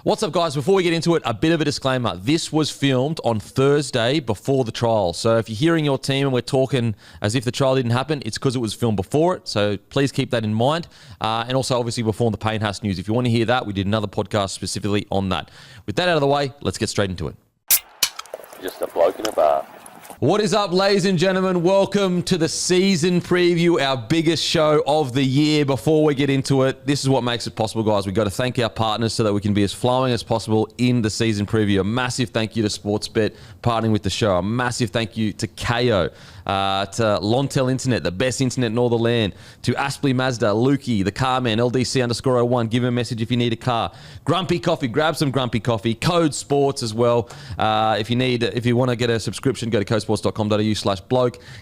What's up, guys? Before we get into it, a bit of a disclaimer. This was filmed on Thursday before the trial. So if you're hearing your team and we're talking as if the trial didn't happen, it's because it was filmed before it. So please keep that in mind. And also, obviously, before the Payne Haas news. If you want to hear that, we did another podcast specifically on that. With that out of the way, let's get straight into it. Just a bloke in a bar. What is up, ladies and gentlemen? Welcome to the season preview, our biggest show of the year. Before we get into it, this is what makes it possible, guys. We've got to thank our partners so that we can be as flowing as possible in the season preview. A massive thank you to Sportsbet partnering with the show. A massive thank you to KO, to Lontel Internet, the best internet in all the land, to Aspley Mazda, Lukey, the Carman, LDC_01. Give him a message if you need a car. Grumpy Coffee, grab some Grumpy Coffee. Code Sports as well. If you want to get a subscription, go to codesports.com.au/bloke.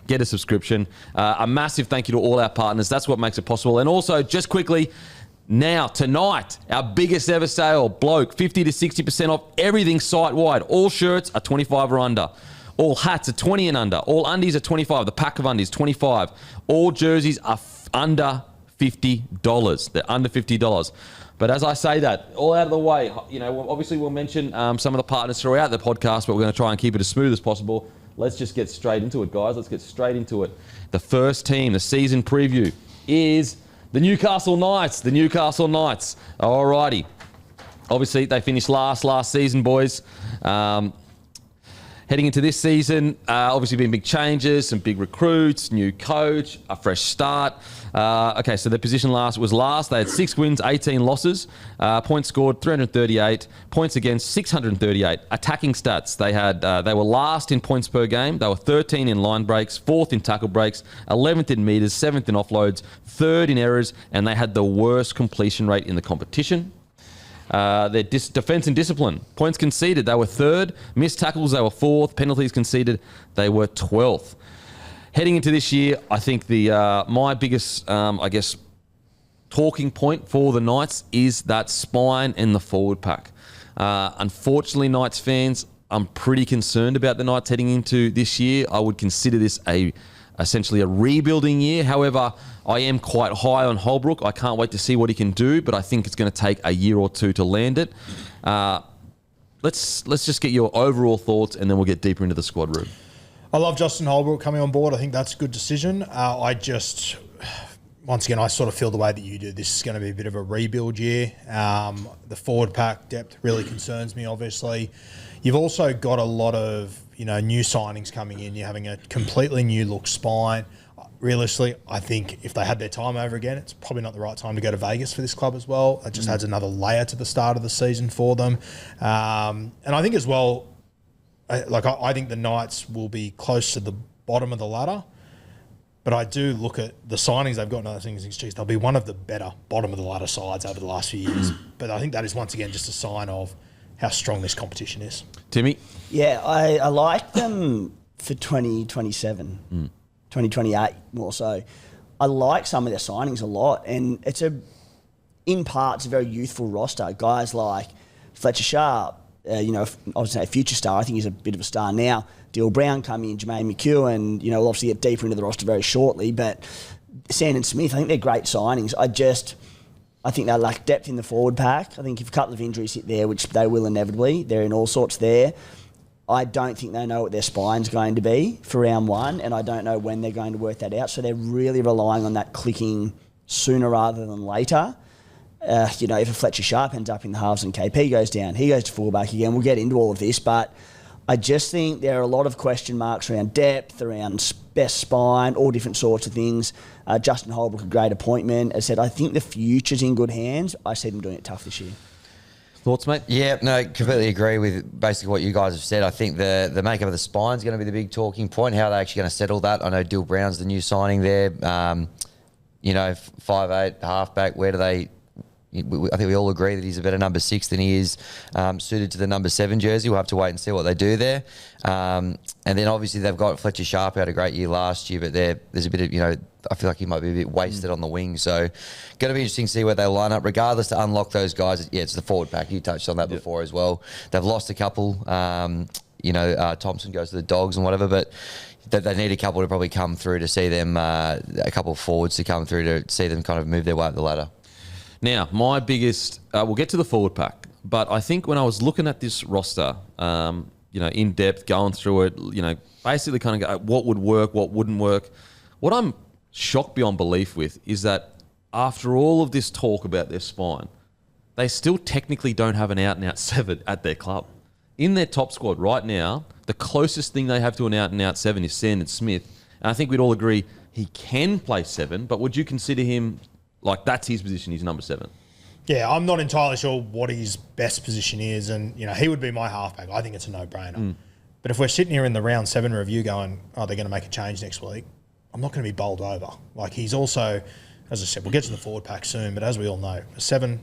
Get a subscription. A massive thank you to all our partners. That's what makes it possible. And also, just quickly, now, tonight, our biggest ever sale, Bloke, 50 to 60% off everything site-wide. All shirts are 25 or under. All hats are 20 and under. All undies are 25. The pack of undies, 25. All jerseys are under $50. They're under $50. But as I say that, all out of the way, obviously we'll mention some of the partners throughout the podcast, but we're going to try and keep it as smooth as possible. Let's just get straight into it, guys. Let's get straight into it. The first team, the season preview, is the Newcastle Knights. The Newcastle Knights. Alrighty. Obviously, they finished last season, boys. Heading into this season, obviously been big changes, some big recruits, new coach, a fresh start. Okay, so their position was last. They had 6 wins, 18 losses. Points scored, 338. Points against, 638. Attacking stats, they were last in points per game. They were 13 in line breaks, 4th in tackle breaks, 11th in metres, 7th in offloads, 3rd in errors, and they had the worst completion rate in the competition. Their defence and discipline. Points conceded, they were 3rd. Missed tackles, they were 4th. Penalties conceded, they were 12th. Heading into this year, I think my biggest, talking point for the Knights is that spine and the forward pack. Unfortunately, Knights fans, I'm pretty concerned about the Knights heading into this year. I would consider this essentially a rebuilding year. However, I am quite high on Holbrook. I can't wait to see what he can do, but I think it's going to take a year or two to land it. Let's just get your overall thoughts, and then we'll get deeper into the squad room. I love Justin Holbrook coming on board. I think that's a good decision. Once again, I sort of feel the way that you do. This is going to be a bit of a rebuild year. The forward pack depth really concerns me, obviously. You've also got a lot of new signings coming in. You're having a completely new look spine. Realistically, I think if they had their time over again, it's probably not the right time to go to Vegas for this club as well. It just adds another layer to the start of the season for them. And I think as well, I think the Knights will be close to the bottom of the ladder. But I do look at the signings they've got and other things. Geez, they'll be one of the better bottom of the ladder sides over the last few years. But I think that is once again just a sign of how strong this competition is. Timmy? Yeah, I like them for 2027, 2028 more so. I like some of their signings a lot, and in parts a very youthful roster. Guys like Fletcher Sharp, I would say a future star. I think he's a bit of a star now. Dill Brown coming in, Jermaine McEwen, we'll obviously get deeper into the roster very shortly, but Sandon Smith, I think they're great signings. I think they lack depth in the forward pack. I think if a couple of injuries hit there, which they will inevitably, they're in all sorts there. I don't think they know what their spine's going to be for round one, and I don't know when they're going to work that out. So they're really relying on that clicking sooner rather than later. If a Fletcher Sharp ends up in the halves and KP goes down, he goes to fullback again. We'll get into all of this, but I just think there are a lot of question marks around depth, around best spine, all different sorts of things. Justin Holbrook, a great appointment. As I said, I think the future's in good hands. I see them doing it tough this year. Thoughts, mate? Yeah, no, completely agree with basically what you guys have said. I think the makeup of the spine is going to be the big talking point. How are they actually going to settle that? I know Dill Brown's the new signing there. 5'8", halfback. Where do they? I think we all agree that he's a better number 6 than he is suited to the number 7 jersey. We'll have to wait and see what they do there. And then obviously they've got Fletcher Sharp, had a great year last year, but there's a bit of, I feel like he might be a bit wasted on the wing. So going to be interesting to see where they line up. Regardless, to unlock those guys, it's the forward pack. You touched on that before as well. They've lost a couple. Thompson goes to the Dogs and whatever, but they need a couple to probably come through to see them, a couple of forwards to come through to see them kind of move their way up the ladder. Now, my biggest, we'll get to the forward pack, But I think when I was looking at this roster, in depth, going through it, basically kind of go, what would work, what wouldn't work. What I'm shocked beyond belief with is that after all of this talk about their spine, they still technically don't have an out-and-out 7 at their club. In their top squad right now, the closest thing they have to an out-and-out 7 is Sandon Smith. And I think we'd all agree he can play 7, but would you consider him, like that's his position, he's number 7? Yeah, I'm not entirely sure what his best position is, and he would be my halfback. I think it's a no-brainer. But if we're sitting here in the round 7 review going, they're going to make a change next week, I'm not going to be bowled over. Like he's also, as I said, we'll get to the forward pack soon, but as we all know, a 7,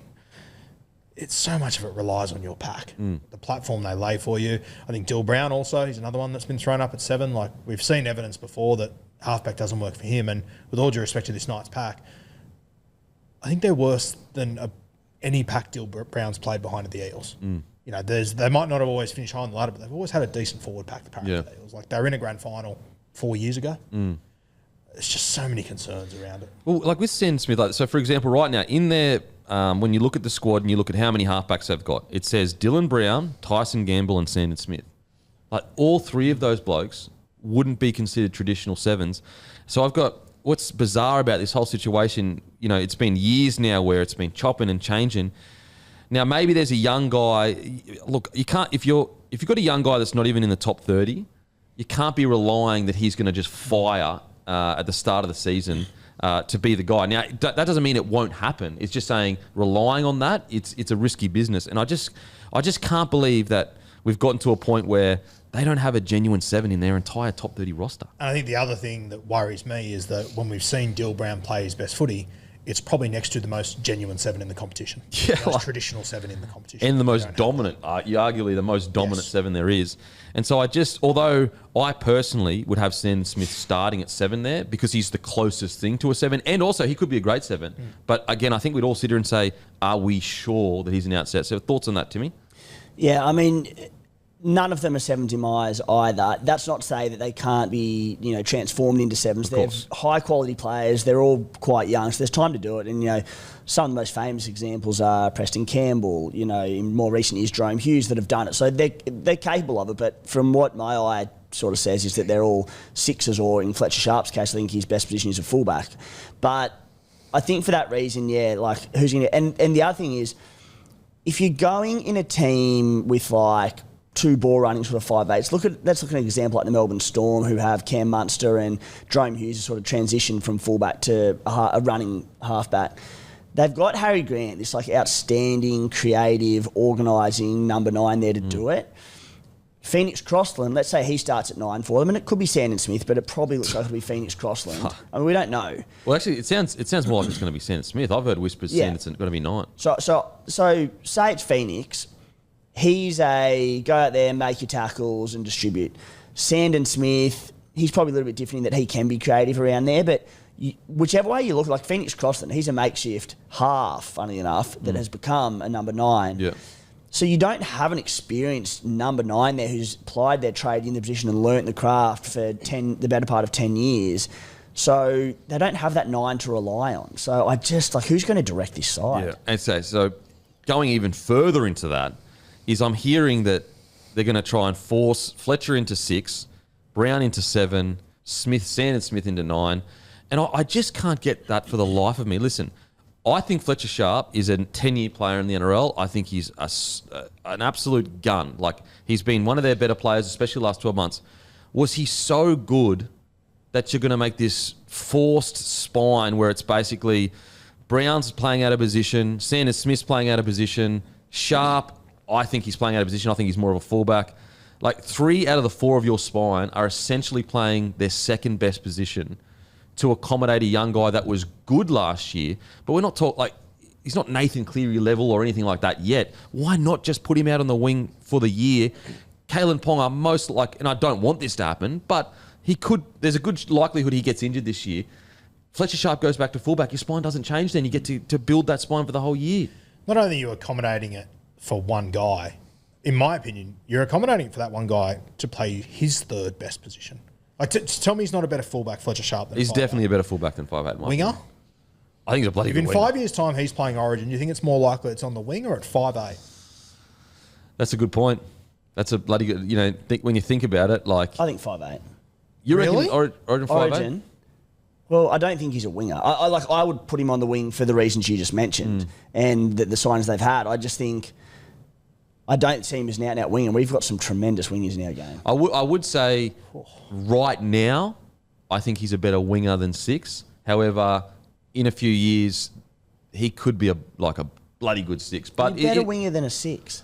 it's so much of it relies on your pack, the platform they lay for you. I think Dill Brown also, he's another one that's been thrown up at 7. Like we've seen evidence before that halfback doesn't work for him, and with all due respect to this Knights pack, I think they're worse than any pack Dill Brown's played behind at the Eels. They might not have always finished high on the ladder, but they've always had a decent forward pack, the Parramatta Eels. Like they were in a grand final 4 years ago. There's just so many concerns around it. Well, like with Sandon Smith, so for example, right now in there, when you look at the squad and you look at how many halfbacks they've got, it says Dylan Brown, Tyson Gamble, and Sandon Smith. Like all 3 of those blokes wouldn't be considered traditional 7s. So I've got what's bizarre about this whole situation. It's been years now where it's been chopping and changing. Now maybe there's a young guy. Look, you can't if you've got a young guy that's not even in the top 30, you can't be relying that he's going to just fire at the start of the season to be the guy. Now, that doesn't mean it won't happen. It's just saying relying on that, it's a risky business. And I just can't believe that we've gotten to a point where they don't have a genuine 7 in their entire top 30 roster. And I think the other thing that worries me is that when we've seen Dill Brown play his best footy, it's probably next to the most genuine 7 in the competition. Yeah, the most traditional 7 in the competition. And the most dominant, arguably the most dominant 7 there is. And so although I personally would have Sandon Smith starting at 7 there because he's the closest thing to a 7, and also he could be a great 7. But again, I think we'd all sit here and say, are we sure that he's an outset? So thoughts on that, Timmy? Yeah, I mean, none of them are 7s in my eyes either. That's not to say that they can't be, transformed into 7s. They're high quality players. They're all quite young, so there's time to do it. And, some of the most famous examples are Preston Campbell, in more recent years, Jerome Hughes that have done it. So they're capable of it. But from what my eye sort of says is that they're all 6s, or in Fletcher Sharp's case, I think his best position is a fullback. But I think for that reason, who's going to... And the other thing is, if you're going in a team with 2 ball running sort of 5'8", let's look at an example like the Melbourne Storm, who have Cam Munster and Jerome Hughes sort of transition from fullback to a running halfback. They've got Harry Grant, this outstanding, creative, organising number 9 there to do it. Phoenix Crossland, let's say he starts at 9 for them, and it could be Sandon Smith, but it probably looks like it'll be Phoenix Crossland. I mean, we don't know. Well, actually, it sounds more like it's going to be Sandon Smith. I've heard whispers Sandon's going to be 9. So say it's Phoenix. He's a go out there, make your tackles and distribute. Sandon Smith, he's probably a little bit different in that he can be creative around there, but whichever way you look, like Phoenix Crossland, he's a makeshift half, funny enough, that has become a number 9. Yeah. So you don't have an experienced number 9 there who's applied their trade in the position and learnt the craft for the better part of 10 years. So they don't have that 9 to rely on. So I just, who's going to direct this side? Yeah. And so going even further into that is I'm hearing that they're going to try and force Fletcher into 6, Brown into 7, Sandon Smith into 9. And I just can't get that for the life of me. Listen, I think Fletcher Sharp is a 10-year player in the NRL. I think he's an absolute gun. He's been one of their better players, especially the last 12 months. Was he so good that you're going to make this forced spine where it's basically Brown's playing out of position, Sandon Smith's playing out of position, Sharp, I think he's playing out of position. I think he's more of a fullback. 3 out of the 4 of your spine are essentially playing their second best position to accommodate a young guy that was good last year. But we're not talking he's not Nathan Cleary level or anything like that yet. Why not just put him out on the wing for the year? Kalen Ponga and I don't want this to happen, but he could. There's a good likelihood he gets injured this year. Fletcher Sharp goes back to fullback. Your spine doesn't change then. You get to build that spine for the whole year. Not only are you accommodating it for one guy, in my opinion, you're accommodating it for that one guy to play his 3rd best position. Tell me he's not a better fullback, Fletcher Sharp, than He's definitely a better fullback than 5'8". Winger? I think he's a bloody If good in winger. 5 years' time he's playing Origin, you think it's more likely it's on the wing or at 5'8"? That's a good point. That's a bloody good. When you think about it, like I think 5'8". you Really? reckon Origin 5'8"? Origin. Well, I don't think he's a winger. I would put him on the wing for the reasons you just mentioned and the signs they've had. I just think I don't see him as an out-and-out winger. We've got some tremendous wingers in our game. I would say right now, I think he's a better winger than 6. However, in a few years, he could be a bloody good 6. But He's a better winger than a 6.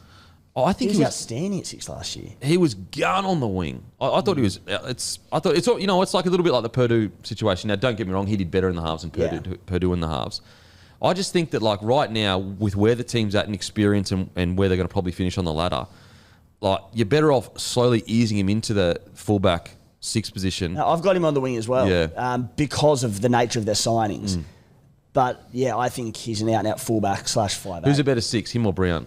I think He he was was outstanding at 6 last year. He was gun on the wing. I thought he was. It's like a little bit like the Purdue situation. Now, don't get me wrong, he did better in the halves than Purdue in the halves. I just think that right now, with where the team's at in experience and where they're going to probably finish on the ladder, you're better off slowly easing him into the fullback 6 position. Now, I've got him on the wing as well, because of the nature of their signings. But yeah, I think he's an out-and-out fullback / 5'8". Who's a better 6, him or Brown?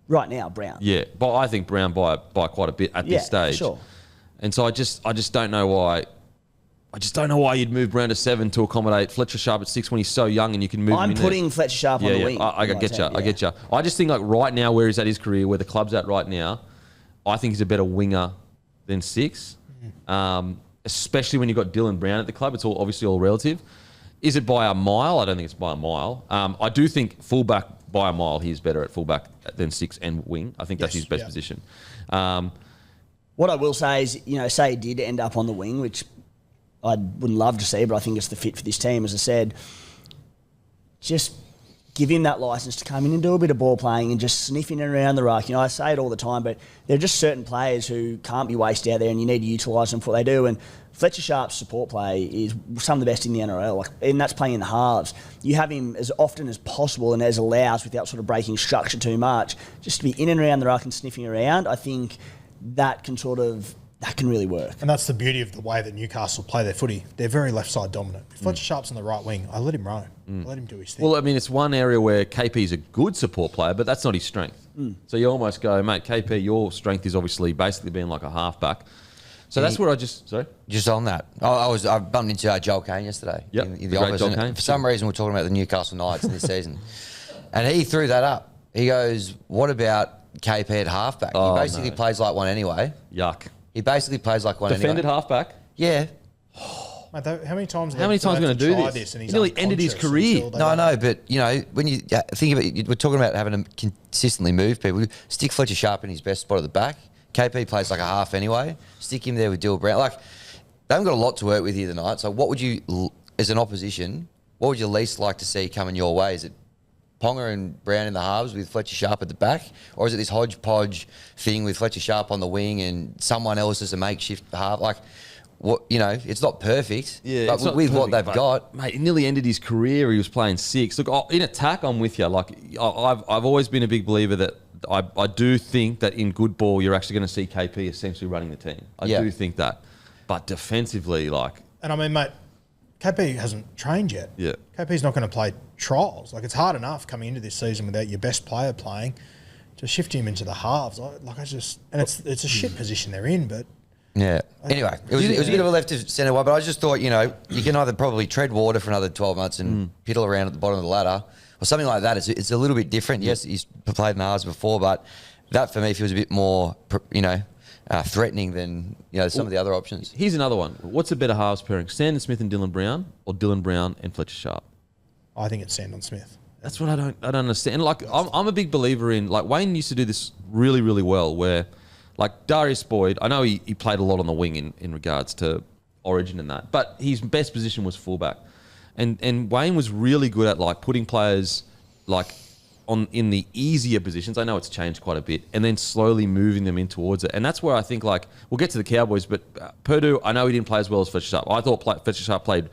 Right now, Brown. Yeah, but I think Brown by quite a bit at this stage. Sure. And so I just don't know why. I just don't know why you'd move Brown to 7 to accommodate Fletcher Sharp at 6 when he's so young and you can move him in there. I'm putting Fletcher Sharp on the wing. I get you. I get you. I just think right now where he's at his career, where the club's at right now, I think he's a better winger than 6. Especially when you've got Dylan Brown at the club. It's obviously all relative. Is it by a mile? I don't think it's by a mile. I do think fullback by a mile, he's better at fullback than 6 and wing. I think that's his best position. What I will say is, say he did end up on the wing, which I wouldn't love to see, but I think it's the fit for this team. As I said, just give him that license to come in and do a bit of ball playing and just sniffing around the ruck. I say it all the time, but there are just certain players who can't be wasted out there and you need to utilise them for what they do. And Fletcher Sharp's support play is some of the best in the NRL, and that's playing in the halves. You have him as often as possible and as allows without sort of breaking structure too much, just to be in and around the ruck and sniffing around. I think that can really work. And that's the beauty of the way that Newcastle play their footy. They're very left side dominant. If Fletcher Sharp's on the right wing, I let him roam. I let him do his thing. Well, I mean, it's one area where KP's a good support player, but that's not his strength. So you almost go, mate, KP, your strength is obviously basically being like a halfback. So that's where sorry? Just on that, I bumped into Joel Kane yesterday in the office. Joel Kane. For some reason, we're talking about the Newcastle Knights in this season. And he threw that up. He goes, what about KP at halfback? He basically plays like one anyway. Yuck. He basically plays like one Defended anyway. halfback? Yeah. Mate, how many times are we going to do this? And He's nearly ended his career. No, I know, but, when you think of it, we're talking about having to consistently move people. Stick Fletcher Sharp in his best spot at the back. KP plays like a half anyway. Stick him there with Dylan Brown. They haven't got a lot to work with here tonight. So what would you, as an opposition, what would you least like to see coming your way? Is it Ponga and Brown in the halves with Fletcher Sharp at the back? Or is it this hodgepodge thing with Fletcher Sharp on the wing and someone else as a makeshift half? It's not perfect. Yeah, but with what they've got. Mate, he nearly ended his career. He was playing 6. Look, in attack, I'm with you. I've always been a big believer that I do think that in good ball, you're actually going to see KP essentially running the team. I do think that. But defensively, And I mean, mate, KP hasn't trained yet. Yeah. KP's not going to play trials. It's hard enough coming into this season without your best player playing. To shift him into the halves, and it's a shit position they're in, but... Yeah. Anyway, it was a bit of a left of centre one, but I just thought, you can either probably tread water for another 12 months and piddle around at the bottom of the ladder or something like that. It's a little bit different. Yes, he's played in the halves before, but that for me feels a bit more, threatening than some of the other options. Here's another one. What's a better halves pairing, Sandon Smith and Dylan Brown, or Dylan Brown and Fletcher Sharp? I think it's Sandon Smith. That's what I don't understand. I'm a big believer in, Wayne used to do this really, really well, where Darius Boyd, I know he played a lot on the wing in regards to Origin and that, but his best position was fullback. And Wayne was really good at putting players in the easier positions. I know it's changed quite a bit, and then slowly moving them in towards it. And that's where I think we'll get to the Cowboys, but Purdue, I know he didn't play as well as Fletcher Sharp. I thought Fletcher Sharp played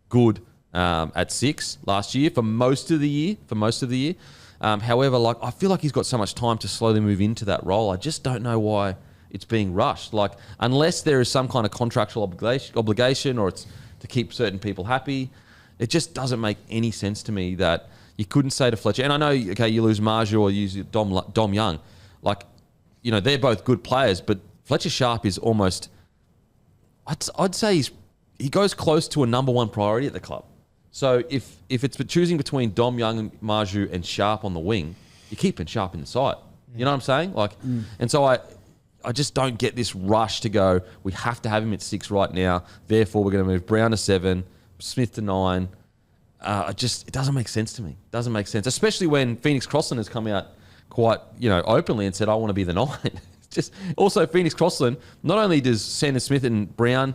good at 6 last year for most of the year. However, I feel like he's got so much time to slowly move into that role. I just don't know why it's being rushed. Unless there is some kind of contractual obligation or it's to keep certain people happy, it just doesn't make any sense to me that you couldn't say to Fletcher, and I know, okay, you lose Marju or you lose Dom Young. They're both good players, but Fletcher Sharp is almost, I'd say he goes close to a number one priority at the club. So if it's choosing between Dom Young, Marju and Sharp on the wing, you're keeping Sharp in the side. You know what I'm saying? Like, and so I just don't get this rush to go, we have to have him at 6 right now. Therefore, we're going to move Brown to 7, Smith to 9. It doesn't make sense to me. It doesn't make sense, especially when Phoenix Crossland has come out quite, openly and said, I want to be the 9. It's just also Phoenix Crossland, not only does Sandon Smith and Brown,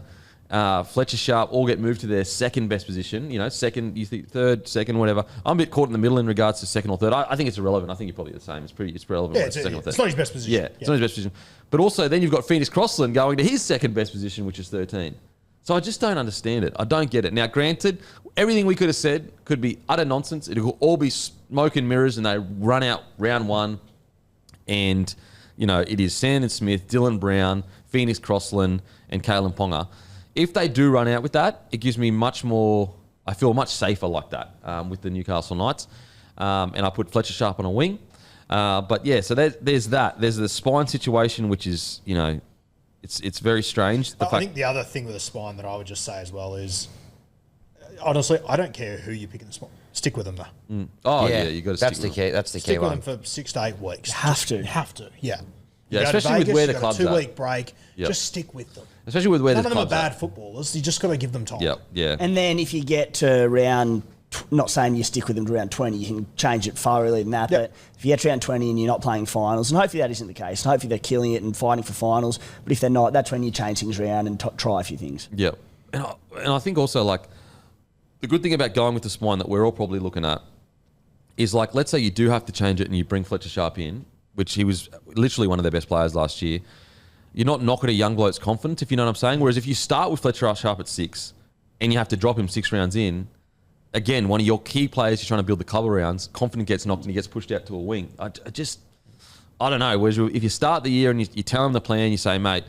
Fletcher Sharp all get moved to their second best position, second, you think third, second, whatever. I'm a bit caught in the middle in regards to second or third. I think it's irrelevant. I think you're probably the same. It's relevant. Yeah, second or third. it's not his best position. Yeah, it's not his best position. But also then you've got Phoenix Crossland going to his second best position, which is 13. So I just don't understand it. I don't get it. Now, granted, everything we could have said could be utter nonsense. It could all be smoke and mirrors and they run out round 1 and, it is Sandon Smith, Dylan Brown, Phoenix Crossland and Kalen Ponga. If they do run out with that, it gives me I feel much safer like that with the Newcastle Knights. And I put Fletcher Sharp on a wing. But yeah, so there's that. There's the spine situation, which is, it's very strange. I think the other thing with the spine that I would just say as well is, honestly, I don't care who you pick in the spine. Stick with them though. Oh yeah, you got to that's stick the with key. That's the key Stick with one. them for 6 to 8 weeks. You have to. You have to. Yeah. Yeah, You go to especially with Vegas, where the you got club's a at. 2-week break. Yep. Just stick with them. Especially with where None the of them are club's bad at. footballers. You just got to give them time. Yeah. And then if you get to round, not saying you stick with them to round 20, you can change it far earlier than that. Yep. But if you get to round 20 and you're not playing finals, and hopefully that isn't the case, and hopefully they're killing it and fighting for finals. But if they're not, that's when you change things around and try a few things. Yeah. And I think also, like, the good thing about going with the spine that we're all probably looking at is, like, let's say you do have to change it and you bring Fletcher Sharp in, which he was literally one of their best players last year. You're not knocking a young bloke's confidence, if you know what I'm saying. Whereas if you start with Fletcher Sharp at 6 and you have to drop him 6 rounds in, again, one of your key players you're trying to build the club around, confidence gets knocked and he gets pushed out to a wing. I don't know. Whereas if you start the year and you tell him the plan, you say, mate,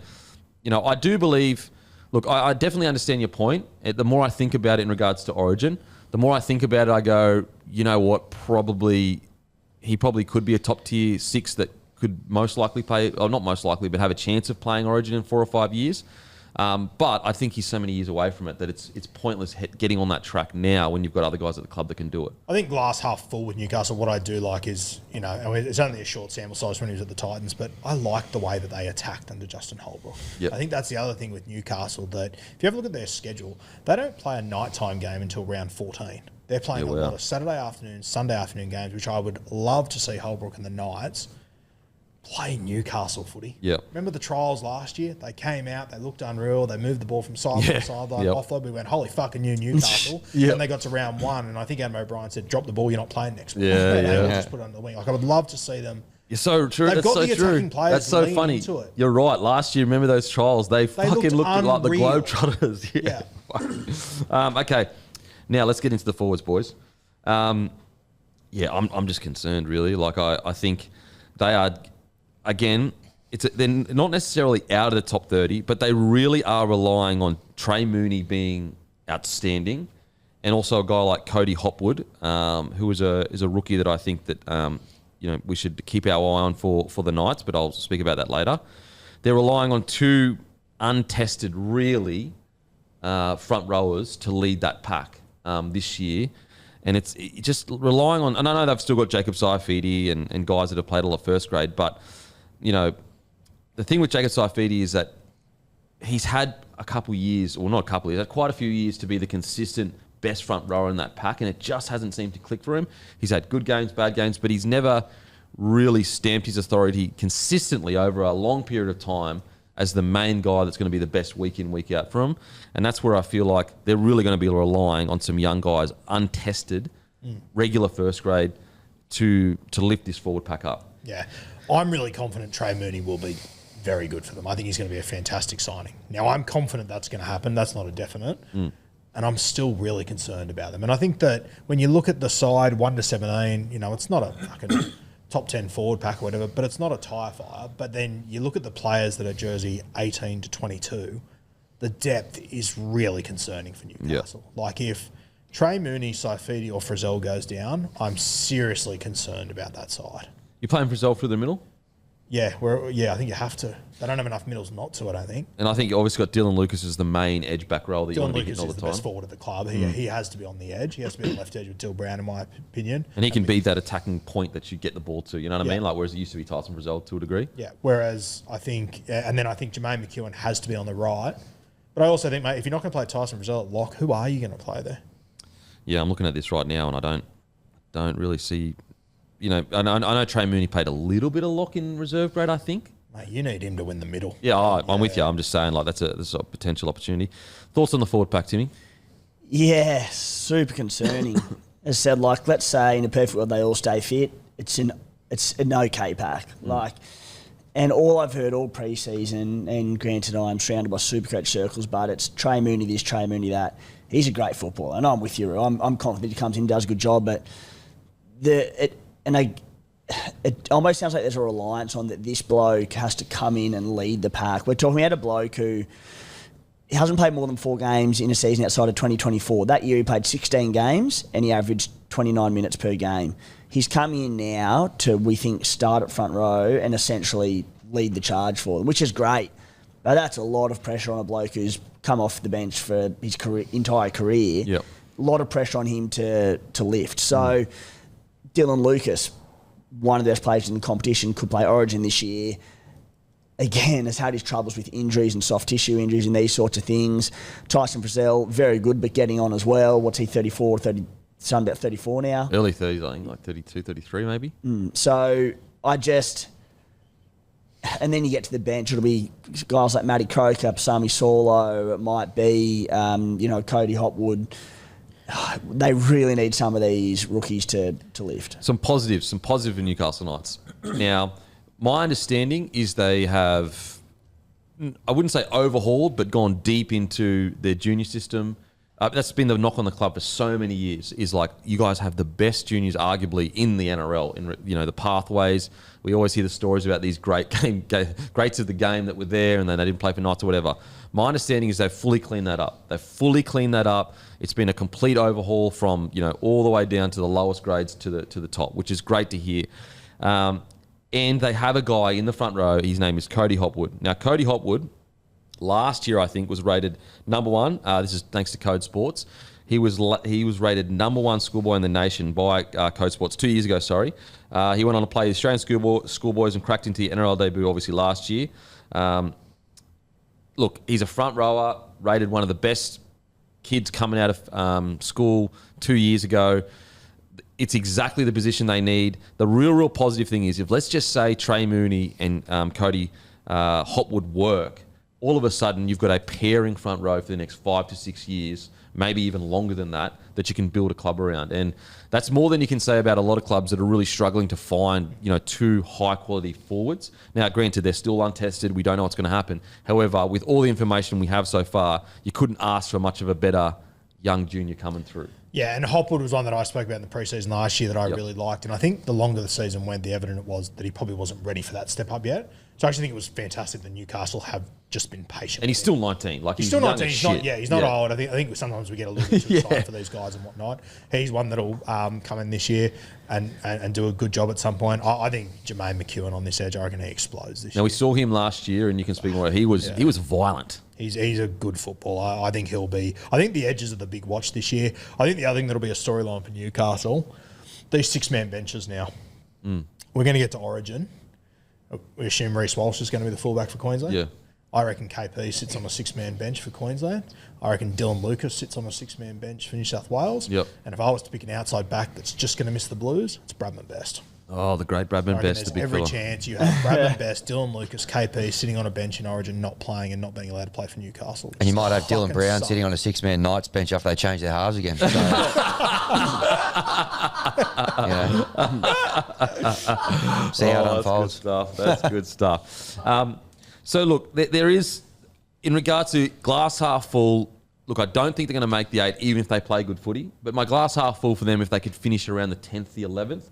I do believe, look, I definitely understand your point. The more I think about it in regards to Origin, the more I think about it, I go, you know what, he probably could be a top tier 6 that could most likely play, or not most likely, but have a chance of playing Origin in 4 or 5 years. But I think he's so many years away from it that it's pointless getting on that track now when you've got other guys at the club that can do it. I think glass half full with Newcastle, what I do like is, it's only a short sample size when he was at the Titans, but I like the way that they attacked under Justin Holbrook. Yep. I think that's the other thing with Newcastle, that if you have a look at their schedule, they don't play a nighttime game until round 14. They're playing a lot of Saturday afternoon, Sunday afternoon games, which I would love to see Holbrook and the Knights play Newcastle footy. Yeah. Remember the trials last year? They came out, they looked unreal, they moved the ball from sideline to sideline, offload. We went, holy fuck, a new Newcastle. Then they got to round 1, and I think Adam O'Brien said, drop the ball, you're not playing next week. Just put it on the wing. Like, I would love to see them. You're so true. They've That's got so the true. attacking players That's so leaning funny. into it. You're right. Last year, remember those trials? They fucking looked like the unreal. Globetrotters. Okay. Now let's get into the forwards, boys. I'm just concerned, really. Like, I think they are, again, they're not necessarily out of the top 30, but they really are relying on Trey Mooney being outstanding, and also a guy like Cody Hopwood, who is a rookie that I think that we should keep our eye on for the Knights, but I'll speak about that later. They're relying on 2 untested, really, front rowers to lead that pack this year. And it's just relying on, and I know they've still got Jacob Saifidi and guys that have played all of first grade, but, the thing with Jacob Saifidi is that he's had a couple years, or not a couple years, quite a few years to be the consistent best front rower in that pack, and it just hasn't seemed to click for him. He's had good games, bad games, but he's never really stamped his authority consistently over a long period of time as the main guy that's going to be the best week in, week out for him. And that's where I feel like they're really going to be relying on some young guys, untested, regular first grade, to lift this forward pack up. Yeah. I'm really confident Trey Mooney will be very good for them. I think he's going to be a fantastic signing. Now, I'm confident that's going to happen. That's not a definite. And I'm still really concerned about them. And I think that when you look at the side, 1 to 17, it's not a fucking top 10 forward pack or whatever, but it's not a tyre fire. But then you look at the players that are jersey 18 to 22, the depth is really concerning for Newcastle. Yeah. Like, if Trey Mooney, Saifidi or Frizzell goes down, I'm seriously concerned about that side. You playing Frizzell through the middle? Yeah, I think you have to. They don't have enough middles not to, I don't think. And I think you obviously got Dylan Lucas as the main edge back role that you want Dylan to be Lucas hitting all is the the time. best forward of the club. He has to be on the edge. He has to be on the left edge with Dill Brown, in my opinion. And he can be that attacking point that you get the ball to. You know what I Yeah. mean? Like whereas it used to be Tyson Frizzell to a degree. Yeah, whereas I think Jermaine McEwen has to be on the right. But I also think, mate, if you're not going to play Tyson Frizzell at lock, who are you going to play there? Yeah, I'm looking at this right now, and I don't really see. You know, I know Trey Mooney played a little bit of lock in reserve grade, I think. Mate, you need him to win the middle. Yeah, I'm with you. I'm just saying, like, that's a potential opportunity. Thoughts on the forward pack, Timmy? Yeah, super concerning. As I said, like, let's say in a perfect world they all stay fit. It's an okay pack. Like, and all I've heard all pre-season, and granted I'm surrounded by super coach circles, but it's Trey Mooney this, Trey Mooney that. He's a great footballer, and I'm with you. I'm confident he comes in, does a good job, but it almost sounds like there's a reliance on that this bloke has to come in and lead the pack. We're talking about a bloke who he hasn't played more than 4 games in a season outside of 2024. That year he played 16 games and he averaged 29 minutes per game. He's coming in now to, we think, start at front row and essentially lead the charge for them, which is great. But that's a lot of pressure on a bloke who's come off the bench for his entire career. Yep. A lot of pressure on him to lift. So Dylan Lucas, one of the best players in the competition, could play Origin this year. Again, has had his troubles with injuries and soft tissue injuries and these sorts of things. Tyson Frizzell, very good, but getting on as well. What's he, 34, 30, son about 34 now? Early 30s, I think, like 32, 33 maybe. So I just... And then you get to the bench, it'll be guys like Matty Croker, Sami Solo, it might be, Cody Hopwood. They really need some of these rookies to lift. Some positives in Newcastle Knights. Now, my understanding is they have, I wouldn't say overhauled, but gone deep into their junior system. That's been the knock on the club for so many years, is like, you guys have the best juniors arguably in the NRL, in the pathways. We always hear the stories about these greats of the game that were there and then they didn't play for Knights or whatever. My understanding is they've fully cleaned that up. It's been a complete overhaul from, all the way down to the lowest grades to the top, which is great to hear. And they have a guy in the front row. His name is Cody Hopwood. Now, Cody Hopwood, last year, I think, was rated number 1. This is thanks to Code Sports. He was rated number 1 schoolboy in the nation by Code Sports 2 years ago, sorry. He went on to play the Australian schoolboys and cracked into the NRL debut, obviously, last year. Look, he's a front rower, rated one of the best kids coming out of school 2 years ago. It's exactly the position they need. The real positive thing is, if let's just say Trey Mooney and Cody Hopwood work, all of a sudden you've got a pairing front row for the next 5 to 6 years, maybe even longer than that you can build a club around. And that's more than you can say about a lot of clubs that are really struggling to find, 2 high-quality forwards. Now, granted, they're still untested. We don't know what's going to happen. However, with all the information we have so far, you couldn't ask for much of a better young junior coming through. Yeah, and Hopwood was one that I spoke about in the preseason last year that I really liked. And I think the longer the season went, the evident it was that he probably wasn't ready for that step up yet. So I actually think it was fantastic that Newcastle have just been patient. And he's still 19. Like, he's still 19. He's not old. I think sometimes we get a little bit too excited for these guys and whatnot. He's one that'll come in this year and do a good job at some point. I think Jermaine McEwen on this edge, I reckon he explodes this year. Now, we saw him last year, and you can speak more. He was violent. He's a good footballer. I think he'll be. I think the edges are the big watch this year. I think the other thing that'll be a storyline for Newcastle, these 6-man benches now. We're going to get to Origin. We assume Reece Walsh is going to be the fullback for Queensland. Yeah. I reckon KP sits on a 6-man bench for Queensland. I reckon Dylan Lucas sits on a 6-man bench for New South Wales. Yep. And if I was to pick an outside back that's just going to miss the Blues, it's Bradman Best. Oh, the great Bradman Best, the big every fella. chance you have Bradman Best, Dylan Lucas, KP sitting on a bench in Origin, not playing and not being allowed to play for Newcastle. And you might have Dylan Fucking Brown suck. sitting on a 6-man Knights bench after they change their halves again. So, see how it unfolds. That's good stuff. So, look, there is, in regards to glass half full, look, I don't think they're going to make the 8 even if they play good footy. But my glass half full for them if they could finish around the 10th, the 11th.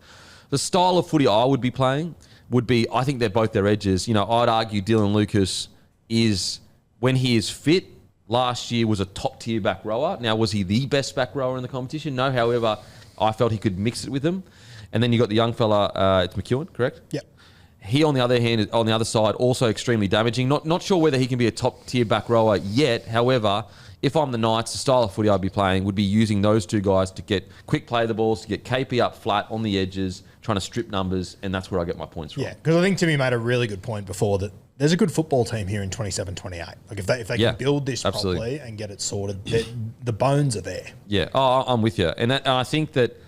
The style of footy I would be playing would be, I think they're both their edges. I'd argue Dylan Lucas is, when he is fit, last year was a top-tier back rower. Now, was he the best back rower in the competition? No, however, I felt he could mix it with them. And then you got the young fella, it's McEwen, correct? Yep. He, on the other hand, on the other side, also extremely damaging. Not sure whether he can be a top-tier back rower yet. However, if I'm the Knights, the style of footy I'd be playing would be using those two guys to get quick play the balls, to get KP up flat on the edges, trying to strip numbers, and that's where I get my points from. Yeah, because I think Timmy made a really good point before that there's a good football team here in 27-28. Like if they can build this properly and get it sorted, the bones are there. Yeah, I'm with you. And I think that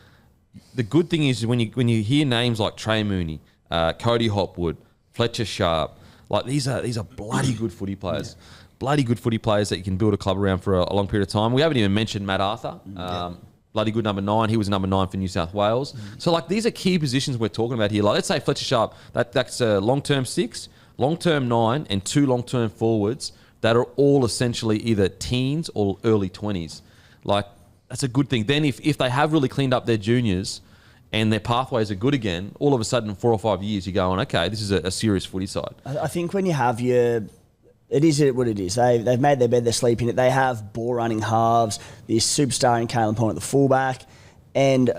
the good thing is when you hear names like Trey Mooney, Cody Hopwood, Fletcher Sharp, like these are bloody good footy players. Yeah. Bloody good footy players that you can build a club around for a long period of time. We haven't even mentioned Matt Arthur. Bloody good number 9. He was number 9 for New South Wales. So like these are key positions we're talking about here. Like let's say Fletcher Sharp, that's a long-term 6, long-term 9, and 2 long-term forwards that are all essentially either teens or early 20s. Like that's a good thing. Then if they have really cleaned up their juniors and their pathways are good again, all of a sudden in 4 or 5 years you're going, okay, this is a serious footy side. I think when you have it is what it is. They've made their bed, they're sleeping it. They have ball running halves, this superstar in Kalen Pond at the fullback. And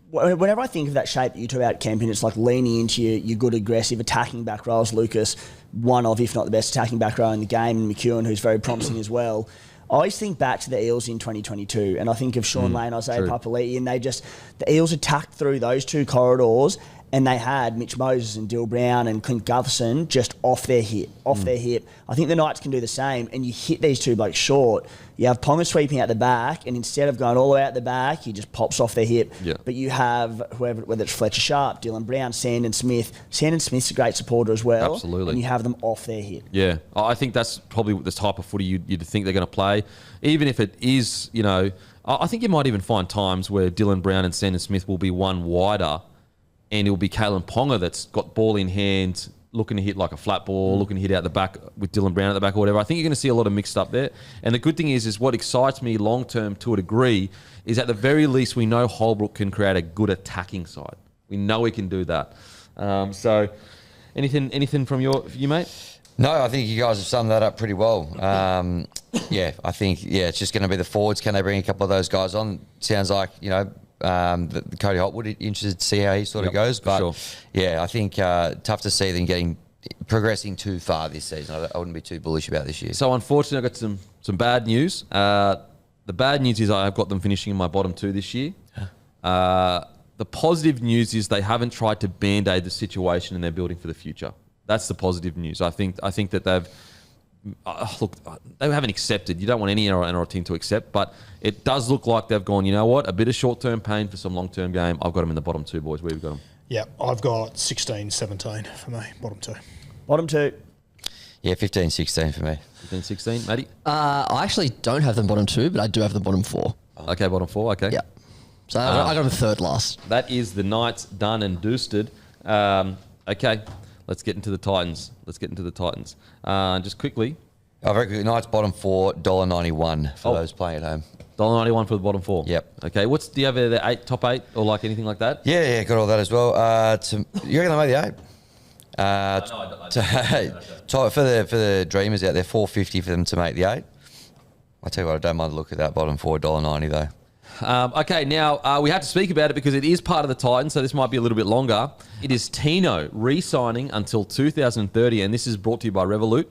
whenever I think of that shape that you talk about camping, it's like leaning into your good, aggressive, attacking back rows. Lucas, one of, if not the best attacking back row in the game, and McEwen, who's very promising as well. I always think back to the Eels in 2022, and I think of Sean Lane, Isaiah Papali'i, and the Eels attacked through those two corridors, and they had Mitch Moses and Dill Brown and Clint Gutherson just off their hip. I think the Knights can do the same, and you hit these two blokes short. You have Ponga sweeping out the back, and instead of going all the way out the back, he just pops off their hip. Yeah. But you have whether it's Fletcher Sharp, Dylan Brown, Sandon Smith. Sandon Smith's a great supporter as well. Absolutely. And you have them off their hip. Yeah, I think that's probably the type of footy you'd think they're going to play. Even if it is, I think you might even find times where Dylan Brown and Sandon Smith will be one wider, and it'll be Kalen Ponga that's got ball in hand, looking to hit like a flat ball, looking to hit out the back with Dylan Brown at the back or whatever. I think you're going to see a lot of mixed up there. And the good thing is what excites me long-term to a degree is at the very least we know Holbrook can create a good attacking side. We know he can do that. So anything from you, mate? No, I think you guys have summed that up pretty well. I think it's just going to be the forwards. Can they bring a couple of those guys on? Sounds like, the Cody Hopwood, interested to see how he sort of goes. But I think tough to see them progressing too far this season. I wouldn't be too bullish about this year. So unfortunately, I got some bad news. The bad news is I've got them finishing in my bottom 2 this year. The positive news is they haven't tried to band-aid the situation and they're building for the future. That's the positive news. I think that they've they haven't accepted. You don't want any NRL team to accept, but it does look like they've gone, you know what, a bit of short-term pain for some long-term game. I've got them in the bottom 2, boys. Where have you got them? Yeah, I've got 16-17 for me, bottom 2. Bottom 2. Yeah, 15-16 for me. 15-16, Matty? I actually don't have them bottom 2, but I do have them bottom 4. Okay, bottom 4, okay. Yeah. So I got them third last. That is the Knights done and doosted. Okay, let's get into the Titans. Just quickly. Very quickly, Knights bottom 4, $1.91 for those playing at home. $1.91 for the bottom 4. Yep. Okay. Do you have the top 8 or like anything like that? Yeah, got all that as well. You reckon they made the 8? For the dreamers out there, $4.50 for them to make the 8. I tell you what, I don't mind the look at that bottom 4, $1.90 though. Okay, now we have to speak about it because it is part of the Titans, so this might be a little bit longer. It is Tino re-signing until 2030, and this is brought to you by Revolut.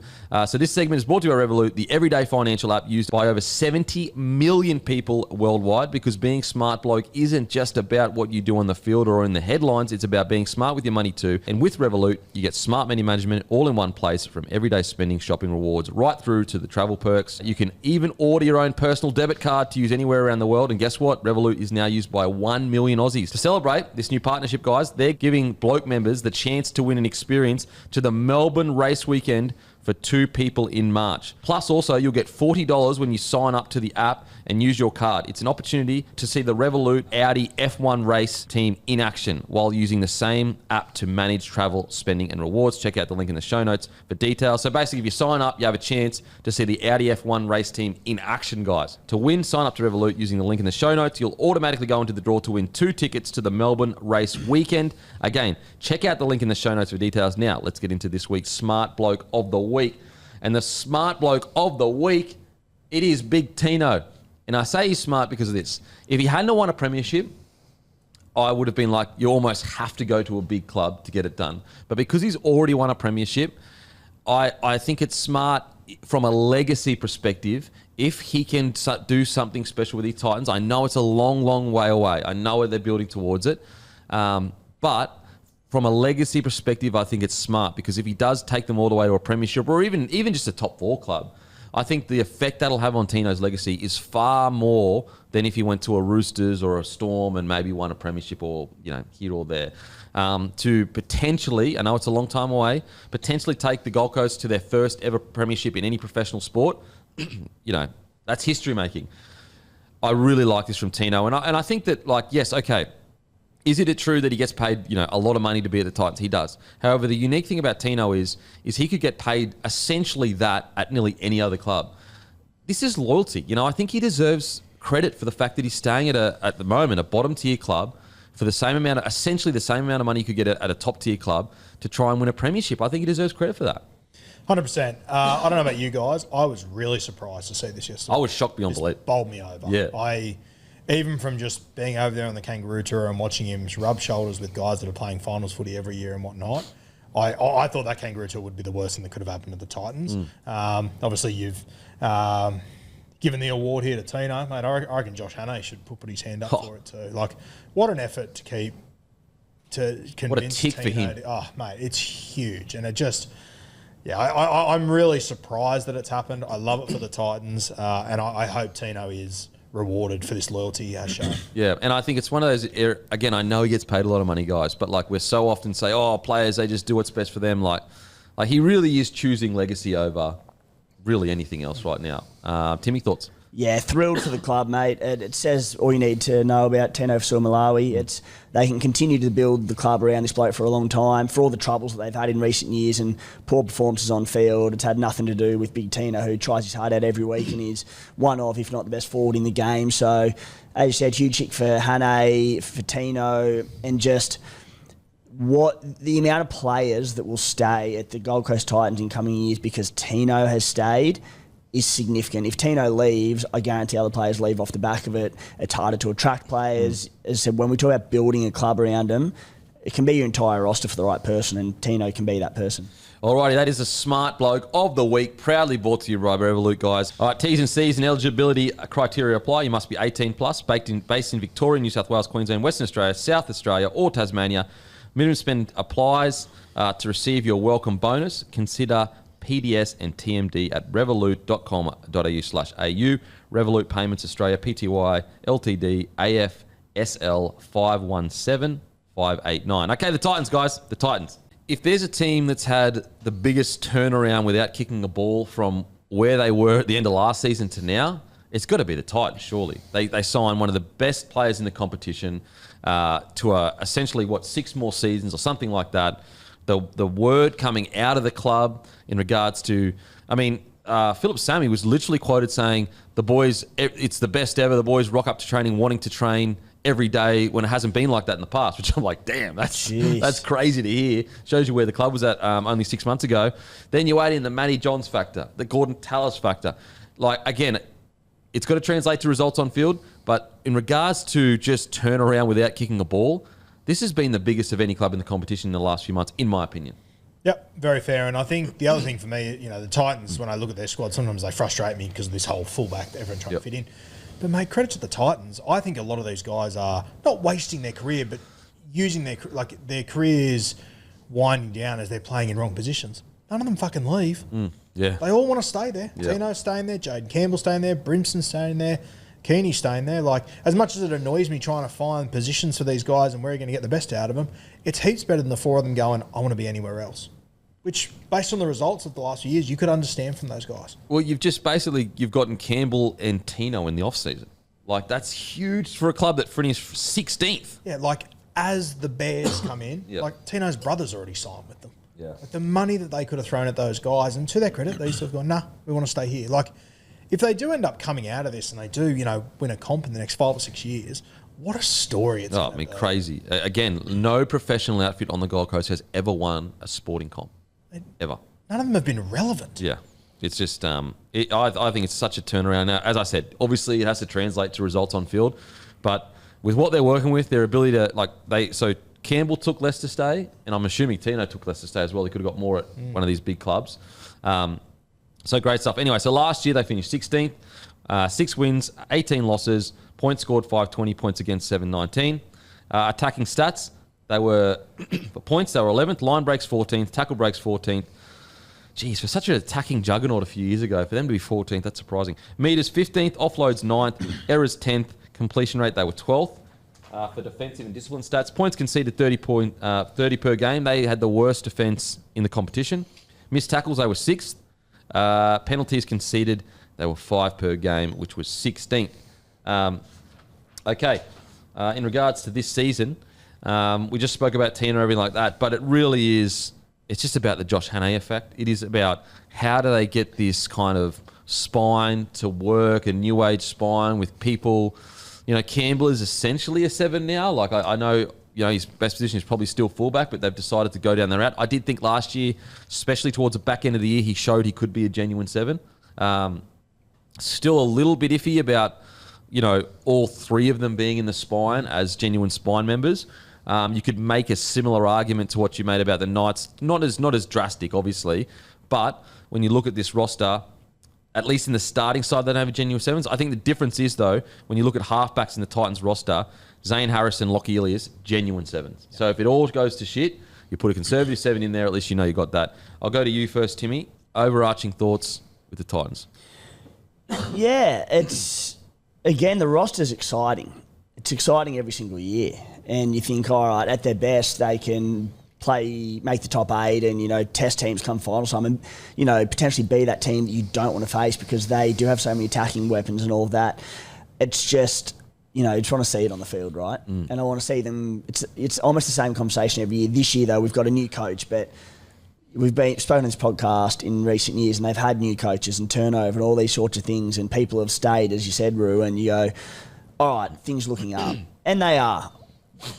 So this segment is brought to you by Revolut, the everyday financial app used by over 70 million people worldwide, because being smart bloke isn't just about what you do on the field or in the headlines, it's about being smart with your money too. And with Revolut, you get smart money management all in one place, from everyday spending, shopping rewards, right through to the travel perks. You can even order your own personal debit card to use anywhere around the world, and guess what? Revolut is now used by 1 million Aussies. To celebrate this new partnership, guys, they're giving bloke members the chance to win an experience to the Melbourne race weekend for 2 people in March. Plus also, you'll get $40 when you sign up to the app and use your card. It's an opportunity to see the Revolut Audi F1 race team in action while using the same app to manage travel, spending and rewards. Check out the link in the show notes for details. So basically, if you sign up, you have a chance to see the Audi F1 race team in action, guys. To win, sign up to Revolut using the link in the show notes. You'll automatically go into the draw to win 2 tickets to the Melbourne race weekend. Again, check out the link in the show notes for details. Now, let's get into this week's Smart Bloke of the Week. And the Smart Bloke of the Week, it is Big Tino. And I say he's smart because of this. If he hadn't won a premiership, I would have been like, you almost have to go to a big club to get it done. But because he's already won a premiership, I think it's smart from a legacy perspective. If he can do something special with the Titans, I know it's a long, long way away. I know they're building towards it. But from a legacy perspective, I think it's smart because if he does take them all the way to a premiership or even just a top 4 club, I think the effect that'll have on Tino's legacy is far more than if he went to a Roosters or a Storm and maybe won a premiership or, here or there. To potentially, I know it's a long time away, potentially take the Gold Coast to their first ever premiership in any professional sport, that's history making. I really like this from Tino. And I think that, yes, okay, is it true that he gets paid, a lot of money to be at the Titans? He does. However, the unique thing about Tino is he could get paid essentially that at nearly any other club. This is loyalty. I think he deserves credit for the fact that he's staying at the moment, a bottom tier club for essentially the same amount of money you could get at a top tier club to try and win a premiership. I think he deserves credit for that. 100%. I don't know about you guys. I was really surprised to see this yesterday. I was shocked beyond belief. Bowled me over. Yeah. Even from just being over there on the Kangaroo Tour and watching him rub shoulders with guys that are playing finals footy every year and whatnot, I thought that Kangaroo Tour would be the worst thing that could have happened to the Titans. Obviously, you've given the award here to Tino. Mate, I reckon Josh Hannay should put his hand up for it too. What an effort to convince what a tick Tino for him. Mate, it's huge. And it just... Yeah, I'm really surprised that it's happened. I love it for the Titans, and I hope Tino is rewarded for this loyalty he has shown. Yeah, and I think it's one of those, again, I know he gets paid a lot of money, guys, but we're so often say, players, they just do what's best for them. Like he really is choosing legacy over really anything else right now. Timmy, thoughts? Yeah, thrilled for the club, mate. It says all you need to know about Tino Malawi. They can continue to build the club around this bloke for a long time. For all the troubles that they've had in recent years and poor performances on field, it's had nothing to do with Big Tino, who tries his heart out every week and is one of, if not the best forward in the game. So, as you said, huge kick for Hannay, for Tino, and just what the amount of players that will stay at the Gold Coast Titans in coming years because Tino has stayed is significant. If Tino leaves, I guarantee other players leave off the back of it. It's harder to attract players. As I said, when we talk about building a club around them, it can be your entire roster for the right person, and Tino can be that person. Alrighty, that is the Smart Bloke of the Week, proudly brought to you by Revolut, guys. All right, T's and C's and eligibility criteria apply. You must be 18 plus, based in Victoria, New South Wales, Queensland, Western Australia, South Australia, or Tasmania. Minimum spend applies to receive your welcome bonus. Consider PDS and TMD at revolut.com.au/au. Revolut Payments Australia, PTY, LTD, AFSL 517589. Okay, the Titans, guys. The Titans. If there's a team that's had the biggest turnaround without kicking a ball from where they were at the end of last season to now, it's got to be the Titans, surely. They signed one of the best players in the competition to essentially, 6 more seasons or something like that. The word coming out of the club in regards to, Philip Sammy was literally quoted saying, the boys, it's the best ever. The boys rock up to training wanting to train every day when it hasn't been like that in the past, which I'm like, damn, that's crazy to hear. Shows you where the club was at only 6 months ago. Then you add in the Matty Johns factor, the Gordon Tallis factor. Again, it's got to translate to results on field, but in regards to just turn around without kicking a ball, this has been the biggest of any club in the competition in the last few months, in my opinion. Yep, very fair. And I think the other thing for me, the Titans, when I look at their squad, sometimes they frustrate me because of this whole fullback that everyone trying to fit in. But, mate, credit to the Titans. I think a lot of these guys are not wasting their career, but using their careers winding down as they're playing in wrong positions. None of them fucking leave. Yeah. They all want to stay there. Yeah. Tino's staying there. Jaden Campbell's staying there. Brimson's staying there. Keeney's staying there. As much as it annoys me trying to find positions for these guys and where you're going to get the best out of them, it's heaps better than the 4 of them going, I want to be anywhere else. Which, based on the results of the last few years, you could understand from those guys. Well, you've gotten Campbell and Tino in the off-season. That's huge for a club that finished 16th. Yeah, as the Bears come in, Tino's brother's already signed with them. Yeah. The money that they could have thrown at those guys, and to their credit, they still have gone, nah, we want to stay here. If they do end up coming out of this and they do, win a comp in the next 5 or 6 years, what a story it's going to be. Crazy. Again, no professional outfit on the Gold Coast has ever won a sporting comp. Ever. None of them have been relevant. Yeah. It's just, I think it's such a turnaround. Now, as I said, obviously it has to translate to results on field, but with what they're working with, their ability to so Campbell took less to stay, and I'm assuming Tino took less to stay as well. He could have got more at one of these big clubs. So great stuff. Anyway, so last year they finished 16th, 6 wins, 18 losses, points scored 520, points against 719. Attacking stats, they were for points they were 11th, line breaks 14th, tackle breaks 14th. Geez, for such an attacking juggernaut a few years ago, for them to be 14th, that's surprising. Meters 15th, offloads 9th, errors 10th, completion rate they were 12th. For defensive and discipline stats, points conceded 30 per game. They had the worst defence in the competition. Missed tackles, they were 6th. Penalties conceded, they were 5 per game, which was 16th. In regards to this season, we just spoke about Tina and everything like that, but it really is, it's just about the Josh Hannay effect. It is about how do they get this kind of spine to work, a new age spine with people. You know, Campbell is essentially a 7 now. Like, I know, his best position is probably still fullback, but they've decided to go down the route. I did think last year, especially towards the back end of the year, he showed he could be a genuine 7. Still a little bit iffy about, all 3 of them being in the spine as genuine spine members. You could make a similar argument to what you made about the Knights. Not as drastic, obviously, but when you look at this roster, at least in the starting side, they don't have a genuine 7s. I think the difference is, though, when you look at halfbacks in the Titans roster, Zane Harrison, Lockie Ilias, genuine 7s. So if it all goes to shit, you put a conservative 7 in there, at least you know you got that. I'll go to you first, Timmy. Overarching thoughts with the Titans. Yeah, the roster's exciting. It's exciting every single year. And you think, all right, at their best, they can make the top 8 and, test teams come final time and, potentially be that team that you don't want to face because they do have so many attacking weapons and all of that. It's just, you just want to see it on the field, right? And I want to see them. It's almost the same conversation every year. This year, though, we've got a new coach, but we've spoken on this podcast in recent years and they've had new coaches and turnover and all these sorts of things and people have stayed, as you said, Roo, and you go, all right, things looking up. And they are.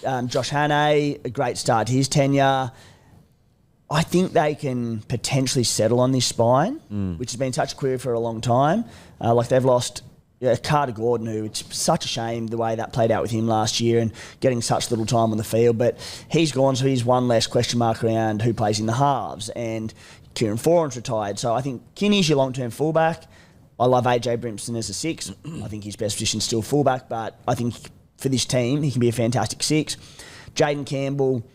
Josh Hannay, a great start to his tenure. I think they can potentially settle on this spine, which has been such a query for a long time. They've lost Carter Gordon, who it's such a shame the way that played out with him last year and getting such little time on the field. But he's gone, so he's one less question mark around who plays in the halves. And Kieran Foran's retired. So I think Kinney's your long-term fullback. I love AJ Brimson as a 6. I think his best position is still fullback, but I think for this team, he can be a fantastic 6. Jaden Campbell,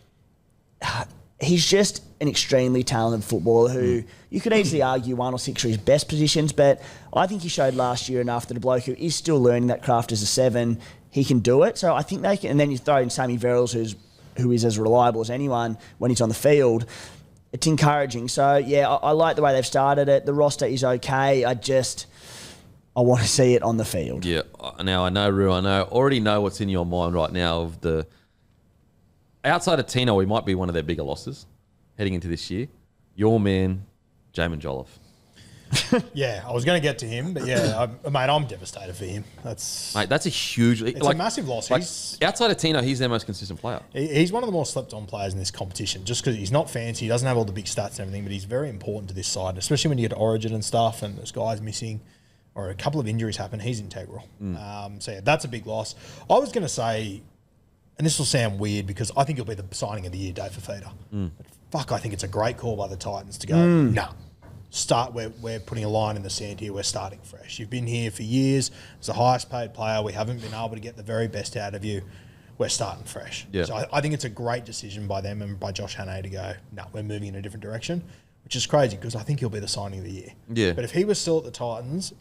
he's just an extremely talented footballer who you could easily argue 1 or 6 are his best positions, but I think he showed last year enough that a bloke who is still learning that craft as a 7, he can do it. So I think they can. And then you throw in Sammy Verrills, who is as reliable as anyone when he's on the field. It's encouraging. So, yeah, I like the way they've started it. The roster is okay. I want to see it on the field. Yeah. Now, I know, Roo, already know what's in your mind right now of the... Outside of Tino, we might be one of their bigger losses heading into this year. Your man, Jamin Jolliffe. Yeah, I was going to get to him, but yeah, I'm devastated for him. That's a huge... It's a massive loss. Outside of Tino, he's their most consistent player. He's one of the more slept-on players in this competition, just because he's not fancy, he doesn't have all the big stats and everything, but he's very important to this side, especially when you get to Origin and stuff, and this guy's missing, or a couple of injuries happen, he's integral. So yeah, that's a big loss. I was going to say, and this will sound weird because I think it'll be the signing of the year, Dave Fafita. But fuck, I think it's a great call by the Titans to go, nah. We're putting a line in the sand here. We're starting fresh. You've been here for years. As the highest paid player, we haven't been able to get the very best out of you. We're starting fresh. Yeah. So I think it's a great decision by them and by Josh Hannay to go, no, we're moving in a different direction, which is crazy because I think he'll be the signing of the year. Yeah. But if he was still at the Titans,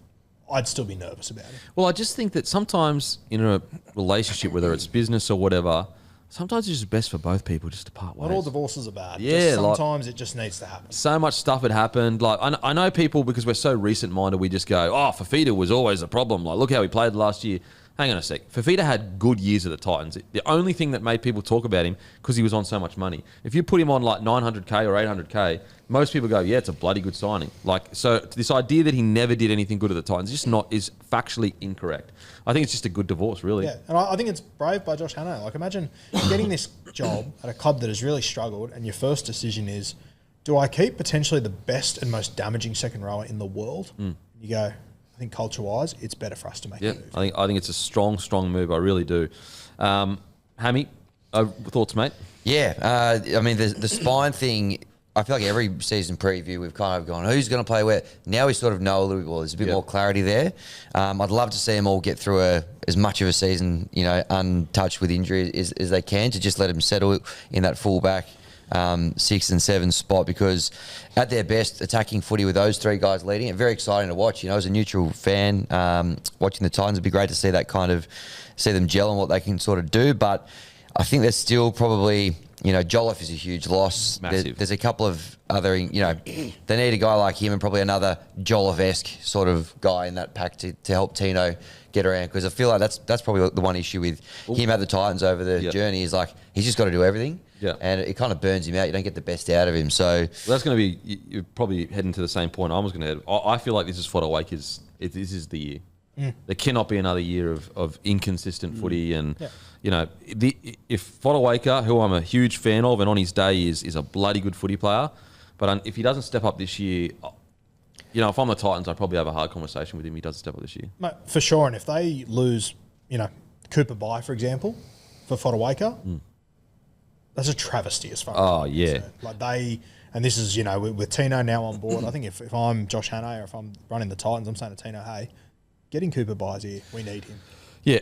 I'd still be nervous about it. Well, I just think that sometimes in a relationship, whether it's business or whatever, sometimes it's just best for both people just to part ways. Not all divorces are bad. Yeah, sometimes it just needs to happen. So much stuff had happened. Like I know people, because we're so recent-minded, we just go, oh, Fafita was always a problem. Like, look how he played last year. Hang on a sec. Fafita had good years at the Titans. The only thing that made people talk about him because he was on so much money. If you put him on like 900K or 800K, most people go, yeah, it's a bloody good signing. Like, so this idea that he never did anything good at the Titans is factually incorrect. I think it's just a good divorce, really. Yeah, and I think it's brave by Josh Hannay. Like, imagine getting this job at a club that has really struggled, and your first decision is, do I keep potentially the best and most damaging second rower in the world? You go, think culture-wise, it's better for us to make a move. I think it's a strong move. I really do. Hammy, thoughts, mate? Yeah, I mean, the spine thing, I feel like every season preview we've kind of gone, who's going to play where? Now we sort of know a little bit more. There's a bit more clarity there. I'd love to see them all get through as much of a season, untouched with injury as they can, to just let them settle in that fullback 6 and 7 spot, because at their best, attacking footy with those three guys leading it, very exciting to watch. As a neutral fan, watching the Titans, it'd be great to see that see them gel and what they can sort of do. But I think there's still probably, Jolliffe is a huge loss. Massive. There's a couple of other, they need a guy like him and probably another Jolliffe-esque sort of guy in that pack to help Tino get around, because I feel like that's probably the one issue with him at the Titans over the journey is like he's just got to do everything. Yeah. And it kind of burns him out. You don't get the best out of him. So that's going to be, you're probably heading to the same point I was going to head. I feel like this is Fodawaker's, this is the year. There cannot be another year of inconsistent footy. And, if Fodawaker, who I'm a huge fan of and on his day is a bloody good footy player, but if he doesn't step up this year, if I'm the Titans, I'd probably have a hard conversation with him. He doesn't step up this year. Mate, for sure. And if they lose, Cooper Bye, for example, for Fodawaker, that's a travesty as far as I'm concerned. Like and this is, with Tino now on board, I think if I'm Josh Hannay or if I'm running the Titans, I'm saying to Tino, hey, getting Cooper Bye's here. We need him. Yeah,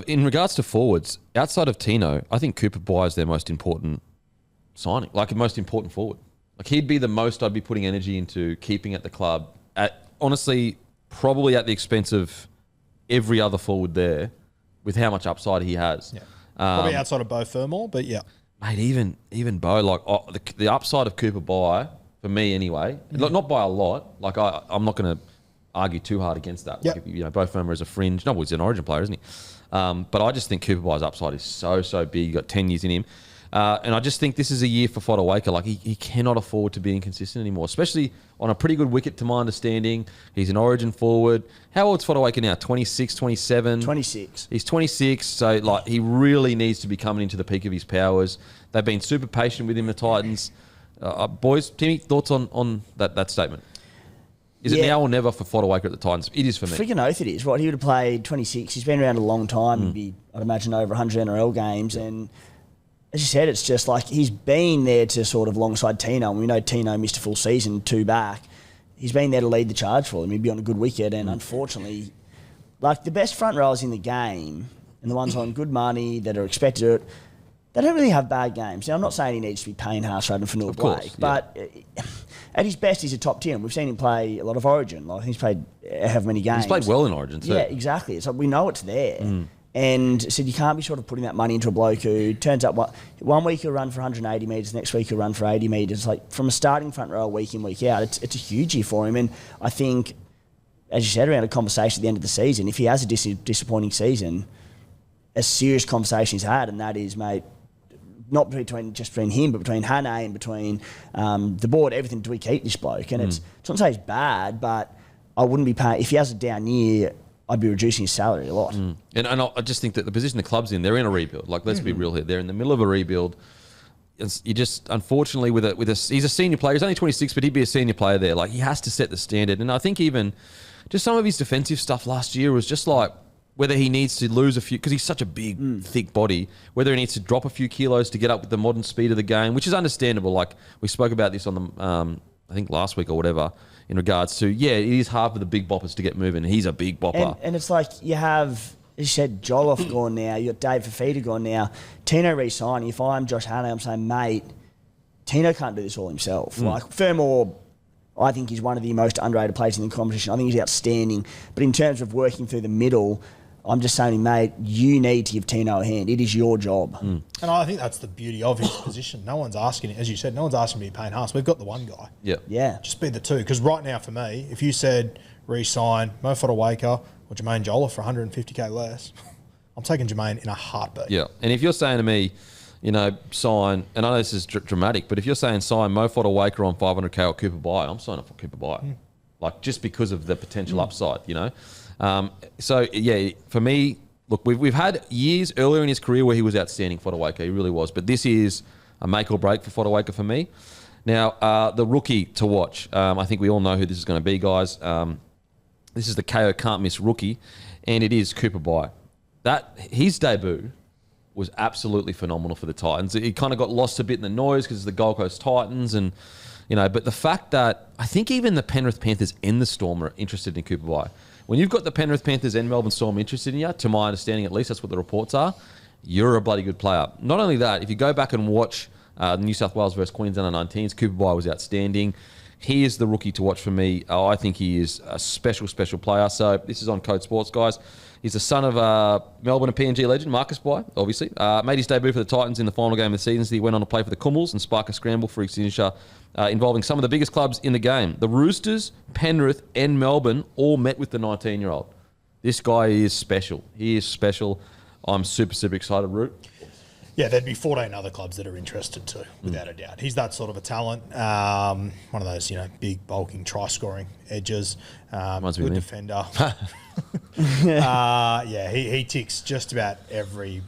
in regards to forwards, outside of Tino, I think Cooper Bye is their most important signing, like the most important forward. Like he'd be the most I'd be putting energy into keeping at the club. Honestly, probably at the expense of every other forward there, with how much upside he has. Yeah. Probably outside of Beau Fermor, but yeah. Mate, even Beau, like the upside of Cooper Bye, for me anyway, not by a lot. Like I'm not going to argue too hard against that. Yep. Like, Beau Fermor is a fringe. No, he's an Origin player, isn't he? But I just think Cooper Bye's upside is so big. He's got 10 years in him. And I just think this is a year for Fodawaker. Like he cannot afford to be inconsistent anymore, especially on a pretty good wicket to my understanding. He's an Origin forward. How old's Fodawaker now? 26, 27? 26. He's 26, so he really needs to be coming into the peak of his powers. They've been super patient with him, the Titans. Boys, Timmy, thoughts on that statement? Is it now or never for Fodawaker at the Titans? It is for me. Freaking oath it is. Right, he would have played 26. He's been around a long time. He'd be, I'd imagine, over 100 NRL games. And as you said, it's just like he's been there to sort of alongside Tino. And we know Tino missed a full season, 2 back. He's been there to lead the charge for them. He'd be on a good wicket. And unfortunately, like the best front rowers in the game and the ones on good money that are expected to, they don't really have bad games. Now, I'm not saying he needs to be paying harsh rather than Blake, but at his best, he's a top 10. We've seen him play a lot of Origin. Like he's played however many games. He's played well in Origin too. Yeah, exactly. It's like we know it's there. And said you can't be sort of putting that money into a bloke who turns up one week he'll run for 180 metres, next week he'll run for 80 metres. Like from a starting front row week in, week out, it's a huge year for him. And I think, as you said, around a conversation at the end of the season, if he has a disappointing season, a serious conversation he's had, and that is, mate, not between him, but between Hannay and between the board, everything, do we keep this bloke? And it's not to say it's bad, but I wouldn't be paying, if he has a down year, I'd be reducing his salary a lot. And I just think that the position the club's in, they're in a rebuild. Like, let's be real here. They're in the middle of a rebuild. You just, unfortunately, he's a senior player. He's only 26, but he'd be a senior player there. Like, he has to set the standard. And I think even just some of his defensive stuff last year was just like, whether he needs to lose a few, because he's such a big, thick body, whether he needs to drop a few kilos to get up with the modern speed of the game, which is understandable. Like, we spoke about this on the, I think last week or whatever, in regards to, it is hard for the big boppers to get moving. He's a big bopper. And it's like you have, as you said, Jolliffe gone now, you got Dave Fafita gone now, Tino re-signing. If I'm Josh Hannay, I'm saying, mate, Tino can't do this all himself. Like, Fermor, I think he's one of the most underrated players in the competition. I think he's outstanding. But in terms of working through the middle, I'm just saying, mate, you need to give Tino a hand. It is your job. And I think that's the beauty of his position. No one's asking, as you said, no one's asking to be paying half. We've got the one guy. Yeah. Just be the two. Because right now, for me, if you said re-sign Mo Fodawaker or Jermaine Jolliffe for 150k less, I'm taking Jermaine in a heartbeat. Yeah. And if you're saying to me, sign, and I know this is dramatic, but if you're saying sign Mo Fodawaker on 500k or Cooper Bye, I'm signing up for Cooper Bye. Like, just because of the potential upside, for me, look, we've had years earlier in his career where he was outstanding, Fodawaker. He really was. But this is a make or break for Fodawaker for me. Now, the rookie to watch, I think we all know who this is going to be, guys. This is the KO can't miss rookie, and it is Cooper Bye. His debut was absolutely phenomenal for the Titans. He kind of got lost a bit in the noise because it's the Gold Coast Titans, and but the fact that I think even the Penrith Panthers and the Storm are interested in Cooper Bye. When you've got the Penrith Panthers and Melbourne Storm interested in you, to my understanding at least, that's what the reports are, you're a bloody good player. Not only that, if you go back and watch New South Wales versus Queensland under-19s, Cooper Bye was outstanding. He is the rookie to watch for me. I think he is a special, special player. So this is on Code Sports, guys. He's the son of Melbourne and PNG legend, Marcus Bye, obviously. Made his debut for the Titans in the final game of the season. So he went on to play for the Cummels and spark a scramble for his signature involving some of the biggest clubs in the game. The Roosters, Penrith and Melbourne all met with the 19-year-old. This guy is special. He is special. I'm super, super excited, Root. Yeah, there'd be 14 other clubs that are interested too, without a doubt. He's that sort of a talent. One of those, big, bulking, try-scoring edges. Good defender. He ticks just about every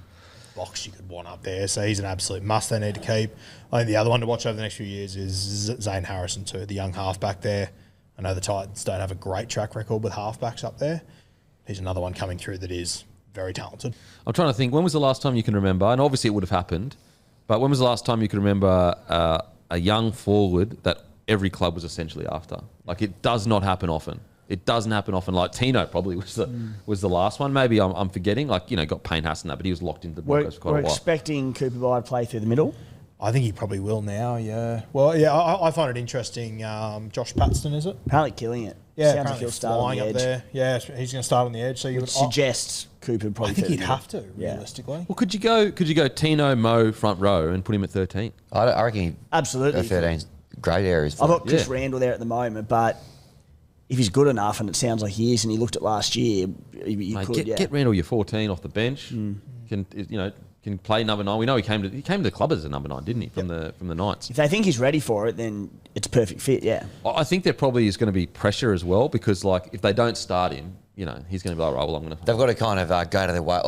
box you could want up there. So he's an absolute must they need to keep. I think the other one to watch over the next few years is Zane Harrison too, the young halfback there. I know the Titans don't have a great track record with halfbacks up there. He's another one coming through that is very talented. I'm trying to think, when was the last time you can remember, and obviously it would have happened, but when was the last time you can remember a young forward that every club was essentially after? Like, it does not happen often. It doesn't happen often. Like, Tino probably was the last one. Maybe I'm forgetting. Like, got Payne Haas and that, but he was locked into the Broncos for quite a while. We're expecting Cooper Bye to play through the middle. I think he probably will now, yeah. Well, yeah, I find it interesting. Josh Paxton, is it? Apparently killing it. Yeah, sounds like he'll start on the up edge. there. Yeah, he's going to start on the edge. So you would suggest Cooper probably. I think he'd third have to, yeah. realistically. Well, could you go Tino, Mo front row and put him at 13? I reckon absolutely 13's great areas. I've got Chris Randall there at the moment, but if he's good enough, and it sounds like he is, and he looked at last year, you could get Randall your 14 off the bench. Can play number 9. We know he came to the club as a number 9, didn't he? From the Knights. If they think he's ready for it, then it's a perfect fit. Yeah. I think there probably is going to be pressure as well, because if they don't start him, he's going to be like, right, well, I'm going to. They've got to kind of go to their way.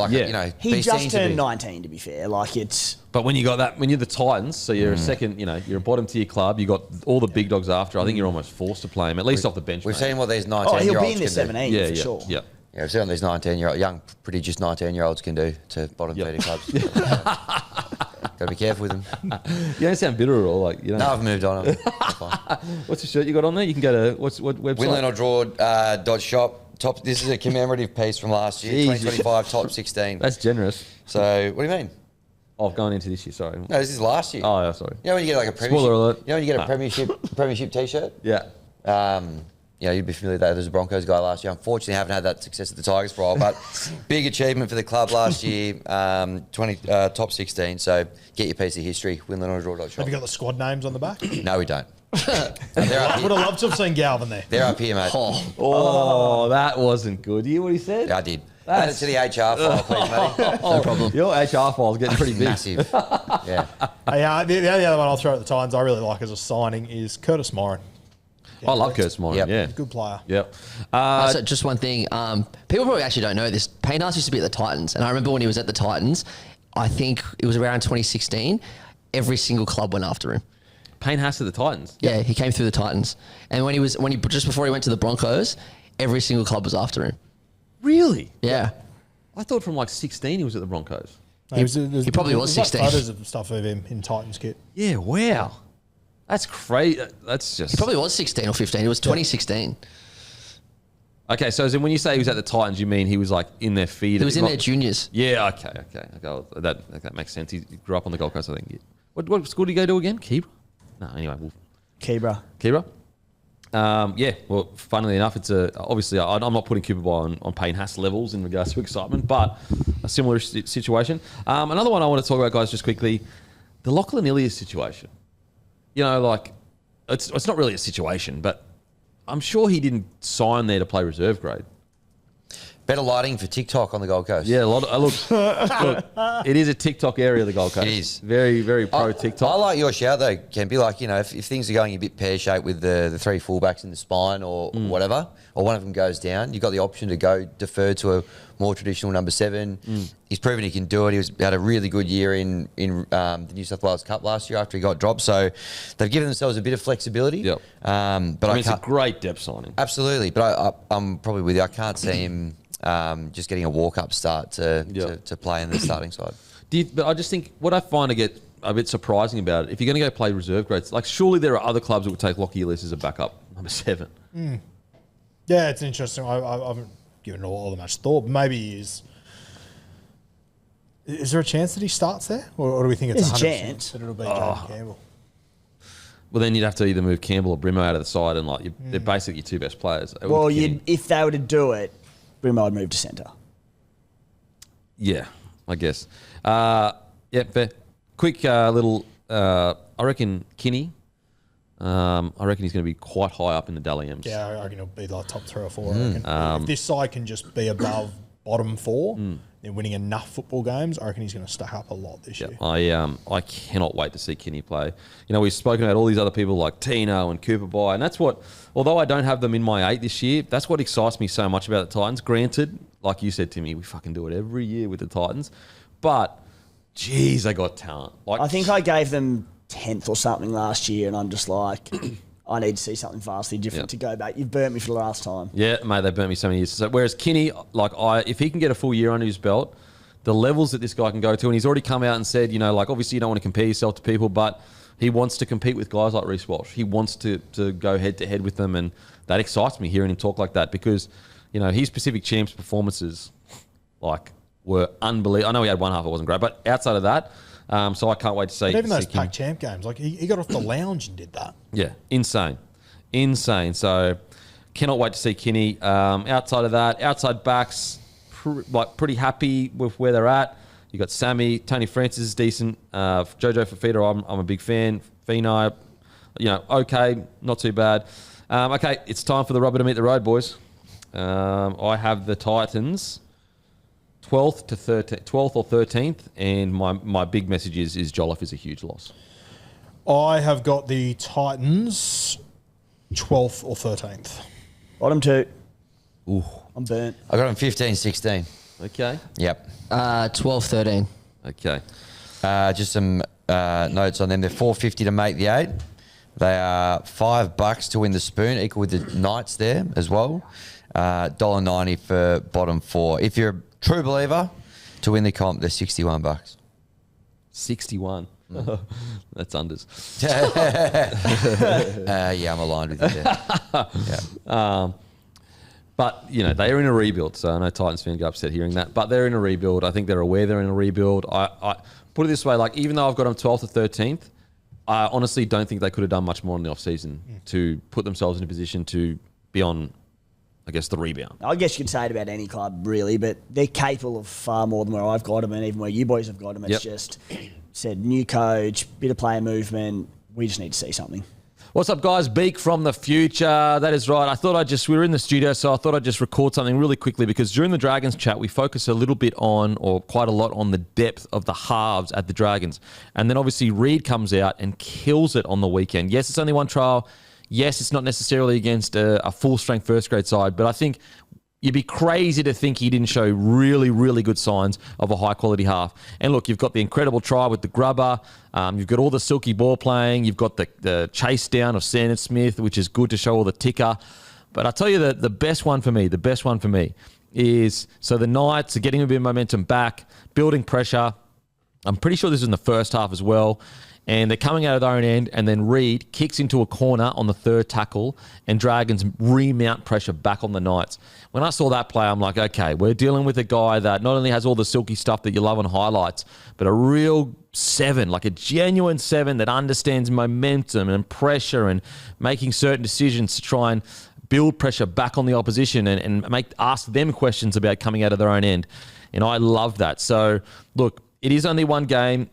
He just turned 19. To be fair, it's. But when you're the Titans, so you're a second, you're a bottom tier club. You got all the big dogs after. I think you're almost forced to play him at least off the bench. We've seen what these 19-year-olds he'll be in can the 17 do. for sure. Yeah. Yeah, we've seen what these 19-year-old, young, prodigious 19-year-olds can do to bottom 30 clubs. Got to be careful with them. You don't sound bitter at all. No, I've moved on. I'm fine. What's the shirt you got on there? You can go to what website? WinLandOrDraw.shop. This is a commemorative piece from last year, 2025 top 16. That's generous. So, what do you mean? Oh, going into this year, sorry. No, this is last year. Oh, yeah, sorry. You know when you get like a premiership? Spoiler alert. You know when you get a premiership T-shirt? Yeah. You'd be familiar with that. There's a Broncos guy last year. Unfortunately, I haven't had that success at the Tigers for a while, but big achievement for the club last year, top 16. So get your piece of history, WinLandOrDraw.shop. Have you got the squad names on the back? No, we don't. Would have loved to have seen Galvin there. They're up here, mate. Oh, that wasn't good. You hear what he said? I did. Add it to the HR file, please, mate. No problem. Your HR file's getting pretty big. Massive. Yeah. The only other one I'll throw at the Titans I really like as a signing is Curtis Moran. I love Curtis Moran, Yep. yeah. Good player. Yep. So just one thing. People probably actually don't know this. Payne Haas used to be at the Titans. And I remember when he was at the Titans, I think it was around 2016, every single club went after him. Payne Haas at the Titans? Yeah, he came through the Titans. And when he just before he went to the Broncos, every single club was after him. Really? Yeah. I thought from 16 he was at the Broncos. He probably was 16. Photos of stuff of him in Titans kit. Yeah, wow. That's crazy. That's just... He probably was 16 or 15. It was 2016. Okay, so as in when you say he was at the Titans, you mean he was in their feed? He was in their juniors. Yeah, okay. Well, that makes sense. He grew up on the Gold Coast, I think. What school did he go to again? Keebra? No, anyway. Keebra. Yeah, well, funnily enough, it's obviously I'm not putting Cooper Bye on Payne Haas levels in regards to excitement, but a similar situation. Another one I want to talk about, guys, just quickly, the Lachlan Ilias situation. It's not really a situation, but I'm sure he didn't sign there to play reserve grade. Better lighting for TikTok on the Gold Coast. Yeah, a lot. Look, it is a TikTok area of the Gold Coast. It is. Very, very pro TikTok. I like your shout though, Kempy. Like, you know, if things are going a bit pear-shaped with the three fullbacks in the spine or whatever, or one of them goes down, you've got the option to go defer to a more traditional number 7. He's proven he can do it. He had a really good year in the New South Wales Cup last year after he got dropped. So they've given themselves a bit of flexibility. Yep. But I mean, it's a great depth signing. Absolutely. But I'm probably with you. I can't see him just getting a walk-up start to play in the starting side. But I just think what I find to get a bit surprising about it, if you're going to go play reserve grades, like surely there are other clubs that would take Lockie Ellis as a backup, number 7. Yeah, it's interesting. I haven't given it all that much thought. Maybe he is. Is there a chance that he starts there? Or do we think it's There's a 100% chance. that it'll be Jaden Campbell? Well, then you'd have to either move Campbell or Brimo out of the side, and like they're basically your two best players. Well, if they were to do it, Brimo would move to centre. Yeah, I guess. Yeah, fair. Quick little. I reckon Kinney. I reckon he's going to be quite high up in the Dally M's. Yeah, I reckon he'll be like top 3 or 4. I reckon. If this side can just be above bottom 4, they're winning enough football games, I reckon he's going to stack up a lot this year. I cannot wait to see Kinney play. You know, we've spoken about all these other people like Tino and Cooper By, and that's what, although I don't have them in my 8 this year, that's what excites me so much about the Titans. Granted, like you said, Timmy, we fucking do it every year with the Titans, but geez, they got talent. Like, I think I gave them 10th or something last year, and I'm just like, I need to see something vastly different to go back. You've burnt me for the last time. Yeah, mate, they've burnt me so many years. So, whereas Kinney, if he can get a full year under his belt, the levels that this guy can go to, and he's already come out and said, you know, like obviously you don't want to compare yourself to people, but he wants to compete with guys like Reece Walsh. He wants to go head to head with them, and that excites me hearing him talk like that because, you know, his Pacific Champs performances, were unbelievable. I know he had one half that wasn't great, but outside of that, so I can't wait to see. But even those pack champ games, like he got off the lounge and did that. Yeah, insane. So cannot wait to see Kinney. Outside of that, outside backs, pretty happy with where they're at. You got Sammy, Tony Francis is decent. Jojo Fafita, I'm a big fan. Fino, you know, okay, not too bad. Okay, it's time for the rubber to meet the road, boys. I have the Titans 12th or 13th, and my big message is Jolliffe is a huge loss. I have got the Titans 12th or 13th. Bottom 2. Ooh. I'm burnt. I got them 15, 16. Okay. Yep. 12, 13. Okay. Just some notes on them. They're $4.50 to make the 8. They are $5 to win the spoon, equal with the Knights there as well. $1.90 for bottom 4. If you're a true believer, to win the comp, they're $61. 61. That's unders. Yeah, I'm aligned with you there. Yeah. But, you know, they're in a rebuild, so I know Titans fans get upset hearing that. But they're in a rebuild. I think they're aware they're in a rebuild. I put it this way, like, even though I've got them 12th or 13th, I honestly don't think they could have done much more in the offseason to put themselves in a position to be on, I guess, the rebound. I guess you could say it about any club, really, but they're capable of far more than where I've got them and even where you boys have got them. It's just said new coach, bit of player movement. We just need to see something. What's up, guys? Beak from the future. That is right. We were in the studio, so I thought I'd just record something really quickly because during the Dragons chat, we focus a little bit on, or quite a lot on the depth of the halves at the Dragons. And then obviously Reed comes out and kills it on the weekend. Yes, it's only one trial. Yes, it's not necessarily against a full-strength first-grade side, but I think you'd be crazy to think he didn't show really, really good signs of a high-quality half. And look, you've got the incredible try with the grubber. You've got all the silky ball playing. You've got the chase down of Sandon Smith, which is good to show all the ticker. But I'll tell you the best one for me is, so the Knights are getting a bit of momentum back, building pressure. I'm pretty sure this is in the first half as well. And they're coming out of their own end, and then Reed kicks into a corner on the third tackle, and Dragons remount pressure back on the Knights. When I saw that play, I'm like, okay, we're dealing with a guy that not only has all the silky stuff that you love on highlights, but a real 7, like a genuine 7 that understands momentum and pressure and making certain decisions to try and build pressure back on the opposition and ask them questions about coming out of their own end. And I love that. So, look, it is only one game.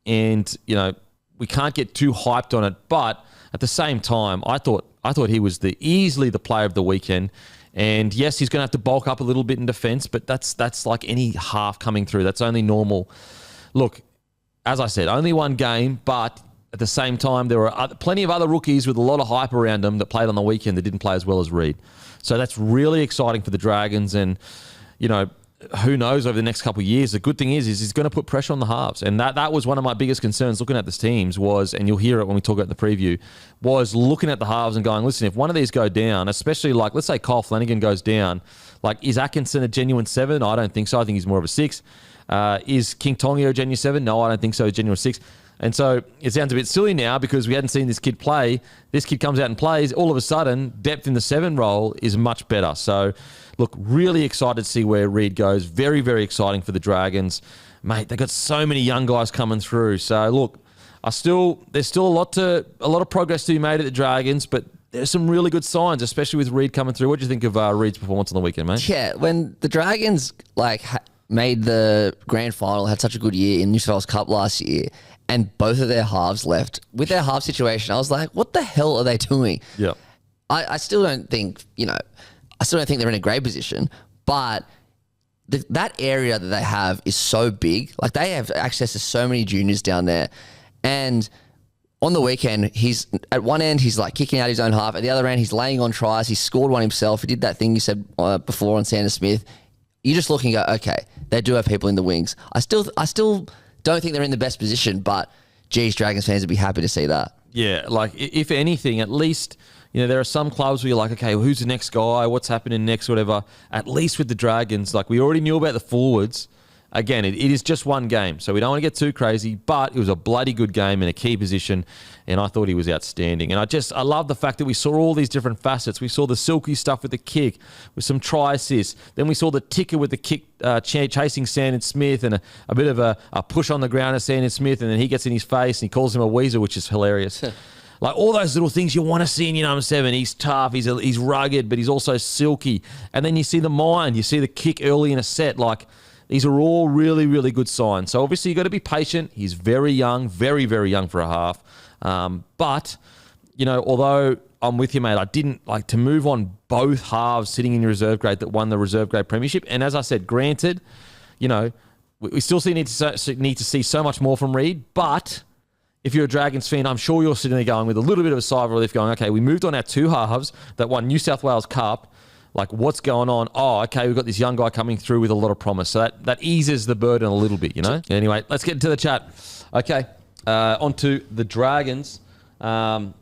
And, you know, we can't get too hyped on it. But at the same time, I thought I thought he was easily the player of the weekend. And yes, he's going to have to bulk up a little bit in defence, but that's like any half coming through. That's only normal. Look, as I said, only one game, but at the same time, there were plenty of other rookies with a lot of hype around them that played on the weekend that didn't play as well as Reed. So that's really exciting for the Dragons. And, you know, who knows over the next couple of years. The good thing is he's going to put pressure on the halves. And that was one of my biggest concerns looking at this teams was, and you'll hear it when we talk about the preview, was looking at the halves and going, listen, if one of these go down, especially like, let's say Kyle Flanagan goes down, like, is Atkinson a genuine 7? I don't think so. I think he's more of a 6. Is King Tonga a genuine 7? No, I don't think so. A genuine 6. And so it sounds a bit silly now because we hadn't seen this kid play. This kid comes out and plays. All of a sudden, depth in the 7 role is much better. So, look, really excited to see where Reed goes. Very, very exciting for the Dragons. Mate, they've got so many young guys coming through. So, look, there's still a lot of progress to be made at the Dragons, but there's some really good signs, especially with Reed coming through. What do you think of Reed's performance on the weekend, mate? Yeah, when the Dragons made the grand final, had such a good year in New South Wales Cup last year, and both of their halves left. With their half situation, I was like, what the hell are they doing? Yeah. I still don't think, they're in a great position, but that area that they have is so big. Like, they have access to so many juniors down there. And on the weekend, he's at one end, he's like kicking out his own half. At the other end, he's laying on tries. He scored one himself. He did that thing you said before on Sanders Smith. You're just looking at, okay, they do have people in the wings. I still don't think they're in the best position, but geez, Dragons fans would be happy to see that. Yeah, like if anything, at least, there are some clubs where you're like, okay, well, who's the next guy? What's happening next? Whatever. At least with the Dragons, like we already knew about the forwards. Again, it is just one game, so we don't want to get too crazy, but it was a bloody good game in a key position, and I thought he was outstanding. And I love the fact that we saw all these different facets. We saw the silky stuff with the kick, with some try assists. Then we saw the ticker with the kick chasing Sanders Smith and a bit of a push on the ground of Sanders Smith, and then he gets in his face and he calls him a weasel, which is hilarious. Like all those little things you want to see in your number 7. He's tough, he's rugged, but he's also silky. And then you see the mind, you see the kick early in a set, like... These are all really, really good signs. So obviously you've got to be patient. He's very young, very, very young for a half. But, although I'm with you, mate, I didn't like to move on both halves sitting in your reserve grade that won the reserve grade premiership. And as I said, granted, we still need to see so much more from Reed. But if you're a Dragons fan, I'm sure you're sitting there going with a little bit of a sigh of relief going, okay, we moved on our 2 halves that won New South Wales Cup. Like, what's going on? Oh, okay, we've got this young guy coming through with a lot of promise. So that eases the burden a little bit, Anyway, let's get into the chat. Okay, on to the Dragons. So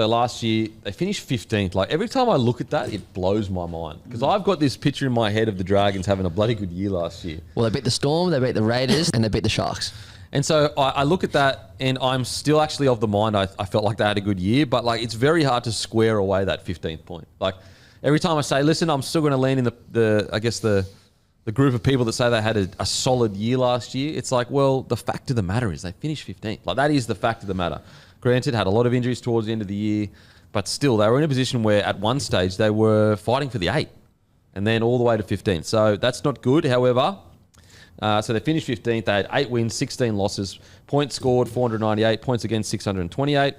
last year, they finished 15th. Like, every time I look at that, it blows my mind. Because I've got this picture in my head of the Dragons having a bloody good year last year. Well, they beat the Storm, they beat the Raiders, and they beat the Sharks. And so I look at that, and I'm still actually of the mind I felt like they had a good year. But, like, it's very hard to square away that 15th point. Like... Every time I say, listen, I'm still going to land in the group of people that say they had a solid year last year. It's like, well, the fact of the matter is they finished 15th. Like, that is the fact of the matter. Granted, had a lot of injuries towards the end of the year, but still, they were in a position where at one stage they were fighting for the 8 and then all the way to 15th. So that's not good. However, so they finished 15th. They had 8 wins, 16 losses, points scored 498, points against 628.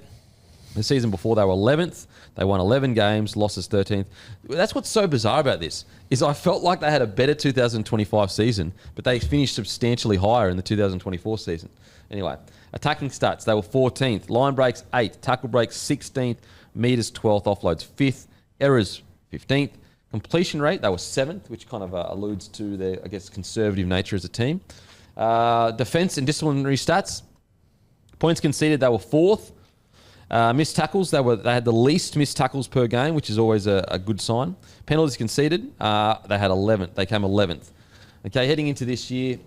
The season before, they were 11th. They won 11 games, losses 13th. That's what's so bizarre about this, is I felt like they had a better 2025 season, but they finished substantially higher in the 2024 season. Anyway, attacking stats, they were 14th. Line breaks, 8th. Tackle breaks, 16th. Meters, 12th. Offloads, 5th. Errors, 15th. Completion rate, they were 7th, which kind of alludes to their, conservative nature as a team. Defense and disciplinary stats, points conceded, they were 4th. Missed tackles, they had the least missed tackles per game, which is always a good sign. Penalties conceded, they had 11th. They came 11th. Okay, heading into this year,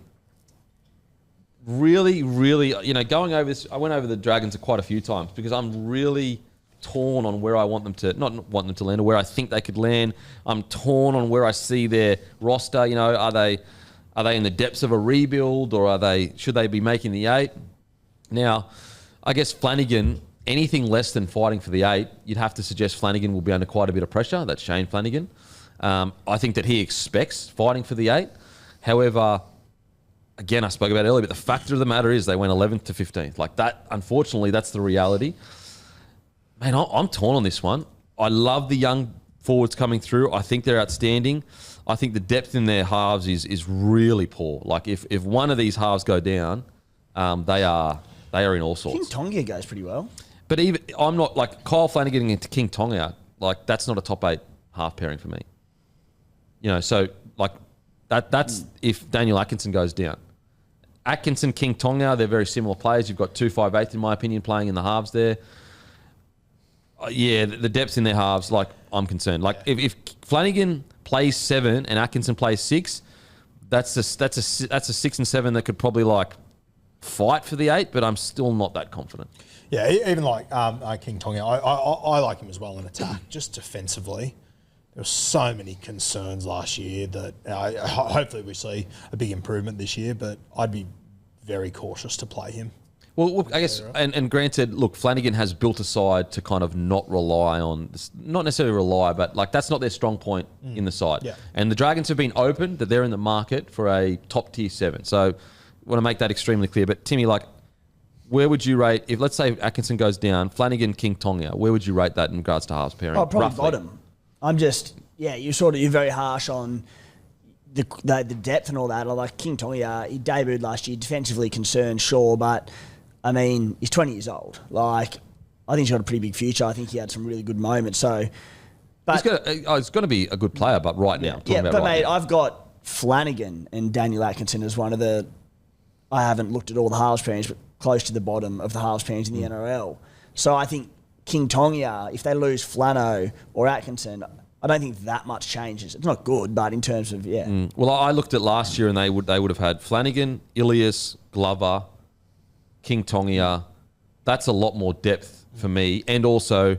really, really, going over this, I went over the Dragons quite a few times because I'm really torn on where I want them to, not want them to land or where I think they could land. I'm torn on where I see their roster. Are they in the depths of a rebuild or should they be making the 8? Now, I guess Flanagan... Anything less than fighting for the 8, you'd have to suggest Flanagan will be under quite a bit of pressure. That's Shane Flanagan. I think that he expects fighting for the 8. However, again, I spoke about it earlier, but the fact of the matter is they went 11th to 15th. Like that, unfortunately, that's the reality. Man, I'm torn on this one. I love the young forwards coming through. I think they're outstanding. I think the depth in their halves is really poor. Like if one of these halves go down, they are in all sorts. King Tonga goes pretty well. But even I'm not like Kyle Flanagan into King Tonga. Like that's not a top 8 half pairing for me. You know, so like that's if Daniel Atkinson goes down. Atkinson, King Tonga, they're very similar players. You've got 2-5-8 in my opinion playing in the halves there. Yeah, the depth in their halves, like I'm concerned. Like if Flanagan plays 7 and Atkinson plays 6, that's a 6 and 7 that could probably like fight for the 8, but I'm still not that confident. Yeah, even like King Tonga, I like him as well in attack, just defensively. There were so many concerns last year that hopefully we see a big improvement this year, but I'd be very cautious to play him. Well, look, I guess, and granted, look, Flanagan has built a side to kind of not rely on, not necessarily rely, but like that's not their strong point in the side. Yeah. And the Dragons have been open that they're in the market for a top tier 7. So I want to make that extremely clear. But Timmy, like, where would you rate, if let's say Atkinson goes down, Flanagan, King Tonga, where would you rate that in regards to halves pairing? Oh, probably roughly? bottom. I'm just, you're very harsh on the depth and all that. Like King Tonga, he debuted last year, defensively concerned, sure, but I mean, he's 20 years old. Like, I think he's got a pretty big future. I think he had some really good moments. So, but he's going to be a good player, but right now. Mate, I've got Flanagan and Daniel Atkinson as one of the, I haven't looked at all the halves pairings, but close to the bottom of the halves pairings in the NRL. So I think King Tonga, if they lose Flano or Atkinson, I don't think that much changes. It's not good, but in terms of, Well, I looked at last year and they would have had Flanagan, Ilias, Glover, King Tonga. That's a lot more depth for me. And also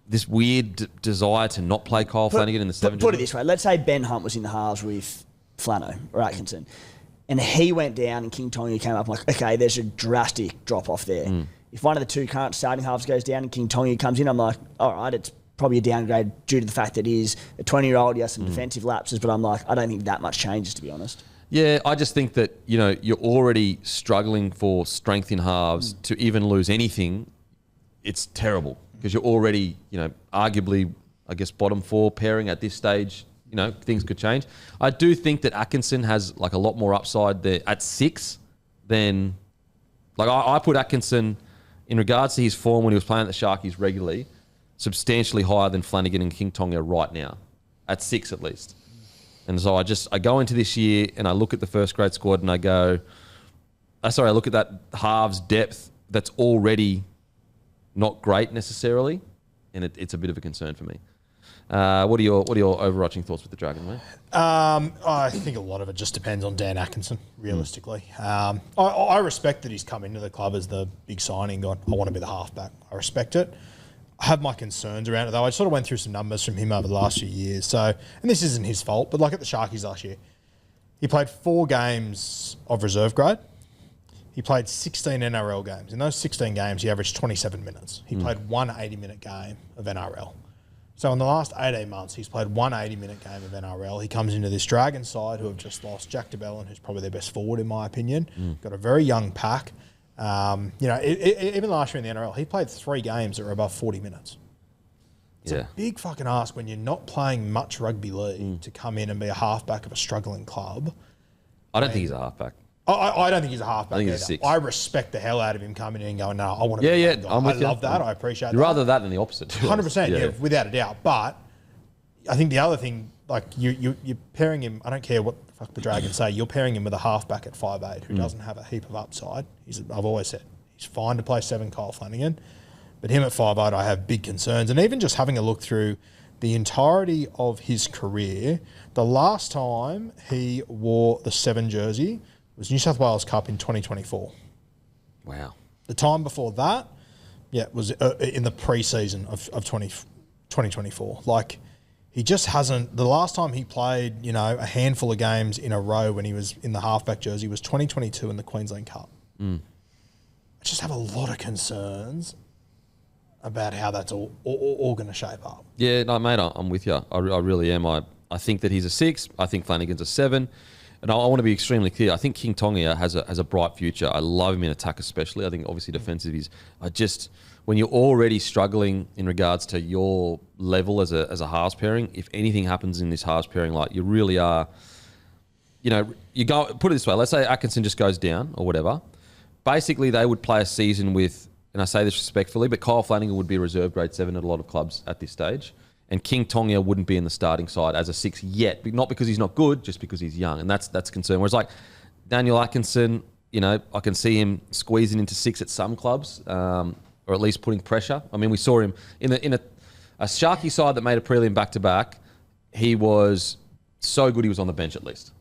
this weird desire to not play Kyle Flanagan in the 7. Put it this way. Let's say Ben Hunt was in the halves with Flano or Atkinson and he went down and King Tonga came up. I'm like, okay, there's a drastic drop off there. If one of the two current starting halves goes down and King Tonga comes in, I'm like, all right, it's probably a downgrade due to the fact that he's a 20-year-old, he has some defensive lapses, but I'm like, I don't think that much changes, to be honest. Yeah, I just think that, you know, you're already struggling for strength in halves to even lose anything. It's terrible because you're already, you know, arguably, I guess, bottom 4 pairing at this stage. You know, things could change. I do think that Atkinson has like a lot more upside there at 6 than, like I put Atkinson in regards to his form when he was playing at the Sharkies regularly, substantially higher than Flanagan and King Tonga right now, at 6 at least. And so I go into this year and I look at the first grade squad and I go, I look at that halves depth that's already not great necessarily, and it's a bit of a concern for me. What are your overarching thoughts with the Dragon, mate? I think a lot of it just depends on Dan Atkinson, realistically. I respect that he's come into the club as the big signing, gone, I want to be the halfback. I respect it. I have my concerns around it, though. I sort of went through some numbers from him over the last few years. So, and this isn't his fault, but like at the Sharkies last year, he played 4 games of reserve grade. He played 16 NRL games. In those 16 games, he averaged 27 minutes. He played one 80-minute game of NRL. So in the last 18 months, he's played one 80-minute game of NRL. He comes into this Dragon side who have just lost Jack DeBellin, who's probably their best forward in my opinion. Got a very young pack. You know, even last year in the NRL, he played 3 games that were above 40 minutes. It's a big fucking ask when you're not playing much rugby league to come in and be a halfback of a struggling club. I don't think he's a halfback. I don't think he's a halfback. I think either. he's a 6. I respect the hell out of him coming in and going, no, I want to be a guy. I'm with I love that. I appreciate that. Rather that than the opposite. 100%, yeah, without a doubt. But I think the other thing, like you're pairing him, I don't care what the fuck the Dragons say, you're pairing him with a halfback at 5'8" who doesn't have a heap of upside. I've always said, he's fine to play 7, Kyle Flanagan. But him at 5'8", I have big concerns. And even just having a look through the entirety of his career, the last time he wore the 7 jersey was New South Wales Cup in 2024. Wow. The time before that, was in the pre-season of 2024. Like, he just hasn't... The last time he played, you know, a handful of games in a row when he was in the halfback jersey was 2022 in the Queensland Cup. I just have a lot of concerns about how that's all going to shape up. Yeah, no, mate, I'm with you. I really am. I think that he's a 6. I think Flanagan's a 7. And I want to be extremely clear. I think King Tonga has a bright future. I love him in attack especially. I think obviously defensive is... when you're already struggling in regards to your level as a halves pairing, if anything happens in this halves pairing, like you really are, you go, put it this way, let's say Atkinson just goes down or whatever. Basically, they would play a season with, and I say this respectfully, but Kyle Flanagan would be a reserve grade 7 at a lot of clubs at this stage. And King Tonga wouldn't be in the starting side as a 6 yet, not because he's not good, just because he's young, and that's a concern. Whereas like Daniel Atkinson, I can see him squeezing into 6 at some clubs, or at least putting pressure. I mean, we saw him in a Sharky side that made a prelim back to back. He was so good, he was on the bench at least.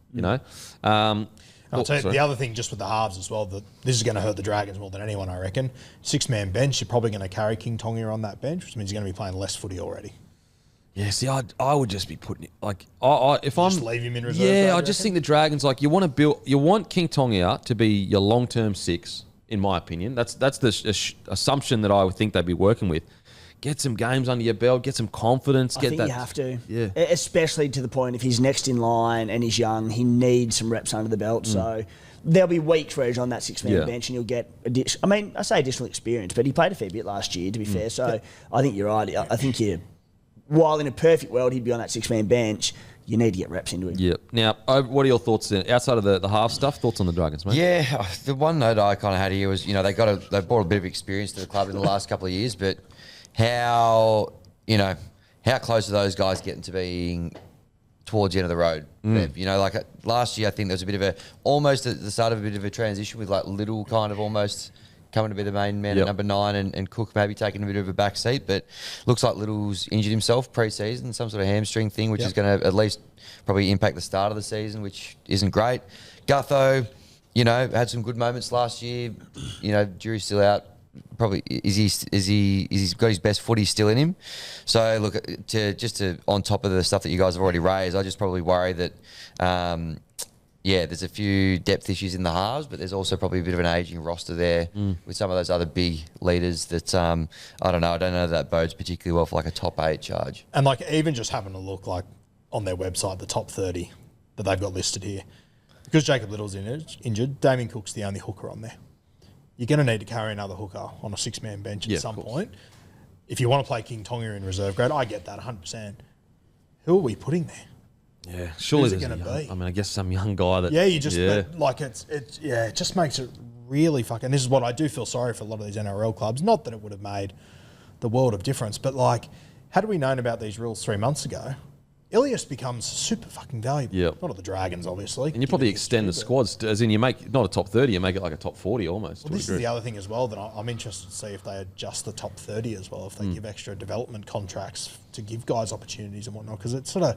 I'll tell you the other thing, just with the halves as well, that this is going to hurt the Dragons more than anyone, I reckon. 6-man bench, you're probably going to carry King Tonga on that bench, which means you're going to be playing less footy already. Yeah, see, I would just be putting if I'm just leave him in reserve. Yeah, I just think the Dragons, like, you want King Tonga to be your long-term 6, in my opinion. That's the assumption that I would think they'd be working with. Get some games under your belt, get some confidence. I think you have to. Yeah. Especially to the point, if he's next in line and he's young, he needs some reps under the belt. So there'll be weeks where he's on that 6-man bench and you'll get additional experience, but he played a fair bit last year, to be fair. So I think you're right. I think while in a perfect world he'd be on that 6-man bench, you need to get reps into him. Yeah. Now, what are your thoughts then? Outside of the half stuff, thoughts on the Dragons, mate? Yeah, the one note I kind of had here was, they brought a bit of experience to the club in the last couple of years, but how close are those guys getting to being towards the end of the road? Like last year, I think there was a bit of almost at the start of a bit of a transition with like Little kind of almost coming to be the main man at number 9 and Cook maybe taking a bit of a back seat, but looks like Little's injured himself pre-season, some sort of hamstring thing, which is going to at least probably impact the start of the season, which isn't great. Gutho, had some good moments last year. Jury's still out. Probably he's got his best footy still in him. So look, to on top of the stuff that you guys have already raised, I just probably worry that there's a few depth issues in the halves, but there's also probably a bit of an aging roster there with some of those other big leaders that I don't know if that bodes particularly well for like a top 8 charge. And like even just having a look like on their website, the top 30 that they've got listed here, because Jacob Little's injured, Damien Cook's the only hooker on there. You're going to need to carry another hooker on a 6-man bench at some point. If you want to play King Tonga in reserve grade, I get that 100%. Who are we putting there? Yeah, surely Who's it there's gonna be? I mean, I guess some young guy that. Yeah, it just makes it really fucking. This is what I do feel sorry for a lot of these NRL clubs. Not that it would have made the world of difference, but like, had we known about these rules 3 months ago, Ilias becomes super fucking valuable. Yep. Not at the Dragons, obviously. And you probably extend the squads, as in you make not a top 30, you make it like a top 40 almost. Well, this is the other thing as well that I'm interested to see if they adjust the top 30 as well, if they give extra development contracts to give guys opportunities and whatnot, because it's sort of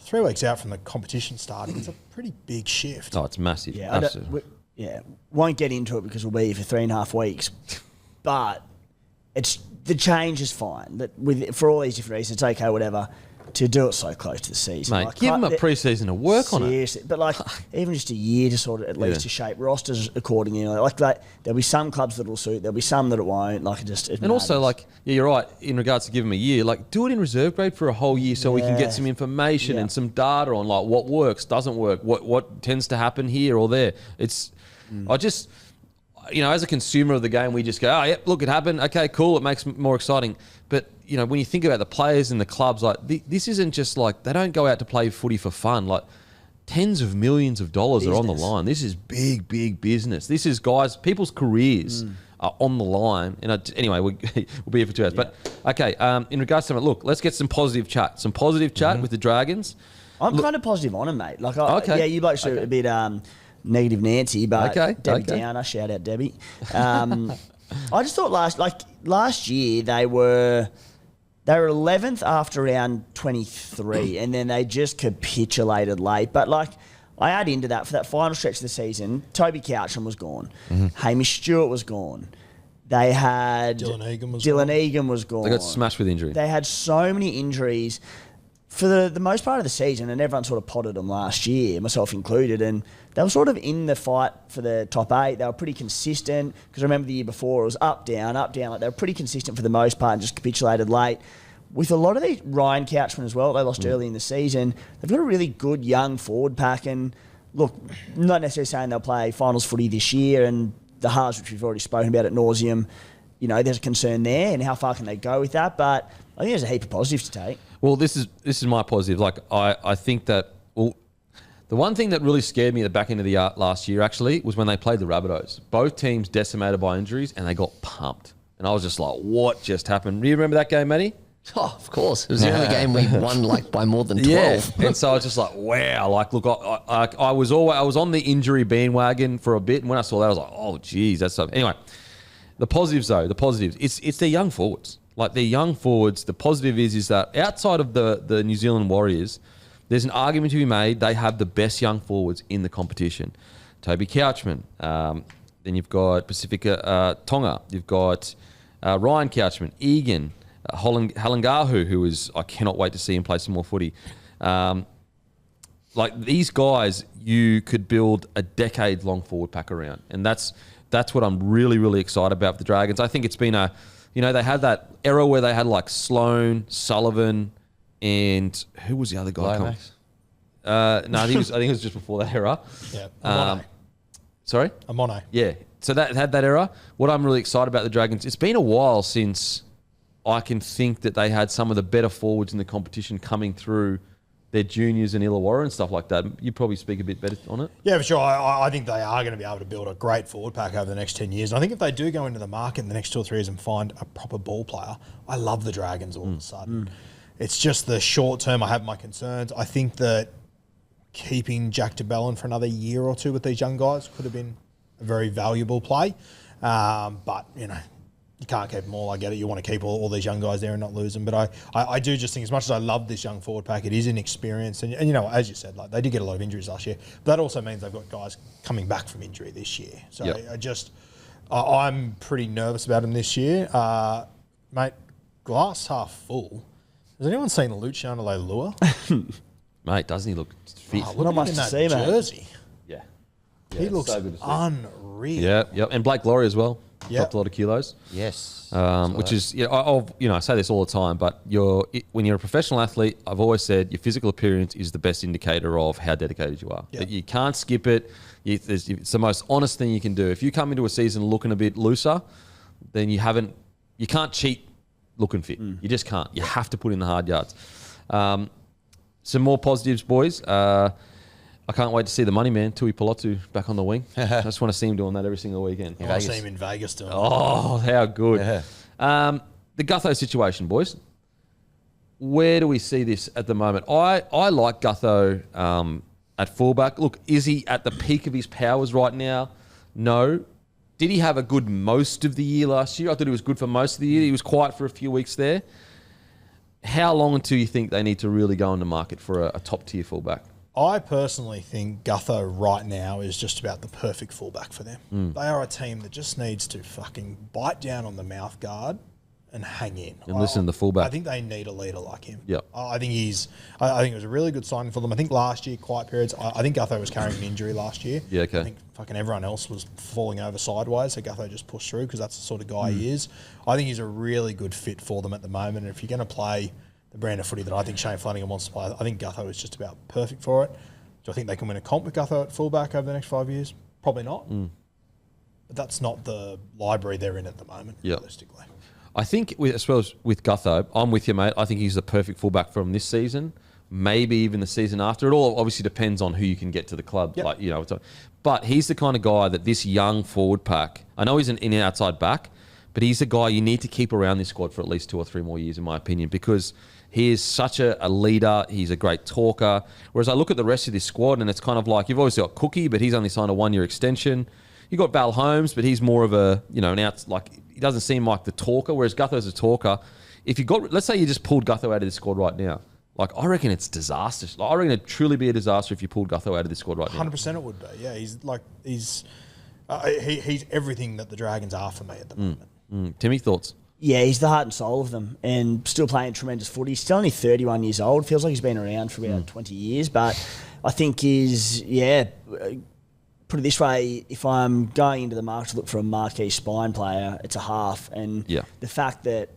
3 weeks out from the competition starting. It's a pretty big shift. Oh, it's massive. Yeah, absolutely. Won't get into it because we'll be here for 3.5 weeks, but the change is fine. That for all these different reasons, it's okay, whatever. To do it so close to the season. Mate, give them a pre-season to work on it. But like, even just a year to sort of at least to shape rosters accordingly. Like that, there'll be some clubs that'll suit, there'll be some that it won't. Like and also like, you're right, in regards to give them a year, like do it in reserve grade for a whole year so we can get some information and some data on like what works, doesn't work, what tends to happen here or there. I just, as a consumer of the game, we just go, oh, yep, look, it happened. Okay, cool. It makes it more exciting. But, when you think about the players and the clubs, like this isn't just like, they don't go out to play footy for fun. Like tens of millions of dollars are on the line. This is big, big business. This is people's careers are on the line. And anyway, we'll be here for 2 hours. Yeah. But okay, in regards to look, let's get some positive chat. Some positive chat with the Dragons. I'm kind of positive on him, mate. Like, you blokes are a bit negative Nancy, but Debbie Downer, shout out Debbie. I just thought last year they were 11th after round 23, and then they just capitulated late. But like, I add into that for that final stretch of the season, Toby Couchman was gone, Hamish Stewart was gone. They had Dylan Egan was gone. They got smashed with injury. They had so many injuries for the most part of the season, and everyone sort of potted them last year, myself included, and they were sort of in the fight for the top 8. They were pretty consistent, because I remember the year before it was up, down. Like they were pretty consistent for the most part and just capitulated late. With a lot of these, Ryan Couchman as well, they lost early in the season. They've got a really good young forward pack, and look, not necessarily saying they'll play finals footy this year, and the halves, which we've already spoken about at nauseum, there's a concern there, and how far can they go with that? But I think there's a heap of positives to take. Well, this is my positive. Like I think that the one thing that really scared me at the back end of the last year actually was when they played the Rabbitohs. Both teams decimated by injuries and they got pumped. And I was just like, what just happened? Do you remember that game, Matty? Oh, of course. It was the only game we won like by more than 12. Yeah. And so I was just like, wow. Like, look, I was on the injury bandwagon for a bit. And when I saw that, I was like, oh, geez, that's something. Anyway, the positives, it's their young forwards. Like, their young forwards, the positive is that outside of the New Zealand Warriors, there's an argument to be made. They have the best young forwards in the competition. Toby Couchman. Then you've got Pacifica Tonga. You've got Ryan Couchman, Egan, Halangahu, who is, I cannot wait to see him play some more footy. Like, these guys, you could build a decade-long forward pack around. And that's what I'm really, really excited about for the Dragons. I think it's been they had that era where they had like Sloane, Sullivan, and who was the other guy? Lomax? No, I think it was just before that era. Yeah. Amone. Sorry? Amone. Yeah. So that had that era. What I'm really excited about the Dragons, it's been a while since I can think that they had some of the better forwards in the competition coming through their juniors and Illawarra and stuff like that. You probably speak a bit better on it. Yeah, for sure. I think they are going to be able to build a great forward pack over the next 10 years. And I think if they do go into the market in the next 2 or 3 years and find a proper ball player, I love the Dragons all of a sudden. It's just the short term I have my concerns. I think that keeping Jack DeBellin for another year or 2 with these young guys could have been a very valuable play. But, you can't keep them all. I get it. You want to keep all these young guys there and not lose them. But I do just think, as much as I love this young forward pack, it is inexperienced. And as you said, like, they did get a lot of injuries last year. But that also means they've got guys coming back from injury this year. So I'm pretty nervous about them this year. Mate, glass half full. Has anyone seen Luciano Leilua? Mate, doesn't he look fit? Look at him in that jersey. Yeah. He looks so good to see. unreal. Yeah. And Blake Laurie as well. Yep. Dropped a lot of kilos. Yes. Which is, I say this all the time, but when you're a professional athlete, I've always said your physical appearance is the best indicator of how dedicated you are. Yep. That you can't skip it. It's the most honest thing you can do. If you come into a season looking a bit looser, then you can't cheat looking fit. You just can't. You have to put in the hard yards. Some more positives, boys. I can't wait to see the money man, Tui Pelotu, back on the wing. I just want to see him doing that every single weekend. I want to see him in Vegas doing Oh, how good. Yeah. The Gutho situation, boys. Where do we see this at the moment? I like Gutho at fullback. Look, is he at the peak of his powers right now? No. Did he have a good most of the year last year? I thought he was good for most of the year. He was quiet for a few weeks there. How long until you think they need to really go on the market for a top-tier fullback? I personally think Gutho right now is just about the perfect fullback for them. They are a team that just needs to fucking bite down on the mouth guard and hang in. And listen to the fullback. I think they need a leader like him. Yep. I think it was a really good signing for them. I think last year, quiet periods, I think Gutho was carrying an injury last year. Yeah, okay. I think fucking everyone else was falling over sideways, so Gutho just pushed through because that's the sort of guy he is. I think he's a really good fit for them at the moment. And if you're going to play the brand of footy that I think Shane Flanagan wants to play, I think Gutho is just about perfect for it. Do I think they can win a comp with Gutho at fullback over the next 5 years? Probably not. But that's not the library they're in at the moment, realistically. I think, as well as with Gutho, I'm with you, mate. I think he's the perfect fullback from this season, maybe even the season after. It all obviously depends on who you can get to the club. Yep. But he's the kind of guy that this young forward pack, I know he's an in-outside back, but he's a guy you need to keep around this squad for at least 2 or 3 more years, in my opinion, because he is such a leader. He's a great talker. Whereas I look at the rest of this squad, and it's kind of like, you've always got Cookie, but he's only signed a 1-year extension. You got Val Holmes, but he's more of a, he doesn't seem like the talker, whereas Gutho's a talker. If you got, let's say you just pulled Gutho out of this squad right now, like, I reckon it's disastrous. I reckon it'd truly be a disaster if you pulled Gutho out of this squad right now. 100% it would be. Yeah, he's everything that the Dragons are for me at the moment. Timmy, thoughts? Yeah, he's the heart and soul of them and still playing tremendous footy. He's still only 31 years old. Feels like he's been around for about 20 years. But I think put it this way, if I'm going into the market to look for a marquee spine player, it's a half. And the fact that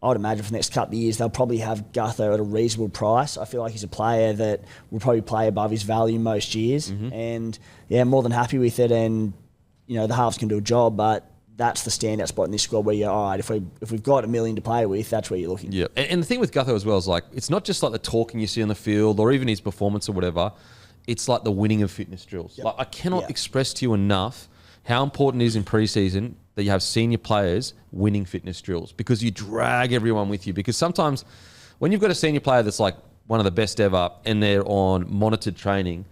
I would imagine for the next couple of years, they'll probably have Gutho at a reasonable price. I feel like he's a player that will probably play above his value most years. And, more than happy with it. And, the halves can do a job, but that's the standout spot in this squad where you're, all right, if we've got $1 million to play with, that's where you're looking. Yeah, and the thing with Gutho as well is like, it's not just like the talking you see on the field or even his performance or whatever. It's like the winning of fitness drills. Like I cannot express to you enough how important it is in preseason that you have senior players winning fitness drills, because you drag everyone with you. Because sometimes when you've got a senior player that's like one of the best ever and they're on monitored training,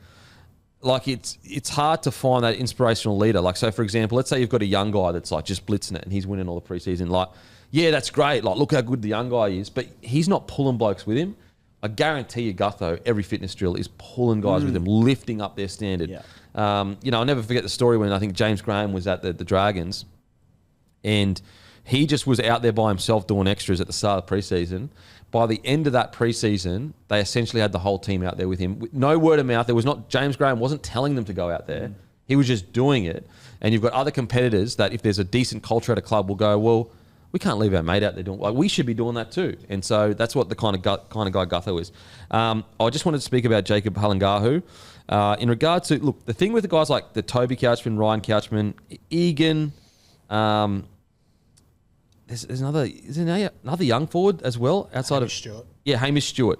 like it's hard to find that inspirational leader. Like, so for example, let's say you've got a young guy that's like just blitzing it and he's winning all the preseason. Like, yeah, that's great. Like, look how good the young guy is, but he's not pulling blokes with him. I guarantee you, Gutho, every fitness drill is pulling guys with him, lifting up their standard. Yeah. I'll never forget the story when I think James Graham was at the Dragons, and he just was out there by himself doing extras at the start of preseason. By the end of that preseason, they essentially had the whole team out there with him. No word of mouth. James Graham wasn't telling them to go out there. He was just doing it. And you've got other competitors that if there's a decent culture at a club will go, well, we can't leave our mate out there doing, like, we should be doing that too. And so that's what the kind of guy Gutho is. I just wanted to speak about Jacob Halangahu. In regards to, look, the thing with the guys like the Toby Couchman, Ryan Couchman, Egan, there's another young forward as well outside Hamish of Stewart. Yeah, Hamish Stewart.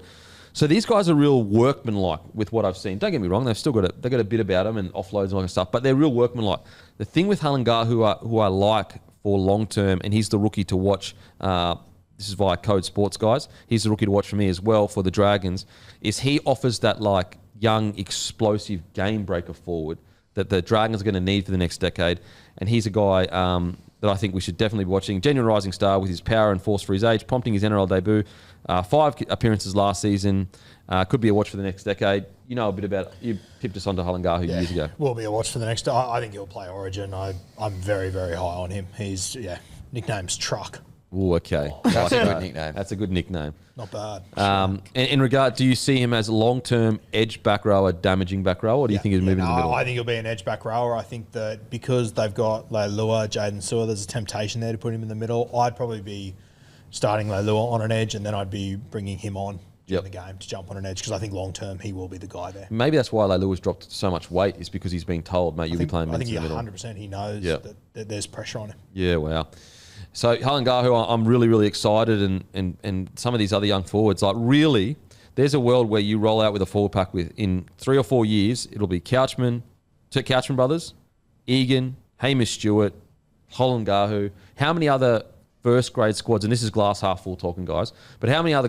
So these guys are real workmanlike with what I've seen. Don't get me wrong; they've still got a bit about them and offloads and all that stuff, but they're real workmanlike. The thing with Halangahu, who I like for long term, and he's the rookie to watch. This is via Code Sports, guys. He's the rookie to watch for me as well for the Dragons. Is he offers that like young, explosive game breaker forward that the Dragons are going to need for the next decade, and he's a guy that I think we should definitely be watching. Genuine rising star with his power and force for his age, prompting his NRL debut. 5 appearances last season. Could be a watch for the next decade. You know a bit about, you pipped us onto Halangahu years ago. Will be a watch for the next. I think he'll play Origin. I'm very, very high on him. He's nickname's Truck. Oh, okay. That's a good nickname. That's a good nickname. Not bad. In regard, do you see him as long-term edge back rower, damaging back rower, or do you think he's moving in the middle? I think he'll be an edge back rower. I think that because they've got Leilua, Jaden Sewer, there's a temptation there to put him in the middle. I'd probably be starting Leilua on an edge, and then I'd be bringing him on in the game to jump on an edge, because I think long-term he will be the guy there. Maybe that's why Leilua's dropped so much weight, is because he's being told, mate, you'll be playing minutes in the middle. I think 100% he knows that there's pressure on him. Yeah, wow. So Halangahu, I'm really, really excited, and some of these other young forwards, like really, there's a world where you roll out with a forward pack with, in 3 or 4 years, it'll be Couchman brothers, Egan, Hamish Stewart, Halangahu. How many other first grade squads, and this is glass half full talking, guys, but how many other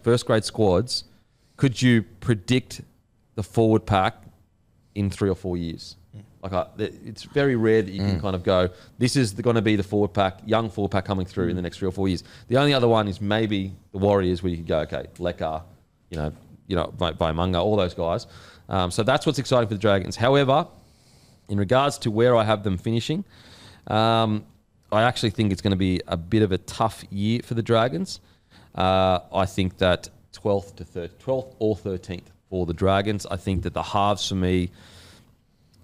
first grade squads could you predict the forward pack in 3 or 4 years? Like, it's very rare that you can kind of go, this is going to be the forward pack, young forward pack coming through in the next 3 or 4 years. The only other one is maybe the Warriors, where you could go, okay, Lekar, Vaimunga, all those guys. So that's what's exciting for the Dragons. However, in regards to where I have them finishing, I actually think it's going to be a bit of a tough year for the Dragons. I think that 12th or 13th for the Dragons. I think that the halves for me,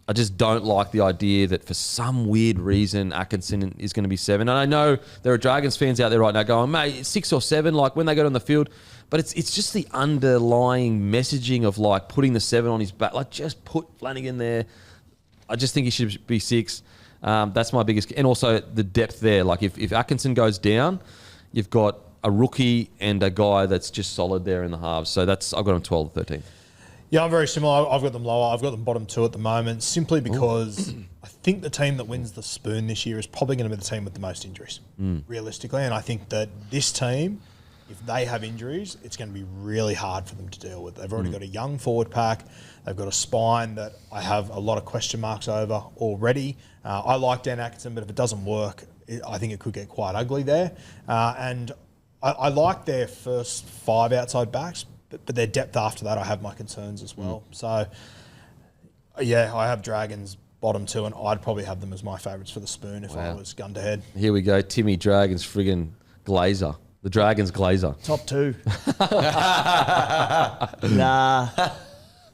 I just don't like the idea that for some weird reason Atkinson is going to be 7. And I know there are Dragons fans out there right now going, mate, 6 or 7, like when they get on the field. But it's just the underlying messaging of like putting the 7 on his back. Like, just put Flanagan there. I just think he should be 6. That's my biggest. And also the depth there. Like if Atkinson goes down, you've got a rookie and a guy that's just solid there in the halves. So I've got him 12 or 13. Yeah, I'm very similar. I've got them lower. I've got them bottom 2 at the moment, simply because I think the team that wins the Spoon this year is probably going to be the team with the most injuries, realistically. And I think that this team, if they have injuries, it's going to be really hard for them to deal with. They've already got a young forward pack. They've got a spine that I have a lot of question marks over already. I like Dan Atkinson, but if it doesn't work, I think it could get quite ugly there. And I like their first 5 outside backs, but their depth after that, I have my concerns as well. So, yeah, I have Dragons bottom 2, and I'd probably have them as my favourites for the Spoon if I was gun to head. Here we go. Timmy Dragons friggin' Glazer. The Dragons Glazer. Top 2. Nah,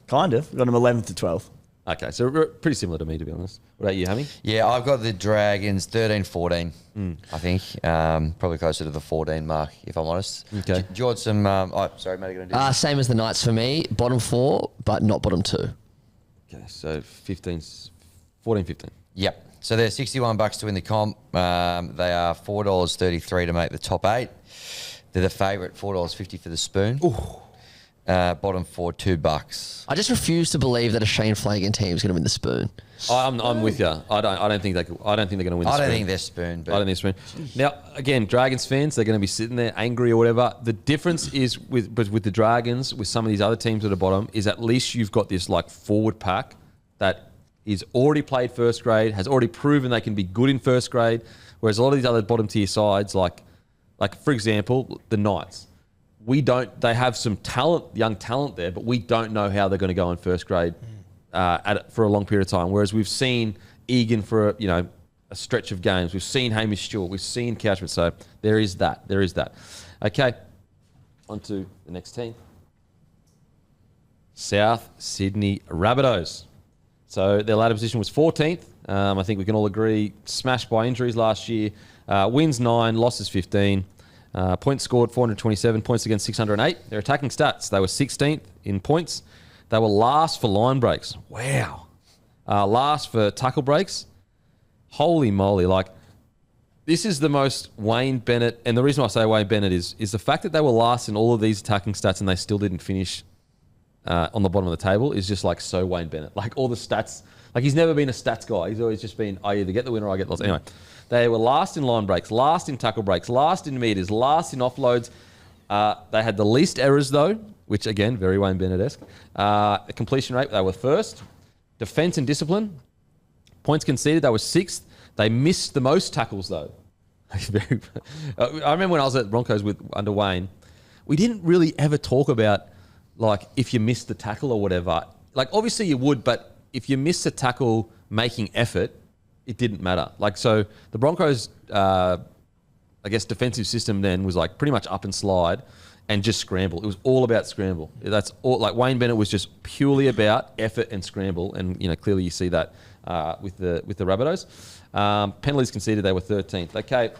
kind of. Got them 11th to 12th. Okay, so pretty similar to me, to be honest. What about you, Hammy? Yeah, I've got the Dragons 13, 14, I think. Probably closer to the 14 mark, if I'm honest. Okay. Do you want some... sorry, Matty, going to do Same as the Knights for me. Bottom 4, but not bottom 2. Okay, so 14, 15. Yep. So they're $61 to win the comp. They are $4.33 to make the top 8. They're the favourite, $4.50 for the spoon. Bottom 4, $2. I just refuse to believe that a Shane Flanagan team is going to win the spoon. I'm with you. I don't think they're going to win the spoon. I don't think they're spoon. But I don't think they're spoon. Now, again, Dragons fans, they're going to be sitting there angry or whatever. The difference is with the Dragons, with some of these other teams at the bottom, is at least you've got this like forward pack that is already played first grade, has already proven they can be good in first grade, whereas a lot of these other bottom tier sides, like for example, the Knights, they have some talent, young talent there, but we don't know how they're going to go in first grade for a long period of time. Whereas we've seen Egan for a stretch of games, we've seen Hamish Stewart, we've seen Couchman. So there is that. Okay, on to the next team. South Sydney Rabbitohs. So their ladder position was 14th. I think we can all agree, smashed by injuries last year. Wins 9, losses 15. Points scored 427, points against 608. Their attacking stats, they were 16th in points. They were last for line breaks. Wow. Last for tackle breaks. Holy moly. This is the most Wayne Bennett, and the reason why I say Wayne Bennett is the fact that they were last in all of these attacking stats and they still didn't finish on the bottom of the table is just so Wayne Bennett. All the stats, he's never been a stats guy. He's always just been, I either get the win or I get lost. Anyway, they were last in line breaks, last in tackle breaks, last in meters, last in offloads. They had the least errors though, which again, very Wayne Bennett-esque. Completion rate, they were first. Defense and discipline, points conceded, they were 6th. They missed the most tackles though. I remember when I was at Broncos under Wayne, we didn't really ever talk about if you missed the tackle or whatever. Obviously you would, but if you missed a tackle making effort, it didn't matter. So the Broncos, defensive system then was pretty much up and slide and just scramble. It was all about scramble. That's all. Wayne Bennett was just purely about effort and scramble, and clearly you see that with the Rabbitohs. Penalties conceded, they were 13th. Okay,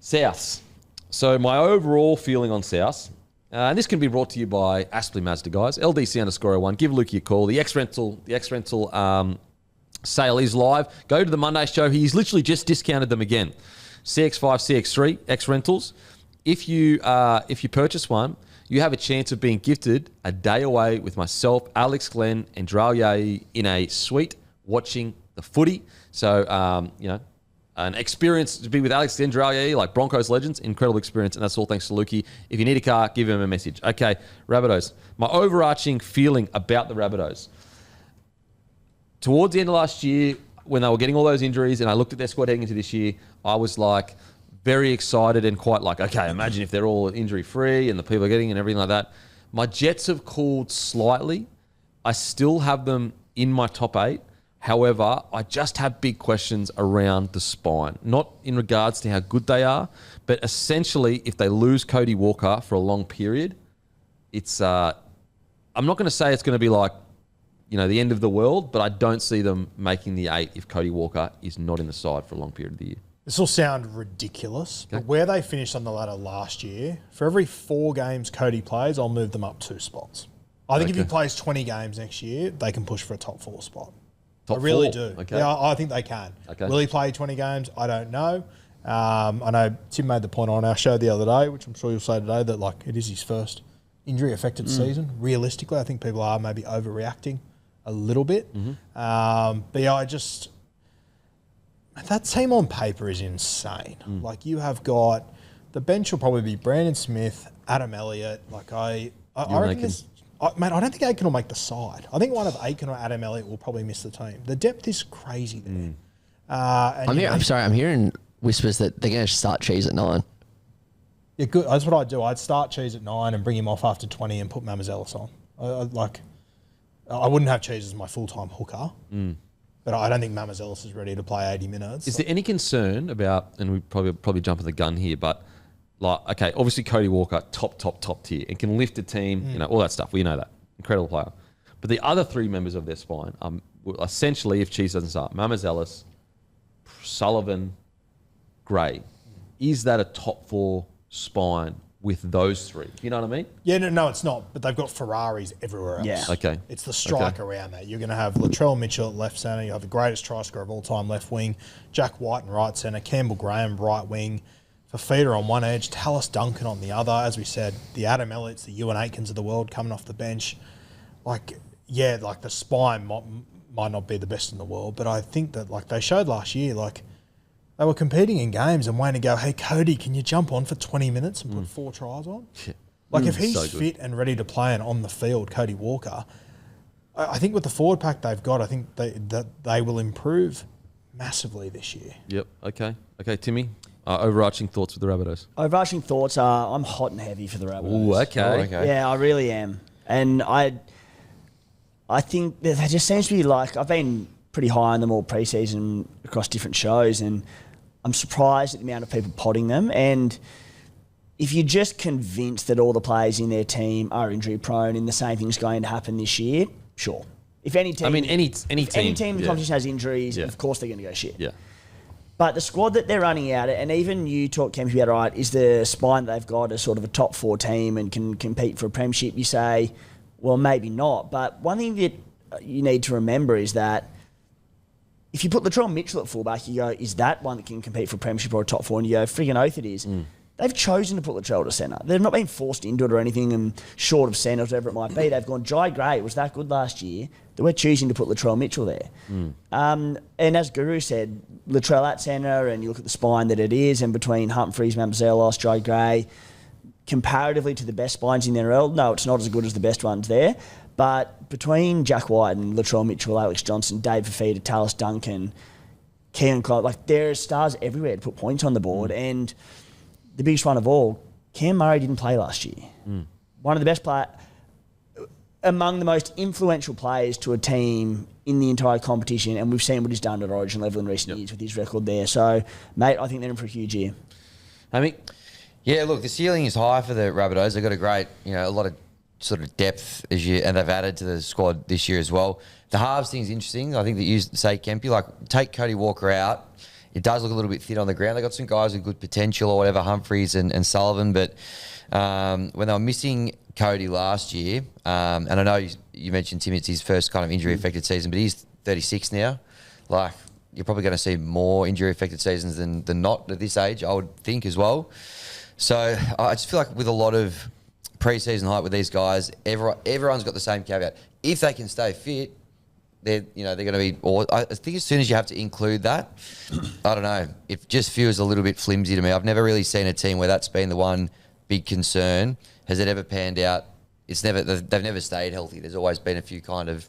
Souths. So my overall feeling on Souths. And this can be brought to you by Aspley Mazda, guys. LDC_01. Give Lukey a call. The X-Rental sale is live. Go to the Monday show. He's literally just discounted them again. CX5, CX3, X-Rentals. If you purchase one, you have a chance of being gifted a day away with myself, Alex Glenn, and Dral Yayi in a suite watching the footy. So, an experience to be with Alex Glenn, Dral Yayi, Broncos legends, incredible experience, and that's all thanks to Lukey. If you need a car, give him a message. Okay, Rabbitohs. My overarching feeling about the Rabbitohs. Towards the end of last year, when they were getting all those injuries, and I looked at their squad heading into this year, I was very excited and quite okay, imagine if they're all injury-free and the people are getting and everything like that. My Jets have cooled slightly. I still have them in my top 8. However, I just have big questions around the spine. Not in regards to how good they are, but essentially if they lose Cody Walker for a long period, it's... I'm not going to say it's going to be the end of the world, but I don't see them making the 8 if Cody Walker is not in the side for a long period of the year. This will sound ridiculous, but where they finished on the ladder last year, for every 4 games Cody plays, I'll move them up 2 spots. I think if he plays 20 games next year, they can push for a top 4 spot. I really do. Okay. Yeah, I think they can. Okay. Will he play 20 games? I don't know. I know Tim made the point on our show the other day, which I'm sure you'll say today, that it is his first injury-affected season. Realistically, I think people are maybe overreacting a little bit. Mm-hmm. But yeah, that team on paper is insane. You have got, the bench will probably be Brandon Smith, Adam Elliott. I reckon this... Mate, I don't think Aiken will make the side. I think one of Aiken or Adam Elliott will probably miss the team. The depth is crazy there. I'm hearing whispers that they're going to start Cheese at 9. Yeah, good. That's what I'd do. I'd start Cheese at 9 and bring him off after 20 and put Mamazelis on. I wouldn't have Cheese as my full-time hooker, but I don't think Mamazelis is ready to play 80 minutes. Is there any concern about, and we probably jump the gun here, but obviously Cody Walker, top tier, and can lift a team, all that stuff. We know that. Incredible player. But the other 3 members of their spine, essentially, if Cheese doesn't start, Mamazelis, Sullivan, Gray. Is that a top 4 spine with those three. You know what I mean? Yeah, no, it's not. But they've got Ferraris everywhere else. Yeah. Okay. It's the strike around that. You're going to have Latrell Mitchell at left centre. You have the greatest try scorer of all time left wing. Jack White in right centre. Campbell Graham right wing. Fafita on one edge. Tallis Duncan on the other. As we said, the Adam Elliott's, the Ewan Aitkins of the world coming off the bench. The spine might not be the best in the world, but I think that they showed last year, they were competing in games and waiting to go, hey, Cody, can you jump on for 20 minutes and put 4 tries on? Yeah. If he's So good. fit and ready to play and on the field, Cody Walker, I think with the forward pack they've got, I think they will improve massively this year. Yep. Okay, Timmy. Overarching thoughts with the Rabbitohs. Overarching thoughts are I'm hot and heavy for the Rabbitohs. Ooh, okay. Yeah, I really am. And I think that there just seems to be I've been pretty high on them all pre-season across different shows, and I'm surprised at the amount of people potting them. And if you're just convinced that all the players in their team are injury prone and the same thing's going to happen this year, sure. If any team, any if team. any team in the Yeah. competition has injuries, Yeah. of course they're going to go shit. Yeah. But the squad that they're running out, and even you talk, Kempy, about, right, is the spine they've got a sort of a top 4 team and can compete for a premiership? You say, well, maybe not. But one thing that you need to remember is that if you put Latrell Mitchell at fullback, you go, is that one that can compete for a premiership or a top 4? And you go, friggin' oath it is. They've chosen to put Latrell to centre. They've not been forced into it or anything and short of centre, whatever it might be. They've gone, Jai Gray was that good last year that we're choosing to put Latrell Mitchell there. And as Guru said, Latrell at centre, and you look at the spine that it is, and between Humphreys, Mamzelos, Jai Gray, comparatively to the best spines in the NRL, no, it's not as good as the best ones there. But between Jack White and Latrell Mitchell, Alex Johnson, Dave Fafita, Tallis Duncan, Keelan Clark, there are stars everywhere to put points on the board. And the biggest one of all, Cam Murray didn't play last year. One of the best players, among the most influential players to a team in the entire competition, and we've seen what he's done at Origin level in recent years with his record there. So, mate, I think they're in for a huge year. Hammy? Yeah, look, the ceiling is high for the Rabbitohs. They've got a great, a lot of sort of depth and they've added to the squad this year as well. The halves thing's interesting. I think that you say, Kempy, take Cody Walker out. It does look a little bit thin on the ground. They've got some guys with good potential or whatever, Humphreys and Sullivan, but when they were missing Cody last year, and I know you mentioned Timmy, it's his first kind of injury-affected season, but he's 36 now. You're probably going to see more injury-affected seasons than not at this age, I would think, as well. So I just feel like with a lot of pre-season hype with these guys, everyone's got the same caveat. If they can stay fit, they're going to be. Or I think as soon as you have to include that, I don't know. It just feels a little bit flimsy to me. I've never really seen a team where that's been the one big concern. Has it ever panned out? They've never stayed healthy. There's always been a few kind of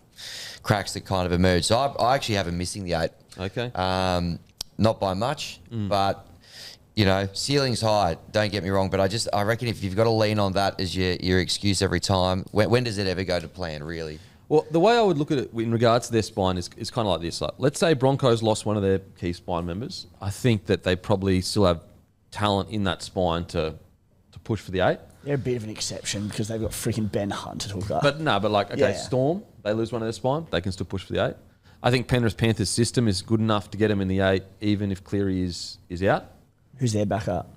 cracks that kind of emerge. So I actually have them missing the 8. Okay. Not by much, but. Ceiling's high, don't get me wrong, but I reckon if you've got to lean on that as your excuse every time, when does it ever go to plan, really? Well, the way I would look at it in regards to their spine is kind of like this. Let's say Broncos lost one of their key spine members. I think that they probably still have talent in that spine to push for the 8. They're a bit of an exception because they've got freaking Ben Hunt at hooker. But Storm, they lose one of their spine, they can still push for the 8. I think Penrith Panthers' system is good enough to get them in the 8, even if Cleary is out. Who's their backup?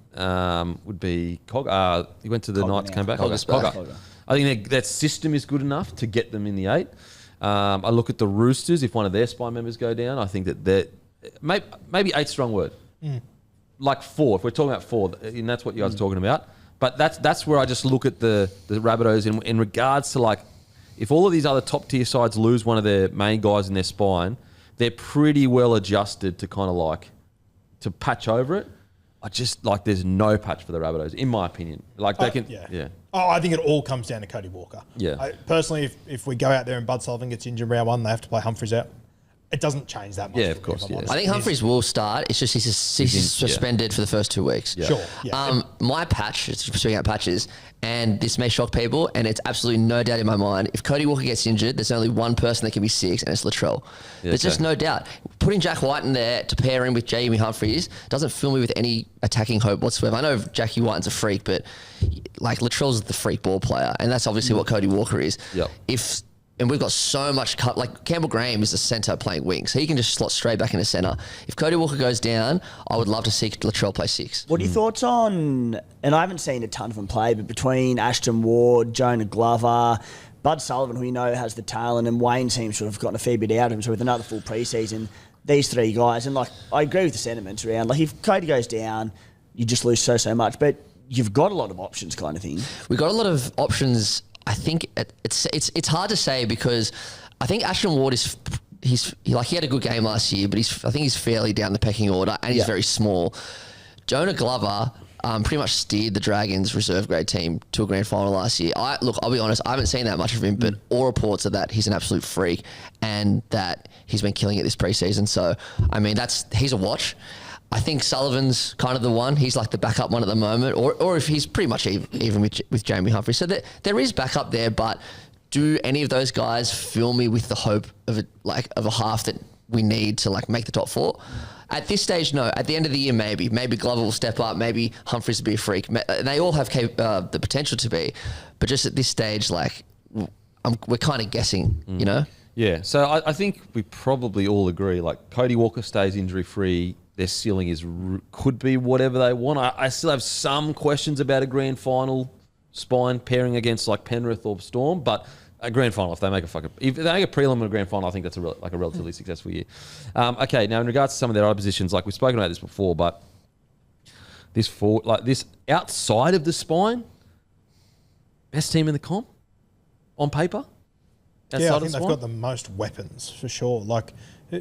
Would be Cog. He went to the Cogger Knights, now. came back. Cogger's back. Cogger. I think that system is good enough to get them in the 8. I look at the Roosters. If one of their spine members go down, I think that they're maybe 8's strong word. 4. If we're talking about 4, and that's what you guys are talking about. But that's where I just look at the Rabbitohs in regards to if all of these other top tier sides lose one of their main guys in their spine, they're pretty well adjusted to kind of to patch over it. I just there's no patch for the Rabbitohs, in my opinion. They can, yeah. Oh, I think it all comes down to Cody Walker. Yeah. Personally, if we go out there and Bud Sullivan gets injured round 1, they have to play Humphreys out. It doesn't change that much. Yeah, of course, if I'm yeah. honest. I think Humphreys will start. It's just he's suspended for the first 2 weeks. Yeah. Sure. Yeah. My patch, speaking about patches, and this may shock people, and it's absolutely no doubt in my mind, if Cody Walker gets injured, there's only one person that can be 6, and it's Latrell. There's just no doubt. Putting Jack White in there to pair him with Jamie Humphreys doesn't fill me with any attacking hope whatsoever. I know Jackie White's a freak, but Latrell's the freak ball player, and that's obviously what Cody Walker is. Yep. and we've got so much cut. Like Campbell Graham is a centre playing wing, so he can just slot straight back into centre. If Cody Walker goes down, I would love to see Latrell play 6. What are your thoughts on, and I haven't seen a ton of them play, but between Ashton Ward, Jonah Glover, Bud Sullivan, who we know has the talent, and Wayne seems to have gotten a fair bit out of him, so with another full preseason, these 3 guys, and like I agree with the sentiments around, like if Cody goes down, you just lose so much, but you've got a lot of options kind of thing. We've got a lot of options. I think it's hard to say because I think Ashton Ward he had a good game last year, but I think he's fairly down the pecking order and he's very small. Jonah Glover pretty much steered the Dragons reserve grade team to a grand final last year. I'll be honest, I haven't seen that much of him, but all reports are that he's an absolute freak and that he's been killing it this preseason. So, I mean, he's a watch. I think Sullivan's kind of the one. He's like the backup one at the moment, or if he's pretty much even with Jamie Humphrey. So there is backup there, but do any of those guys fill me with the hope of a half that we need to like make the top 4? At this stage, no. At the end of the year, maybe Glover will step up. Maybe Humphreys will be a freak. They all have the potential to be, but just at this stage, like we're kind of guessing, you know. Yeah. So I think we probably all agree. Like Cody Walker stays injury free. Their ceiling could be whatever they want. I still have some questions about a grand final spine pairing against like Penrith or Storm, but a grand final, if they make a prelim and a grand final, I think that's a relatively successful year. Okay, now in regards to some of their other positions, like we've spoken about this before, but this outside of the spine, best team in the comp on paper. Yeah, I think they've got the most weapons for sure. Like,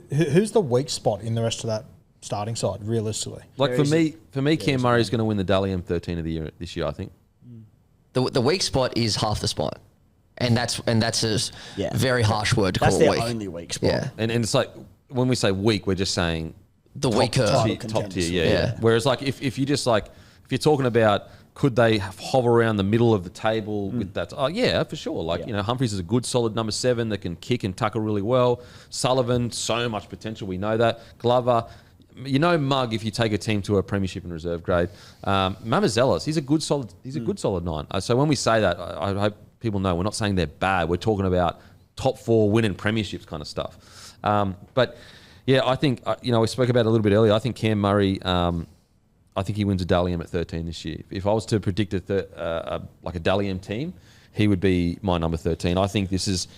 who's the weak spot in the rest of that starting side, realistically? Like for me, Cam Murray is going to win the Dally M13 of the year this year, I think. The weak spot is half the spine. And that's a very harsh word to call it weak. That's their only weak spot. Yeah. And it's like, when we say weak, we're just saying the weaker. Top tier, yeah. Whereas like, if you're talking about, could they hover around the middle of the table with that? Oh, yeah, for sure. Like, you know, Humphreys is a good, solid number 7 that can kick and tackle really well. Sullivan, so much potential. We know that. Glover, you know, Mug, if you take a team to a premiership and reserve grade. Mamazelos, he's a good, solid 9. So when we say that, I hope people know we're not saying they're bad. We're talking about top 4 winning premierships kind of stuff. But yeah, I think, we spoke about it a little bit earlier. I think Cam Murray, I think he wins a Dally M at 13 this year. If I was to predict a Dally M team, he would be my number 13. I think this is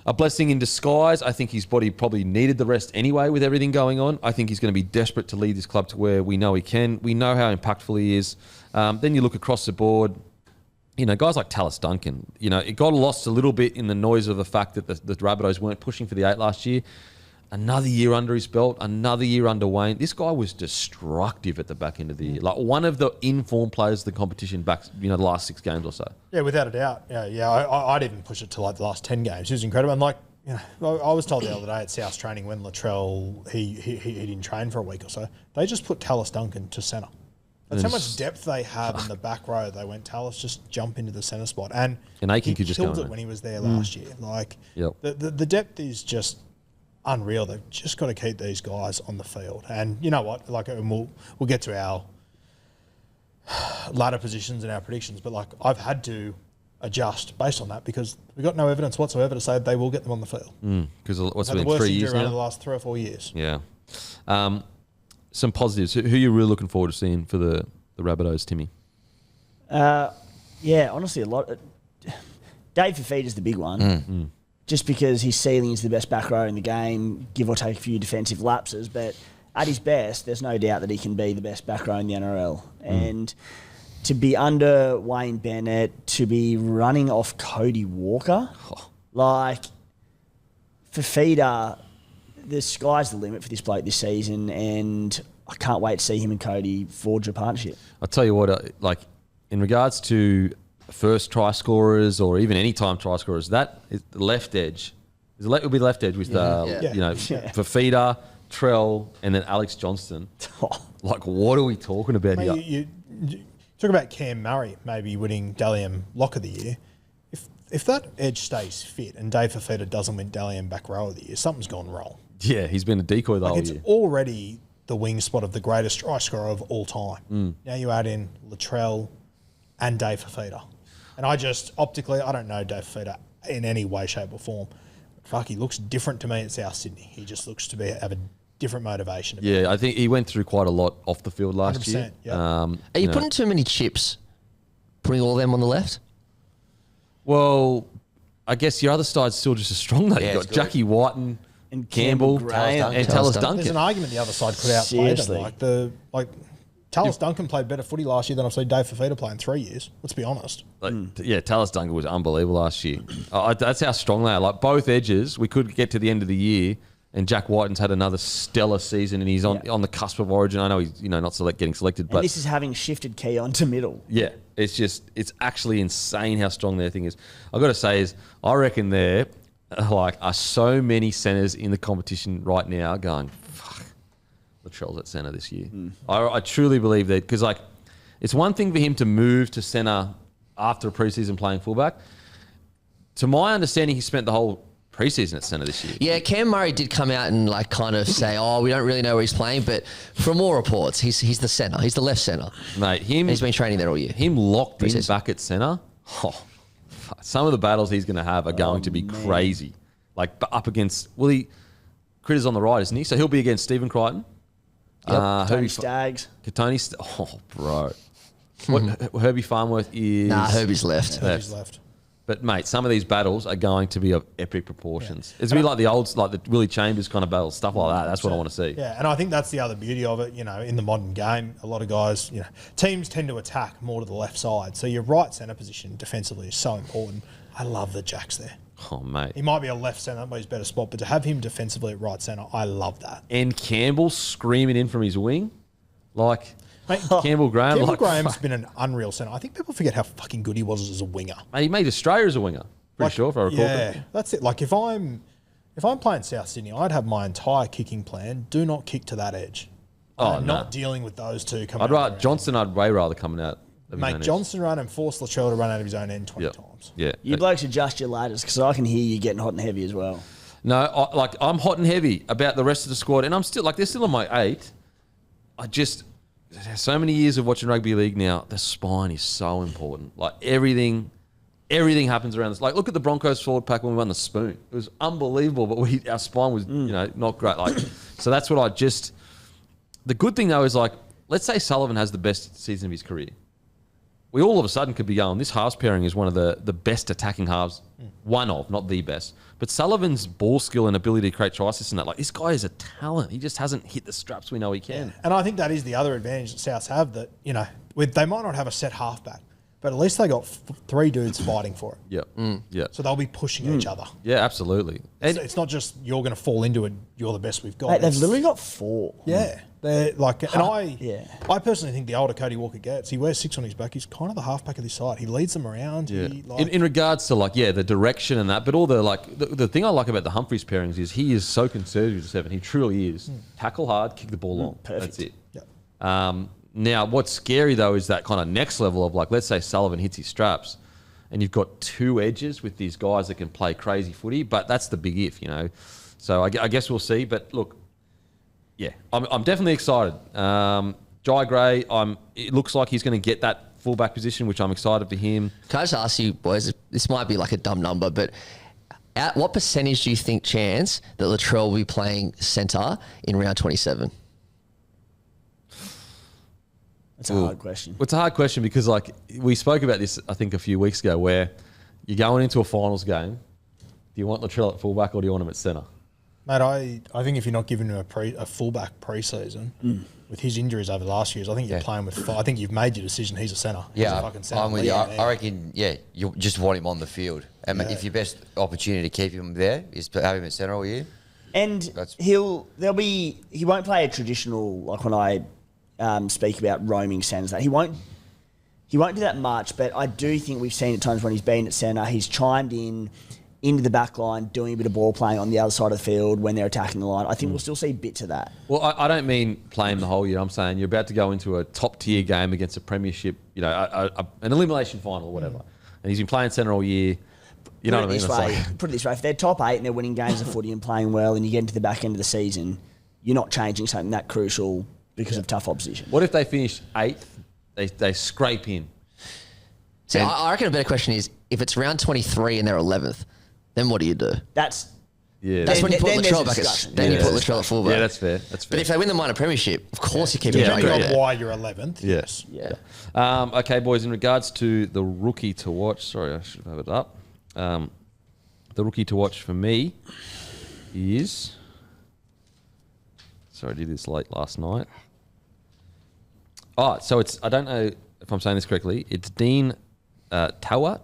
a blessing in disguise. I think his body probably needed the rest anyway with everything going on. I think he's going to be desperate to lead this club to where we know he can. We know how impactful he is. Then you look across the board, you know, guys like Tallis Duncan, you know, it got lost a little bit in the noise of the fact that the Rabbitohs weren't pushing for the 8 last year. Another year under his belt, another year under Wayne. This guy was destructive at the back end of the year. Like one of the informed players of the competition back, the last 6 games or so. Yeah, without a doubt. Yeah. I'd even push it to like the last 10 games. He was incredible. And like, I was told the other day at South training when Latrell, he didn't train for a week or so, they just put Tallis Duncan to centre. That's how much depth they have in the back row. They went, Tallis, just jump into the centre spot. And Aiken could just killed it when he was there last year. Like, the depth is just unreal. They've just got to keep these guys on the field. And you know what? Like, and we'll get to our ladder positions and our predictions, but like I've had to adjust based on that because we've got no evidence whatsoever to say they will get them on the field. Because what's been the worst 3 years now? Over the last 3 or 4 years. Yeah. Some positives. Who are you really looking forward to seeing for the Rabbitohs, Timmy? Yeah, honestly, a lot. Dave Fafita's the big one. Just because his ceiling is the best back row in the game, give or take a few defensive lapses, but at his best, there's no doubt that he can be the best back row in the NRL. And to be under Wayne Bennett, to be running off Cody Walker, like Fafita, the sky's the limit for this bloke this season, and I can't wait to see him and Cody forge a partnership. I'll tell you what, like in regards to first try scorers or even any time try scorers, that is the left edge. It will be left edge with Fafita, Trell, and then Alex Johnston. Like, what are we talking about here? You talk about Cam Murray maybe winning Dally M Lock of the Year. If that edge stays fit and Dave Fafita doesn't win Dally M Back Row of the Year, something's gone wrong. Yeah, he's been a decoy the whole year. It's already the wing spot of the greatest try scorer of all time. Now you add in Latrell and Dave Fafita. And I just, optically, I don't know Dave Fafita in any way, shape or form. Fuck, he looks different to me at South Sydney. He just looks to have a different motivation. Yeah, I think he went through quite a lot off the field last year. 100%, yeah. Are you putting too many chips? Putting all them on the left? Well, I guess your other side's still just as strong though. Yeah, You've it's got good. Jackie Whiten, and Campbell, Graham. and Tallis Tallis Duncan. There's an Duncan. argument the other side could outplay Seriously. them. Tallis Duncan played better footy last year than I've seen Dave Fafita play in 3 years. Let's be honest. Yeah, Tallis Duncan was unbelievable last year. That's how strong they are. Like both edges, we could get to the end of the year, and Jack Whiten's had another stellar season, and he's on the cusp of Origin. I know he's not getting selected, And but this is having shifted Keon to middle. yeah, it's actually insane how strong their thing is. I've got to say I reckon there are so many centres in the competition right now going, fuck, Latrell's at centre this year. I truly believe that because it's one thing for him to move to centre after a preseason playing fullback. To my understanding, he spent the whole preseason at centre this year. Yeah, Cam Murray did come out and kind of say, we don't really know where he's playing, but from all reports, he's the centre. He's the left centre. Mate, He's been training there all year. him locked in Preseason. back at centre. Oh, fuck. Some of the battles he's going to have are going to be crazy. Up against Critter's on the right, isn't he? So he'll be against Stephen Crichton. Tony Staggs. Oh, bro. Herbie Farnworth is... Nah, Herbie's left. He's left. But, mate, some of these battles are going to be of epic proportions. It's going to be like the old, like the Willie Chambers kind of battles, stuff like that. That's what I want to see. Yeah, and I think that's the other beauty of it. In the modern game, a lot of guys, teams tend to attack more to the left side. So your right centre position defensively is so important. I love that Jack's there. Oh, mate. He might be a left centre, that might be his better spot, but to have him defensively at right centre, I love that. And Campbell screaming in from his wing. Mate, Campbell Graham. Campbell Graham's been an unreal centre. I think people forget how fucking good he was as a winger. Mate, he made Australia as a winger. Pretty sure, if I recall. Yeah, that's it. If I'm playing South Sydney, I'd have my entire kicking plan. Do not kick to that edge. I'm not dealing with those two coming out. I'd way rather coming out. Of his own Make edge. Johnson run and force Latrell to run out of his own end 20 Yep. times. Yeah. You blokes adjust your ladders because I can hear you getting hot and heavy as well. No, I'm hot and heavy about the rest of the squad, and I'm still they're still on my 8. So many years of watching rugby league now, the spine is so important. Everything happens around this. Look at the Broncos forward pack when we won the Spoon. It was unbelievable, but our spine was not great. So that's what the good thing though is let's say Sullivan has the best season of his career. We all of a sudden could be going, this halves pairing is one of the best attacking halves, one of, not the best. But Sullivan's ball skill and ability to create try assists and that, this guy is a talent. He just hasn't hit the straps we know he can. And I think that is the other advantage that Souths have that, they might not have a set halfback, but at least they got 3 dudes fighting for it. Yeah. Yeah. So they'll be pushing each other. Yeah, absolutely. And It's not just you're going to fall into it, you're the best we've got. Mate, they've It's- literally got 4. Yeah. They're I personally think the older Cody Walker gets, he wears 6 on his back. He's kind of the halfback of this side. He leads them around. yeah. He, In regards to the direction and that, but all the thing I like about the Humphreys pairings is he is so conservative to 7. He truly is. Tackle hard, kick the ball long. perfect. That's it. Yeah. Now, what's scary though is that kind of next level of let's say Sullivan hits his straps, and you've got 2 edges with these guys that can play crazy footy. But that's the big if, So I guess we'll see. But look, yeah, I'm definitely excited. Jai Gray, it looks like he's going to get that fullback position, which I'm excited for him. Can I just ask you, boys, this might be a dumb number, but at what percentage do you think chance that Latrell will be playing centre in round 27? That's a hard question. Well, it's a hard question because we spoke about this, I think, a few weeks ago, where you're going into a finals game. Do you want Latrell at fullback or do you want him at centre? Mate, I think if you're not giving him a fullback pre-season, with his injuries over the last years, I think you're playing with 5. I think you've made your decision. He's a centre. He's a Yeah, fucking centre. I'm with you. I reckon, you just want him on the field. And if your best opportunity to keep him there is to have him at centre all year. And he won't play a traditional, when I speak about roaming centres, that he won't do that much, but I do think we've seen at times when he's been at centre, he's chimed into the back line, doing a bit of ball playing on the other side of the field when they're attacking the line. I think we'll still see bits of that. Well, I don't mean play him the whole year. I'm saying you're about to go into a top-tier game against a premiership, an elimination final or whatever. And he's been playing centre all year. You know what I mean? Put it this way, if they're top 8 and they're winning games of footy and playing well and you get into the back end of the season, you're not changing something that crucial because of tough opposition. What if they finish 8th, they scrape in? See, I reckon a better question is, if it's round 23 and they're 11th, then what do you do? That's That's when you put then there's Latrell a back discussion. then you put Latrell at fullback. Yeah, that's fair. That's fair. But if they win the minor premiership, of course you keep him Depending right on there. why you're 11th. Yes. Yeah. Okay, boys, in regards to the rookie to watch, sorry, I should have it up. The rookie to watch for me is, sorry, I did this late last night. Oh, so it's, I don't know if I'm saying this correctly, it's Dean Tua.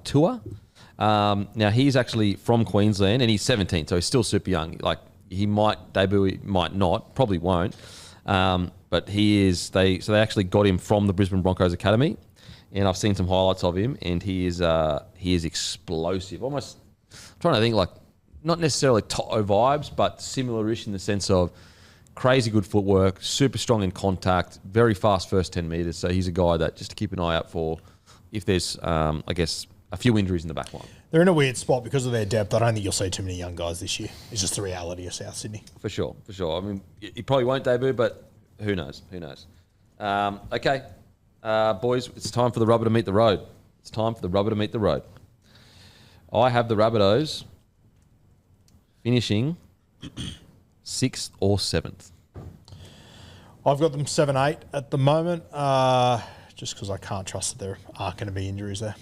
Now, he's actually from Queensland and he's 17, so he's still super young. Like, he might debut, he might not, probably won't. But he is, they actually got him from the Brisbane Broncos Academy, and I've seen some highlights of him, and he is explosive. Almost, I'm trying to think, like, not necessarily Toto vibes, but similar-ish in the sense of crazy good footwork, super strong in contact, very fast first 10 metres. So he's a guy that just to keep an eye out for if there's, I guess, a few injuries in the back line. They're in a weird spot because of their depth. I don't think you'll see too many young guys this year. It's just the reality of South Sydney. For sure. I mean, he probably won't debut, but who knows? Okay, boys, it's time for the rubber to meet the road. I have the Rabbitohs finishing 6th or 7th. I've got them 7-8 at the moment, just because I can't trust that there aren't going to be injuries there.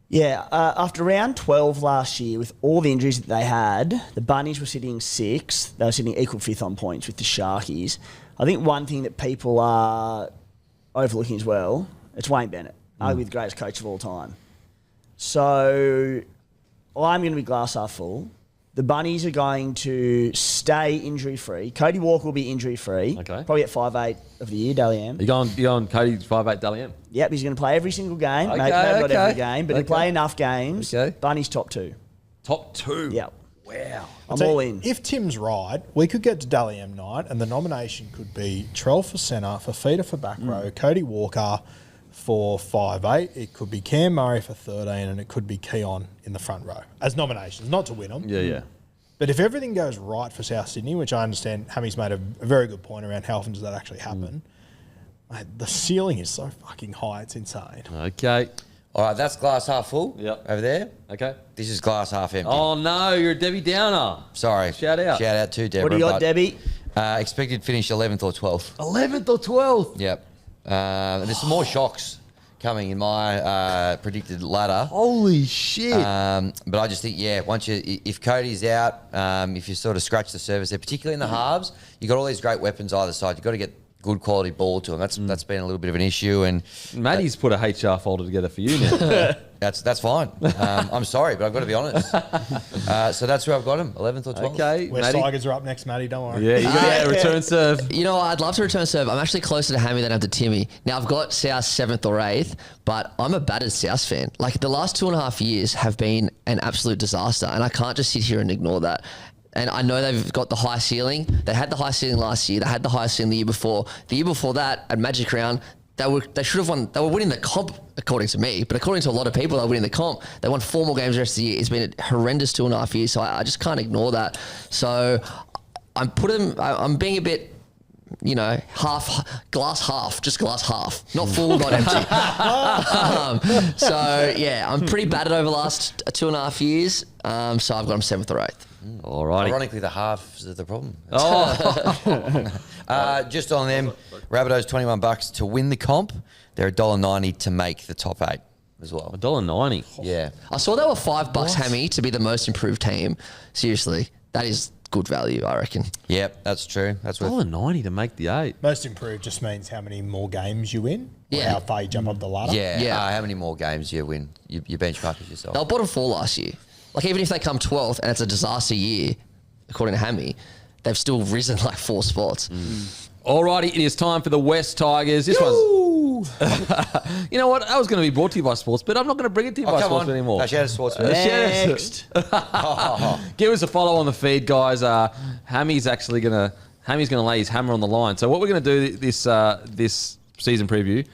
Yeah, after round 12 last year, with all the injuries that they had, the Bunnies were sitting 6th. They were sitting equal 5th on points with the Sharkies. I think one thing that people are overlooking as well, it's Wayne Bennett, arguably the greatest coach of all time. So I'm going to be glass half full. The Bunnies are going to stay injury-free. Cody Walker will be injury-free. Okay. Probably at 5'8" of the year, Dally M. You going Cody 5'8" Dally M? Yep, he's going to play every single game. Okay, Maybe not okay. every game, but he'll Okay. play enough games. Okay. Bunnies top 2. Top 2? Yep. Wow. I'm So all in. If Tim's right, we could get to Dally M night, and the nomination could be Trell for centre, Fafita for back row, Cody Walker for 5'8". It could be Cam Murray for 13, and it could be Keon in the front row as nominations, not to win them. Yeah. But if everything goes right for South Sydney, which I understand Hammy's made a very good point around how often does that actually happen, mate, the ceiling is so fucking high, it's insane. Okay. All right, that's glass half full. Yep. Over there. Okay. This is glass half empty. Oh, no, you're a Debbie Downer. Sorry. Shout out. Shout out to Deborah. What do you got, but, Debbie? Expected finish 11th or 12th. 11th or 12th? Yep. There's some more shocks coming in my predicted ladder. Holy shit. But I just think, if Cody's out, if you sort of scratch the surface there, particularly in the halves, you've got all these great weapons either side. You've got to get good quality ball to them. That's been a little bit of an issue. And Maddie's put a HR folder together for you now. that's fine. I'm sorry, but I've got to be honest. So that's where I've got him, 11th or 12th. Okay, West Maddie. Tigers are up next, Matty, don't worry. Yeah, you got to return serve. You know, I'd love to return serve. I'm actually closer to Hammy than I am to Timmy. Now, I've got South 7th or 8th, but I'm a battered South fan. Like, the last 2.5 years have been an absolute disaster, and I can't just sit here and ignore that. And I know they've got the high ceiling. They had the high ceiling last year. They had the high ceiling the year before. The year before that, at Magic Round, they should have won. They were winning the comp, according to me, but according to a lot of people, they were winning the comp. They won 4 more games the rest of the year. It's been a horrendous 2.5 years, so I just can't ignore that. So I'm being a bit, glass half, just glass half, not full, not empty. I'm pretty battered over the last 2.5 years. So I've got them 7th or 8th. All righty. Ironically, the halves are the problem. Oh, Just on them, Rabbitohs $21 to win the comp. They're $1.90 to make the top 8 as well. $1.90. Yeah. I saw they were $5, Hammy, to be the most improved team. Seriously, that is good value, I reckon. Yep, that's true. That's worth $1.90 to make the 8. Most improved just means how many more games you win, or Yeah. how far you jump up the ladder. Yeah. Yeah. How many more games you win? You benchmark it yourself. They were bottom 4 last year. Like, even if they come 12th and it's a disaster year, according to Hammy, they've still risen like 4 spots. All righty, it is time for the West Tigers. This one's... You know what? I was going to be brought to you by Sportsbet. I'm not going to bring it to you by come Sportsbet on. anymore. No, shout out to Sportsbet. Next. Give us a follow on the feed, guys. Hammy's going to lay his hammer on the line. So what we're going to do this season preview,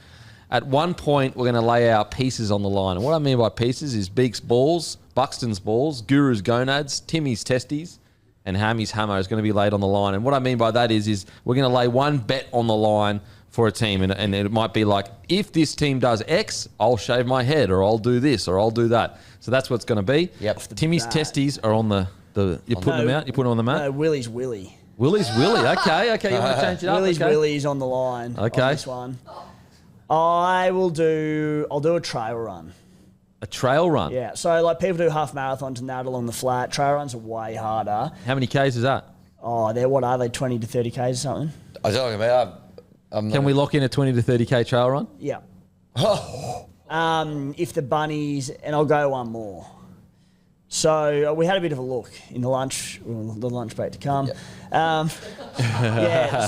at one point we're going to lay our pieces on the line. And what I mean by pieces is Beak's balls, Buxton's balls, Guru's gonads, Timmy's testes, and Hammy's hammer is going to be laid on the line. And what I mean by that is we're going to lay one bet on the line for a team, and it might be like, if this team does X, I'll shave my head, or I'll do this, or I'll do that. So that's what it's going to be. Yep. Timmy's testes are on the you're putting them out. You're putting them on the mat. No, Willie's Willie. Willie's Willie. Okay. You want to change it up? Willie's okay. Willie's on the line. Okay. On this one. I'll do a trail run. A trail run. Yeah. So like people do half marathons and that along the flat. Trail runs are way harder. How many Ks is that? Oh, what are they? 20 to 30 Ks or something? I was talking about. Can we lock in a 20 to 30K trail run? Yeah. If the bunnies, and I'll go one more. So we had a bit of a look in the lunch break to come. Yep.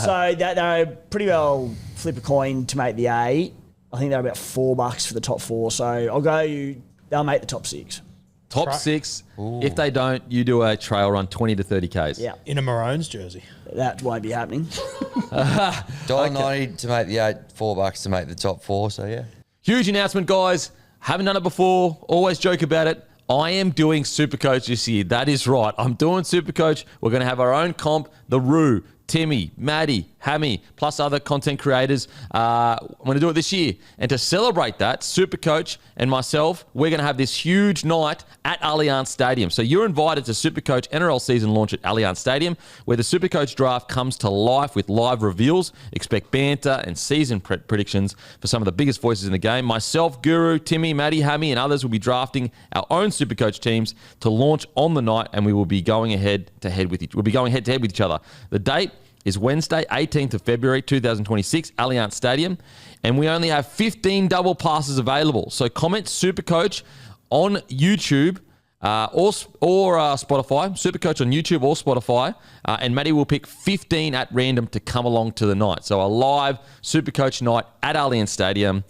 So they pretty well flip a coin to make the 8. I think they're about $4 for the top 4. So I'll go. They'll make the top 6. Top 6. Ooh. If they don't, you do a trail run 20 to 30Ks. Yeah. In a Maroons jersey. That won't be happening. $1.90 to make the 8, $4 to make the top 4. So yeah. Huge announcement, guys. Haven't done it before. Always joke about it. I am doing Supercoach this year. That is right. I'm doing Supercoach. We're going to have our own comp, the Roo, Timmy, Matty, Hammy, plus other content creators. I'm going to do it this year. And to celebrate that, Supercoach and myself, we're going to have this huge night at Allianz Stadium. So you're invited to Supercoach NRL season launch at Allianz Stadium, where the Supercoach draft comes to life with live reveals. Expect banter and season predictions for some of the biggest voices in the game. Myself, Guru, Timmy, Matty, Hammy, and others will be drafting our own Supercoach teams to launch on the night, and we will be going head to head with each other. The date is Wednesday, 18th of February, 2026, Allianz Stadium. And we only have 15 double passes available. So comment Supercoach on YouTube or Spotify. Supercoach on YouTube or Spotify. And Matty will pick 15 at random to come along to the night. So a live Supercoach night at Allianz Stadium.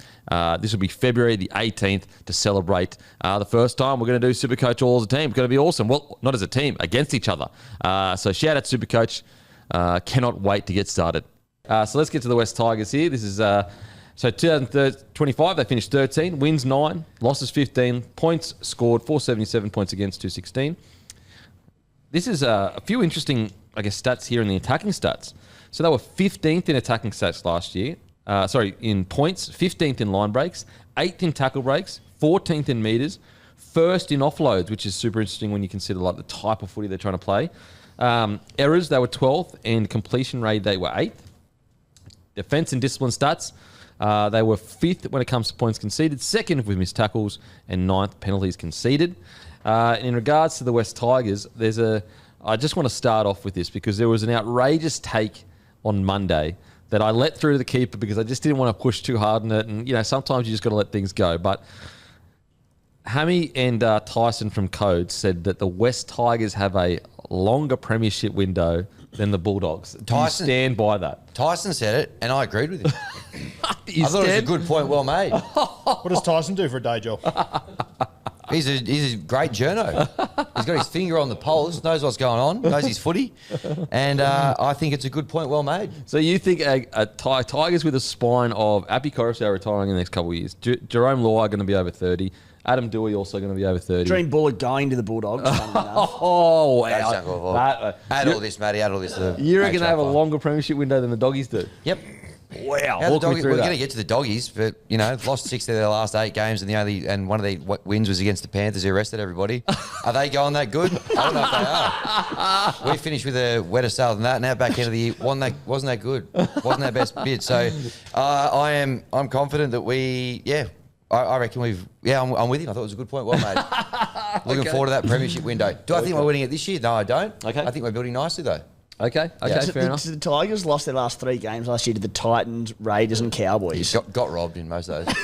This will be February the 18th to celebrate the first time we're going to do Supercoach all as a team. It's going to be awesome. Well, not as a team, against each other. So shout out Supercoach. Cannot wait to get started. So let's get to the West Tigers here. This is so 2025. They finished 13, wins 9, losses 15, points scored 477, points against 216. This is a few interesting, I guess, stats here in the attacking stats. So they were 15th in attacking stats last year. In points, 15th in line breaks, 8th in tackle breaks, 14th in meters, 1st in offloads, which is super interesting when you consider like the type of footy they're trying to play. Errors, they were 12th, and completion rate, they were 8th. Defense and discipline stats, they were 5th when it comes to points conceded, 2nd with missed tackles, and 9th penalties conceded. And in regards to the West Tigers, I just want to start off with this because there was an outrageous take on Monday that I let through to the keeper because I just didn't want to push too hard on it. And, sometimes you just got to let things go. But Hammy and Tyson from Code said that the West Tigers have a longer premiership window than the Bulldogs. Do you stand by that? Tyson said it, and I agreed with him. I thought it was a good point, well made. What does Tyson do for a day job? He's a great journo. He's got his finger on the pulse, knows what's going on, knows his footy, and I think it's a good point, well made. So you think a Tigers with a spine of Appy Coruscant retiring in the next couple of years, Jerome Law going to be over 30, Adam Dewey also going to be over 30. Dream Bullock going to the Bulldogs. Oh, wow. Add all this, Matty, add all this. You reckon they have a longer premiership window than the Doggies do? Yep. Wow. We're going to get to the Doggies, but, lost 6 of their last 8 games, and one of the wins was against the Panthers, who arrested everybody. Are they going that good? I don't know if they are. We finished with a wetter sail than that. Now back end of the year, wasn't that good. Wasn't our best bid. So I'm confident that I reckon I'm with him. I thought it was a good point. Well made. Looking forward to that premiership window. Do I think we're winning it this year? No, I don't. Okay. I think we're building nicely, though. Okay, fair enough. The Tigers lost their last 3 games last year to the Titans, Raiders and Cowboys. Got robbed in most of those.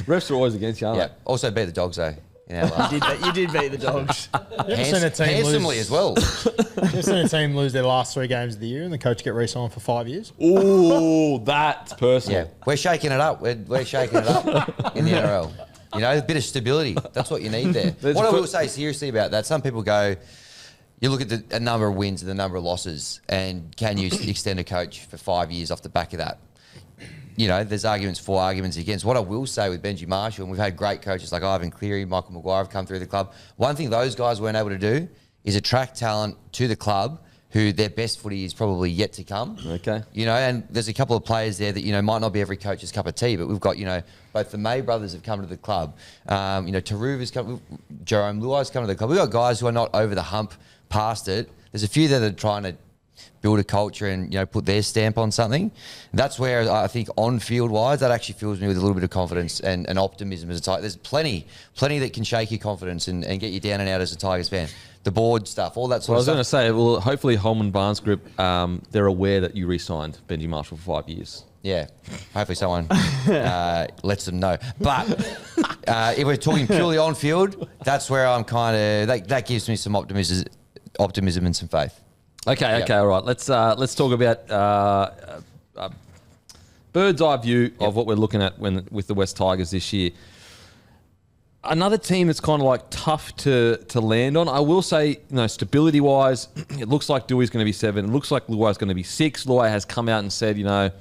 Refs are always against you, aren't they? Also beat the Dogs, though. In our last. You did beat the Dogs. Handsomely as well. You've seen a team lose their last 3 games of the year and the coach get re-signed for 5 years? Ooh, that's personal. Yeah, we're shaking it up. We're shaking it up in the NRL. A bit of stability. That's what you need there. What I will say seriously about that, some people go, you look at a number of wins and the number of losses, and can you extend a coach for 5 years off the back of that? There's arguments for, arguments against. What I will say with Benji Marshall, and we've had great coaches like Ivan Cleary, Michael Maguire have come through the club. One thing those guys weren't able to do is attract talent to the club who their best footy is probably yet to come. Okay. You know, and there's a couple of players there that, you know, might not be every coach's cup of tea, but we've got, you know, both the May brothers have come to the club. You know, Taruva's come, Jerome Luai's come to the club. We've got guys who are not over the hump past it. There's a few that are trying to build a culture and, you know, put their stamp on something. That's where I think on-field wise, that actually fills me with a little bit of confidence and optimism as a Tiger. There's plenty that can shake your confidence and get you down and out as a Tigers fan. The board stuff, all that sort I of was stuff. going to say, well, hopefully Holman Barnes Group, they're aware that you re-signed Benji Marshall for 5 years. Yeah, hopefully someone lets them know. But if we're talking purely on-field, that's where I'm kind of, that gives me some optimism and some faith. Okay, all right. Let's talk about bird's eye view of what we're looking at with the West Tigers this year. Another team that's kind of like tough to land on. I will say, you know, stability wise, it looks like Dewey's going to be 7. It looks like Luai's going to be 6. Luai has come out and said, you know,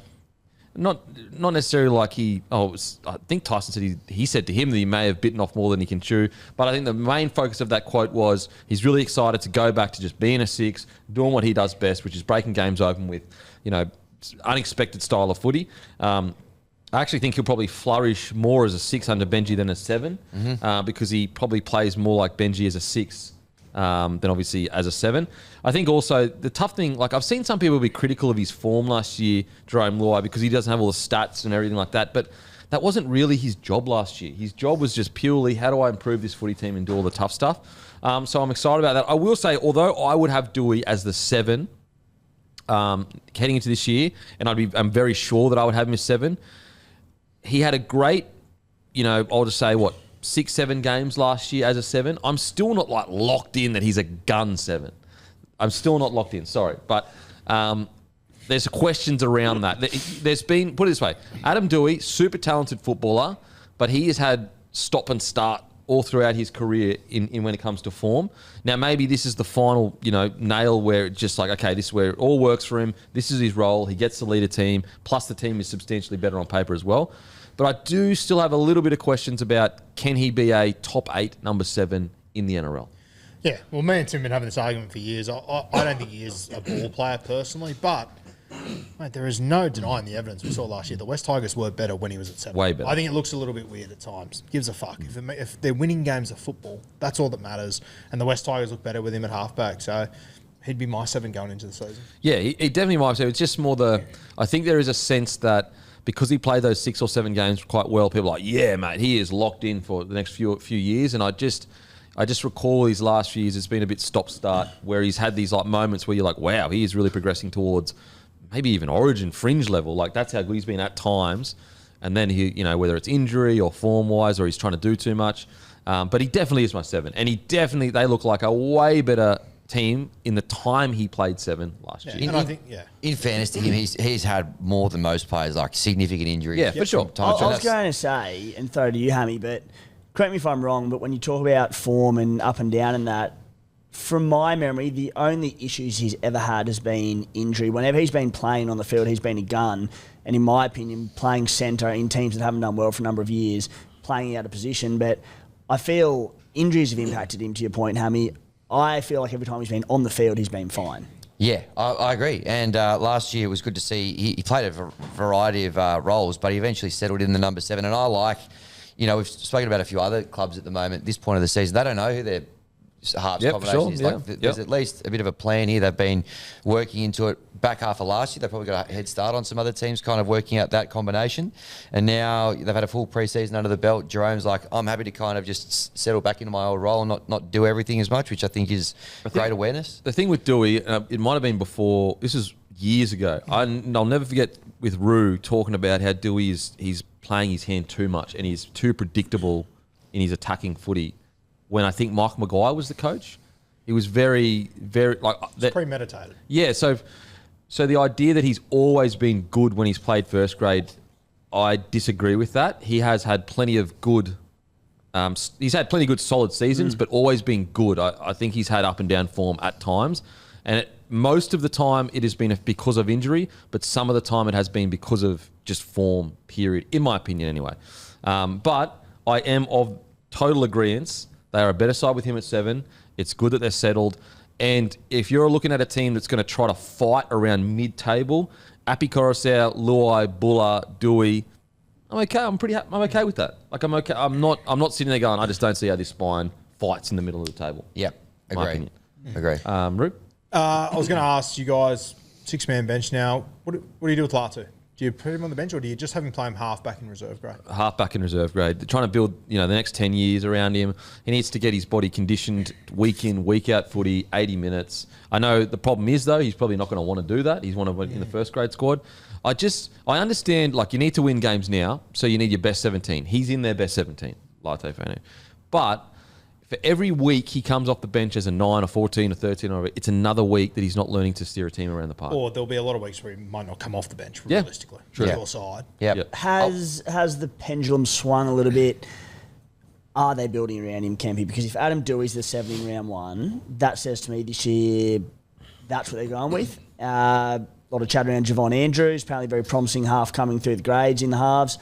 not necessarily like I think Tyson said he said to him that he may have bitten off more than he can chew. But I think the main focus of that quote was he's really excited to go back to just being a 6, doing what he does best, which is breaking games open with, you know, unexpected style of footy. I actually think he'll probably flourish more as a 6 under Benji than a 7 because he probably plays more like Benji as a 6 than obviously as a 7. I think also the tough thing, like I've seen some people be critical of his form last year, Jerome Luai, because he doesn't have all the stats and everything like that. But that wasn't really his job last year. His job was just purely how do I improve this footy team and do all the tough stuff. So I'm excited about that. I will say, although I would have Dewey as the 7 heading into this year, and I'm very sure that I would have him as 7. He had a great, you know, I'll just say 6-7 games last year as a 7. I'm still not like locked in that he's a gun 7. I'm still not locked in, sorry. But there's questions around that. There's been, put it this way, Adam Dewey, super talented footballer, but he has had stop and start all throughout his career in when it comes to form. Now, maybe this is the final, you know, nail where it's just like, okay, this is where it all works for him. This is his role. He gets to lead a team, plus the team is substantially better on paper as well. But I do still have a little bit of questions about can he be a top 8 number 7 in the NRL? Yeah, well, me and Tim have been having this argument for years. I don't think he is a ball player personally, but mate, there is no denying the evidence we saw last year. The West Tigers were better when he was at 7. Way better. I think it looks a little bit weird at times. Gives a fuck. If they're winning games of football, that's all that matters. And the West Tigers look better with him at halfback. So he'd be my 7 going into the season. Yeah, he definitely might be. It's just more I think there is a sense that because he played those 6 or 7 games quite well, people are like, yeah, mate, he is locked in for the next few years. And I just recall his last few years, it's been a bit stop-start where he's had these like moments where you're like, wow, he is really progressing towards maybe even Origin fringe level. Like that's how good he's been at times. And then he, you know, whether it's injury or form-wise or he's trying to do too much. But he definitely is my 7. And they look like a way better team in the time he played 7 last year. And I think, in fairness to him, he's had more than most players, like significant injuries. Yeah, for sure. I was going to say, and throw to you, Hammy, but correct me if I'm wrong, but when you talk about form and up and down and that, from my memory, the only issues he's ever had has been injury. Whenever he's been playing on the field, he's been a gun. And in my opinion, playing centre in teams that haven't done well for a number of years, playing out of position. But I feel injuries have impacted him, to your point, Hammy. I feel like every time he's been on the field, he's been fine. Yeah, I agree. And last year it was good to see he played a variety of roles, but he eventually settled in the number 7. And I like, you know, we've spoken about a few other clubs at the moment at this point of the season. They don't know who their halves combination is. Like, there's at least a bit of a plan here. They've been working into it back half of last year. They probably got a head start on some other teams kind of working out that combination. And now they've had a full preseason under the belt. Jerome's like, I'm happy to kind of just settle back into my old role and not do everything as much, which I think is great awareness. The thing with Dewey, it might have been before, this is years ago. I'll never forget with Roo talking about how Dewey he's playing his hand too much and he's too predictable in his attacking footy. When I think Mike Maguire was the coach, he was very, very like it's premeditated. Yeah, so the idea that he's always been good when he's played first grade, I disagree with that. He has had plenty of good, solid seasons, but always been good. I think he's had up and down form at times, and most of the time it has been because of injury, but some of the time it has been because of just form. Period, in my opinion, anyway. But I am of total agreement. They are a better side with him at 7. It's good that they're settled. And if you're looking at a team that's going to try to fight around mid-table, Api Coruscant, Luai, Buller, Dewey, I'm okay. I'm okay with that. Like, I'm okay. I'm not sitting there going, I just don't see how this spine fights in the middle of the table. Yep. My Agree. opinion. Agree. Rube? I was going to ask you guys, 6-man bench now. What do you do with Latu? Do you put him on the bench, or do you just have him play him half-back in reserve grade? Half-back in reserve grade. They're trying to build, the next 10 years around him. He needs to get his body conditioned week in, week out footy, 80 minutes. I know the problem is, though, he's probably not going to want to do that. He's one of in the first grade squad. I understand, like, you need to win games now, so you need your best 17. He's in their best 17, Latu Fanu. But for every week he comes off the bench as a 9 or 14 or 13, it's another week that he's not learning to steer a team around the park. Or there'll be a lot of weeks where he might not come off the bench, Yeah. realistically. True. Your side. Yep. Has the pendulum swung a little bit? Are they building around him, Kempy? Because if Adam Dewey's the 7 in round 1, that says to me this year that's what they're going with. A lot of chat around Javon Andrews, apparently very promising half coming through the grades in the halves.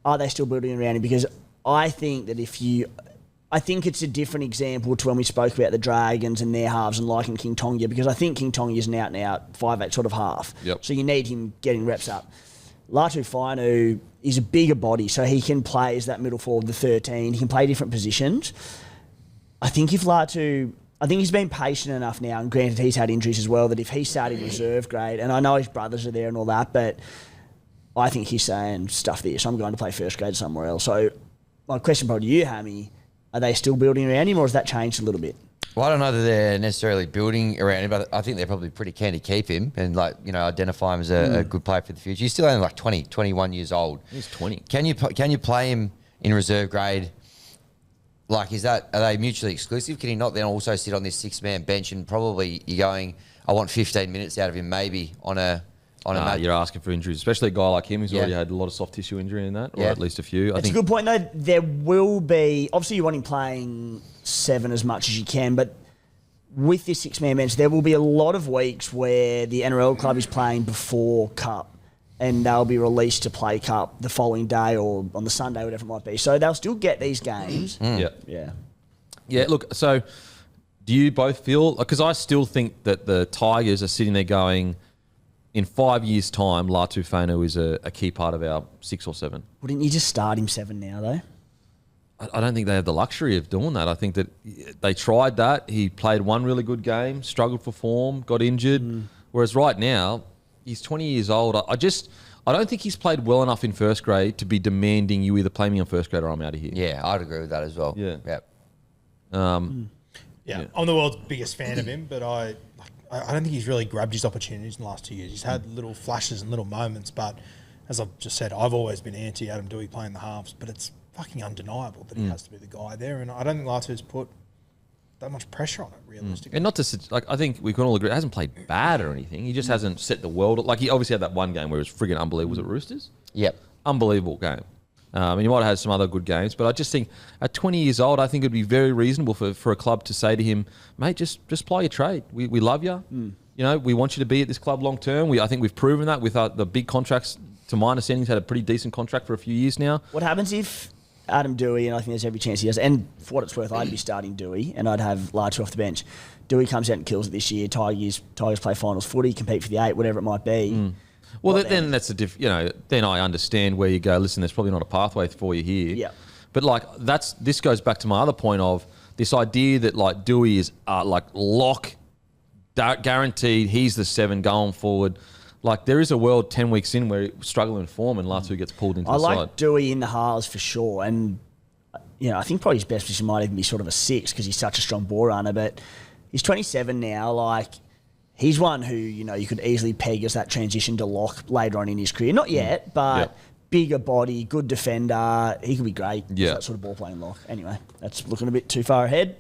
Are they still building around him? Because I think that I think it's a different example to when we spoke about the Dragons and their halves and liking King Tonga, because I think King Tonga is an out-and-out 5'8" sort of half. Yep. So you need him getting reps up. Latu Fainu is a bigger body, so he can play as that middle forward, the 13. He can play different positions. I think he's been patient enough now, and granted he's had injuries as well, that if he started reserve grade, and I know his brothers are there and all that, but I think he's saying, stuff this, I'm going to play first grade somewhere else. So my question probably to you, Hammy, are they still building around him, or has that changed a little bit? Well, I don't know that they're necessarily building around him, but I think they're probably pretty keen to keep him and, identify him as a good player for the future. He's still only 20, 21 years old. He's 20. Can you play him in reserve grade? Are they mutually exclusive? Can he not then also sit on this 6-man bench and probably you're going, I want 15 minutes out of him maybe on a match? You're asking for injuries, especially a guy like him who's already had a lot of soft tissue injury in that, or at least a few. It's a good point, though. There will be... Obviously, you want him playing 7 as much as you can, but with this 6-man bench, there will be a lot of weeks where the NRL club is playing before Cup, and they'll be released to play Cup the following day or on the Sunday, whatever it might be. So they'll still get these games. Yeah, look, so do you both feel... Because I still think that the Tigers are sitting there going... In 5 years' time, Latu Fanu is a key part of our 6 or 7. Wouldn't you just start him 7 now, though? I don't think they have the luxury of doing that. I think that they tried that. He played one really good game, struggled for form, got injured. Whereas right now, he's 20 years old. I don't think he's played well enough in first grade to be demanding you either play me on first grade or I'm out of here. Yeah, I'd agree with that as well. Yeah. Yep. I'm the world's biggest fan of him, but I don't think he's really grabbed his opportunities in the last 2 years. He's had little flashes and little moments, but as I've just said, I've always been anti-Adam Dewey playing the halves, but it's fucking undeniable that he has to be the guy there, and I don't think Latu's put that much pressure on it, realistically. And not to... I think we can all agree, he hasn't played bad or anything. He just hasn't set the world... He obviously had that one game where it was friggin' unbelievable. Was it Roosters? Yep. Unbelievable game. And he might have had some other good games, but I just think at 20 years old, I think it'd be very reasonable for a club to say to him, mate, just play your trade. We love you. We want you to be at this club long term. I think we've proven that with the big contracts. To my understanding, he's had a pretty decent contract for a few years now. What happens if Adam Dewey, and I think there's every chance he does, and for what it's worth, I'd be starting Dewey, and I'd have Latu off the bench. Dewey comes out and kills it this year. Tigers play finals footy, compete for the 8, whatever it might be. Well, then that's then I understand where you go, listen, there's probably not a pathway for you here. Yeah. But this goes back to my other point of this idea that Dewey is lock, guaranteed, he's the 7 going forward. There is a world 10 weeks in where he's struggling in form and Latu gets pulled into the side. I like Dewey in the halves for sure, and I think probably his best position might even be sort of a 6 because he's such a strong ball runner, but he's 27 now, he's one who, you could easily peg as that transition to lock later on in his career. Not yet, but bigger body, good defender. He could be great. Yeah. That sort of ball playing lock. Anyway, that's looking a bit too far ahead.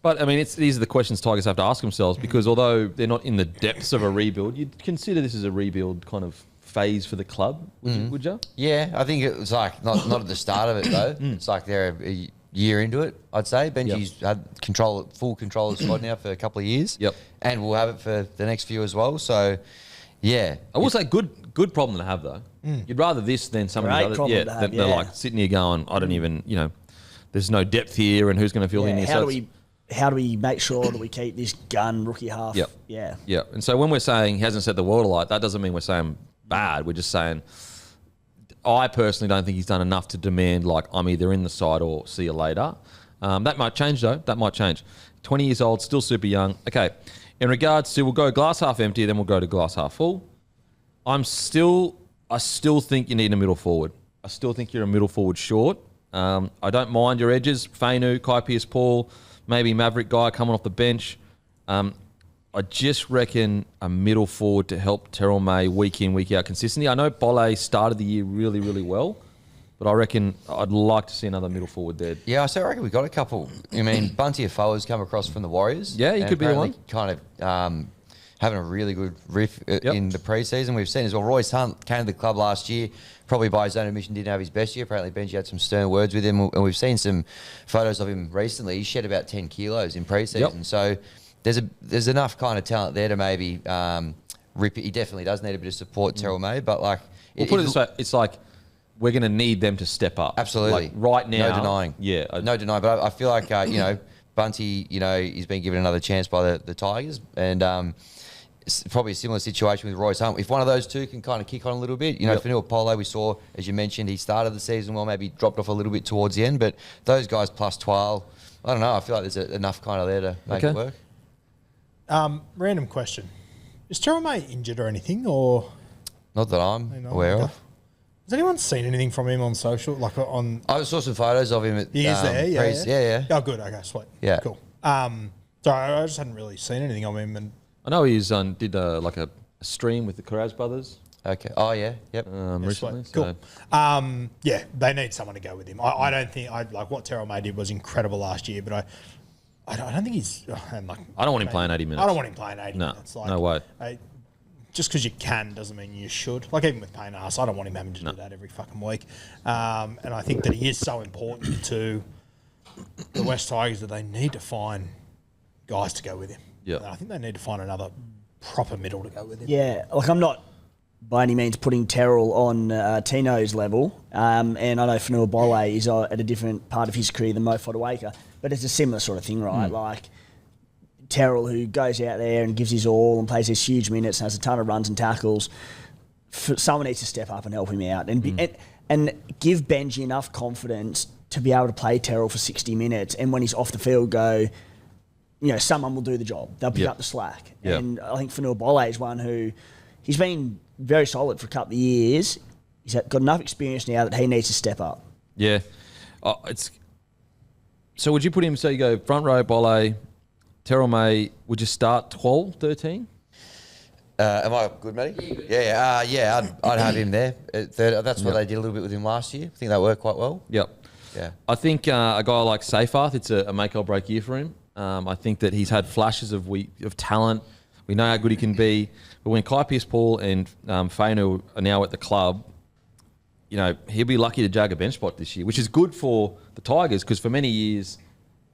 But, these are the questions Tigers have to ask themselves because although they're not in the depths of a rebuild, you'd consider this as a rebuild kind of phase for the club, would you? Yeah, I think it was not at the start of it, though. It's they're a year into it, I'd say. Benji's had full control of the squad now for a couple of years. Yep. And we'll have it for the next few as well. So, yeah. I will say good problem to have, though. You'd rather this than some Great of the problem other... to have, they're sitting here going, I don't even... there's no depth here and who's going to fill in here. How So do we how do we make sure that we keep this gun rookie half? Yep. Yeah. Yeah. And so when we're saying he hasn't set the world alight, that doesn't mean we're saying bad. We're just saying I personally don't think he's done enough to demand, like, I'm either in the side or see you later. That might change, though. That might change. 20 years old, still super young. Okay. In regards to, we'll go glass half empty, then we'll go to glass half full. I still think you need a middle forward. I still think you're a middle forward short. I don't mind your edges. Fainu, Kai Pearce-Paul, maybe Maverick guy coming off the bench. I just reckon a middle forward to help Terrell May week in, week out consistency. I know Bolle started the year really, really well, but I reckon I'd like to see another middle forward there. Yeah, I reckon we've got a couple. I mean, Bunty Afoa's come across from the Warriors. Yeah, he could be the one. Kind of having a really good riff in the preseason. We've seen as well, Royce Hunt came to the club last year, probably by his own admission didn't have his best year. Apparently Benji had some stern words with him, and we've seen some photos of him recently. He shed about 10 kilos in preseason. So there's enough kind of talent there to maybe rip it. He definitely does need a bit of support, Terrell May, but like... We'll put it this way, it's like we're going to need them to step up. Absolutely. Like right now. No denying. Yeah. No denying, but I feel like, Bunty, he's been given another chance by the Tigers, and it's probably a similar situation with Royce Hunt. If one of those two can kind of kick on a little bit, Fanua Polo, we saw, as you mentioned, he started the season well, maybe dropped off a little bit towards the end, but those guys plus 12, I don't know, I feel like there's enough kind of there to make it work. Random question. Is Terrell May injured or anything, or... Not that I'm aware of. Has anyone seen anything from him on social? Like on... I saw some photos of him at... He is there, yeah. Oh, good. Okay, sweet. Yeah. Cool. Sorry, I just hadn't really seen anything of him, and... I know he's did like a stream with the Carraz brothers. Okay. Oh, yeah. Yep. Recently. Cool. So. Yeah, they need someone to go with him. I don't think... like what Terrell May did was incredible last year, but I don't think he's... I don't want him playing 80 minutes. I don't want him playing 80 minutes. No way. Just because you can doesn't mean you should. Like even with Payne Haas, I don't want him having to do that every fucking week. And I think that he is so important to the West Tigers that they need to find guys to go with him. Yeah. And I think they need to find another proper middle to go with him. Yeah, like I'm not by any means putting Terrell on Tino's level, and I know Fanua Bolle is at a different part of his career than Mo Fodawaker, but it's a similar sort of thing, right? Like Terrell, who goes out there and gives his all and plays these huge minutes and has a ton of runs and tackles, someone needs to step up and help him out and give Benji enough confidence to be able to play Terrell for 60 minutes, and when he's off the field go, someone will do the job. They'll pick up the slack. Yep. And I think Fanua Bolle is one who, he's been very solid for a couple of years. He's got enough experience now that he needs to step up. Yeah. So would you put him, so you go front row, Bolle, Terrell May, would you start 12, 13? Am I good, Matty? Yeah. I'd have him there. That's what they did a little bit with him last year. I think that worked quite well. Yep. Yeah. I think a guy like Seyfarth, it's a make or break year for him. I think that he's had flashes of talent. We know how good he can be. But when Kai Pearce-Paul and Fainu are now at the club, he'll be lucky to jag a bench spot this year, which is good for the Tigers because for many years,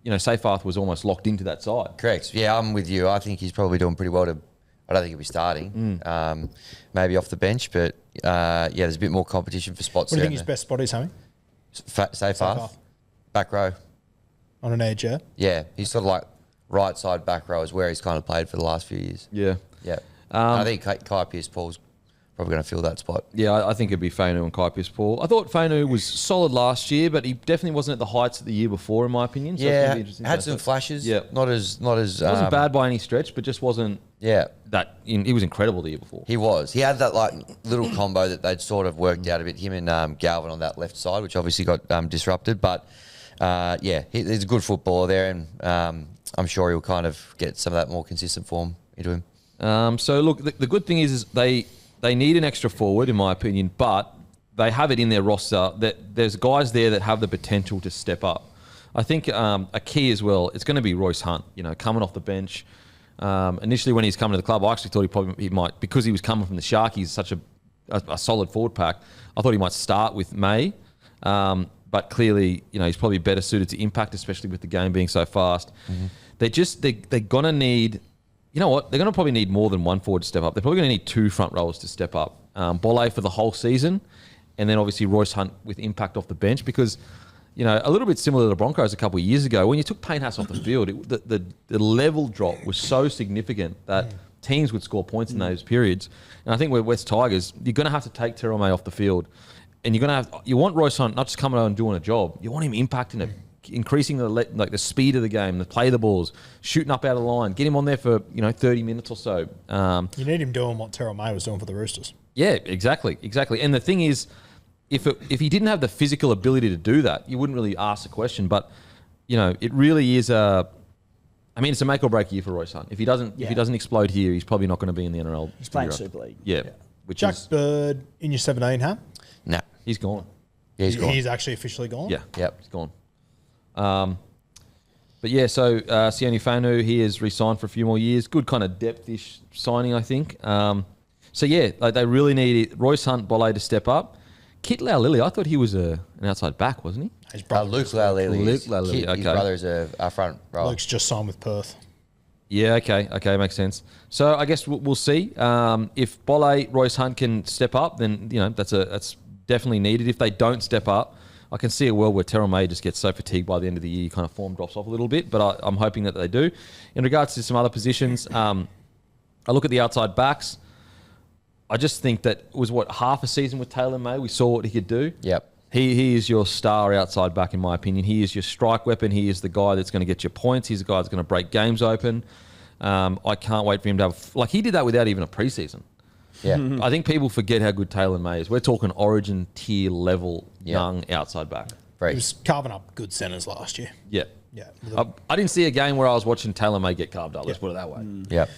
Seyfarth was almost locked into that side. Correct. Yeah, I'm with you. I think he's probably doing pretty well I don't think he'll be starting. Maybe off the bench, but there's a bit more competition for spots. What do you think his best spot is, Hammy? Seyfarth. Back row. On an edge, yeah? Yeah, he's sort of like right side back row is where he's kind of played for the last few years. Yeah. Yeah. I think Kai Pearce-Paul's probably going to fill that spot. Yeah, I think it'd be Fainu and Kai Pearce-Paul. I thought Fainu was solid last year, but he definitely wasn't at the heights of the year before, in my opinion. So it's gonna be interesting had some flashes. Yeah. Not as. It wasn't bad by any stretch, but just wasn't. Yeah. He was incredible the year before. He was. He had that little combo that they'd sort of worked out a bit. Him and Galvin on that left side, which obviously got disrupted, but. He's a good footballer there, and I'm sure he'll kind of get some of that more consistent form into him. So look, the good thing is they need an extra forward, in my opinion, but they have it in their roster that there's guys there that have the potential to step up. I think a key as well, it's going to be Royce Hunt, coming off the bench. Initially when he's coming to the club, I actually thought he might, because he was coming from the Sharkies, such a solid forward pack, I thought he might start with May. But clearly, he's probably better suited to impact, especially with the game being so fast. Mm-hmm. They're going to need, they're going to probably need more than one forward to step up. They're probably going to need two front rowers to step up. Bolle for the whole season, and then obviously Royce Hunt with impact off the bench because, a little bit similar to the Broncos a couple of years ago. When you took Payne Haas off the field, the level drop was so significant that teams would score points in those periods. And I think with West Tigers, you're going to have to take Terrell May off the field. And you want Royce Hunt not just coming out and doing a job. You want him impacting it, increasing the speed of the game, the play the balls, shooting up out of the line, get him on there for 30 minutes or so. You need him doing what Terrell May was doing for the Roosters. Yeah, exactly. And the thing is, if he didn't have the physical ability to do that, you wouldn't really ask the question. But it really is it's a make or break year for Royce Hunt. If he doesn't explode here, he's probably not going to be in the NRL. He's playing Super League. Yeah. Jack Bird in your 17, huh? No. He's gone. Yeah, he's gone. He's actually officially gone? Yeah. Yep. He's gone. But yeah, so Sione Fanu, he has re-signed for a few more years. Good kind of depth-ish signing, I think. So yeah, they really need Royce Hunt, Bolle to step up. Kit Laulili, I thought he was an outside back, wasn't he? His brother. Luke Laulili. Luke Laulili, okay. His brother is a front row. Luke's just signed with Perth. Yeah, okay, makes sense. So I guess we'll see. If Bolle, Royce Hunt can step up, then that's definitely needed. If they don't step up, I can see a world where Terrell May just gets so fatigued by the end of the year, kind of form drops off a little bit. But I'm hoping that they do. In regards to some other positions, I look at the outside backs. I just think that it was half a season with Taylor May. We saw what he could do. Yep. He is your star outside back, in my opinion. He is your strike weapon. He is the guy that's going to get you points. He's the guy that's going to break games open. I can't wait for him to have... he did that without even a preseason. Yeah. I think people forget how good Taylor May is. We're talking origin tier level young outside back. Right. He was carving up good centres last year. Yeah. Yeah. I didn't see a game where I was watching Taylor May get carved up. Let's put it that way. Yep.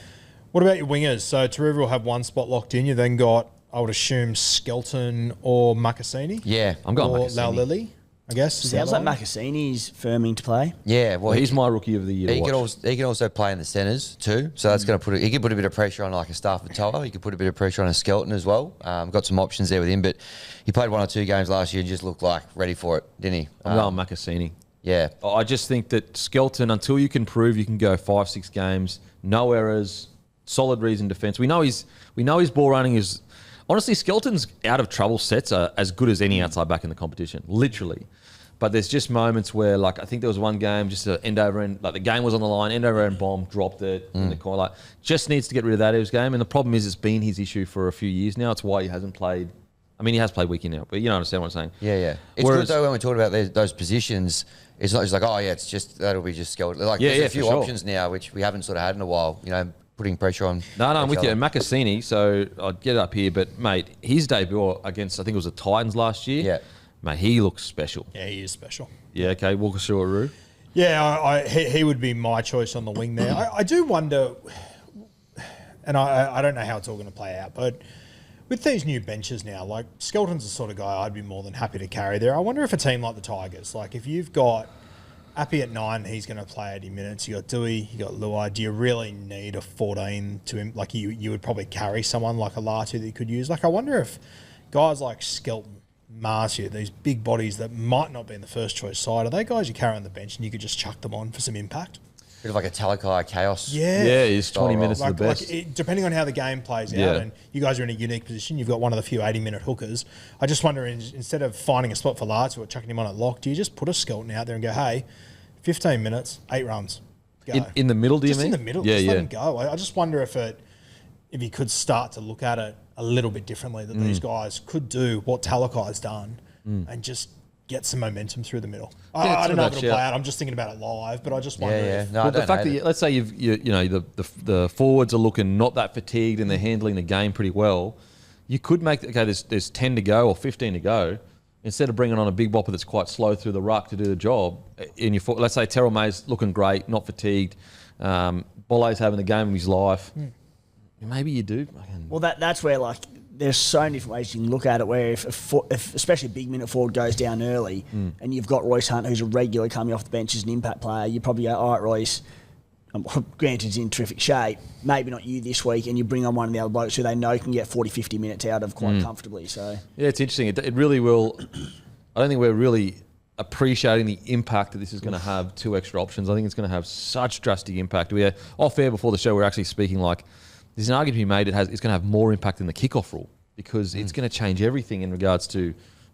What about your wingers? So Taruva will have one spot locked in. You then got, I would assume, Skelton or Makassini. Yeah. I'm going Or Makassini. Laulili, I guess. Is Sounds that like right? Makassini's firming to play. Yeah. Well, He's my rookie of the year to He watch. can also play in the centres too, so that's going to he can put a bit of pressure on like a Stafford Toa. He could put a bit of pressure on a Skelton as well. Got some options there with him, but he played 1 or 2 games last year and just looked like ready for it, didn't he? I'm going Makassini. Yeah, I just think that Skelton, until you can prove you can go 5-6 games, no errors, solid reason defence. We know his ball running is... Honestly, Skelton's out of trouble sets are as good as any outside back in the competition, literally. But there's just moments where, I think there was one game, just an end over end, the game was on the line, end over end bomb, dropped it in the corner. Just needs to get rid of that in his game. And the problem is, it's been his issue for a few years now. It's why he hasn't played. I mean, he has played week in now, but you don't understand what I'm saying. yeah. It's good though when we talk about those positions. It's not just it's just that'll be just Skelton. There's a few options now which we haven't sort of had in a while. Putting pressure on. No, I'm with you. And Makassini, so I'd get it up here, but mate, his debut against, I think it was the Titans last year. Yeah. Mate, he looks special. Yeah, he is special. Yeah, okay. Walk us through it, Roo. Yeah, he would be my choice on the wing there. I do wonder, and I don't know how it's all going to play out, but with these new benches now, Skelton's the sort of guy I'd be more than happy to carry there. I wonder if a team like the Tigers, if you've got Appy at 9, he's going to play 80 minutes. You got Dewey, you got Luai. Do you really need a 14 to him? You would probably carry someone like a Latu that you could use. I wonder if guys like Skelton, Marcia, these big bodies that might not be in the first choice side, are they guys you carry on the bench and you could just chuck them on for some impact? Bit of like a Talakai chaos. Yeah, he's 20 minutes is the best. Depending on how the game plays out, and you guys are in a unique position, you've got one of the few 80-minute hookers. I just wonder, instead of finding a spot for Latu or chucking him on at lock, do you just put a Skelton out there and go, hey, 15 minutes, 8 runs, go. In the middle, do you just mean? in the middle, Yeah, just let him go. I just wonder if you could start to look at it a little bit differently, that these guys could do what Talakai's done and just get some momentum through the middle. I don't know if it'll play out. I'm just thinking about it live, but I just wonder if... No, the fact that, let's say the forwards are looking not that fatigued and they're handling the game pretty well, you could make, there's 10 to go or 15 to go. Instead of bringing on a big bopper that's quite slow through the ruck to do the job, let's say Terrell May's looking great, not fatigued, Bolle's having the game of his life, maybe you do. Well, that's where there's so many different ways you can look at it. Where if especially a big minute forward goes down early, and you've got Royce Hunt, who's a regular coming off the bench as an impact player, you probably go, all right, Royce. Granted, he's in terrific shape. Maybe not you this week, and you bring on one of the other blokes who they know can get 40, 50 minutes out of quite comfortably. So yeah, it's interesting. It really will. I don't think we're really appreciating the impact that this is going to have. 2 extra options. I think it's going to have such drastic impact. We are off air before the show. We're actually speaking there's an argument to be made. It's going to have more impact than the kickoff rule because it's going to change everything in regards to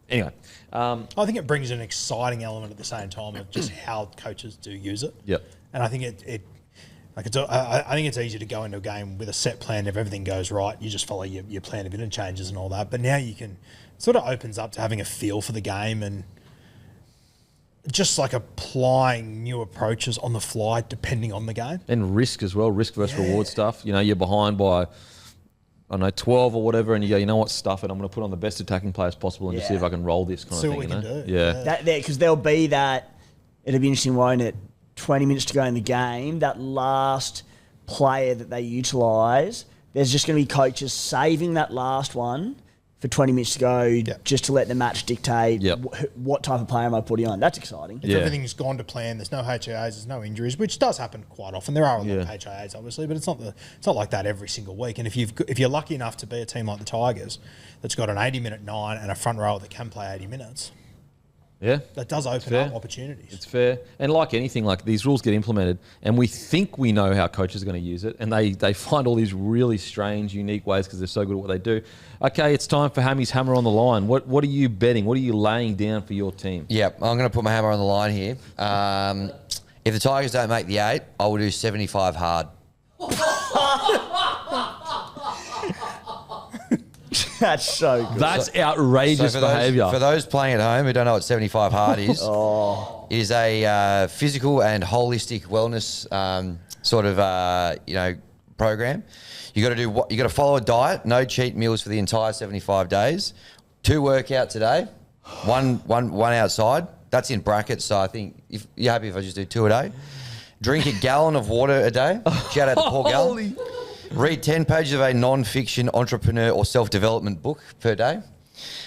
Anyway, I think it brings an exciting element at the same time of just how coaches do use it. Yep. And I think I think it's easy to go into a game with a set plan. If everything goes right, you just follow your plan, a bit of changes and all that. But now you can sort of opens up to having a feel for the game and just like applying new approaches on the fly depending on the game. and risk as well, risk versus reward stuff. You know, you're behind by, I don't know, 12 or whatever, and you go, you know what, stuff it. I'm going to put on the best attacking players possible and just see if I can roll this kind See of what thing. we You can know? do. Yeah. Because there'll be that. It'll be interesting, won't it? 20 minutes to go in the game. That last player that they utilise, there's just going to be coaches saving that last one for 20 minutes to go, just to let the match dictate what type of player am I putting on. That's exciting. If everything's gone to plan, there's no HIAs, there's no injuries, which does happen quite often. There are a lot of HIAs, obviously, but it's not like that every single week. And if you're lucky enough to be a team like the Tigers that's got an 80-minute 9 and a front row that can play 80 minutes, Yeah. that does open up opportunities. It's fair. And like anything, like these rules get implemented and we think we know how coaches are going to use it, and they find all these really strange, unique ways because they're so good at what they do. Okay, it's time for Hammy's hammer on the line. What are you betting? What are you laying down for your team? Yep, I'm going to put my hammer on the line here. If the Tigers don't make the 8, I will do 75 hard. That's so good. That's outrageous behaviour. For those playing at home who don't know what 75 hard is, it is a physical and holistic wellness sort of program. You got to do what you got to follow a diet, no cheat meals for the entire 75 days, 2 workouts a day, one outside. That's in brackets, so I think if you're happy if I just do 2 a day. Drink a gallon of water a day. Shout out to Paul Gallon. Read 10 pages of a non-fiction entrepreneur or self-development book per day.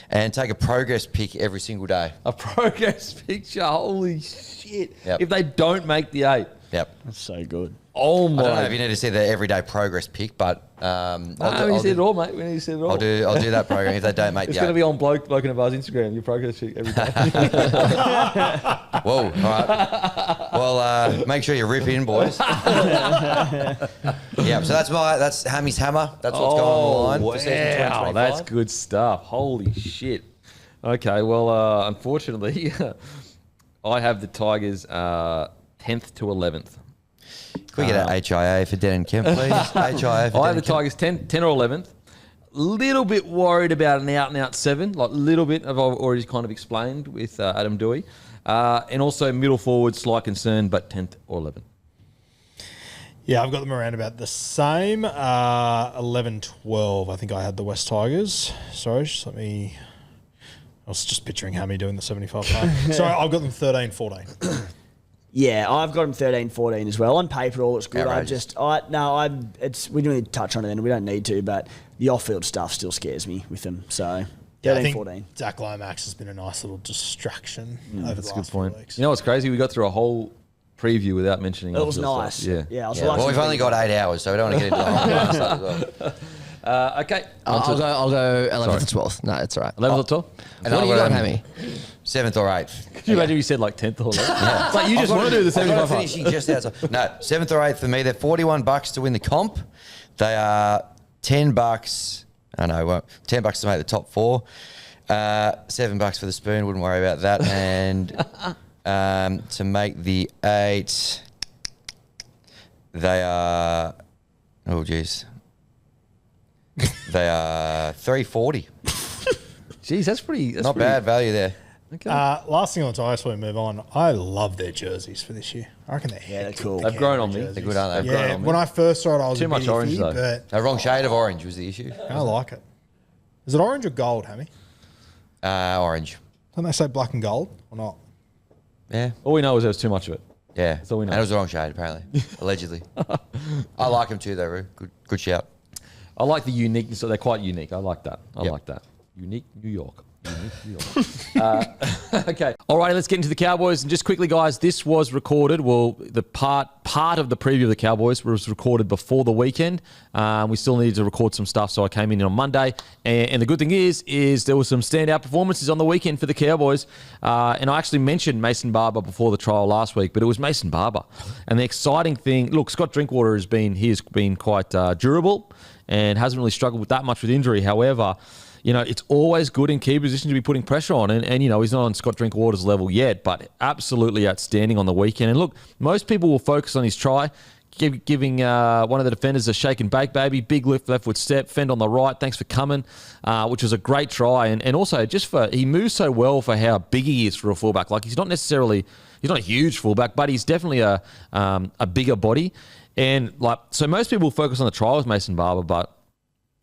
And take a progress pic every single day. A progress picture. Holy shit. Yep. If they don't make the 8. Yep. That's so good. Oh my. I don't know if you need to see the everyday progress pic, but we need to see it all, mate. We need to see it all. I'll do that program if they don't make It's the going to 8. be on Bloke in a Bar's Instagram, your progress pic every day. Whoa, all right. Well, make sure you rip in, boys. Yeah, so that's Hammy's hammer. That's what's going on the line for season 2025. That's good stuff. Holy shit. Okay, well, unfortunately, I have the Tigers 10th to 11th. Can we get an HIA for Den and Kemp, please? HIA for I Den have the and Kemp. Tigers 10 or 11th. Little bit worried about an out-and-out 7. Like, little bit, I've already kind of explained with Adam Dewey. And also middle forward, slight concern, but 10th or 11th. Yeah, I've got them around about the same. 11-12, I think I had the West Tigers. Sorry, just let me... I was just picturing Hammy doing the 75 part. Sorry, I've got them 13-14. Yeah, I've got them 13-14 as well. On paper, all looks good. Outrageous. We don't need to touch on it, and we don't need to, but the off-field stuff still scares me with them. So, Yeah, I 13-14. think Zach Lomax has been a nice little distraction over the That's a last good point. few weeks. You know what's crazy? We got through a whole preview without mentioning It was off-field nice. stuff. Yeah, I was Yeah. like Well, we've only got 8 hours, so we don't want to get into the whole other stuff as well. Okay. I'll go 11th to 12th. No, it's all right. 11th or 12th? What do you got, Hammy? 7th or 8th. Could you imagine if you said like 10th or 11th? It's like you just want to do the I've got 75 it finishing just outside. No, 7th or 8th for me. They're $41 to win the comp. They are $10. I know, well, $10 to make the top 4. $7 for the spoon. Wouldn't worry about that. And to make the 8, they are. Oh, geez. They are $3.40. Jeez, that's pretty. Not bad value there. Okay. Last thing on Tigers before we move on, I love their jerseys for this year. I reckon they're cool. They've grown on me. They're good, aren't they? Yeah, when I first saw it, I was Too a much bit orange, iffy, though. but The wrong shade of orange was the issue. I like it. Is it orange or gold, Hammy? Orange. Don't they say black and gold or not? Yeah. All we know is there was too much of it. Yeah. That's all we know. And it was the wrong shade, apparently. Allegedly. I like them too, though, Roo. Good shout. I like the uniqueness. So they're quite unique. I like that. I Yep. like that. Unique New York. Unique New York. Okay. All right, let's get into the Cowboys. And just quickly, guys, this was recorded. Well, the part of the preview of the Cowboys was recorded before the weekend. We still needed to record some stuff, so I came in on Monday. And the good thing is there were some standout performances on the weekend for the Cowboys. And I actually mentioned Mason Barber before the trial last week, but it was Mason Barber. And the exciting thing, look, Scott Drinkwater has been quite durable and hasn't really struggled with that much with injury. However, you know, it's always good in key positions to be putting pressure on. And you know, he's not on Scott Drinkwater's level yet, but absolutely outstanding on the weekend. And look, most people will focus on his try, giving one of the defenders a shake and bake, baby. Big lift, left foot step, fend on the right. Thanks for coming, which was a great try. And also, he moves so well for how big he is for a fullback. Like, he's not a huge fullback, but he's definitely a bigger body. And so most people focus on the try with Mason Barber, but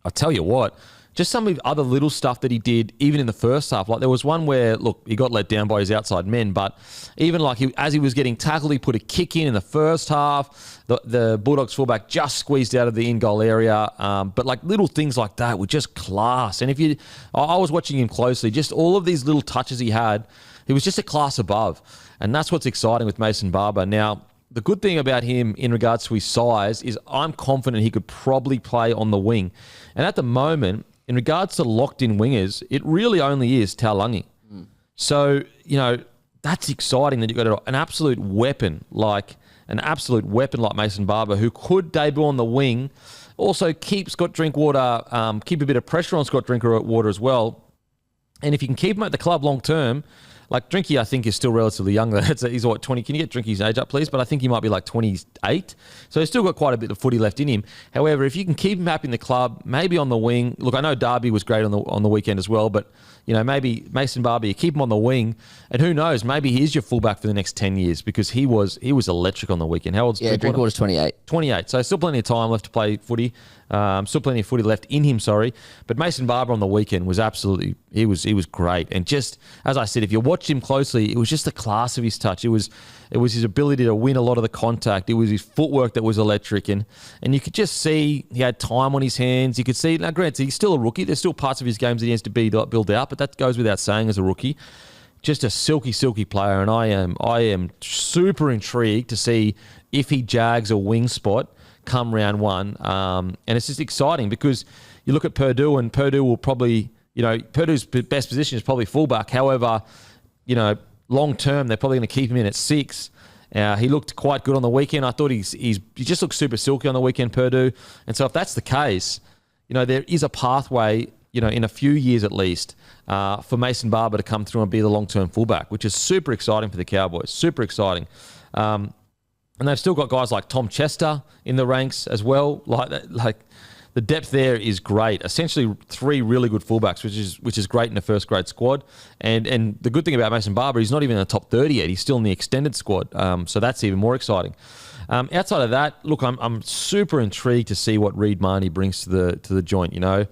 I tell you what, just some of the other little stuff that he did, even in the first half. Like, there was one where, look, he got let down by his outside men, but even as he was getting tackled, he put a kick in the first half. The Bulldogs fullback just squeezed out of the in-goal area. But like little things like that were just class. And I was watching him closely, just all of these little touches he had, he was just a class above. And that's what's exciting with Mason Barber. Now, the good thing about him in regards to his size is I'm confident he could probably play on the wing. And at the moment, in regards to locked-in wingers, it really only is Taulagi. So, you know, that's exciting that you've got an absolute weapon like Mason Barber, who could debut on the wing, also keep Scott Drinkwater, keep a bit of pressure on Scott Drinkwater as well. And if you can keep him at the club long-term, like Drinky, I think, is still relatively young. He's what, 20? Can you get Drinky's age up, please? But I think he might be like 28. So he's still got quite a bit of footy left in him. However, if you can keep him happy in the club, maybe on the wing. Look, I know Darby was great on the weekend as well, but you know, maybe Mason Barber, you keep him on the wing, and who knows, maybe he is your fullback for the next 10 years because he was electric on the weekend. How old's Drinkwater's 28. 28. So still plenty of time left to play footy. Still plenty of footy left in him, sorry. But Mason Barber on the weekend was absolutely, he was great. And just, as I said, if you watched him closely, it was just the class of his touch. It was his ability to win a lot of the contact. It was his footwork that was electric. And you could just see he had time on his hands. You could see, now granted, he's still a rookie. There's still parts of his games that he has to build out, but that goes without saying as a rookie. Just a silky player. And I am super intrigued to see if he jags a wing spot come round one. And it's just exciting because you look at Purdue, and Purdue will probably, you know, Purdue's best position is probably fullback. However, you know, long term, they're probably going to keep him in at 6. He looked quite good on the weekend. I thought he just looked super silky on the weekend, Purdue. And so if that's the case, you know, there is a pathway, you know, in a few years at least, for Mason Barber to come through and be the long-term fullback, which is super exciting for the Cowboys. Super exciting. And they've still got guys like Tom Chester in the ranks as well. Like the depth there is great. Essentially 3 really good fullbacks, which is great in a first grade squad. And the good thing about Mason Barber, he's not even in the top 30 yet. He's still in the extended squad. So that's even more exciting. Outside of that, look, I'm super intrigued to see what Reed Marnie brings to the joint. You know,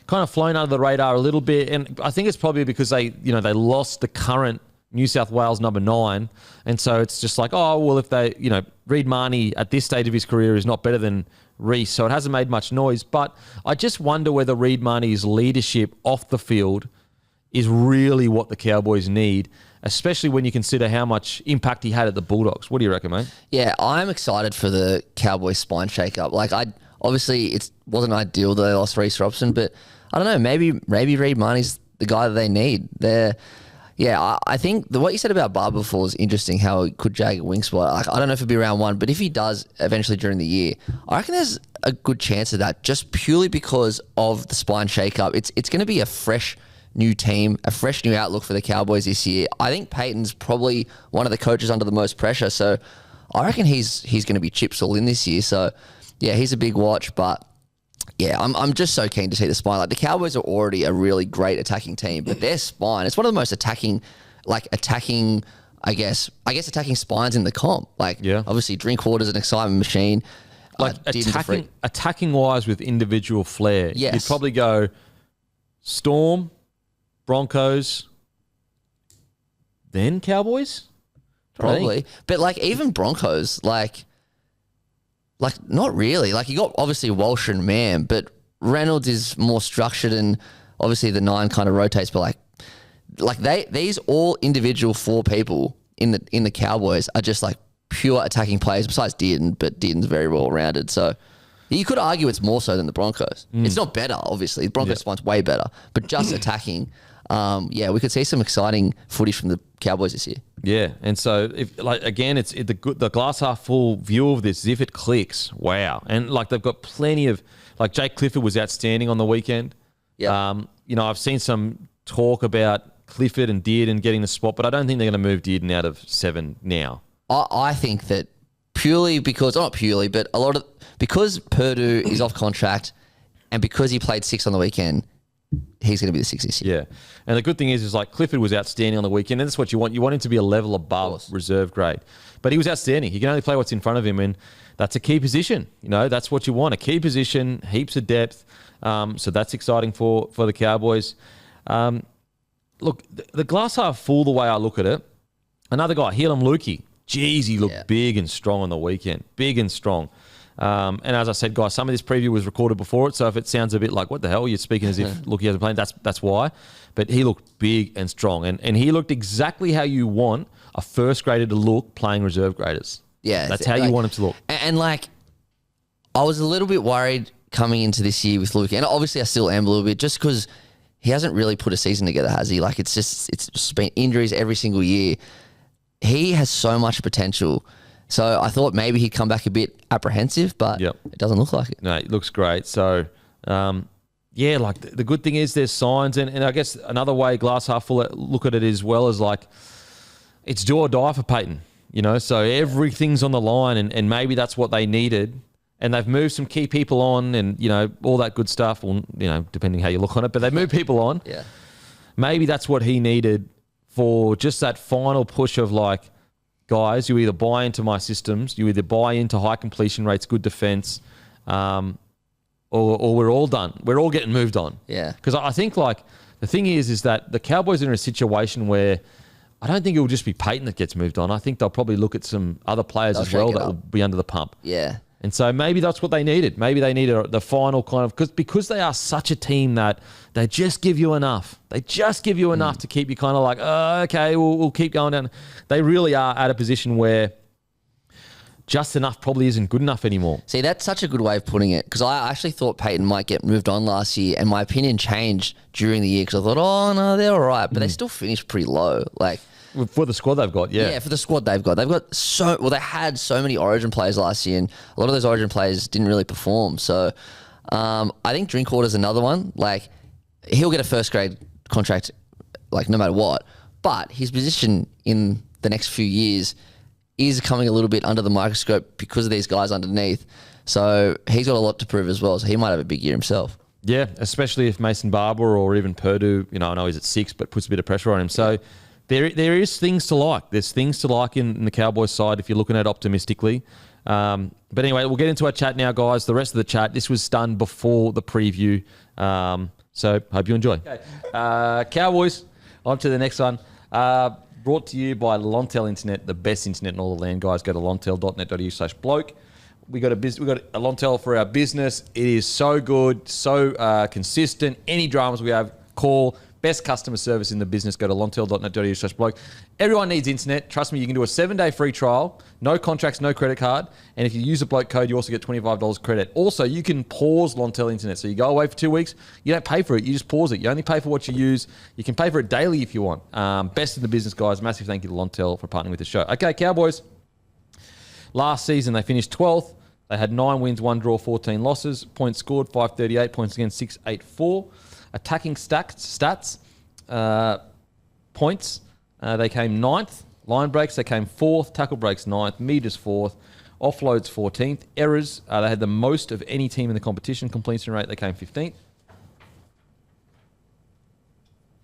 kind of flown under the radar a little bit, and I think it's probably because they lost the current New South Wales number 9, and so it's just like, oh well, if they, you know, Reed Marnie at this stage of his career is not better than Reece, so it hasn't made much noise. But I just wonder whether Reed Marnie's leadership off the field is really what the Cowboys need, especially when you consider how much impact he had at the Bulldogs. What do you reckon, mate? Yeah, I'm excited for the Cowboys spine shake-up. Like, obviously it wasn't ideal that they lost Reece Robson, but I don't know, maybe Reed Marnie's the guy that they need. I think what you said about Barber before is interesting, how he could jag a wing spot. Like, I don't know if it'll be round 1, but if he does eventually during the year, I reckon there's a good chance of that, just purely because of the spine shake-up. It's going to be a fresh new team, a fresh new outlook for the Cowboys this year. I think Payton's probably one of the coaches under the most pressure, so I reckon he's going to be chips all in this year. So, yeah, he's a big watch, but yeah, I'm just so keen to see the spine. Like, the Cowboys are already a really great attacking team, but their spine, it's one of the most attacking, I guess attacking spines in the comp. Like, yeah. Obviously Drinkwater's an excitement machine. Like, attacking wise with individual flair. Yes. You'd probably go Storm, Broncos, then Cowboys? Probably. But like, even Broncos, like not really. Like, you got obviously Walsh and Mann, but Reynolds is more structured, and obviously the 9 kind of rotates, but these all individual 4 people in the Cowboys are just like pure attacking players, besides Dearden, but Dearden's very well rounded. So you could argue it's more so than the Broncos. It's not better, obviously. The Broncos spine's way better, but just attacking, we could see some exciting footage from the Cowboys this year. Yeah, and so it's the glass half full view of this. If it clicks, wow! And like, they've got plenty of, like, Jake Clifford was outstanding on the weekend. Yeah. I've seen some talk about Clifford and Dearden getting the spot, but I don't think they're going to move Dearden out of 7 now. I think that purely because, not purely, but because Purdue is off contract and because he played 6 on the weekend, he's going to be the 6 this year. Yeah. And the good thing is like Clifford was outstanding on the weekend, and that's what you want. You want him to be a level above reserve grade. But he was outstanding. He can only play what's in front of him, and that's a key position. That's what you want, a key position, heaps of depth. So that's exciting for the Cowboys. Look, the glass half full the way I look at it. Another guy, Helam Lukey. Jeez, he looked big and strong on the weekend. Big and strong. And as I said, guys, some of this preview was recorded before it, so if it sounds a bit like, what the hell, you're speaking as if Lukey hasn't played, that's why. But he looked big and strong. And he looked exactly how you want a first grader to look playing reserve graders. Yeah. That's how you want him to look. And I was a little bit worried coming into this year with Lukey. And obviously I still am a little bit, just because he hasn't really put a season together, has he? It's just been injuries every single year. He has so much potential. So I thought maybe he'd come back a bit apprehensive, but it doesn't look like it. No, it looks great. So, the good thing is there's signs. And I guess another way, glass half full, look at it as well as it's do or die for Peyton. So everything's on the line, and maybe that's what they needed. And they've moved some key people on and, all that good stuff. Well, depending how you look on it, but they moved people on. Yeah. Maybe that's what he needed for just that final push of guys, you either buy into my systems, you either buy into high completion rates, good defense, or we're all done. We're all getting moved on. Yeah. Because I think the thing is that the Cowboys are in a situation where I don't think it will just be Peyton that gets moved on. I think they'll probably look at some other players as well that will be under the pump. Yeah. And so maybe that's what they needed. Maybe they needed the final kind of... Because they are such a team that they just give you enough. They just give you enough to keep you kind of okay, we'll keep going down. They really are at a position where just enough probably isn't good enough anymore. See, that's such a good way of putting it, because I actually thought Peyton might get moved on last year, and my opinion changed during the year because I thought, oh, no, they're all right. But they still finished pretty low. For the squad they've got, yeah. Yeah, for the squad they've got. They had so many Origin players last year, and a lot of those Origin players didn't really perform. So I think Drinkwater's another one. He'll get a first grade contract, no matter what. But his position in the next few years is coming a little bit under the microscope because of these guys underneath. So he's got a lot to prove as well. So he might have a big year himself. Yeah, especially if Mason Barber or even Purdue, I know he's at 6, but puts a bit of pressure on him. So there is things to like. There's things to like in the Cowboys side if you're looking at it optimistically. But anyway, we'll get into our chat now, guys. The rest of the chat, this was done before the preview. So hope you enjoy. Okay. Cowboys, on to the next one. Brought to you by Lontel Internet, the best internet in all the land, guys. Go to lontel.net.au/bloke. We got a Lontel for our business. It is so good, so consistent. Any dramas we have, call. Best customer service in the business. Go to lontel.net.au/bloke. Everyone needs internet. Trust me, you can do a 7-day free trial. No contracts, no credit card. And if you use a bloke code, you also get $25 credit. Also, you can pause Lontel Internet. So you go away for 2 weeks. You don't pay for it. You just pause it. You only pay for what you use. You can pay for it daily if you want. Best in the business, guys. Massive thank you to Lontel for partnering with the show. Okay, Cowboys. Last season, they finished 12th. They had 9 wins, 1 draw, 14 losses. Points scored, 538. Points against, 684. Attacking stats, points, they came 9th. Line breaks, they came 4th. Tackle breaks, 9th. Meters, 4th. Offloads, 14th. Errors, they had the most of any team in the competition. Completion rate, they came 15th.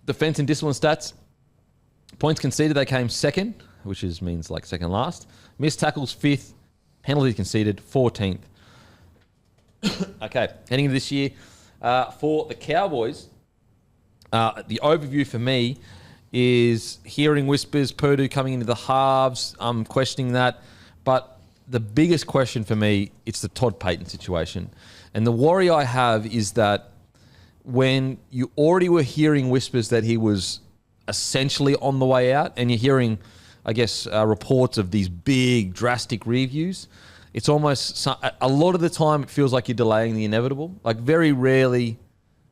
Defense and discipline stats, points conceded, they came 2nd, which means second last. Missed tackles, 5th. Penalties conceded, 14th. Okay, heading into this year, for the Cowboys, the overview for me is hearing whispers, Purdue coming into the halves. I'm questioning that. But the biggest question for me, it's the Todd Payten situation. And the worry I have is that when you already were hearing whispers that he was essentially on the way out, and you're hearing, reports of these big, drastic reviews, it's almost, a lot of the time it feels like you're delaying the inevitable. Very rarely,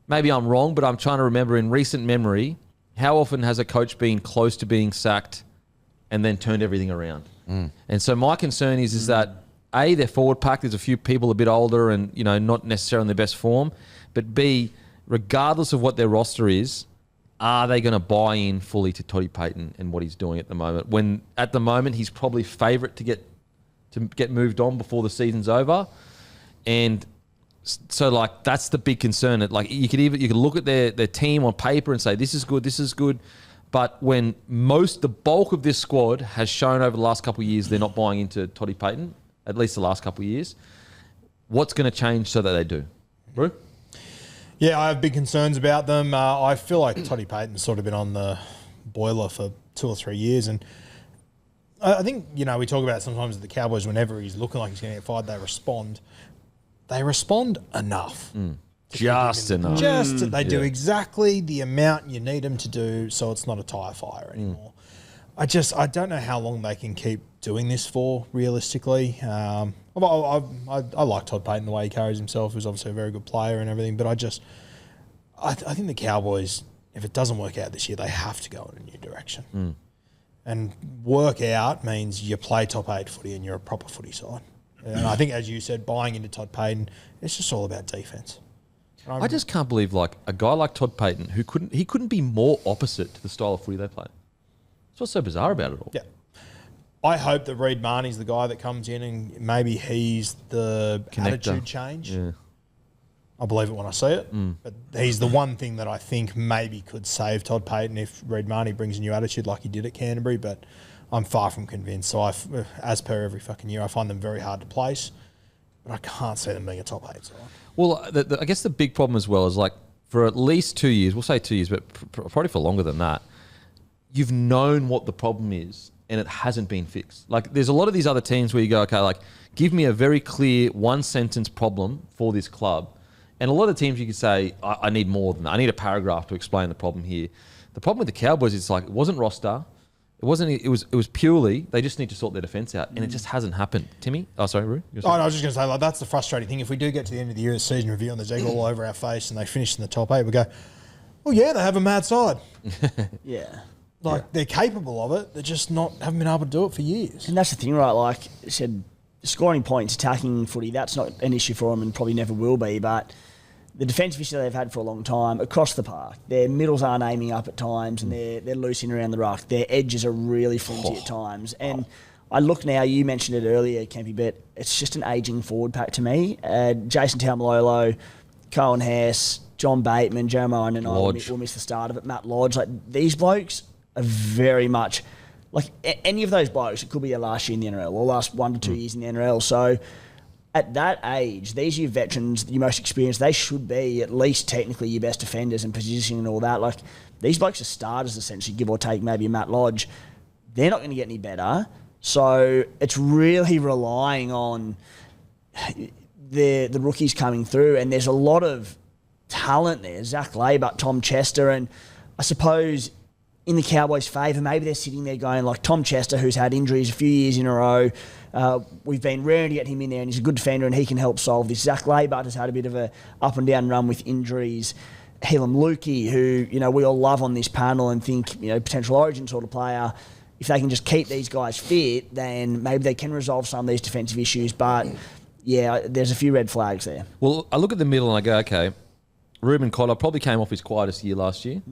maybe I'm wrong, but I'm trying to remember in recent memory, how often has a coach been close to being sacked and then turned everything around? And so my concern is that, A, their forward pack, there's a few people a bit older and, not necessarily in their best form, but B, regardless of what their roster is, are they going to buy in fully to Toddy Payten and what he's doing at the moment? When at the moment he's probably favourite to get moved on before the season's over, and so like that's the big concern. That like you could look at their team on paper and say this is good, but when the bulk of this squad has shown over the last couple of years they're not buying into Toddy Payten, at least the last couple of years, what's going to change so that they do, Brew? Yeah, I have big concerns about them. I feel like Toddy Payton's sort of been on the boiler for 2 or 3 years. And I think, we talk about sometimes the Cowboys, whenever he's looking like he's going to get fired, they respond. They respond enough. Just enough. They do exactly the amount you need them to do, so it's not a tyre fire anymore. I don't know how long they can keep doing this for, realistically. I like Todd Payten, the way he carries himself. He's obviously a very good player and everything, but I think the Cowboys, if it doesn't work out this year, they have to go in a new direction. And work out means you play top 8 footy and you're a proper footy side. And I think, as you said, buying into Todd Payten, it's just all about defence. I just can't believe like a guy like Todd Payten who couldn't be more opposite to the style of footy they play. That's what's so bizarre about it all. Yeah. I hope that Reid Marnie's the guy that comes in and maybe he's the Connector. attitude change. Yeah. I believe it when I see it. But he's the one thing that I think maybe could save Todd Payten if Reid Marnie brings a new attitude like he did at Canterbury. But I'm far from convinced. So as per every fucking year, I find them very hard to place. But I can't see them being a top 8 side. Well, I guess the big problem as well is like for at least 2 years, we'll say 2 years, but probably for longer than that, you've known what the problem is and it hasn't been fixed. Like there's a lot of these other teams where you go, okay, like give me a very clear one sentence problem for this club. And a lot of teams you could say, I need more than that. I need a paragraph to explain the problem here. The problem with the Cowboys is like it wasn't roster. It was purely they just need to sort their defence out, and it just hasn't happened. Timmy? Oh, sorry, Roo. No, I was just going to say, like, that's the frustrating thing. If we do get to the end of the year, season review, and there's egg all over our face, and they finish in the top 8, we go, well, yeah, they have a mad side. Yeah. They're capable of it. They're just haven't been able to do it for years. And that's the thing, right? Like I said, scoring points, attacking footy, that's not an issue for them and probably never will be, but the defensive issue they've had for a long time across the park. Their middles aren't aiming up at times and they're loose in around the ruck. Their edges are really flimsy at times. And I look now, you mentioned it earlier, Kempy, but it's just an ageing forward pack to me. Jason Taumalolo, Cohen Hess, John Bateman, Jeremiah and I will miss the start of it. Matt Lodge, like these blokes are very much like any of those blokes. It could be their last year in the NRL or last 1 to 2 years in the NRL. So at that age, these are your veterans, your most experienced. They should be at least technically your best defenders and positioning and all that. Like these blokes are starters essentially, give or take maybe a Matt Lodge. They're not going to get any better. So it's really relying on the rookies coming through, and there's a lot of talent there. Zach Laybutt, Tom Chester, and I suppose in the Cowboys' favour, maybe they're sitting there going like Tom Chester, who's had injuries a few years in a row. We've been raring to get him in there, and he's a good defender, and he can help solve this. Zach Laybutt has had a bit of a up and down run with injuries. Helam Lukey, who we all love on this panel and think potential Origin sort of player. If they can just keep these guys fit, then maybe they can resolve some of these defensive issues. But yeah, there's a few red flags there. Well, I look at the middle and I go, okay, Ruben Cotter probably came off his quietest year last year.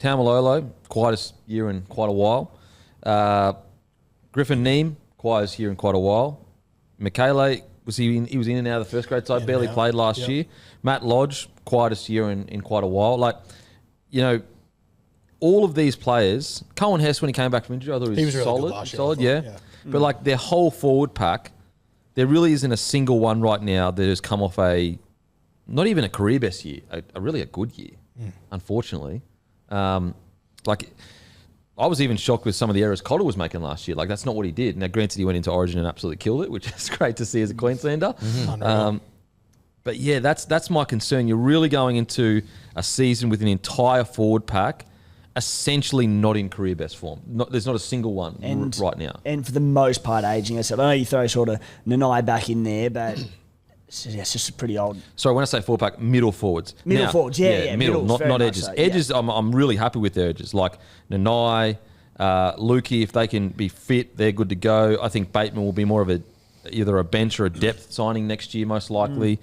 Taumalolo, quietest year in quite a while. Griffin Neem, quietest year in quite a while. Michele, he was in and out of the first grade side, barely played last year. Matt Lodge, quietest year in quite a while. Like, all of these players, Cohen Hess, when he came back from injury, I thought he was really solid. good last year, Solid, I yeah. thought, But like their whole forward pack, there really isn't a single one right now that has come off not even a career best year, a really a good year, unfortunately. Like, I was even shocked with some of the errors Cotter was making last year. Like, that's not what he did. Now, granted, he went into Origin and absolutely killed it, which is great to see as a Queenslander. But yeah, that's my concern. You're really going into a season with an entire forward pack essentially not in career best form. There's not a single one right now. And for the most part, aging. I said, I know you throw sort of Nanai back in there, but it's just a pretty old. Sorry, when I say forward pack, middle forwards. Forwards, yeah. Middle, not edges. So, edges, I'm really happy with their edges. Like Nanai, Lukey, if they can be fit, they're good to go. I think Bateman will be more of either a bench or a depth signing next year, most likely.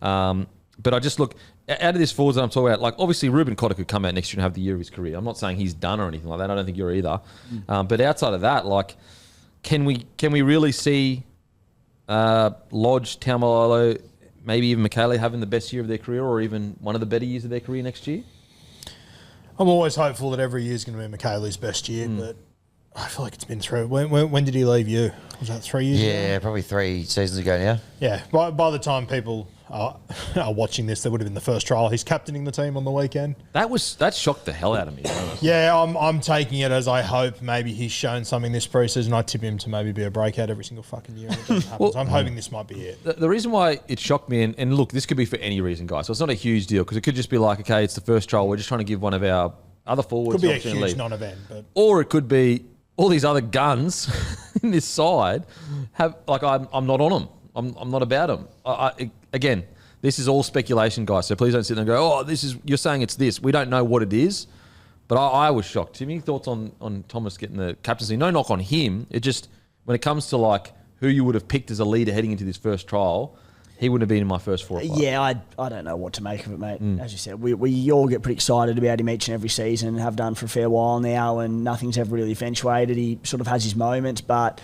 But I just look, out of this forwards that I'm talking about, like obviously Ruben Cotter could come out next year and have the year of his career. I'm not saying he's done or anything like that. I don't think you're either. But outside of that, like, can we really see Lodge, Taumalolo, maybe even McKaylee having the best year of their career or even one of the better years of their career next year? I'm always hopeful that every year is going to be McKaylee's best year, but I feel like it's been through. When did he leave you? Was that 3 years ago? Yeah, probably 3 seasons ago now. Yeah, by the time people are watching this, that would have been the first trial. He's captaining the team on the weekend. That shocked the hell out of me. Honestly. Yeah, I'm taking it as I hope maybe he's shown something this preseason. I tip him to maybe be a breakout every single fucking year. And it doesn't happen. So I'm hoping this might be it. The reason why it shocked me, and look, this could be for any reason, guys. So it's not a huge deal because it could just be like, okay, it's the first trial. We're just trying to give one of our other forwards. Could be a opportunity to huge leave. non-event, but Or it could be all these other guns in this side have like I'm not on them. I'm not about them. Again, this is all speculation, guys. So please don't sit there and go, "Oh, you're saying it's this." We don't know what it is, but I was shocked. Timmy, thoughts on Thomas getting the captaincy? No knock on him. It just when it comes to like who you would have picked as a leader heading into this first trial, he wouldn't have been in my first 4 or 5. Yeah, I don't know what to make of it, mate. As you said, we all get pretty excited about him each and every season and have done for a fair while now, and nothing's ever really eventuated. He sort of has his moments, but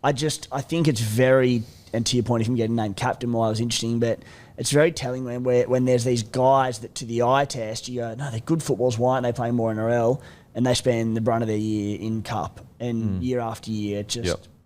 I think it's very, and to your point, if him getting named captain, well, was interesting, but it's very telling when there's these guys that to the eye test, you go, no, they're good footballers, why aren't they playing more NRL? And they spend the brunt of their year in Cup, and year after year,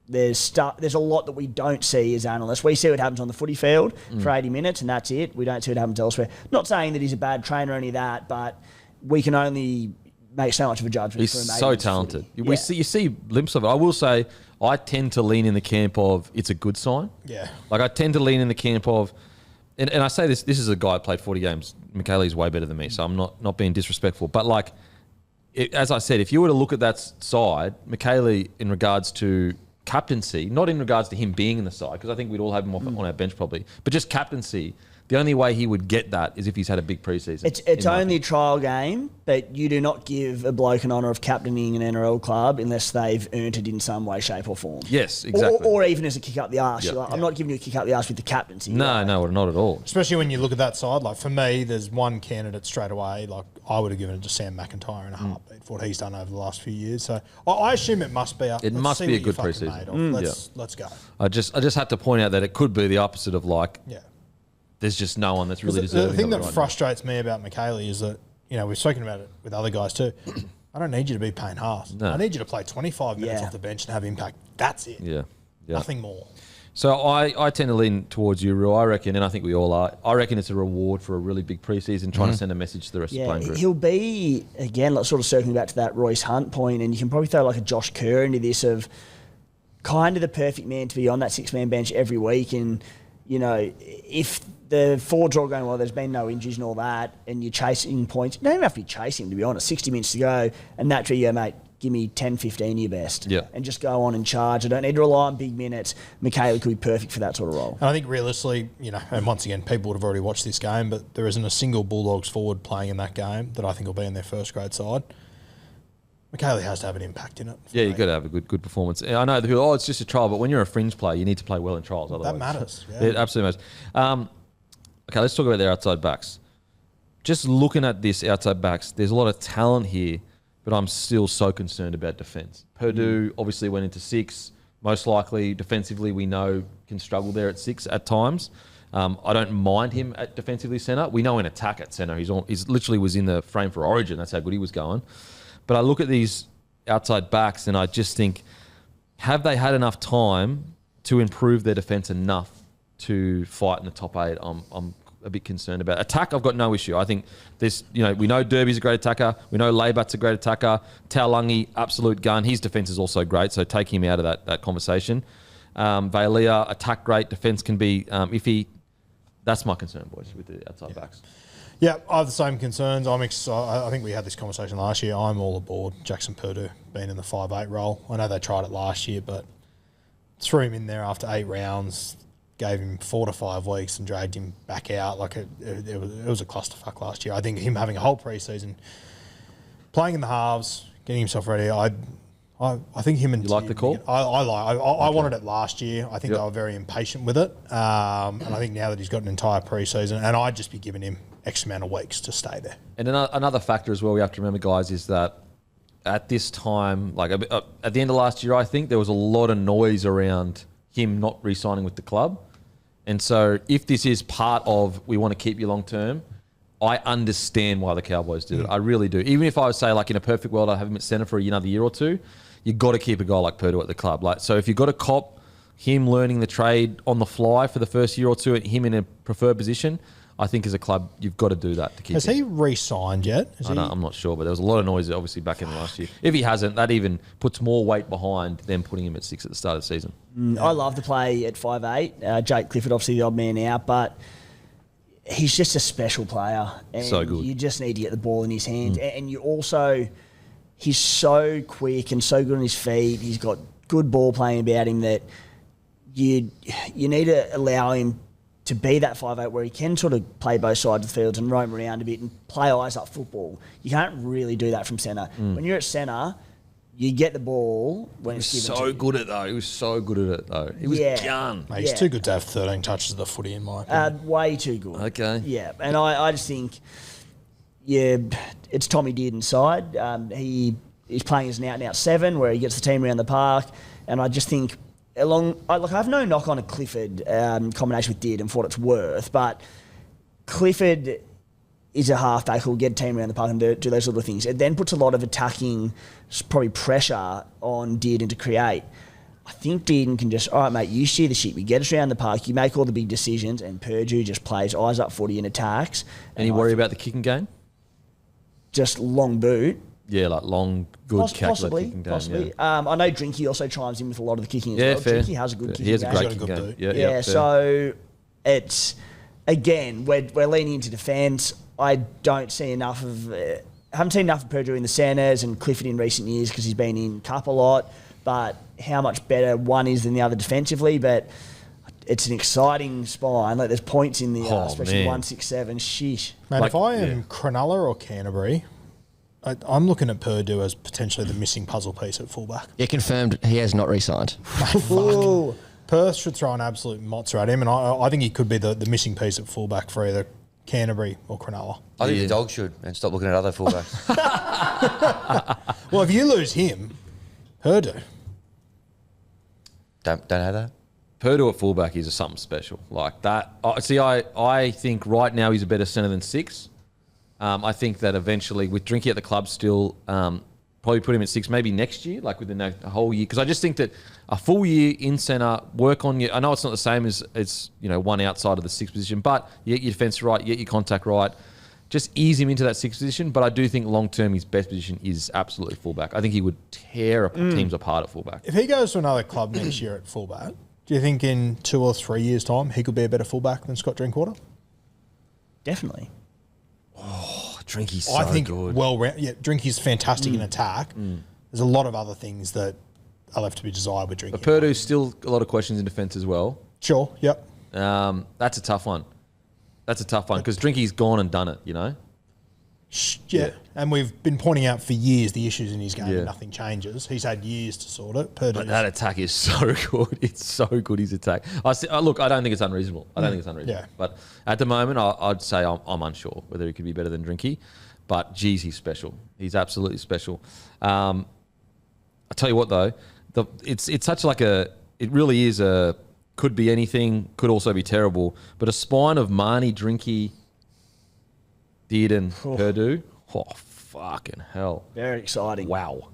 There's a lot that we don't see as analysts. We see what happens on the footy field for 80 minutes, and that's it. We don't see what happens elsewhere. Not saying that he's a bad trainer or any of that, but we can only make so much of a judgment. He's so talented. You see glimpses of it. I will say I tend to lean in the camp of it's a good sign. yeah. Like I tend to lean in the camp of, and I say this is a guy who played 40 games. McKaylee's way better than me, so I'm not being disrespectful. But like, as I said, if you were to look at that side, McKaylee in regards to captaincy, not in regards to him being in the side, because I think we'd all have him on our bench probably, but just captaincy, the only way he would get that is if he's had a big preseason. It's only a trial game, but you do not give a bloke an honour of captaining an NRL club unless they've earned it in some way, shape or form. Yes, exactly. Or even as a kick up the arse. Yep. I'm not giving you a kick up the arse with the captaincy. No, not at all. Especially when you look at that side. Like for me, there's one candidate straight away. Like I would have given it to Sam McIntyre in a heartbeat for what he's done over the last few years. So I assume it must be up. It must be a good preseason. Let's go. I just have to point out that it could be the opposite of like, Yeah. there's just no one that's really deserving. The thing of it that right frustrates me about McKaylee is that, we've spoken about it with other guys too. I don't need you to be Payne Haas. No. I need you to play 25 minutes off the bench and have impact. That's it. now. Yeah. Nothing more. So I tend to lean towards you, Ru. I reckon, and I think we all are. I reckon it's a reward for a really big preseason, trying to send a message to the rest of the playing group. He'll be, again, like sort of circling back to that Royce Hunt point, and you can probably throw like a Josh Kerr into this of kind of the perfect man to be on that 6-man bench every week. And, if the forwards are all going, well, there's been no injuries and all that, and you're chasing points, you don't even have to be chasing him, to be honest. 60 minutes to go, and naturally, mate, give me 10, 15 your best. Yeah. And just go on and charge. I don't need to rely on big minutes. McKaylee could be perfect for that sort of role. And I think realistically, and once again, people would have already watched this game, but there isn't a single Bulldogs forward playing in that game that I think will be in their first grade side. McKaylee has to have an impact in it. Yeah, you've got to have a good performance. I know the people, it's just a trial, but when you're a fringe player, you need to play well in trials. Otherwise, That matters. Yeah. It absolutely matters. Okay, let's talk about their outside backs. Just looking at this outside backs, there's a lot of talent here, but I'm still so concerned about defence. Purdue obviously went into 6. Most likely, defensively, we know can struggle there at 6 at times. I don't mind him at defensively centre. We know in attack at centre, he's literally was in the frame for Origin. That's how good he was going. But I look at these outside backs and I just think, have they had enough time to improve their defence enough to fight in the top 8? I'm a bit concerned about. Attack, I've got no issue. I think this, we know Derby's a great attacker. We know Labat's a great attacker. Taulagi, absolute gun. His defence is also great, so take him out of that conversation. Vailea, attack great. Defence can be iffy. That's my concern, boys, with the outside backs. Yeah, I have the same concerns. I'm excited. I think we had this conversation last year. I'm all aboard Jackson Purdue being in the 5'8" role. I know they tried it last year, but threw him in there after 8 rounds, gave him 4 to 5 weeks and dragged him back out. Like it was a clusterfuck last year. I think him having a whole preseason, playing in the halves, getting himself ready, I think him and... You like the call? I wanted it last year. I think they were very impatient with it. And I think now that he's got an entire preseason, and I'd just be giving him X amount of weeks to stay there. And another factor as well we have to remember, guys, is that at this time, like at the end of last year, I think there was a lot of noise around him not re-signing with the club. And so if this is part of we want to keep you long term, I understand why the Cowboys did it. I really do. Even if I would say, like, in a perfect world, I have him at centre for another year or two, you've got to keep a guy like Purdue at the club. Like, so if you've got to cop him learning the trade on the fly for the first year or two, him in a preferred position, I think as a club, you've got to do that to keep Has him. he re-signed yet? I'm not sure, but there was a lot of noise obviously back in the last year. If he hasn't, that even puts more weight behind them putting him at 6 at the start of the season. I love to play at 5'8". Jake Clifford, obviously the odd man out, but he's just a special player. And so good. You just need to get the ball in his hands. And you also, he's so quick and so good on his feet. He's got good ball playing about him that you need to allow him to be that 5'8", where he can sort of play both sides of the field and roam around a bit and play eyes-up football. You can't really do that from centre. When you're at centre, you get the ball when it's given to you. Good at it, though. He was so good at it, though. He was gun. Mate, he's too good to have 13 touches of the footy in my opinion. Way too good. Okay. Yeah, and I just think, it's Tommy Dearden inside. He's playing as an out-and-out 7 where he gets the team around the park, and I just think I have no knock on a Clifford combination with Dearden for what it's worth, but Clifford is a halfback who will get a team around the park and do those sort of things. It then puts a lot of attacking, probably pressure on Dearden to create. I think Dearden can just, all right, mate, you steer the ship, you get us around the park, you make all the big decisions, and Purdue just plays eyes up footy and attacks. And you worry about the kicking game? Just long boot. Yeah, like long, good, calculated kicking game. Possibly. Yeah, I know Drinky also chimes in with a lot of the kicking as well. fair. Drinky has a good kicking He has a game. great He's got a kicking good game. boot. Yeah, Yeah, fair. so it's, again, we're leaning into defence. I don't see enough of, haven't seen enough of Purdue in the centres and Clifford in recent years because he's been in cup a lot, but how much better one is than the other defensively, but it's an exciting spine. Like, there's points in the, especially man. 1, 6, 7. Sheesh. Mate, Like, if I am Cronulla or Canterbury, I'm looking at Purdue as potentially the missing puzzle piece at fullback. Yeah, confirmed he has not re-signed. Fuck. Perth should throw an absolute mozza at him, and I think he could be the missing piece at fullback for either Canterbury or Cronulla. I think the Dogs should, and stop looking at other fullbacks. Well, if you lose him, Purdue. don't have that. Purdue at fullback is something special. Like that. I think right now he's a better centre than 6. I think that eventually, with Drinky at the club still, probably put him at 6 maybe next year, like within a whole year. Because I just think that a full year in centre, work on your... I know it's not the same as it's, one outside of the 6th position, but you get your defence right, you get your contact right. Just ease him into that 6th position. But I do think long-term his best position is absolutely fullback. I think he would tear teams apart at fullback. If he goes to another club next year at fullback, do you think in 2 or 3 years' time he could be a better fullback than Scott Drinkwater? Definitely. Drinky's so I think good. Drinky's fantastic in attack. There's a lot of other things that are left to be desired with Drinky. But Purdue's still a lot of questions in defence as well. Sure, yep. That's a tough one. Because Drinky's gone and done it, Yeah, and we've been pointing out for years the issues in his game Yeah. and nothing changes. He's had years to sort it. Purdue. But that attack is so good. It's so good, his attack. Look, I don't think it's unreasonable. Yeah. But at the moment, I'd say I'm unsure whether he could be better than Drinky. But, geez, he's special. He's absolutely special. I tell you what, though, it's such like it really is could be anything, could also be terrible. But a spine of Marnie, Drinky, Dearden, Purdue. Oh, fucking hell. Very exciting. Wow.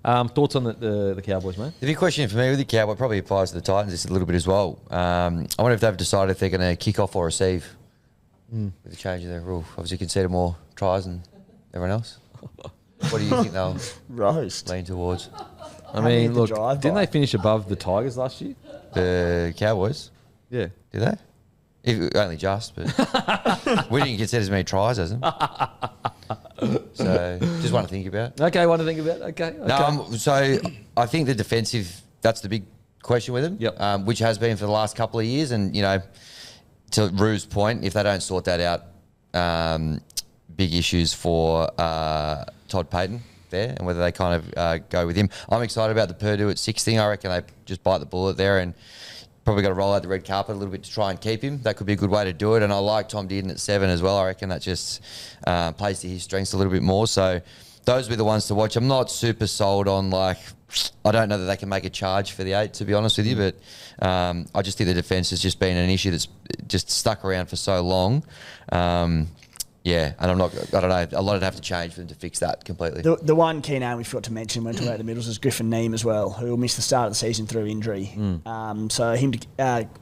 Thoughts on the Cowboys, mate? The big question for me with the Cowboy probably applies to the Titans just a little bit as well. I wonder if they've decided if they're going to kick off or receive with the change of their rule. Obviously, conceded more tries than everyone else. What do you think they'll Roast. lean towards? I mean, hit the look, drive didn't by. they finish above the Tigers last year? The Cowboys, Yeah. did they? Only just, but we didn't concede as many tries as them. So, just want to think about. Okay, want to think about it? Okay. No, so I think the defensive, that's the big question with them, Yep. which has been for the last couple of years. And, to Rue's point, if they don't sort that out, big issues for Todd Payton there and whether they kind of go with him. I'm excited about the Purdue at 6 thing. I reckon they just bite the bullet there and probably got to roll out the red carpet a little bit to try and keep him. That could be a good way to do it. And I like Tom Dearden at 7 as well. I reckon that just plays to his strengths a little bit more. So those will be the ones to watch. I'm not super sold on, like, I don't know that they can make a charge for the 8, to be honest with you. But I just think the defence has just been an issue that's just stuck around for so long. Yeah, and I don't know, a lot would have to change for them to fix that completely. The one key name we forgot to mention when talking about the middles is Griffin Neem as well, who will miss the start of the season through injury. So him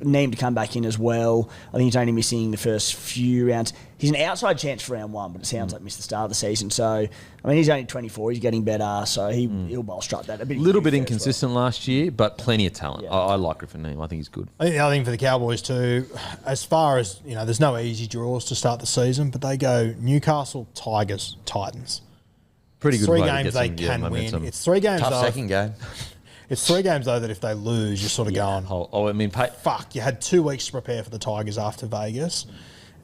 Neem to come back in as well. I think he's only missing the first few rounds. He's an outside chance for round 1, but it sounds like missed the start of the season. So, I mean, he's only 24. He's getting better, so he'll bolster up that a bit. Little bit inconsistent last year, but plenty of talent. Yeah. I like Griffin Neem. I think he's good. I think the other thing for the Cowboys too, as far as, there's no easy draws to start the season, but they go Newcastle, Tigers, Titans. Pretty good. 3 way games to they get can momentum. win. It's 3 games. Tough second game. It's 3 games though that if they lose, you're sort of going, fuck. You had 2 weeks to prepare for the Tigers after Vegas.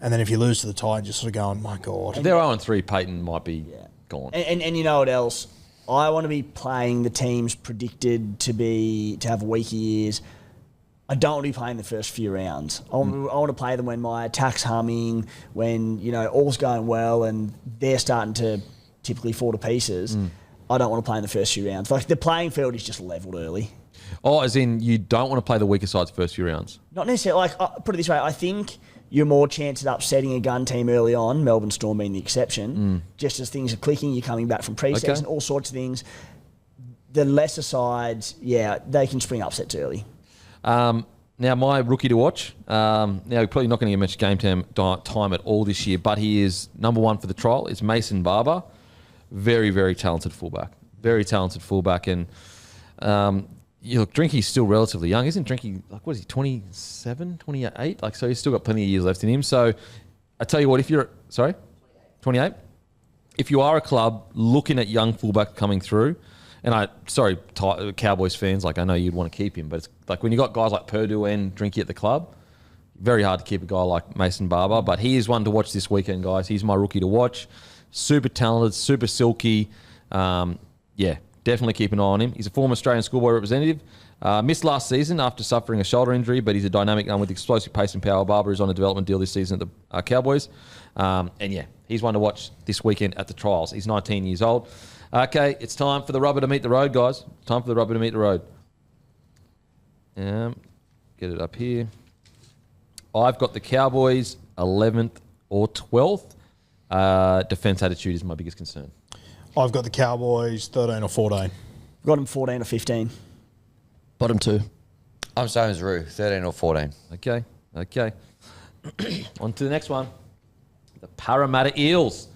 And then if you lose to the Titans, you're sort of going, my God. If they're 0-3, Peyton might be gone. And you know what else? I want to be playing the teams predicted to have weaker years. I don't want to be playing the first few rounds. I want to play them when my attack's humming, when, all's going well and they're starting to typically fall to pieces. I don't want to play in the first few rounds. Like, the playing field is just leveled early. Oh, as in you don't want to play the weaker sides first few rounds? Not necessarily. Like, put it this way, I think you're more chance at upsetting a gun team early on, Melbourne Storm being the exception. Just as things are clicking, you're coming back from pre-season, all sorts of things. The lesser sides, they can spring upsets early. Now, my rookie to watch, now we're probably not going to get much game time at all this year, but he is number 1 for the trial. It's Mason Barber. Very, very talented fullback. Very talented fullback. And look, Drinky's still relatively young. Isn't Drinky, like, what is he, 27, 28? Like, so he's still got plenty of years left in him. So I tell you what, if you're, 28? If you are a club looking at young fullback coming through, and Cowboys fans, like, I know you'd want to keep him, but it's like when you got guys like Purdue and Drinky at the club, very hard to keep a guy like Mason Barber. But he is one to watch this weekend, guys. He's my rookie to watch. Super talented, super silky. Definitely keep an eye on him. He's a former Australian schoolboy representative. Missed last season after suffering a shoulder injury, but he's a dynamic with explosive pace and power. Barber is on a development deal this season at the Cowboys. He's one to watch this weekend at the trials. He's 19 years old. Okay, it's time for the rubber to meet the road, guys. Time for the rubber to meet the road. Get it up here. I've got the Cowboys 11th or 12th. Defense attitude is my biggest concern. I've got the Cowboys 13 or 14. I've got them 14 or 15. Bottom 2. I'm same as Roo, 13 or 14. Okay. On to the next one. The Parramatta Eels.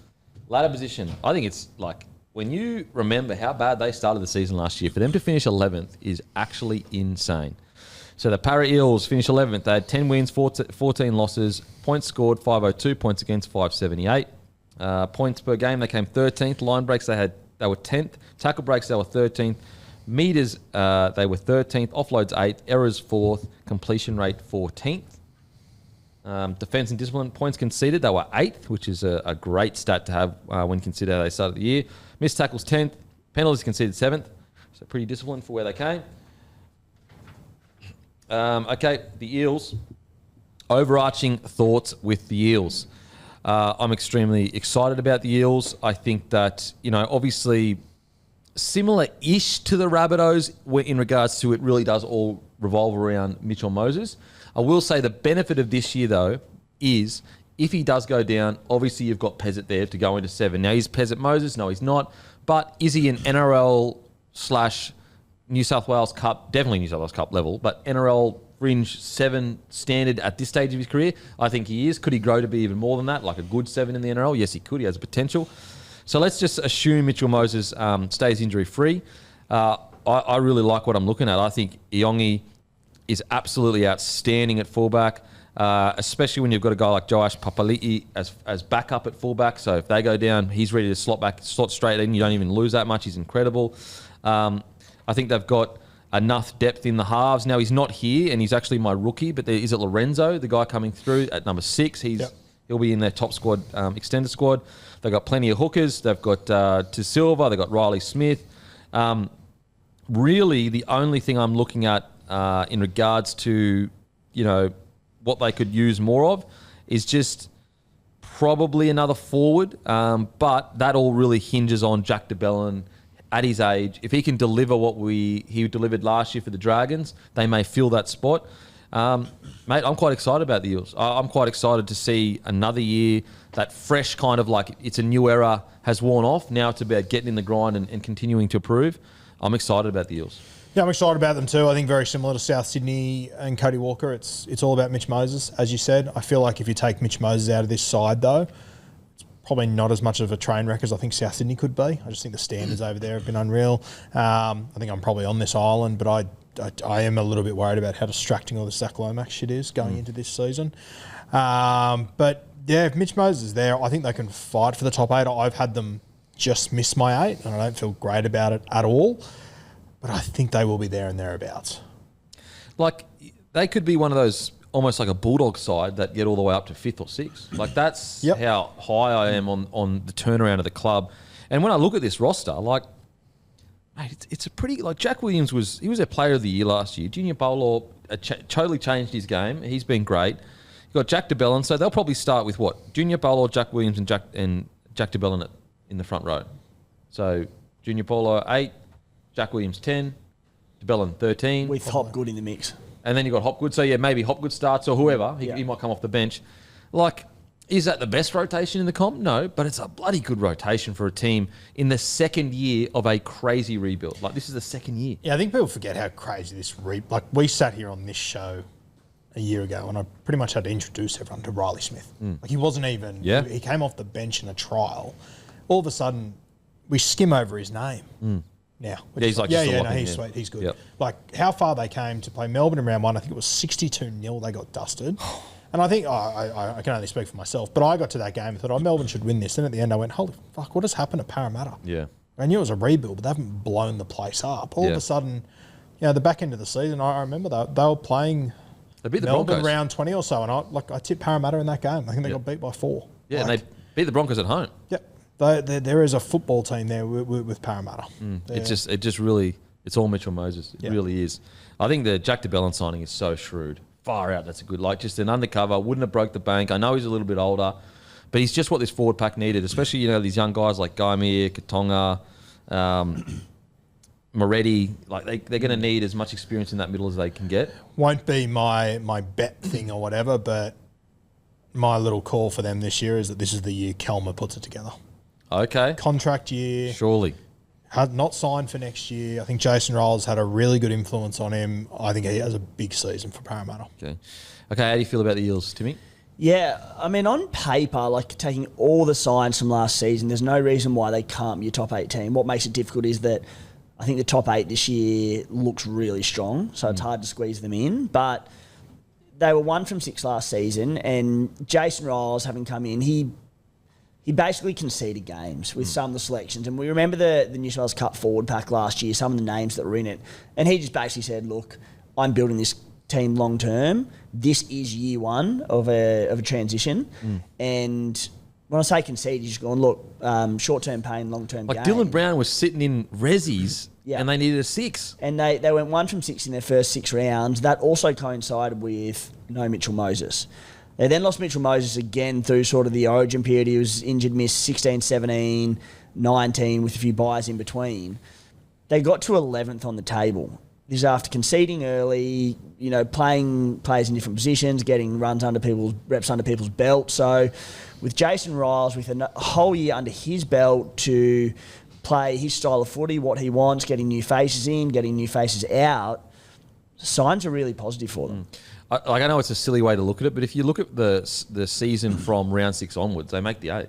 Ladder position. I think it's like, when you remember how bad they started the season last year, for them to finish 11th is actually insane. So the Para Eels finished 11th. They had 10 wins, 14 losses, points scored 502, points against 578. Points per game, they came 13th. Line breaks, they were 10th. Tackle breaks, they were 13th. Meters, they were 13th. Offloads 8th. Errors 4th. Completion rate 14th. Defence and discipline points conceded, they were 8th, which is a great stat to have when considered how they started the year. Missed tackles 10th. Penalties conceded 7th. So pretty disciplined for where they came. The Eels. Overarching thoughts with the Eels. I'm extremely excited about the Eels. I think that, obviously similar-ish to the Rabbitohs in regards to it really does all revolve around Mitchell Moses. I will say the benefit of this year, though, is if he does go down, obviously you've got Pezzett there to go into 7. Now, is Pezzett Moses? No, he's not. But is he an NRL/New South Wales Cup, definitely New South Wales Cup level, but NRL fringe 7 standard at this stage of his career? I think he is. Could he grow to be even more than that, like a good 7 in the NRL? Yes, he could. He has potential. So let's just assume Mitchell Moses stays injury-free. I really like what I'm looking at. I think Iongi is absolutely outstanding at fullback, especially when you've got a guy like Joash Papali'i as backup at fullback. So if they go down, he's ready to slot straight in. You don't even lose that much. He's incredible. I think they've got enough depth in the halves. Now, he's not here, and he's actually my rookie, but there is Lorenzo, the guy coming through at number 6. He'll be in their top squad, extended squad. They've got plenty of hookers. They've got De Silva. They've got Riley Smith. Really, the only thing I'm looking at in regards to, what they could use more of is just probably another forward. But that all really hinges on Jack de Belin at his age. If he can deliver what he delivered last year for the Dragons, they may fill that spot. Mate, I'm quite excited about the Eels. I'm quite excited to see another year, that fresh kind of like it's a new era has worn off. Now it's about getting in the grind and continuing to improve. I'm excited about the Eels. Yeah, I'm excited about them too. I think very similar to South Sydney and Cody Walker. It's all about Mitch Moses, as you said. I feel like if you take Mitch Moses out of this side, though, it's probably not as much of a train wreck as I think South Sydney could be. I just think the standards over there have been unreal. I think I'm probably on this island, but I am a little bit worried about how distracting all the Zach Lomax shit is going into this season. But yeah, if Mitch Moses is there, I think they can fight for the top 8. I've had them just miss my 8, and I don't feel great about it at all. But I think they will be there and thereabouts. Like, they could be one of those, almost like a Bulldog side that get all the way up to 5th or 6th. Like, that's how high I am on the turnaround of the club. And when I look at this roster, like, mate, it's a pretty... Like, Jack Williams he was a player of the year last year. Junior Bowler totally changed his game. He's been great. You've got Jack de Belin, so they'll probably start with what? Junior Bowler, Jack Williams and Jack de Belin in the front row. So, Junior Bowler 8, Jack Williams 10, de Belin 13. With Hopgood in the mix. And then you got Hopgood. So, yeah, maybe Hopgood starts or whoever. He might come off the bench. Like, is that the best rotation in the comp? No, but it's a bloody good rotation for a team in the second year of a crazy rebuild. Like, this is the second year. Yeah, I think people forget how crazy this like, we sat here on this show a year ago and I pretty much had to introduce everyone to Riley Smith. Like, he wasn't even... Yeah. He came off the bench in a trial. All of a sudden, we skim over his name. Now, Yeah, he's like... he's sweet. He's good. Yep. Like, how far they came to play Melbourne in round 1, I think it was 62-0 they got dusted. And I think, I can only speak for myself, but I got to that game and thought, Melbourne should win this. Then at the end I went, holy fuck, what has happened to Parramatta? Yeah. I knew it was a rebuild, but they haven't blown the place up. All of a sudden, the back end of the season, I remember they were playing They beat the Melbourne Broncos. round 20 or so, and I tipped Parramatta in that game. I think they got beat by 4. Yeah, and they beat the Broncos at home. Yep. There is a football team there with Parramatta. It just really, it's all Mitchell Moses. It really is. I think the Jack de Belin signing is so shrewd. Far out, that's a good, like, just an undercover, wouldn't have broke the bank. I know he's a little bit older, but he's just what this forward pack needed, especially, these young guys like Gaimir, Katonga, Moretti. Like, they're going to need as much experience in that middle as they can get. Won't be my bet thing or whatever, but my little call for them this year is that this is the year Kelmer puts it together. Okay. Contract year. Surely. Had not signed for next year. I think Jason Ryles had a really good influence on him. I think he has a big season for Parramatta. Okay, how do you feel about the Eels, Timmy? Yeah, I mean, on paper, like, taking all the signs from last season, there's no reason why they can't be your top 8 team. What makes it difficult is that I think the top 8 this year looks really strong, so it's hard to squeeze them in. But they were 1 from 6 last season, and Jason Ryles, having come in, he basically conceded games with some of the selections. And we remember the New South Wales Cup forward pack last year, some of the names that were in it. And he just basically said, look, I'm building this team long term. This is year 1 of a transition. And when I say concede, he's just going, look, short-term pain, long-term gain. Like, Dylan Brown was sitting in resis and they needed a 6. And they went 1 from 6 in their first 6 rounds. That also coincided with no Mitchell Moses. They then lost Mitchell Moses again through sort of the origin period. He was injured, missed 16, 17, 19 with a few buys in between. They got to 11th on the table. This is after conceding early, playing players in different positions, getting reps under people's belt. So with Jason Ryles, with a whole year under his belt to play his style of footy, what he wants, getting new faces in, getting new faces out, signs are really positive for them. I know it's a silly way to look at it, but if you look at the season from round 6 onwards, they make the 8.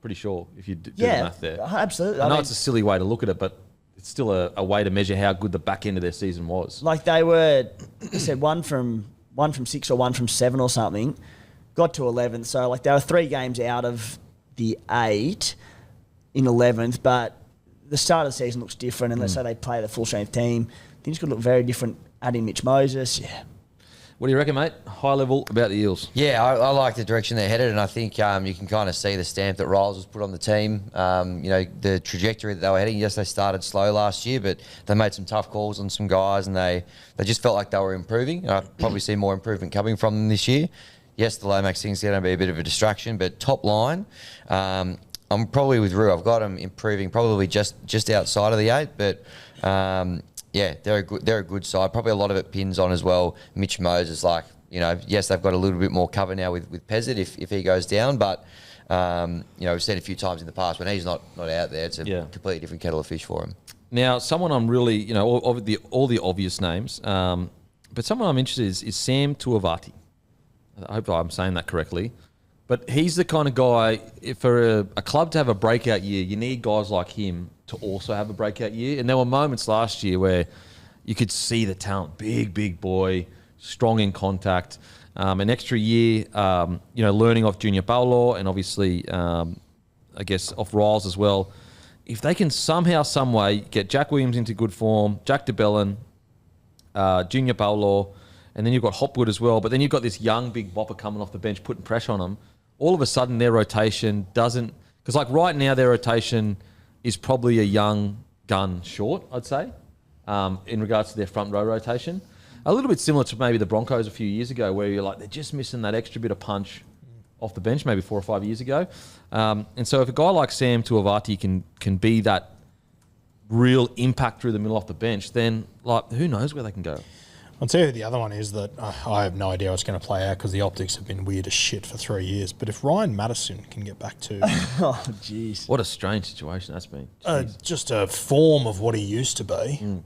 Pretty sure if you do the math there. Absolutely. I know it's a silly way to look at it, but it's still a way to measure how good the back end of their season was. Like, they were, I said, 1 from 6 or 1 from 7 or something, got to 11th. So, like, they were 3 games out of the 8 in 11th, but the start of the season looks different. And let's say they play the full strength team, things could look very different. Adding Mitch Moses, What do you reckon, mate? High level about the Eels. Yeah, I like the direction they're headed, and I think you can kind of see the stamp that Riles has put on the team. The trajectory that they were heading. Yes, they started slow last year, but they made some tough calls on some guys, and they just felt like they were improving. And I probably see more improvement coming from them this year. Yes, the Lomax thing's going to be a bit of a distraction, but top line, I'm probably with Rue. I've got them improving probably just outside of the 8, but yeah, they're a good side. Probably a lot of it pins on as well. Mitch Moses, yes, they've got a little bit more cover now with Pezzett if he goes down, but we've seen a few times in the past when he's not out there, it's a completely different kettle of fish for him. Now, someone I'm really, all the obvious names, but someone I'm interested in is Sam Tuivasa. I hope I'm saying that correctly. But he's the kind of guy, if for a club to have a breakout year, you need guys like him to also have a breakout year. And there were moments last year where you could see the talent. Big boy, strong in contact. An extra year, learning off Junior Paolo and obviously, I guess, off Riles as well. If they can somehow, some way get Jack Williams into good form, Jack DeBellin, Junior Paolo, and then you've got Hopwood as well. But then you've got this young big bopper coming off the bench, putting pressure on them. All of a sudden, their rotation doesn't... Because right now, their rotation is probably a young gun short, I'd say, in regards to their front row rotation. A little bit similar to maybe the Broncos a few years ago, where you're like, they're just missing that extra bit of punch off the bench, maybe 4 or 5 years ago. And so if a guy like Sam Tuivasa can be that real impact through the middle off the bench, then who knows where they can go. I'll tell you the other one is that I have no idea how it's going to play out because the optics have been weird as shit for 3 years. But if Ryan Madison can get back to... Oh, jeez. What a strange situation that's been. Just a form of what he used to be,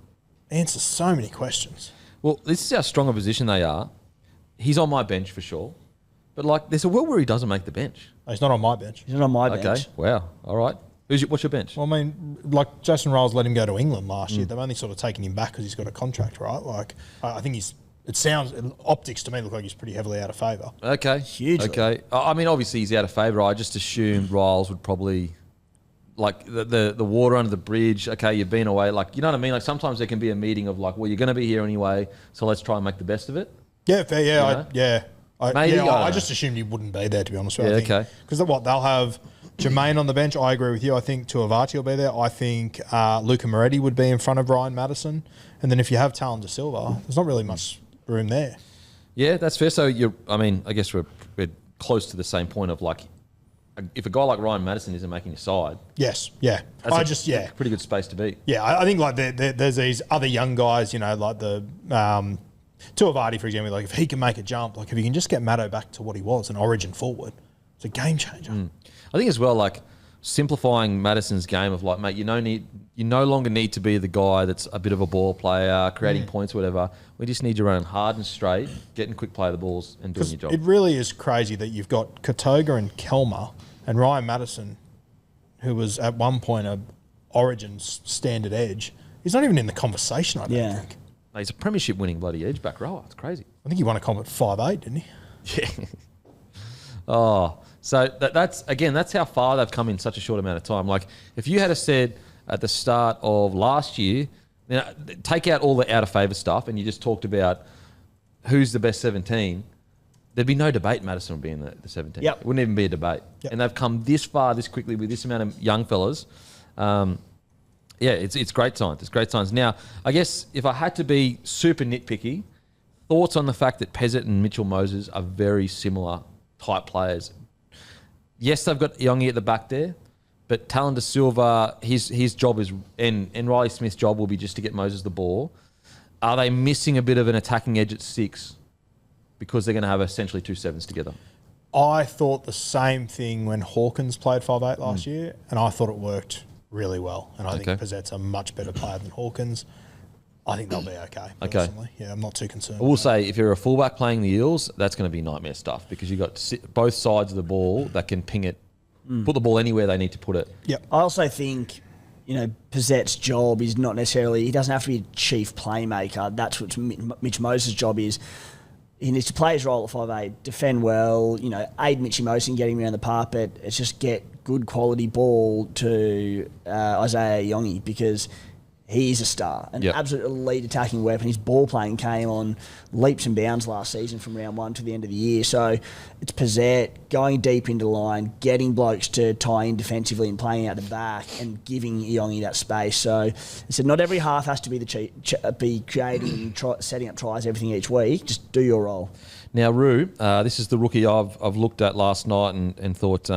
answers so many questions. Well, this is how strong a position they are. He's on my bench for sure. But there's a world where he doesn't make the bench. He's not on my bench. He's not on my bench. Okay, wow. All right. What's your bench? Well, I mean, Jason Riles let him go to England last year. They've only sort of taken him back because he's got a contract, right? I think optics to me look like he's pretty heavily out of favour. Okay. Hugely. Okay. I mean, obviously he's out of favour. I just assumed Riles would probably, the water under the bridge. Okay, you've been away. You know what I mean? Sometimes there can be a meeting of you're going to be here anyway, so let's try and make the best of it. Yeah, fair. Yeah, I just assumed he wouldn't be there, to be honest with you. Yeah, okay. Because they'll have Jermaine on the bench. I agree with you. I think Tuivasa will be there. I think Luca Moretti would be in front of Ryan Madison. And then if you have Talon De Silva, there's not really much room there. Yeah, that's fair. So I guess we're close to the same point of if a guy like Ryan Madison isn't making your side. Yes, yeah. That's pretty good space to be. Yeah, I think there's these other young guys, like the Tuivasa, for example, if he can make a jump, if he can just get Maddo back to what he was, an origin forward, it's a game changer. I think as well, simplifying Madison's game of mate, you no longer need to be the guy that's a bit of a ball player, creating points, whatever. We just need you running hard and straight, getting quick play of the balls and doing your job. It really is crazy that you've got Katoga and Kelmer and Ryan Madison, who was at one point a Origin's standard edge. He's not even in the conversation, I don't think. Mate, he's a premiership winning bloody edge back rower. It's crazy. I think he won a comp at 5'8", didn't he? Yeah. So that's how far they've come in such a short amount of time. If you had said at the start of last year, take out all the out of favour stuff and you just talked about who's the best 17, there'd be no debate Madison would be in the 17. Yep. It wouldn't even be a debate. Yep. And they've come this far, this quickly with this amount of young fellas. It's great signs. It's great signs. Now, I guess if I had to be super nitpicky, thoughts on the fact that Pezzett and Mitchell Moses are very similar type players. Yes, they've got Yongi at the back there, but Talon De Silva, his job is, and Riley Smith's job will be just to get Moses the ball. Are they missing a bit of an attacking edge at 6 because they're going to have essentially 2 sevens together? I thought the same thing when Hawkins played 5'8" last year, and I thought it worked really well. And I think Pezzet's a much better player than Hawkins. I think they'll be okay, personally. Yeah, I'm not too concerned. I will say, if you're a fullback playing the Eels, that's going to be nightmare stuff because you've got both sides of the ball that can ping it, put the ball anywhere they need to put it. Yep. I also think, Pezzet's job is not necessarily, he doesn't have to be a chief playmaker. That's what Mitch Moses' job is. He needs to play his role at 5'8", defend well, aid Mitchy Moses in getting around the park, it's just get good quality ball to Isaiah Yongi because he is a star, an Yep. absolute elite attacking weapon. His ball playing came on leaps and bounds last season from round 1 to the end of the year. So it's Pizzette going deep into the line, getting blokes to tie in defensively and playing out the back and giving Iongi that space. So I said, not every half has to be be creating and setting up tries everything each week. Just do your role. Now, Roo, this is the rookie I've looked at last night and thought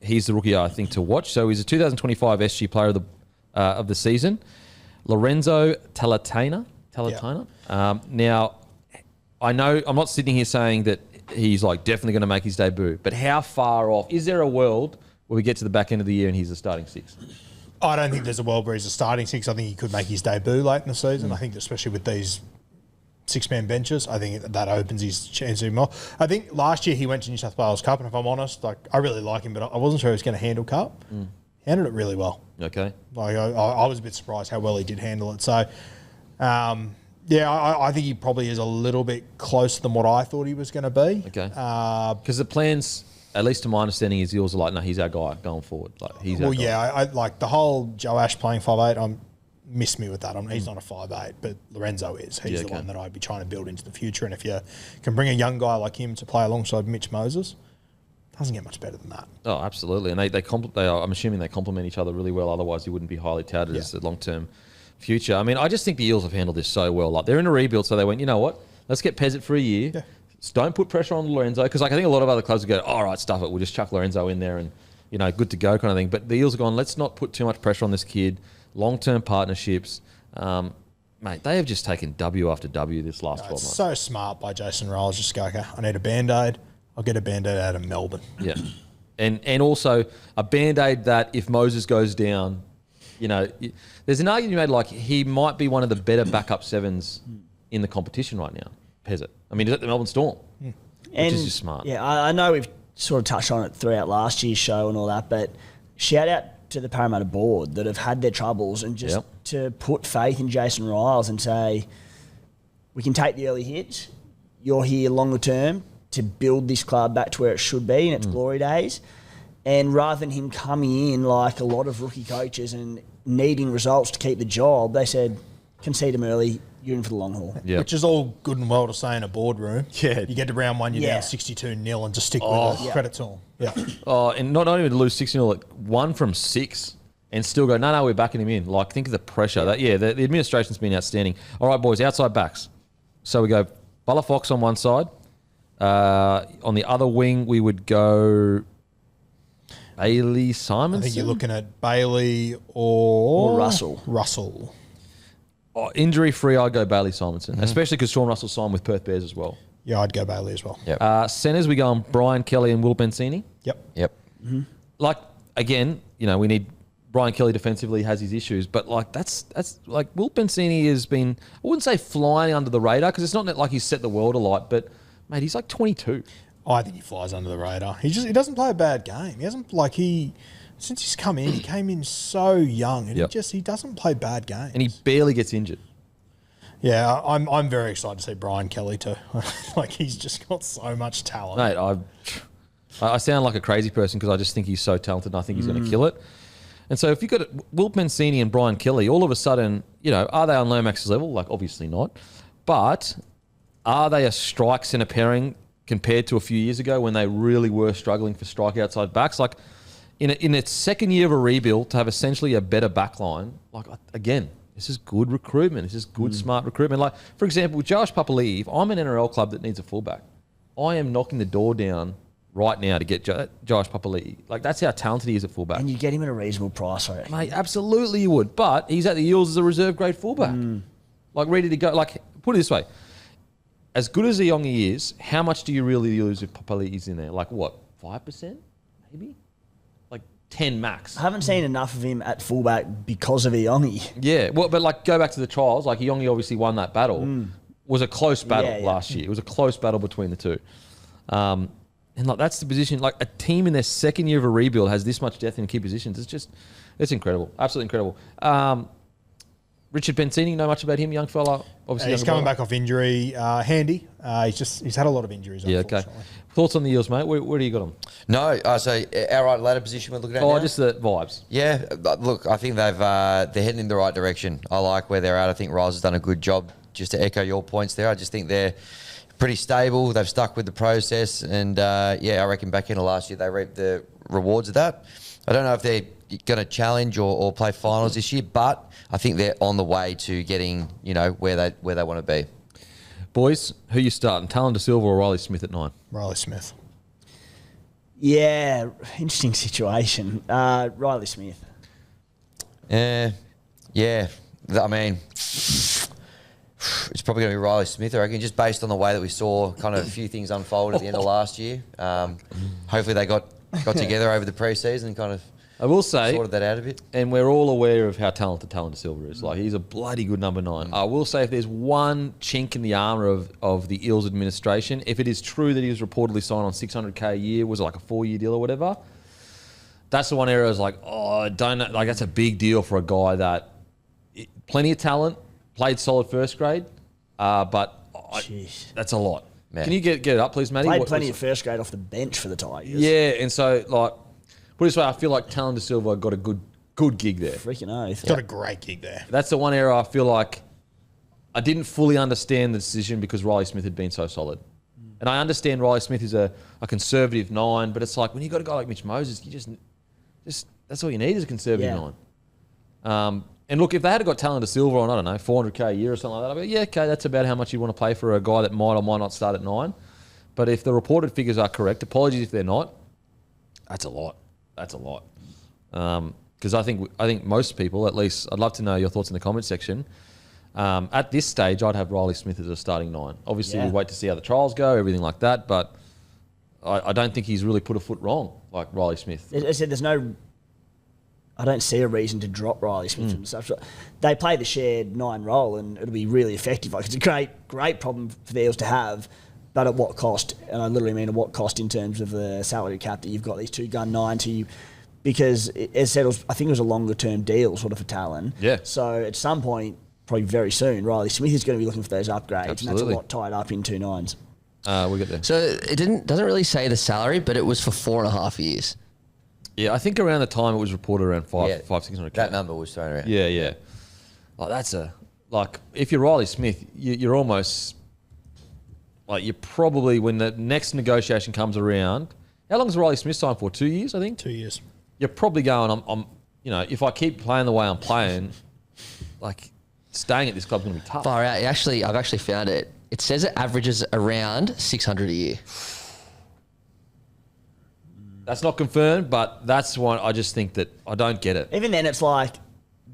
he's the rookie I think to watch. So he's a 2025 SG Player of the season, Lorenzo Talatena. Now, I know I'm not sitting here saying that he's like definitely going to make his debut, but how far off? Is there a world where we get to the back end of the year and he's a starting 6? I don't think there's a world where he's a starting 6. I think he could make his debut late in the season. I think especially with these 6-man benches, I think that opens his chance even more. I think last year he went to New South Wales Cup, and if I'm honest, like I really like him, but I wasn't sure he was going to handle Cup. Handled it really well. Okay. Like I was a bit surprised how well he did handle it. So, I think he probably is a little bit closer than what I thought he was going to be. Okay. Because the plans, at least to my understanding, is yours are like, no, he's our guy going forward. Like he's our guy. I like the whole Joe Ash playing 5'8". Missed me with that. He's not a 5'8", but Lorenzo is. He's the one that I'd be trying to build into the future. And if you can bring a young guy like him to play alongside Mitch Moses, doesn't get much better than that. Oh, absolutely. And I'm assuming they complement each other really well. Otherwise, he wouldn't be highly touted as a long-term future. I mean, I just think the Eels have handled this so well. Like they're in a rebuild, so they went, you know what? Let's get Pezzett for a year. Yeah. Don't put pressure on Lorenzo, because like I think a lot of other clubs would go, all right, stuff it. We'll just chuck Lorenzo in there and good to go kind of thing. But the Eels have gone, let's not put too much pressure on this kid. Long-term partnerships. Mate, they have just taken W after W this last 12 months. So smart by Jason Riles. Just go, okay, I need a Band-Aid. I'll get a Band-Aid out of Melbourne. Yeah. And also a Band-Aid that if Moses goes down, there's an argument made like he might be one of the better backup 7s in the competition right now, Pezzett. I mean, he's at the Melbourne Storm, which is just smart. Yeah, I know we've sort of touched on it throughout last year's show and all that, but shout out to the Parramatta board that have had their troubles and just to put faith in Jason Riles and say, we can take the early hits. You're here longer term to build this club back to where it should be in its glory days. And rather than him coming in like a lot of rookie coaches and needing results to keep the job, they said, concede him early, you're in for the long haul. Yep. Which is all good and well to say in a boardroom. Yeah. You get to round 1, you're down 62-0 and just stick with it. Yeah. Credit to him. Yeah. Oh, and not only to lose 6-0, like 1 from 6 and still go, no, we're backing him in. Like, think of the pressure. The administration's been outstanding. All right, boys, outside backs. So we go Bula Fox on one side. On the other wing, we would go Bailey Simonson. I think you're looking at Bailey or Russell. Russell. Oh, injury-free, I'd go Bailey Simonson, especially because Sean Russell signed with Perth Bears as well. Yeah, I'd go Bailey as well. Yep. Centres, we go on Brian Kelly and Will Bensini. Yep. Like, again, we need Brian Kelly defensively has his issues, but like that's like Will Bensini has been, I wouldn't say flying under the radar because it's not like he's set the world alight, but mate, he's like 22. I think he flies under the radar. He doesn't play a bad game. He hasn't since he's come in, he came in so young and he doesn't play bad games. And he barely gets injured. Yeah, I'm very excited to see Brian Kelly too. Like he's just got so much talent. Mate, I sound like a crazy person because I just think he's so talented and I think he's going to kill it. And so if you've got Will Bensini and Brian Kelly, all of a sudden, are they on Lomax's level? Like, obviously not. But are they a strike centre pairing compared to a few years ago when they really were struggling for strike outside backs? Like, in its second year of a rebuild, to have essentially a better back line, like, again, this is good recruitment. This is good, smart recruitment. Like, for example, with Josh Papali'i, if I'm an NRL club that needs a fullback, I am knocking the door down right now to get Josh Papali'i. Like, that's how talented he is at fullback. And you get him at a reasonable price, I reckon. Mate, absolutely you would. But he's at the Eels as a reserve grade fullback. Like, ready to go. Like, put it this way. As good as Iongi is, how much do you really lose if Papali'i is in there? Like, what, 5% maybe? Like 10 max. I haven't seen enough of him at fullback because of Iongi. Yeah, well, but like, go back to the trials. Like, Iongi obviously won that battle. Was a close battle last year. It was a close battle between the two. And like, that's the position. Like, a team in their second year of a rebuild has this much depth in key positions. It's incredible. Absolutely incredible. Richard Benzini, know much about him, young fella? Obviously, He's coming back off injury. Handy. He's had a lot of injuries. Yeah, okay. Unfortunately. Thoughts on the Eels, mate? Where do you got them? No, so our right ladder position we're looking at Oh, now? just the vibes. Yeah, look, I think they're heading in the right direction. I like where they're at. I think Riles has done a good job. Just to echo your points there, I just think they're pretty stable. They've stuck with the process, and I reckon back into last year they reaped the rewards of that. I don't know if they're going to challenge or play finals this year, but I think they're on the way to getting where they want to be. Boys, who you starting? Talon De Silva or Riley Smith at 9? Riley Smith. Yeah, interesting situation. Riley Smith. Yeah. I mean, it's probably going to be Riley Smith, I reckon, just based on the way that we saw kind of a few things unfold at the end of last year. Hopefully they got together over the pre-season and kind of I will say, sorted that out a bit. And we're all aware of how talented Talon De Silva is. Like, he's a bloody good number 9. I will say, if there's one chink in the armour of the Eels administration, if it is true that he was reportedly signed on $600K a year, was it like a 4-year deal or whatever? That's the one area I was like, I don't know. Like, that's a big deal for a guy that plenty of talent, played solid first grade, but that's a lot. Man. Can you get it up, please, Matty? Played plenty of first grade off the bench for the Tigers. Yeah, and so, like, put it this way, I feel like Talon De Silva got a good gig there. Freaking oath. Got a great gig there. That's the one area I feel like I didn't fully understand the decision because Riley Smith had been so solid. And I understand Riley Smith is a conservative 9, but it's like when you got a guy like Mitch Moses, you just that's all you need is a conservative 9. And look, if they had got Talon De Silva on, I don't know, $400K a year or something like that, I'd be like, yeah, okay, that's about how much you want to pay for a guy that might or might not start at 9. But if the reported figures are correct, apologies if they're not, that's a lot. That's a lot. Because I think most people, at least, I'd love to know your thoughts in the comment section. At this stage, I'd have Riley Smith as a starting 9. Obviously, we wait to see how the trials go, everything like that. But I don't think he's really put a foot wrong, like Riley Smith. I said I don't see a reason to drop Riley Smith and stuff. They play the shared 9 role, and it'll be really effective. Like, it's a great problem for the Eels to have. But at what cost? And I literally mean at what cost in terms of the salary cap that you've got these 2 gun 9s to you. Because, as said, I think it was a longer-term deal sort of for Talon. Yeah. So at some point, probably very soon, Riley Smith is going to be looking for those upgrades. Absolutely. And that's a lot tied up in 2 9s. We get there. So it doesn't really say the salary, but it was for 4.5 years. Yeah, I think around the time it was reported around 600K. That number was thrown around. Yeah. Like if you're Riley Smith, you're almost like you're probably when the next negotiation comes around. How long is Riley Smith signed for? 2 years, I think. 2 years. You're probably going. I'm if I keep playing the way I'm playing, like staying at this club's gonna be tough. Far out. I've actually found it. It says it averages around 600 a year. That's not confirmed, but that's one I just think that I don't get it. Even then, it's like,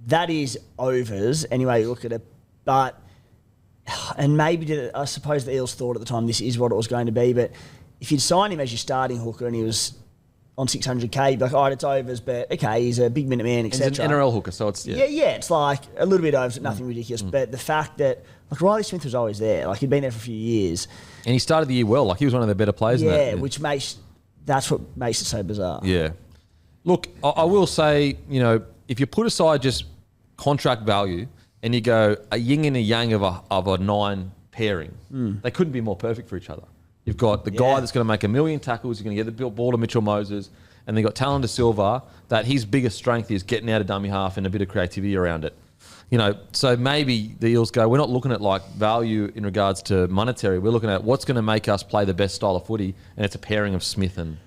that is overs, anyway you look at it. But, and maybe, I suppose the Eels thought at the time this is what it was going to be, but if you'd sign him as your starting hooker and he was on 600K, you'd be like, all right, it's overs, but okay, he's a big minute man, etc. He's an NRL hooker, so it's... Yeah, it's like a little bit overs, but nothing ridiculous. But the fact that, like, Riley Smith was always there. Like, he'd been there for a few years. And he started the year well. Like, he was one of the better players in that. Which makes... That's what makes it so bizarre. Yeah. Look, I will say, if you put aside just contract value and you go a yin and a yang of a 9 pairing, they couldn't be more perfect for each other. You've got the guy that's going to make 1 million tackles, you're going to get the ball to Mitchell Moses, and they've got Talon De Silva, that his biggest strength is getting out of dummy half and a bit of creativity around it. So maybe the Eels go, we're not looking at like value in regards to monetary. We're looking at what's going to make us play the best style of footy, and it's a pairing of Smith and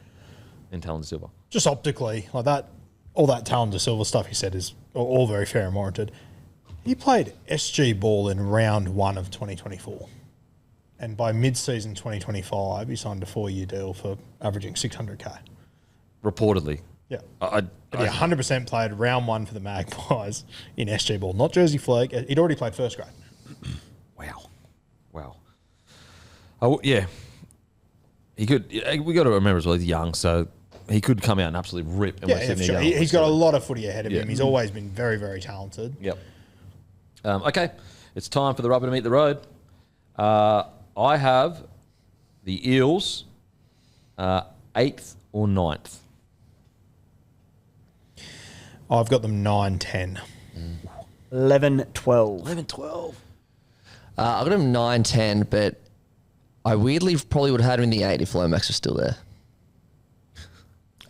Talon De Silva. Just optically, like that, all that Talon De Silva stuff he said is all very fair and warranted. He played SG ball in round 1 of 2024. And by mid-season 2025, he signed a 4-year deal for averaging 600K. Reportedly. Yeah. But he 100% played round 1 for the Magpies in SG ball, not Jersey Flag. He'd already played first grade. Wow. Oh, yeah. He could. We got to remember as well, he's young, so he could come out and absolutely rip. And Yeah, for sure. He's got a lot of footy ahead of him. He's always been very, very talented. Yep. Okay, it's time for the rubber to meet the road. I have the Eels 8th or 9th. I've got them 9-10. 11-12. 11-12. I got him 9-10, but I weirdly probably would have had him in the 8 if Lomax was still there.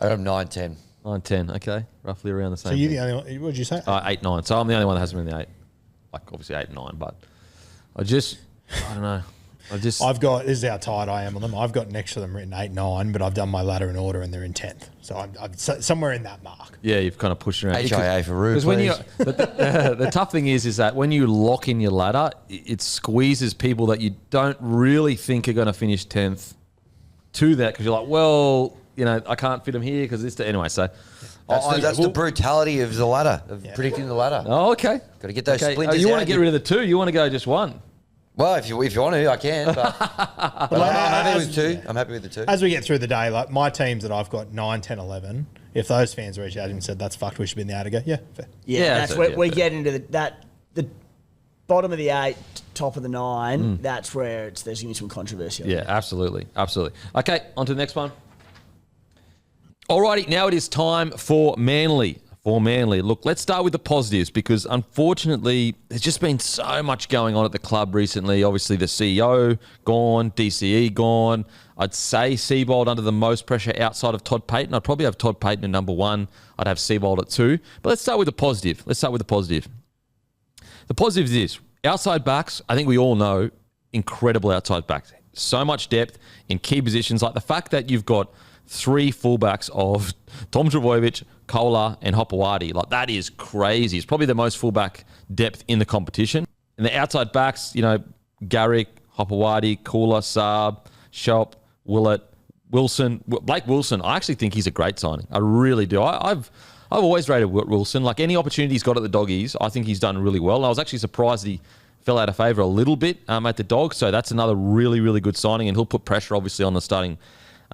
I got him 9-10. 9-10, okay. Roughly around the same. So you're thing. the only one. What did you say? 8-9. So I'm the only one that has him in the 8. Like, obviously 8 and 9, but I don't know. I've got, this is how tight I am on them. I've got next to them written 8-9, but I've done my ladder in order and they're in 10th. So I'm somewhere in that mark. Yeah, you've kind of pushed around. HIA for Rube, Because when you, please. the tough thing is that when you lock in your ladder, it squeezes people that you don't really think are going to finish 10th to that because you're like, well, I can't fit them here because this. Anyway, so. That's the brutality of the ladder, of predicting the ladder. Oh, okay. Got to get those Okay. splinters You want out. to get rid of the 2? You want to go just 1? Well, if you want to, I can. But I'm happy with 2. I'm happy with the 2. As we get through the day, like my teams that I've got 9, 10, 11, if those fans reached out and said, that's fucked, we should be in the 8 again, yeah, fair. Yeah, that's that's it, where yeah, we fair. get into the bottom of the 8, top of the 9. That's where there's going to be some controversy. Yeah, absolutely. Absolutely. Okay, on to the next one. Alrighty, now it is time for Manly. Look, let's start with the positives because unfortunately there's just been so much going on at the club recently. Obviously the CEO gone, DCE gone. I'd say Seabold under the most pressure outside of Todd Payton. I'd probably have Todd Payton at number 1. I'd have Seabold at 2. But let's start with the positive. The positive is this. Outside backs, I think we all know, incredible outside backs. So much depth in key positions. Like the fact that you've got 3 fullbacks of Tom Trbojevic, Kola, and Hopewadi. Like, that is crazy. It's probably the most fullback depth in the competition. And the outside backs, Garrick, Hopewadi, Kola, Saab, Shop, Willett, Wilson. Blake Wilson, I actually think he's a great signing. I really do. I've always rated Wilson. Like, any opportunity he's got at the Doggies, I think he's done really well. And I was actually surprised that he fell out of favour a little bit at the Dogs. So that's another really, really good signing. And he'll put pressure, obviously, on the starting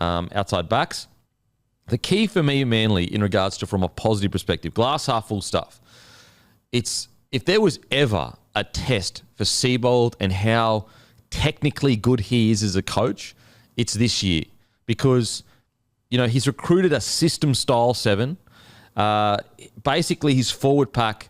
outside backs. The key for me, Manly, in regards to from a positive perspective, glass half full stuff. It's if there was ever a test for Seabold and how technically good he is as a coach, it's this year because he's recruited a system style 7. Basically, his forward pack.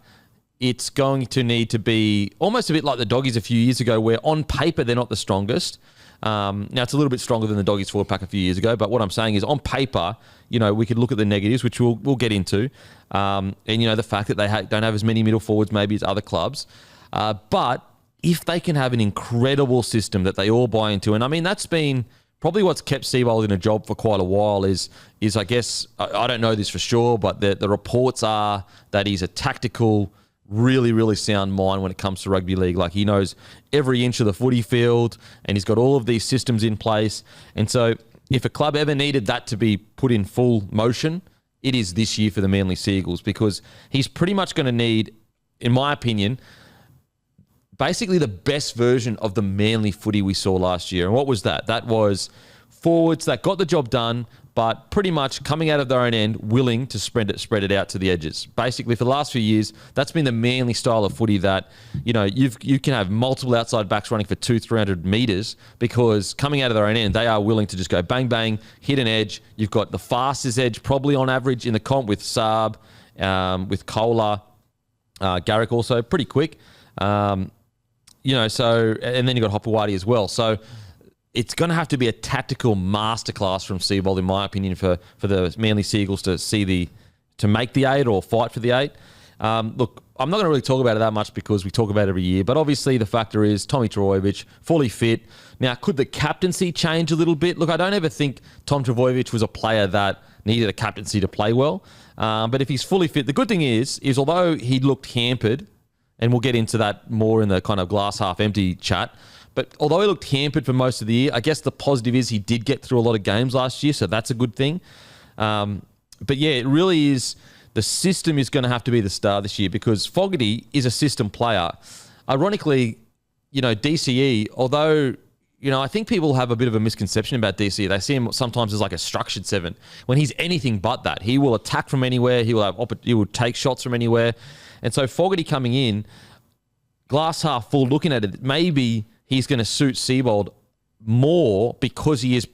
It's going to need to be almost a bit like the Doggies a few years ago, where on paper they're not the strongest. Now, it's a little bit stronger than the Doggies forward pack a few years ago, but what I'm saying is on paper, we could look at the negatives, which we'll get into, and, the fact that they don't have as many middle forwards maybe as other clubs. But if they can have an incredible system that they all buy into, and I mean, that's been probably what's kept Seabold in a job for quite a while is I guess, I don't know this for sure, but the reports are that he's a tactical, really, really sound mind when it comes to rugby league. Like, he knows every inch of the footy field and he's got all of these systems in place. And so if a club ever needed that to be put in full motion, it is this year for the Manly Seagulls because he's pretty much going to need, in my opinion, basically the best version of the Manly footy we saw last year. And what was that? That was forwards that got the job done, but pretty much coming out of their own end, willing to spread it out to the edges. Basically, for the last few years, that's been the Manly style of footy that, you can have multiple outside backs running for 200-300 metres because coming out of their own end, they are willing to just go bang, bang, hit an edge. You've got the fastest edge probably on average in the comp with Saab, with Kola, Garrick also, pretty quick. So, and then you've got Hopewadi as well. So, it's going to have to be a tactical masterclass from Seabold, in my opinion, for the Manly Seagulls to make the 8 or fight for the 8. Look, I'm not going to really talk about it that much because we talk about it every year, but obviously the factor is Tommy Trbojevic, fully fit. Now, could the captaincy change a little bit? Look, I don't ever think Tom Trbojevic was a player that needed a captaincy to play well, but if he's fully fit, the good thing is although he looked hampered, and we'll get into that more in the kind of glass half empty chat, but although he looked hampered for most of the year, I guess the positive is he did get through a lot of games last year, so that's a good thing. But yeah, it really is, the system is going to have to be the star this year because Fogarty is a system player. Ironically, DCE, although, I think people have a bit of a misconception about DCE. They see him sometimes as like a structured 7 when he's anything but that. He will attack from anywhere. He will take shots from anywhere. And so Fogarty coming in, glass half full, looking at it, maybe he's going to suit Seabold more because he is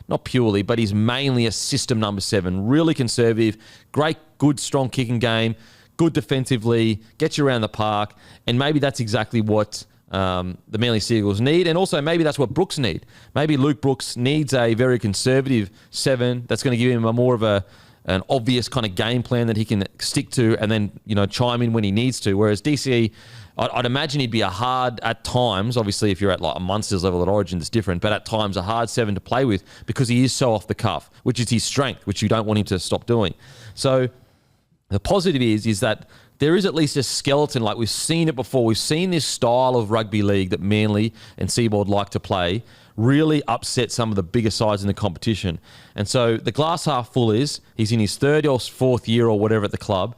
not purely, but he's mainly a system number 7. Really conservative, great, good, strong kicking game, good defensively, gets you around the park, and maybe that's exactly what the Manly Seagulls need, and also maybe that's what Brooks need. Maybe Luke Brooks needs a very conservative 7 that's going to give him a more of an obvious kind of game plan that he can stick to and then, chime in when he needs to. Whereas DCE, I'd imagine he'd be a hard, at times, obviously if you're at like a Munsters level at Origin, it's different, but at times a hard 7 to play with because he is so off the cuff, which is his strength, which you don't want him to stop doing. So the positive is that there is at least a skeleton, like we've seen it before. We've seen this style of rugby league that Manly and Seabold like to play really upset some of the bigger sides in the competition. And so the glass half full is he's in his 3rd or 4th year or whatever at the club.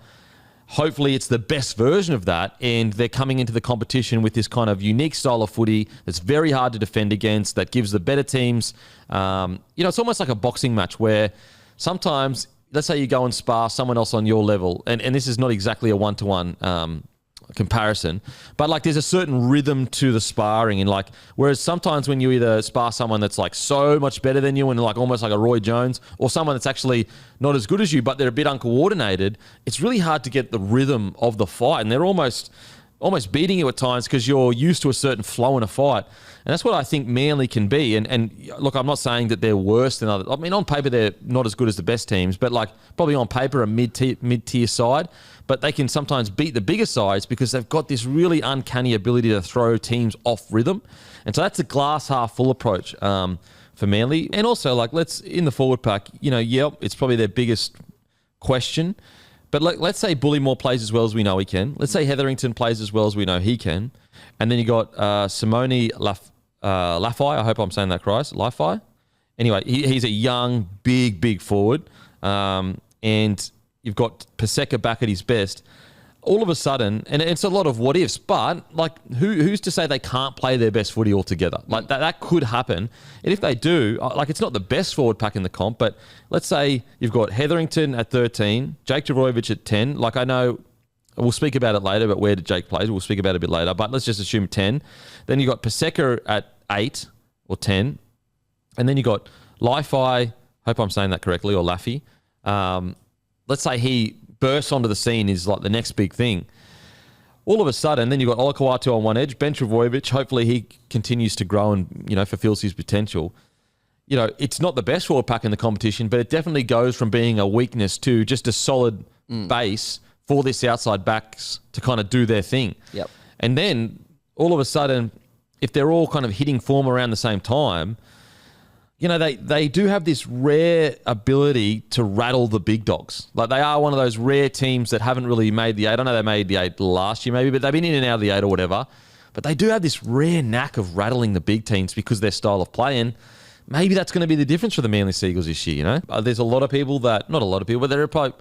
Hopefully it's the best version of that, and they're coming into the competition with this kind of unique style of footy that's very hard to defend against, that gives the better teams, it's almost like a boxing match where sometimes, let's say you go and spar someone else on your level, and this is not exactly a one-to-one comparison, but like there's a certain rhythm to the sparring, and like whereas sometimes when you either spar someone that's like so much better than you and like almost like a Roy Jones, or someone that's actually not as good as you but they're a bit uncoordinated, it's really hard to get the rhythm of the fight, and they're almost beating you at times because you're used to a certain flow in a fight. And that's what I think Manly can be. And look, I'm not saying that they're worse than others. I mean, on paper, they're not as good as the best teams, but like probably on paper, a mid-tier side. But they can sometimes beat the bigger sides because they've got this really uncanny ability to throw teams off rhythm. And so that's a glass half full approach for Manly. And also, like, in the forward pack, it's probably their biggest question. But let's say Bullymore plays as well as we know he can. Let's say Hetherington plays as well as we know he can. And then you got Simone Lafai. I hope I'm saying that right. Lafai. Anyway, he's a young, big forward. And you've got Paseka back at his best. All of a sudden, and it's a lot of what ifs, but like who's to say they can't play their best footy altogether? Like that could happen. And if they do, like it's not the best forward pack in the comp, but let's say you've got Hetherington at 13, Jake Trbojevic at 10. Like I know we'll speak about it later, but where did Jake play? We'll speak about it a bit later, but let's just assume 10. Then you got Paseka at 8 or 10. And then you got Lafai, hope I'm saying that correctly, or Laffy. Let's say he bursts onto the scene, is like the next big thing. All of a sudden, then you've got Olakau'atu on one edge, Ben Trbojevic, hopefully he continues to grow and, fulfills his potential. It's not the best forward pack in the competition, but it definitely goes from being a weakness to just a solid base for this outside backs to kind of do their thing. Yep. And then all of a sudden, if they're all kind of hitting form around the same time, they do have this rare ability to rattle the big dogs. Like they are one of those rare teams that haven't really made the 8. I know they made the 8 last year maybe, but they've been in and out of the 8 or whatever. But they do have this rare knack of rattling the big teams because of their style of play. And maybe that's going to be the difference for the Manly Seagulls this year, There's a lot of people that, not a lot of people, but there are probably,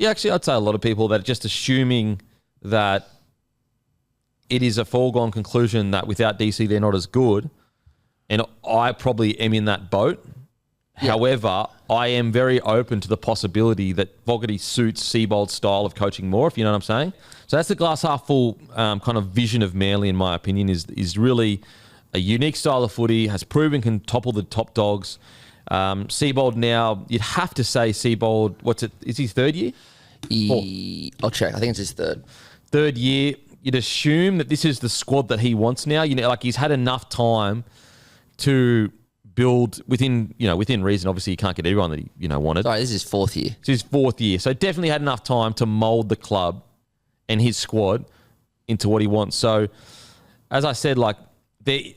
actually I'd say a lot of people that are just assuming that it is a foregone conclusion that without DC they're not as good. And I probably am in that boat. Yeah. However, I am very open to the possibility that Fogarty suits Seabold's style of coaching more, if you know what I'm saying. So that's the glass half full kind of vision of Manly, in my opinion, is really a unique style of footy, has proven can topple the top dogs. Seabold now, you'd have to say Seabold, is his 3rd year? I'll check. I think it's his 3rd. 3rd year. You'd assume that this is the squad that he wants now. Like he's had enough time to build within reason. Obviously, you can't get everyone that he wanted. Sorry, this is his 4th year. It's his 4th year, so definitely had enough time to mould the club and his squad into what he wants. So, as I said, like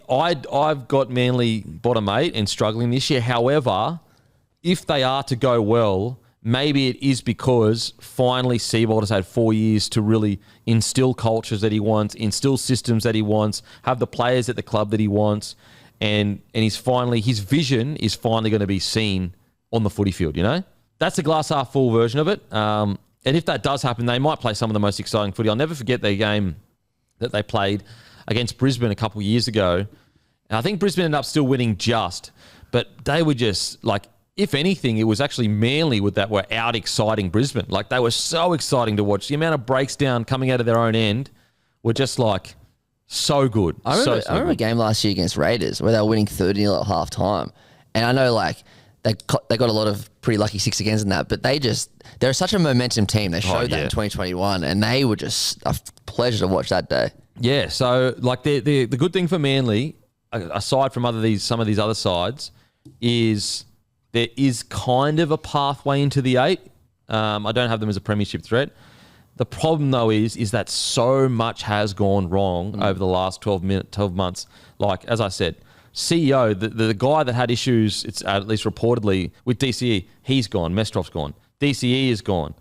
I've got Manly bottom 8 and struggling this year. However, if they are to go well, maybe it is because finally Seabold has had 4 years to really instill cultures that he wants, instill systems that he wants, have the players at the club that he wants. And his vision is finally going to be seen on the footy field, That's a glass half full version of it. And if that does happen, they might play some of the most exciting footy. I'll never forget their game that they played against Brisbane a couple of years ago. And I think Brisbane ended up still winning but they were just like, if anything, it was actually Manly that were out exciting Brisbane. Like they were so exciting to watch. The amount of breaks down coming out of their own end were just like, so good. I remember a game last year against Raiders where they were winning 30-0 at half time. And I know they got a lot of pretty lucky 6 agains in that, but they're such a momentum team. They showed that in 2021, and they were just a pleasure to watch that day. Yeah, so like the good thing for Manly, aside from some of these other sides, is there is kind of a pathway into the 8. I don't have them as a premiership threat. The problem though is that so much has gone wrong over the last 12 months. Like as I said, CEO, the guy that had issues, it's at least reportedly with DCE, he's gone. Mestrov's gone. DCE is gone.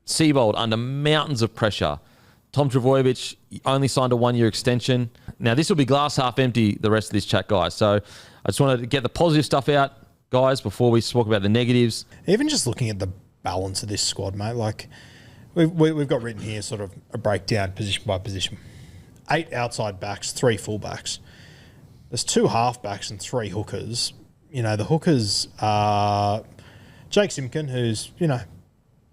Seabold under mountains of pressure. Tom Trbojevic only signed a 1-year extension. Now, this will be glass half empty, the rest of this chat, guys. So I just wanted to get the positive stuff out, guys, before we talk about the negatives. Even just looking at the balance of this squad, mate, like we've got written here sort of a breakdown position by position. 8 outside backs, 3 fullbacks. There's 2 halfbacks and 3 hookers. You know, the hookers are Jake Simpkin, who's, you know,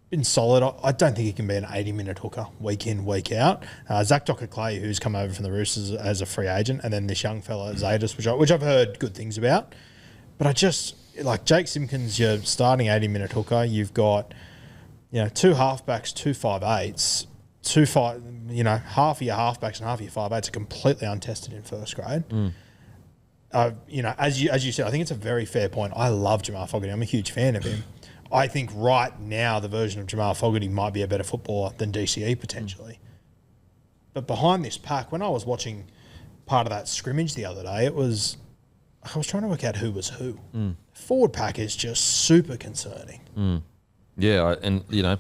been solid. I don't think he can be an 80-minute hooker week in, week out. Zach Docker-Clay, who's come over from the Roosters as a free agent, and then this young fella, Zadis, which I've heard good things about. But I just, like, Jake Simpkins, your starting 80-minute hooker. You've got, you know, 2 halfbacks, 2 5'8s, half of your halfbacks and half of your 5'8s are completely untested in first grade. You know, as you said, I think it's a very fair point. I love Jamal Fogarty. I'm a huge fan of him. I think right now the version of Jamal Fogarty might be a better footballer than DCE potentially. But behind this pack, when I was watching part of that scrimmage the other day, I was trying to work out who was who. Forward pack is just super concerning. Yeah, and, you know,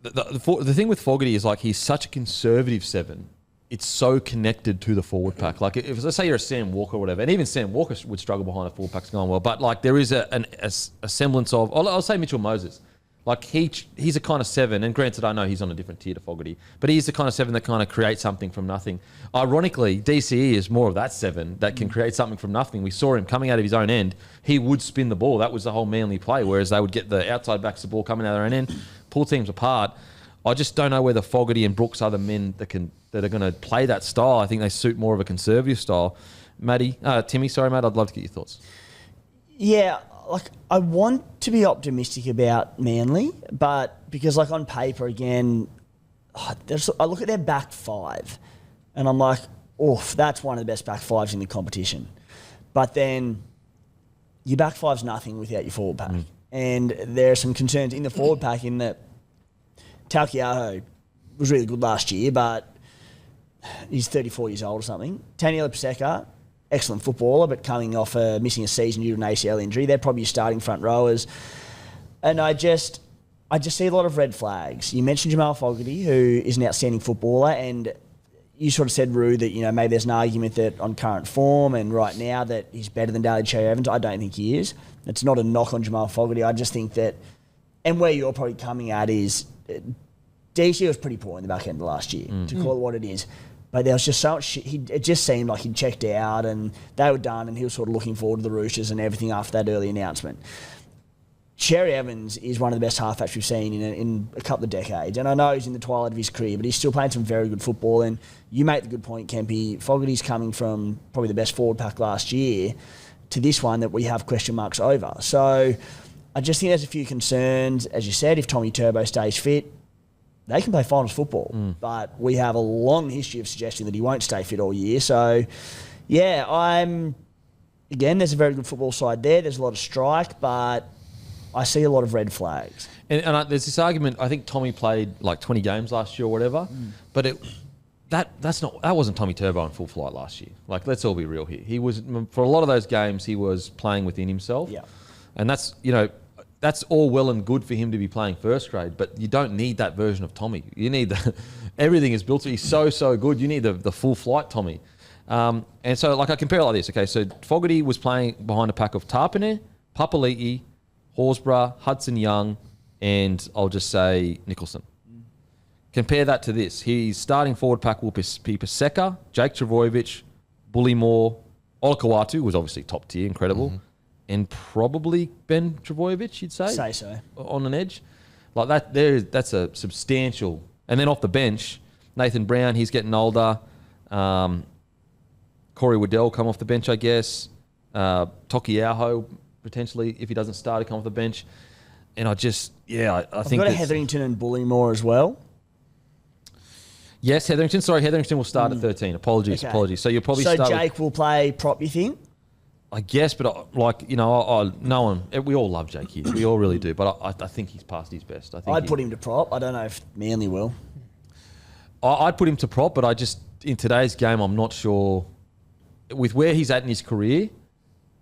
the thing with Fogarty is, like, he's such a conservative 7. It's so connected to the forward pack. Like, if let's say you're a Sam Walker or whatever, and even Sam Walker would struggle behind a forward pack's going well, but, like, there is a semblance of, I'll say Mitchell Moses. Like, he's a kind of 7, and granted, I know he's on a different tier to Fogarty, but he's the kind of 7 that kind of creates something from nothing. Ironically, DCE is more of that 7 that can create something from nothing. We saw him coming out of his own end. He would spin the ball. That was the whole Manly play, whereas they would get the outside backs the ball coming out of their own end, pull teams apart. I just don't know whether Fogarty and Brooks are the men that are going to play that style. I think they suit more of a conservative style. Timmy, sorry, mate, I'd love to get your thoughts. Yeah, like, I want to be optimistic about Manly, but because, like, on paper, again, I look at their back 5 and I'm like, oof, that's one of the best back 5s in the competition. But then your back 5's nothing without your forward pack. And there are some concerns in the forward pack in that Talkiaho was really good last year, but he's 34 years old or something. Taniela Paseka, excellent footballer, but coming off missing a season due to an ACL injury. They're probably your starting front rowers. And I just see a lot of red flags. You mentioned Jamal Fogarty, who is an outstanding footballer, and you sort of said, Roo, that, you know, maybe there's an argument that on current form and right now that he's better than Daly Cherry-Evans. I don't think he is. It's not a knock on Jamal Fogarty. I just think that, and where you're probably coming at is, DC was pretty poor in the back end of last year, to call it what it is. But there was just so much it just seemed like he'd checked out and they were done, and he was sort of looking forward to the Roosters and everything after that early announcement. Cherry-Evans is one of the best halfbacks we've seen in a couple of decades. And I know he's in the twilight of his career, but he's still playing some very good football. And you make the good point, Kempy. Fogarty's coming from probably the best forward pack last year to this one that we have question marks over. So I just think there's a few concerns. As you said, if Tommy Turbo stays fit, they can play finals football. But we have a long history of suggesting that he won't stay fit all year. So, yeah, again, there's a very good football side there. There's a lot of strike, but I see a lot of red flags. And there's this argument, I think Tommy played like 20 games last year or whatever, but that wasn't Tommy Turbo in full flight last year. Like, let's all be real here. He was, for a lot of those games, he was playing within himself. Yeah. And that's, you know, that's all well and good for him to be playing first grade, but you don't need that version of Tommy. You need everything is built to be so good. You need the full flight Tommy. And so, like, I compare it like this. Okay, so Fogarty was playing behind a pack of Tarpane, Papali'i, Horsburgh, Hudson Young, and I'll just say Nicholson. Compare that to this. His starting forward pack will be Paseka, Jake Trbojevic, Bullymore, Olakawatu, who was obviously top tier, incredible, and probably Ben Trbojevic, you'd say? Say so. On an edge. Like that, that's a substantial. And then off the bench, Nathan Brown, he's getting older. Corey Waddell come off the bench, I guess. Tokiaho, potentially, if he doesn't start, he come off the bench. And I think... I've got a Hetherington and Bullymore as well. Yes, Hetherington. Sorry, Hetherington will start at 13. Apologies. So you'll probably start... So Jake will play prop, you think? I guess, but no one... We all love Jake here. We all really do. But I think he's past his best. I'd put him to prop. I don't know if Manly will. I'd put him to prop, but in today's game, I'm not sure... With where he's at in his career,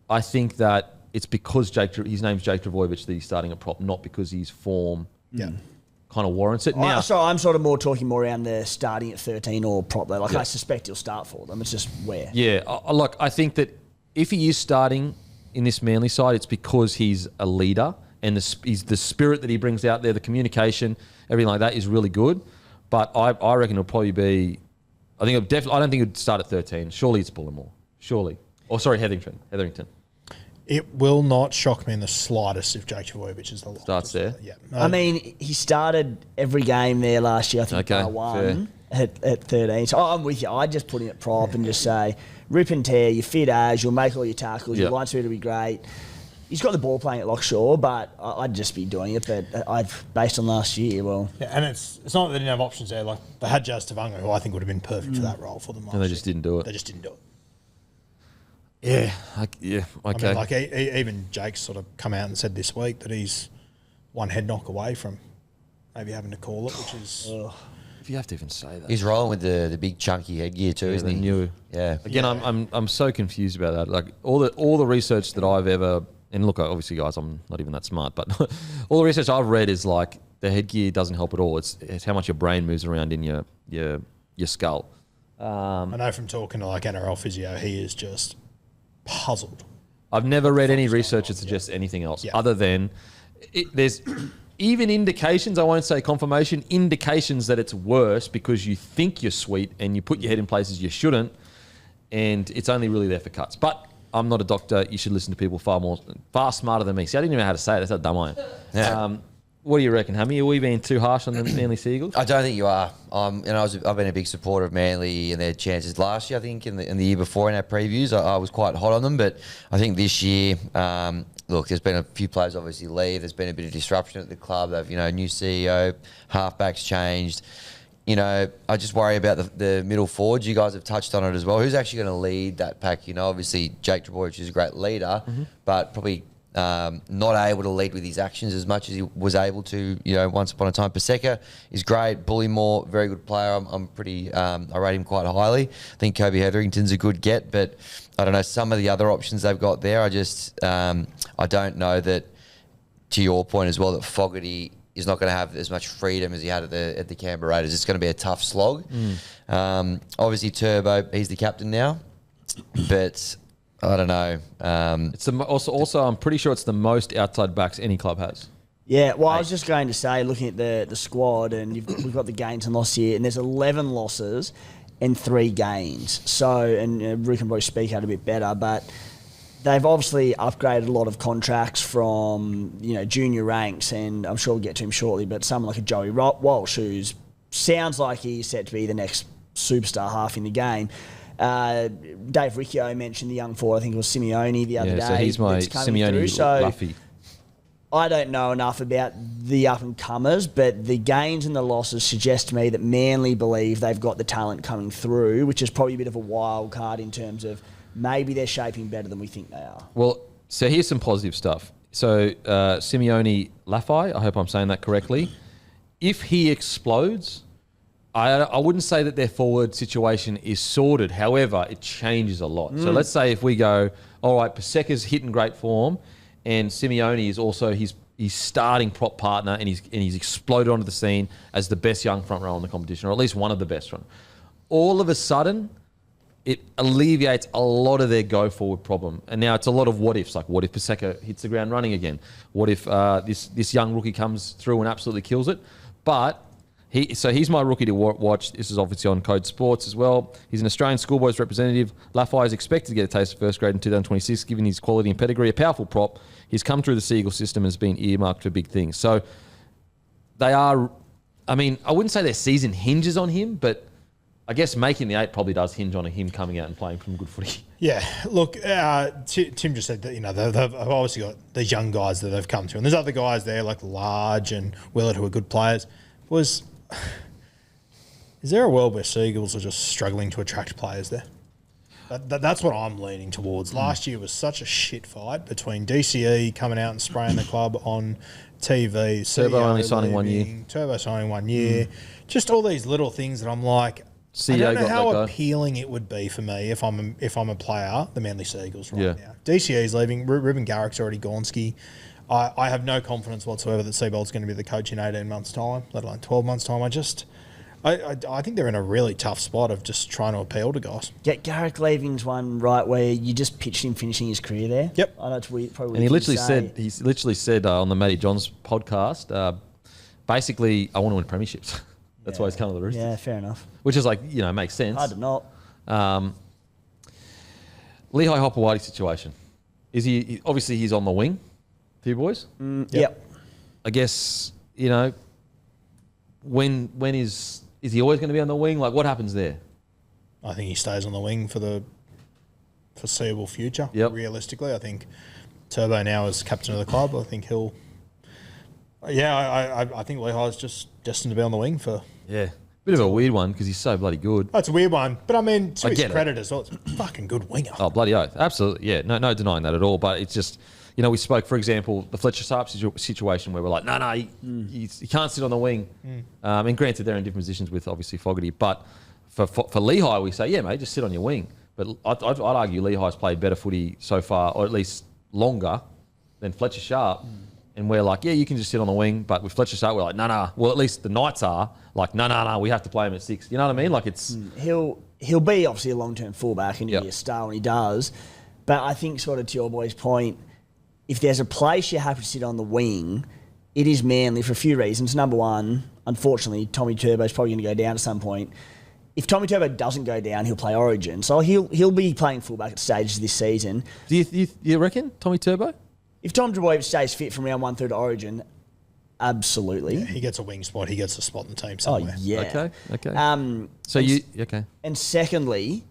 I think that it's because his name's Jake Trbojevic that he's starting at prop, not because his form kind of warrants it. Now, I'm sort of talking more around the starting at 13 or prop though. I suspect he'll start for them. It's just where. Yeah, I think that if he is starting in this Manly side, it's because he's a leader and he's the spirit that he brings out there, the communication, everything like that is really good. But I reckon it'll probably be... I don't think he'd start at 13. Surely it's Bullimore. Surely. Or sorry, Hetherington. It will not shock me in the slightest if Jake Trbojevic is the lock. Starts there. Yeah. I mean, he started every game there last year. I think bar one at 13. So I'm with you. I'd just put him at prop and just say, rip and tear. You're fit as. You'll make all your tackles. Your line speed will be great. He's got the ball playing at lock, sure, but I'd just be doing it. But based on last year, and it's not that they didn't have options there. Like they had Jazz Tavanga, who I think would have been perfect for that role for them. And they just didn't do it. Yeah, okay. I mean, even Jake's sort of come out and said this week that he's one head knock away from maybe having to call it, which is... If you have to even say that. He's rolling with the big chunky headgear too, isn't he? New. Yeah. Again, I'm so confused about that. Like all the research that I've ever... And look, obviously, guys, I'm not even that smart, but all the research I've read is like the headgear doesn't help at all. It's how much your brain moves around in your skull. I know from talking to like NRL physio, he is just puzzled. I've never read any research that suggests anything else other than there's even indications, I won't say confirmation, indications that it's worse because you think you're sweet and you put your head in places you shouldn't, and it's only really there for cuts. But I'm not a doctor. You should listen to people far smarter than me. See, I didn't even know how to say it. That's how dumb I am. Yeah. What do you reckon, Hammy? Are we being too harsh on the Manly Seagulls? I don't think you are. I've been a big supporter of Manly and their chances last year. I think in the year before in our previews, I was quite hot on them. But I think this year, look, there's been a few players obviously leave. There's been a bit of disruption at the club. They've new CEO, halfbacks changed. I just worry about the middle forwards. You guys have touched on it as well. Who's actually going to lead that pack? Obviously Jake Trbojevic is a great leader, but probably not able to lead with his actions as much as he was able to, once upon a time. Paseka is great. Bullymore, very good player. I rate him quite highly. I think Kobe Hetherington's a good get, but I don't know, some of the other options they've got there, I don't know that, to your point as well, that Fogarty is not going to have as much freedom as he had at the Canberra Raiders. It's going to be a tough slog. Obviously, Turbo, he's the captain now, but I don't know. It's also I'm pretty sure it's the most outside backs any club has. Yeah, well, I was just going to say, looking at the squad, and we've got the gains and losses here, and there's 11 losses and 3 gains. So, and Rick and Bruce speak out a bit better, but they've obviously upgraded a lot of contracts from, junior ranks, and I'm sure we'll get to him shortly, but someone like a Joey Walsh, who sounds like he's set to be the next superstar half in the game. Dave Riccio mentioned the young forward, I think it was Simeone the other day. So he's my Simeone Luffy. I don't know enough about the up-and-comers, but the gains and the losses suggest to me that Manly believe they've got the talent coming through, which is probably a bit of a wild card in terms of maybe they're shaping better than we think they are. Well, so here's some positive stuff. So Simeone Laffey, I hope I'm saying that correctly. If he explodes, I wouldn't say that their forward situation is sorted. However, it changes a lot. So let's say if we go, all right, Paseka's hitting great form, and Simeone is also his starting prop partner, and he's exploded onto the scene as the best young front row in the competition, or at least one of the best front. All of a sudden, it alleviates a lot of their go-forward problem. And now it's a lot of what-ifs, like what if Paseka hits the ground running again? What if this young rookie comes through and absolutely kills it? But he's my rookie to watch. This is obviously on Code Sports as well. He's an Australian schoolboys representative. Laffey is expected to get a taste of first grade in 2026, given his quality and pedigree. A powerful prop. He's come through the Seagull system and has been earmarked for big things. So they are, I wouldn't say their season hinges on him, but I guess making the 8 probably does hinge on him coming out and playing some good footy. Yeah, look, Tim just said that, they've obviously got these young guys that they've come through. And there's other guys there like Large and Willett who are good players. Is there a world where Seagulls are just struggling to attract players there? That's what I'm leaning towards. Last year was such a shit fight between DCE coming out and spraying the club on TV. Turbo CEO only signing 1 year. Turbo signing 1 year. Just all these little things that I'm like, I don't know how appealing it would be for me if I'm a player, the Manly Seagulls now. DCE's leaving. Ruben Garrick's already gone ski. I have no confidence whatsoever that Seabold's going to be the coach in 18 months' time, let alone 12 months' time. I think they're in a really tough spot of just trying to appeal to guys. Yeah, Garrick leaving's one right where you just pitched him finishing his career there. Yep. I know it's weird, probably. And he literally said on the Matty Johns podcast, basically, I want to win premierships. That's why he's come to the Roosters. Yeah, fair enough. Which is makes sense. Hard to not. Lehigh Hopewadi situation. Is he obviously he's on the wing for you boys? Yep. I guess, when is he always going to be on the wing? Like, what happens there? I think he stays on the wing for the foreseeable future. Yep. Realistically, I think Turbo now is captain of the club. I think he'll. Yeah, I think Lehigh's just destined to be on the wing for. Yeah, bit of a weird one because he's so bloody good. That's a weird one, but I mean, to his credit it. as well, it's a fucking good winger. Oh, bloody oath, absolutely, yeah, no denying that at all. But it's just, we spoke, for example, the Fletcher Sharp situation where we're like, no, he can't sit on the wing. And granted, they're in different positions with obviously Fogarty, but for Lehigh, we say, yeah, mate, just sit on your wing. But I'd argue Lehigh's played better footy so far, or at least longer, than Fletcher Sharp. And we're like, yeah, you can just sit on the wing. But with Fletcher Sharp, we're like, no. Well, at least the Knights are like, no, we have to play him at 6. You know what I mean? Like it's... He'll be obviously a long-term fullback and he'll be a star when he does. But I think sort of to your boy's point, if there's a place you have to sit on the wing, it is Manly for a few reasons. Number one, unfortunately, Tommy Turbo's probably going to go down at some point. If Tommy Turbo doesn't go down, he'll play Origin. So he'll be playing fullback at stages this season. Do you reckon, Tommy Turbo? If Tom Trebojevic stays fit from round 1 through to Origin, absolutely. Yeah, he gets a wing spot. He gets a spot in the team somewhere. Oh, yeah. Okay. Okay. And secondly,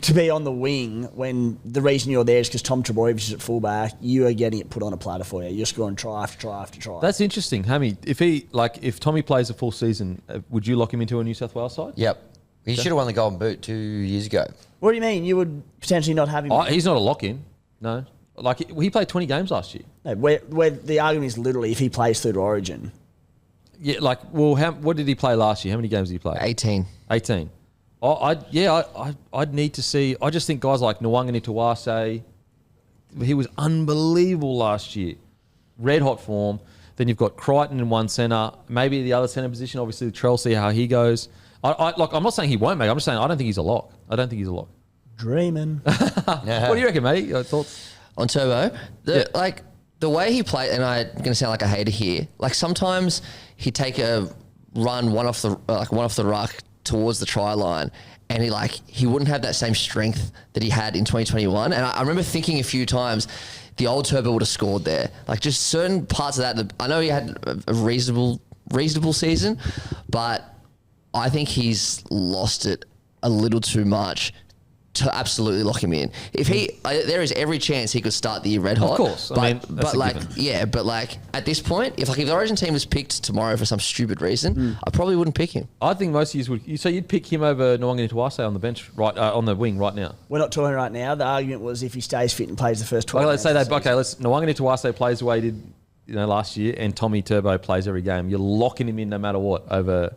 to be on the wing when the reason you're there is because Tom Trebojevic is at fullback, you are getting it put on a platter for you. You're scoring try after try after try. That's interesting, Hammy. If Tommy plays a full season, would you lock him into a New South Wales side? Yep. He should have won the Golden Boot 2 years ago. What do you mean? You would potentially not have him? He's not a lock-in. No. Like, he played 20 games last year. No, where the argument is literally if he plays through to Origin. Yeah, what did he play last year? How many games did he play? 18. 18. I'd need to see. I just think guys like Nwanga Nituwase, he was unbelievable last year. Red hot form. Then you've got Crichton in one centre, maybe the other centre position. Obviously, Trell, see how he goes. I'm not saying he won't make. I'm just saying I don't think he's a lock. Dreaming. What do you reckon, mate? Your thoughts? On Turbo, the way he played, and I'm going to sound like a hater here, like sometimes he'd take a run one off the ruck towards the try line, and he wouldn't have that same strength that he had in 2021. And I remember thinking a few times the old Turbo would have scored there. Like just certain parts of that. I know he had a reasonable season, but I think he's lost it a little too much to absolutely lock him in. If there is every chance he could start the year red hot. Of course, but at this point, if the Origin team was picked tomorrow for some stupid reason, I probably wouldn't pick him. I think most of you would. So you'd pick him over Nwanga Nituwase on the bench, right on the wing right now. We're not talking right now. The argument was if he stays fit and plays the first 12. Let's say that. Okay, Nwanga Nituwase plays the way he did, last year, and Tommy Turbo plays every game. You're locking him in no matter what over.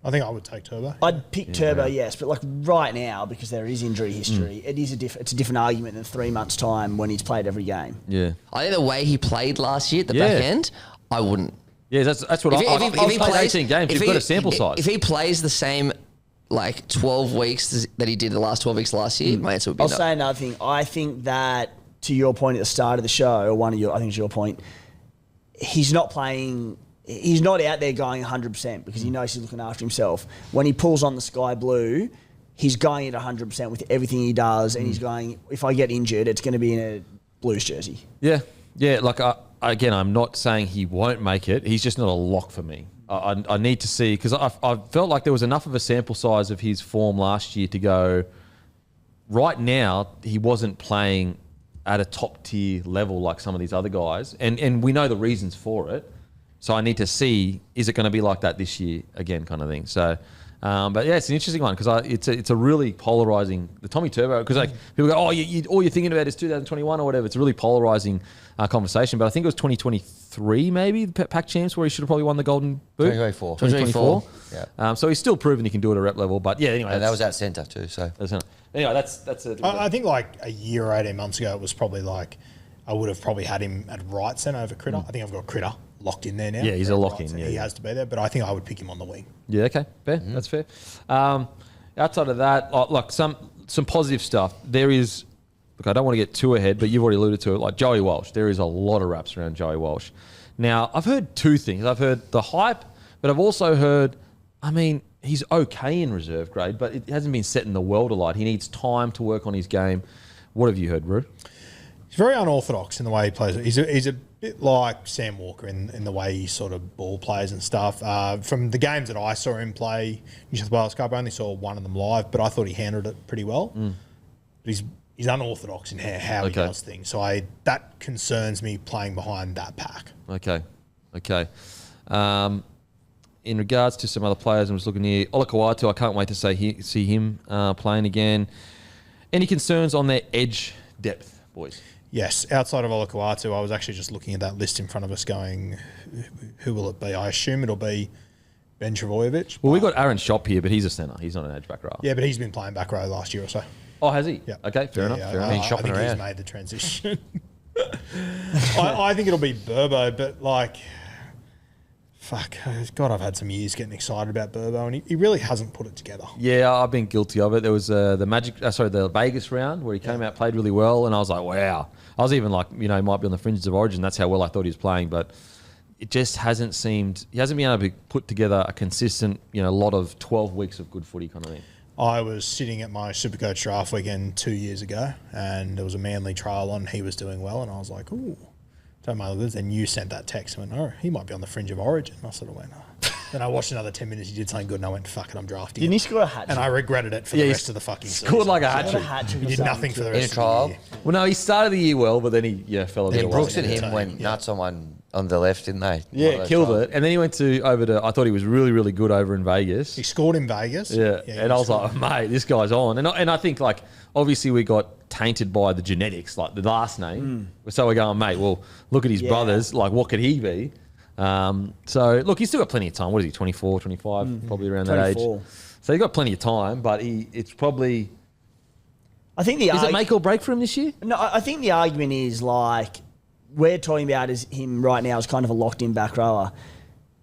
I think I would take Turbo. I'd pick Turbo, yes, but right now, because there is injury history, it's a different argument than 3 months' time when he's played every game. Yeah, I think the way he played last year at the back end, I wouldn't. Yeah, that's what I've played 18 games. You've got a sample size. If he plays the same 12 weeks that he did the last 12 weeks last year, my answer would be I'll say another thing. I think that, to your point at the start of the show, I think it's your point, he's not playing. He's not out there going 100% because he knows he's looking after himself. When he pulls on the sky blue, he's going at 100% with everything he does, and he's going, if I get injured, it's going to be in a Blues jersey. Yeah. Again, I'm not saying he won't make it. He's just not a lock for me. I need to see, because I felt like there was enough of a sample size of his form last year to go, right now, he wasn't playing at a top tier level like some of these other guys. And we know the reasons for it. So I need to see, is it going to be like that this year again, kind of thing. So, but yeah, it's an interesting one because it's a really polarizing, the Tommy Turbo, because like people go, oh, all you're thinking about is 2021 or whatever. It's a really polarizing conversation. But I think it was 2023 maybe, the Pac Champs, where he should have probably won the Golden Boot. 2024. Yeah. So he's still proven he can do it at rep level. But yeah, anyway. And that was at centre too. So anyway, that's a. I think like a year or 18 months ago, it was probably like I would have probably had him at right centre over Critter. I think I've got Critter locked in there now. Yeah, he's a lock in. Yeah, he has to be there, but I think I would pick him on the wing. Yeah, okay, fair. That's fair. Outside of that, like some positive stuff. There is, look, I don't want to get too ahead, but you've already alluded to it. Like Joey Walsh, there is a lot of raps around Joey Walsh. Now, I've heard two things. I've heard the hype, but I've also heard, I mean, he's okay in reserve grade, but it hasn't been set in the world alight. He needs time to work on his game. What have you heard, Roo? He's very unorthodox in the way he plays. He's a bit like Sam Walker in the way he sort of ball plays and stuff. From the games that I saw him play New South Wales Cup, I only saw one of them live, but I thought he handled it pretty well. But he's unorthodox in how he does things. So that concerns me playing behind that pack. Okay. In regards to some other players, I'm just looking here. Ola Kawatu, I can't wait to see him playing again. Any concerns on their edge depth, boys? Yes, outside of Ola Kawatu, I was actually just looking at that list in front of us going, who will it be? I assume it'll be Ben Travojevic. Well, we got Aaron Schopp here, but he's a centre. He's not an edge back row. Yeah, but he's been playing back row last year or so. Oh, has he? Yeah. Okay, fair enough. I think he's made the transition. I think it'll be Burbo, but like, fuck, God, I've had some years getting excited about Burbo, and he really hasn't put it together. Yeah, I've been guilty of it. There was the Vegas round where he came out, played really well, and I was like, wow. I was even like, he might be on the fringes of origin. That's how well I thought he was playing, but it just hasn't seemed, he hasn't been able to put together a consistent, lot of 12 weeks of good footy kind of thing. I was sitting at my Supercoach draft weekend 2 years ago, and there was a Manly trial on, and he was doing well, and I was like, ooh. Told my others, and you sent that text and went, oh, he might be on the fringe of origin. And I sort of went, oh. Then I watched another 10 minutes, he did something good, and I went, fuck it, I'm drafting Didn't him. he score a hat trick? And I regretted it for the rest of the fucking season. Scored like a hat trick. He did nothing for the rest of the year. Well, no, he started the year well, but then he fell a bit away. Brooks and him went nuts on one on the left, didn't they? Yeah, killed it. And then he went over to, I thought he was really, really good over in Vegas. He scored in Vegas. Yeah, and I was like, mate, this guy's on. And I think, like, obviously we got tainted by the genetics, like the last name. So we're going, mate, well, look at his brothers. Like, what could he be? So, look, he's still got plenty of time. What is he, 24, 25, probably around 24. That age. So he's got plenty of time, but it's probably... I think Is it make or break for him this year? No, I think the argument is, like, we're talking about is him right now as kind of a locked-in back rower.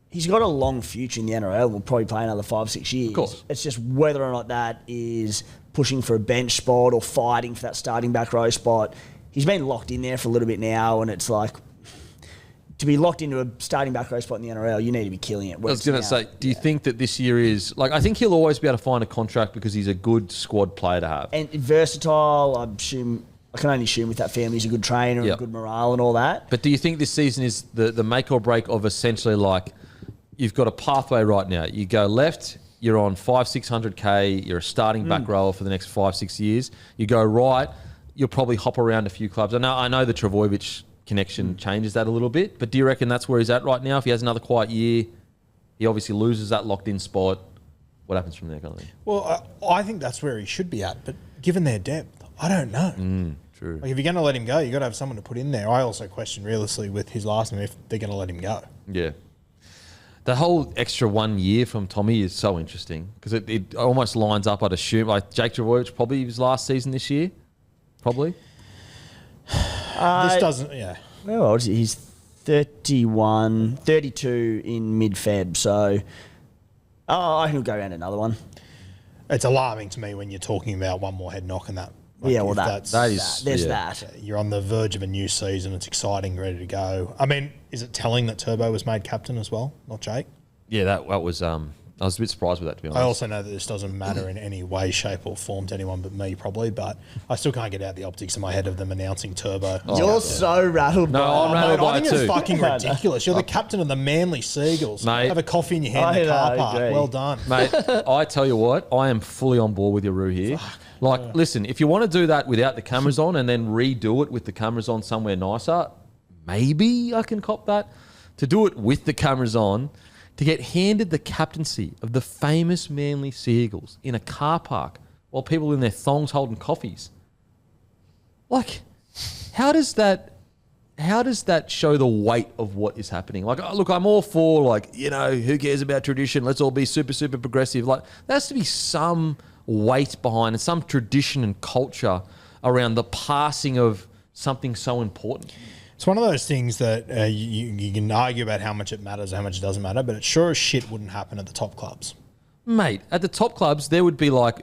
He's got a long future in the NRL. We'll probably play another 5-6 years. Of course. It's just whether or not that is pushing for a bench spot or fighting for that starting back row spot. He's been locked in there for a little bit now, and it's like, to be locked into a starting back row spot in the NRL, you need to be killing it. I was going to say, do you think that this year is... Like, I think he'll always be able to find a contract because he's a good squad player to have. And versatile, I can only assume with that family he's a good trainer and good morale and all that. But do you think this season is the make or break of essentially like, you've got a pathway right now. You go left, you're on 500-600K, you're a starting back rower for the next 5-6 years. You go right, you'll probably hop around a few clubs. I know the Travojevic connection changes that a little bit, but do you reckon that's where he's at right now? If he has another quiet year, he obviously loses that locked-in spot. What happens from there, kind of thing? Well, I think that's where he should be at, but given their depth, I don't know. True. Like, if you're going to let him go, you've got to have someone to put in there. I also question realistically with his last name if they're going to let him go. Yeah. The whole extra 1 year from Tommy is so interesting because it almost lines up, I'd assume, like Jake Travojevic probably his last season this year, probably. This doesn't, yeah. Well, he's 31, 32 in mid-Feb, so I think he'll go around another one. It's alarming to me when you're talking about one more head knock and that. Like, yeah, well, there's that. You're on the verge of a new season. It's exciting, ready to go. I mean, is it telling that Turbo was made captain as well, not Jake? Yeah, that was I was a bit surprised with that, to be honest. I also know that this doesn't matter in any way, shape, or form to anyone but me, probably. But I still can't get out the optics in my head of them announcing Turbo. You're so rattled No, by I'm it. rattled Mate, I by think it it's too. fucking ridiculous. You're the captain of the Manly Seagulls. Mate. Have a coffee in your hand in the I car know, park. agree. Well done. Mate, I tell you what, I am fully on board with your Roo here. Like, listen, if you want to do that without the cameras on and then redo it with the cameras on somewhere nicer, maybe I can cop that. To do it with the cameras on, to get handed the captaincy of the famous Manly Seagulls in a car park while people in their thongs holding coffees. Like, how does that show the weight of what is happening? Like, look, I'm all for, like, you know, who cares about tradition? Let's all be super, super progressive. Like, there has to be some weight behind and some tradition and culture around the passing of something so important. It's one of those things that you can argue about how much it matters, how much it doesn't matter, but it sure as shit wouldn't happen at the top clubs. Mate, at the top clubs, there would be like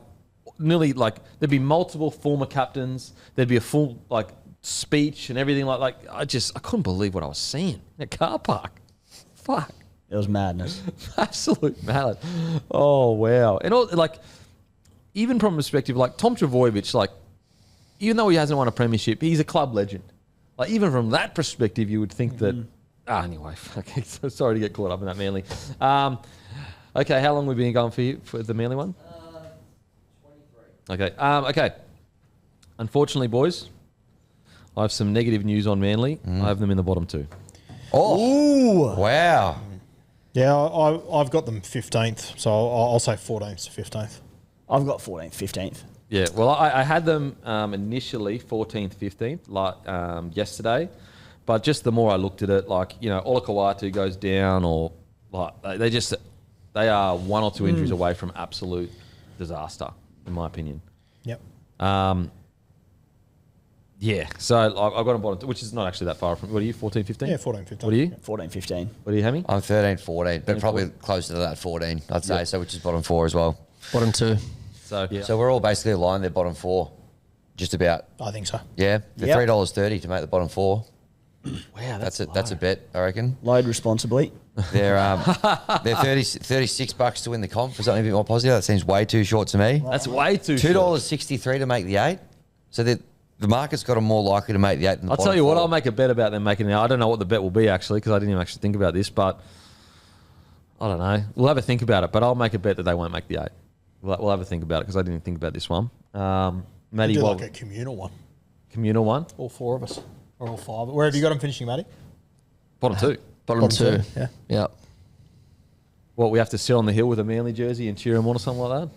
nearly like there'd be multiple former captains. There'd be a full like speech and everything like I couldn't believe what I was seeing in a car park. Fuck. It was madness. Absolute mad. Oh wow. And all like even from a perspective like Tom Trbojevic, like even though he hasn't won a premiership, he's a club legend. Like even from that perspective, you would think that. Anyway, okay. So sorry to get caught up in that Manly. Okay, how long have we been going for the Manly one? 23. Okay. Okay. Unfortunately, boys, I have some negative news on Manly. I have them in the bottom two. Oh, wow. Yeah, I've got them 15th, so I'll say 14th to 15th. I've got 14th, 15th. Yeah, well, I had them initially 14th, 15th, like yesterday, but just the more I looked at it, like, you know, Olakawatu goes down or like they are one or two injuries away from absolute disaster, in my opinion. Yep. Yeah, so I've got them bottom, which is not actually that far from. What are you, 14, 15? Yeah, 14, 15. What are you? 14, 15. What are you, Hammy? I'm 13, 14, but probably 14. closer to that 14, I'd say, Yep. so which is bottom four as well. Bottom two. So, yeah. So we're all basically aligned there, bottom four. Just about. I think so. Yeah, the Yep. $3.30 to make the bottom four. Wow, That's a bet, I reckon. Load responsibly. They're $36 to win the comp for something a bit more positive. That seems way too short to me. That's way too short. $2.63 to make the 8. So the market's got them more likely to make the 8 than the I'll bottom tell you what, four. I'll make a bet about them making it. I don't know what the bet will be, actually, because I didn't even actually think about this, but I don't know. We'll have a think about it, but I'll make a bet that they won't make the 8. We'll have a think about it because I didn't think about this one. Matty, Do what like a communal one. communal one? All four of us. Or all five. Where have you got them finishing, Matty? Bottom two. Bottom two. Yeah. Yeah. What, we have to sit on the hill with a Manly jersey and cheer them on or something like that?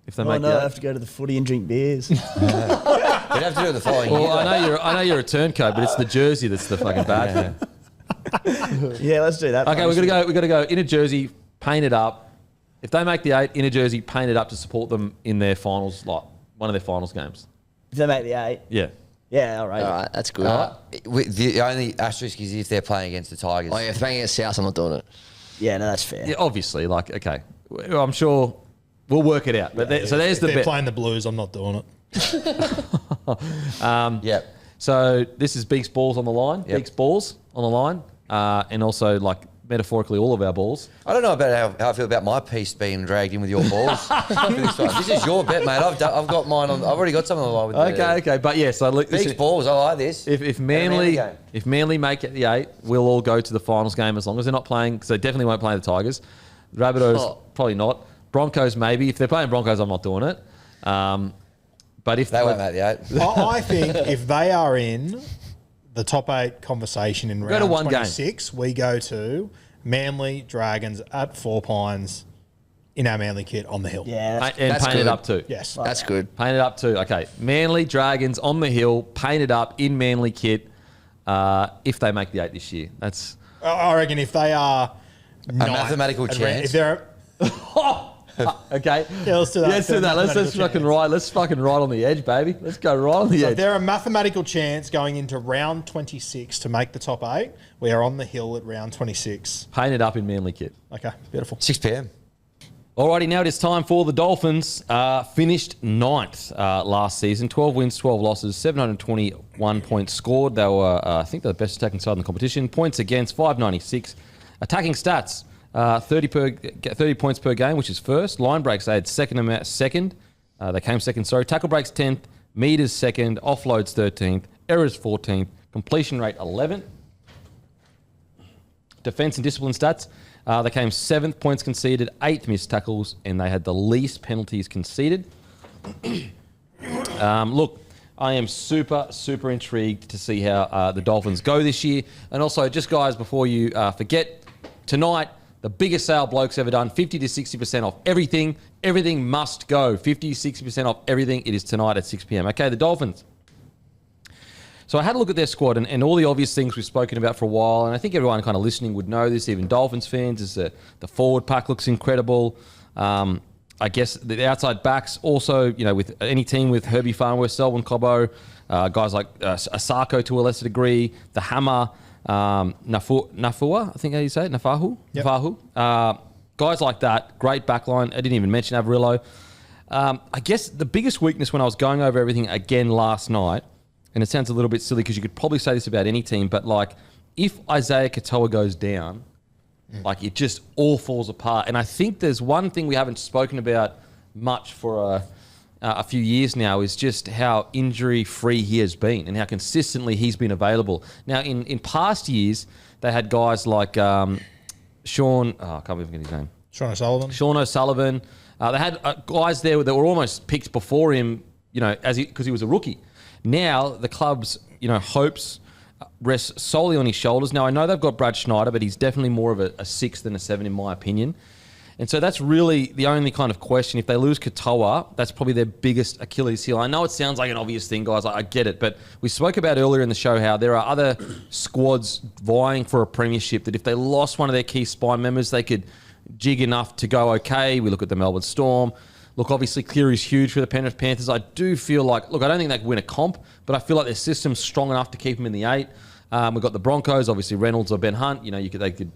If they Oh make no, I the 8? have to go to the footy and drink beers. We'd have to do it the following year. Well, I know you're a turncoat, but it's the jersey that's the fucking bad thing. Yeah, let's do that. Okay, we gotta go in a jersey, paint it up. If they make the 8, in a jersey, paint it up to support them in their finals, like one of their finals games. If they make the 8. Yeah. Yeah, all right. All right, that's good. The only asterisk is if they're playing against the Tigers. Oh, yeah, if playing against South, I'm not doing it. Yeah, no, that's fair. Yeah, obviously, like, okay. Well, I'm sure we'll work it out. But so there's If the they're bet. playing the Blues, I'm not doing it. Yep. So this is Beaks balls on the line. Yep. Beaks balls on the line. And also, like, metaphorically, all of our balls. I don't know about how I feel about my piece being dragged in with your balls. This is your bet, mate. I've got mine on. I've already got something on the line with Okay. But yeah, so look, Beaks balls. I like this. If Manly Manly game. make it the 8, we'll all go to the finals game as long as they're not playing, because they definitely won't play the Tigers. Rabbitohs, probably not. Broncos, maybe. If they're playing Broncos, I'm not doing it. But if They won't make the 8. I think if they are in the top 8 conversation in to round one game. 26, we go to Manly Dragons at 4 Pines in our Manly kit on the hill. Yeah, that's, and That's paint it good. up too. Yes. That's good. Paint it up too. Okay. Manly Dragons on the hill, painted up in Manly kit if they make the 8 this year. That's I reckon if they are a mathematical chance. If they're okay. Yeah, let's do that. Let's do that. Let's fucking ride on the edge, baby. Let's go right on the if edge. they're a mathematical chance going into round 26 to make the top 8, we are on the hill at round 26. Painted up in Manly kit. Okay, beautiful. 6 p.m. Alrighty, now it is time for the Dolphins. Finished 9th last season. 12 wins, 12 losses, 721 points scored. They were, I think, the best attacking side in the competition. Points against, 596. Attacking stats, 30 points per game, which is first. Line breaks, they had second. They came second, sorry. Tackle breaks 10th. Meters second. Offloads 13th. Errors 14th. Completion rate 11th. Defence and discipline stats. They came 7th, points conceded, 8th missed tackles, and they had the least penalties conceded. Look, I am super, super intrigued to see how the Dolphins go this year. And also, just guys, before you forget, tonight, the biggest sale Bloke's ever done, 50 to 60% off everything. Everything must go. 50 to 60% off everything. It is tonight at 6 p.m. Okay, the Dolphins. So I had a look at their squad and all the obvious things we've spoken about for a while, and I think everyone kind of listening would know this, even Dolphins fans, is that the forward pack looks incredible. I guess the outside backs also, with any team with Herbie Farnworth, Selwyn Cobbo, guys like Asako to a lesser degree, the Hammer, Nafua, I think how you say it, Nafahu? Yep. Nafahu. Guys like that, great backline. I didn't even mention Averillo. I guess the biggest weakness when I was going over everything again last night, and it sounds a little bit silly because you could probably say this about any team, but if Isaiah Katoa goes down, it just all falls apart. And I think there's one thing we haven't spoken about much for a few years now is just how injury-free he has been and how consistently he's been available. Now, in past years, they had guys like Sean... I can't believe I forget his name. Sean O'Sullivan. They had guys there that were almost picked before him, because he was a rookie. Now, the club's, hopes rest solely on his shoulders. Now, I know they've got Brad Schneider, but he's definitely more of a 6 than a 7 in my opinion. And so that's really the only kind of question. If they lose Katoa, that's probably their biggest Achilles heel. I know it sounds like an obvious thing, guys. I get it. But we spoke about earlier in the show how there are other squads vying for a premiership that if they lost one of their key spine members, they could jig enough to go okay. We look at the Melbourne Storm. Look, obviously, Cleary's huge for the Penrith Panthers. I do feel like, I don't think they can win a comp, but I feel like their system's strong enough to keep them in the 8. We've got the Broncos, obviously Reynolds or Ben Hunt. They could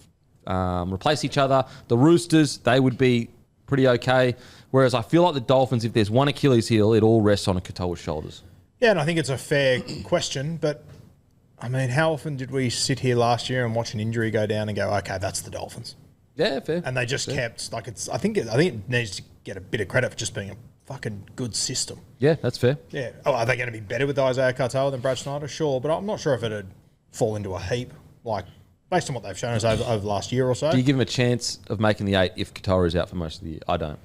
replace each other. The Roosters, they would be pretty okay. Whereas I feel like the Dolphins, if there's one Achilles heel, it all rests on a Katoa's shoulders. Yeah, and I think it's a fair question, but how often did we sit here last year and watch an injury go down and go, okay, that's the Dolphins? Yeah, fair. And they just kept I think it needs to get a bit of credit for just being a fucking good system. Yeah, that's fair. Yeah. Oh, are they going to be better with Isaiah Katoa than Brad Schneider? Sure, but I'm not sure if it'd fall into a heap, based on what they've shown us over the last year or so. Do you give them a chance of making the 8 if Katoa is out for most of the year? I don't.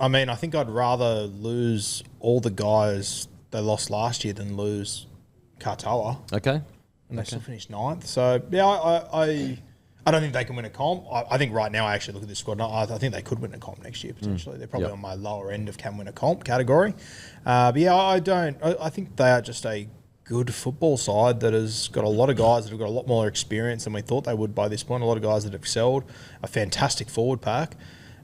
I think I'd rather lose all the guys they lost last year than lose Katoa. Okay. And they still finished 9th. So, yeah, I don't think they can win a comp. I think right now I actually look at this squad and I think they could win a comp next year, potentially. They're probably on my lower end of can win a comp category. But, yeah, I don't. I think they are just a good football side that has got a lot of guys that have got a lot more experience than we thought they would by this point. A lot of guys that have excelled. A fantastic forward pack.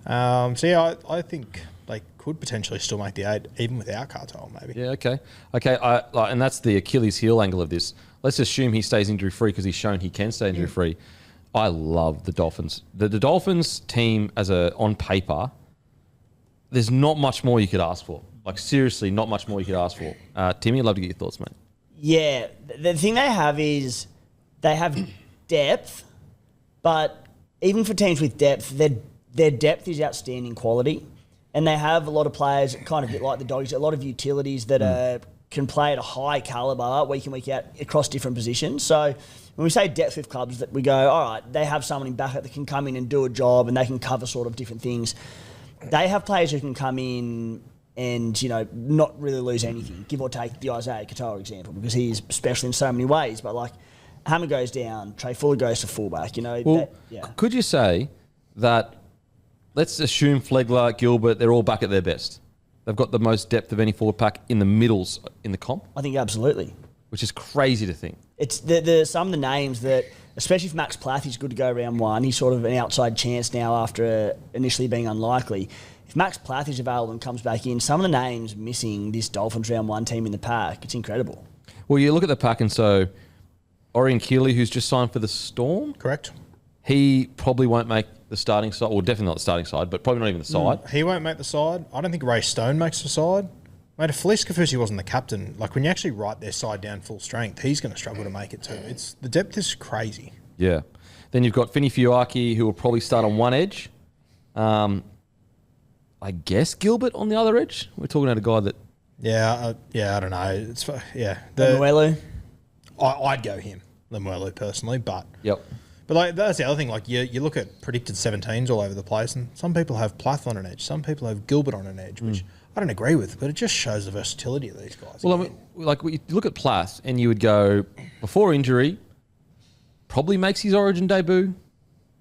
So, yeah, I think they could potentially still make the 8, even without Katoa, maybe. Yeah, okay. Okay, and that's the Achilles heel angle of this. Let's assume he stays injury-free because he's shown he can stay injury-free. I love the Dolphins. The Dolphins team on paper, there's not much more you could ask for. Seriously, not much more you could ask for. Timmy, I'd love to get your thoughts, mate. Yeah, the thing they have is they have depth, but even for teams with depth, their depth is outstanding quality. And they have a lot of players, kind of a bit like the Dogs, a lot of utilities that can play at a high calibre week in, week out across different positions. So when we say depth with clubs, that we go, all right, they have someone in backup that can come in and do a job and they can cover sort of different things. They have players who can come in and, not really lose anything, give or take the Isaiah Katoa example, because he's special in so many ways. But, Hammer goes down, Trey Fuller goes to fullback, Could you say that, let's assume Flegler, Gilbert, they're all back at their best? They've got the most depth of any forward pack in the middles in the comp? I think absolutely. Which is crazy to think. It's some of the names that, especially if Max Plath is good to go round 1, he's sort of an outside chance now after initially being unlikely. If Max Plath is available and comes back in, some of the names missing this Dolphins round 1 team in the pack, it's incredible. Well, you look at the pack and so Orion Keeley, who's just signed for the Storm. Correct. He probably won't make the starting side, or definitely not the starting side, but probably not even the side. He won't make the side. I don't think Ray Stone makes the side. Mate, if Felice Kafusi wasn't the captain, when you actually write their side down full strength, he's going to struggle to make it too. The depth is crazy. Yeah. Then you've got Finney Fiuaki, who will probably start on one edge. I guess Gilbert on the other edge. We're talking about a guy that... I don't know. Lemuelu. I'd go him, Lemuelu, personally, but... Yep. But like that's the other thing. Like you look at predicted 17s all over the place, and some people have Plath on an edge, some people have Gilbert on an edge, which I don't agree with. But it just shows the versatility of these guys. Well, I mean, like you look at Plath, and you would go before injury, probably makes his Origin debut,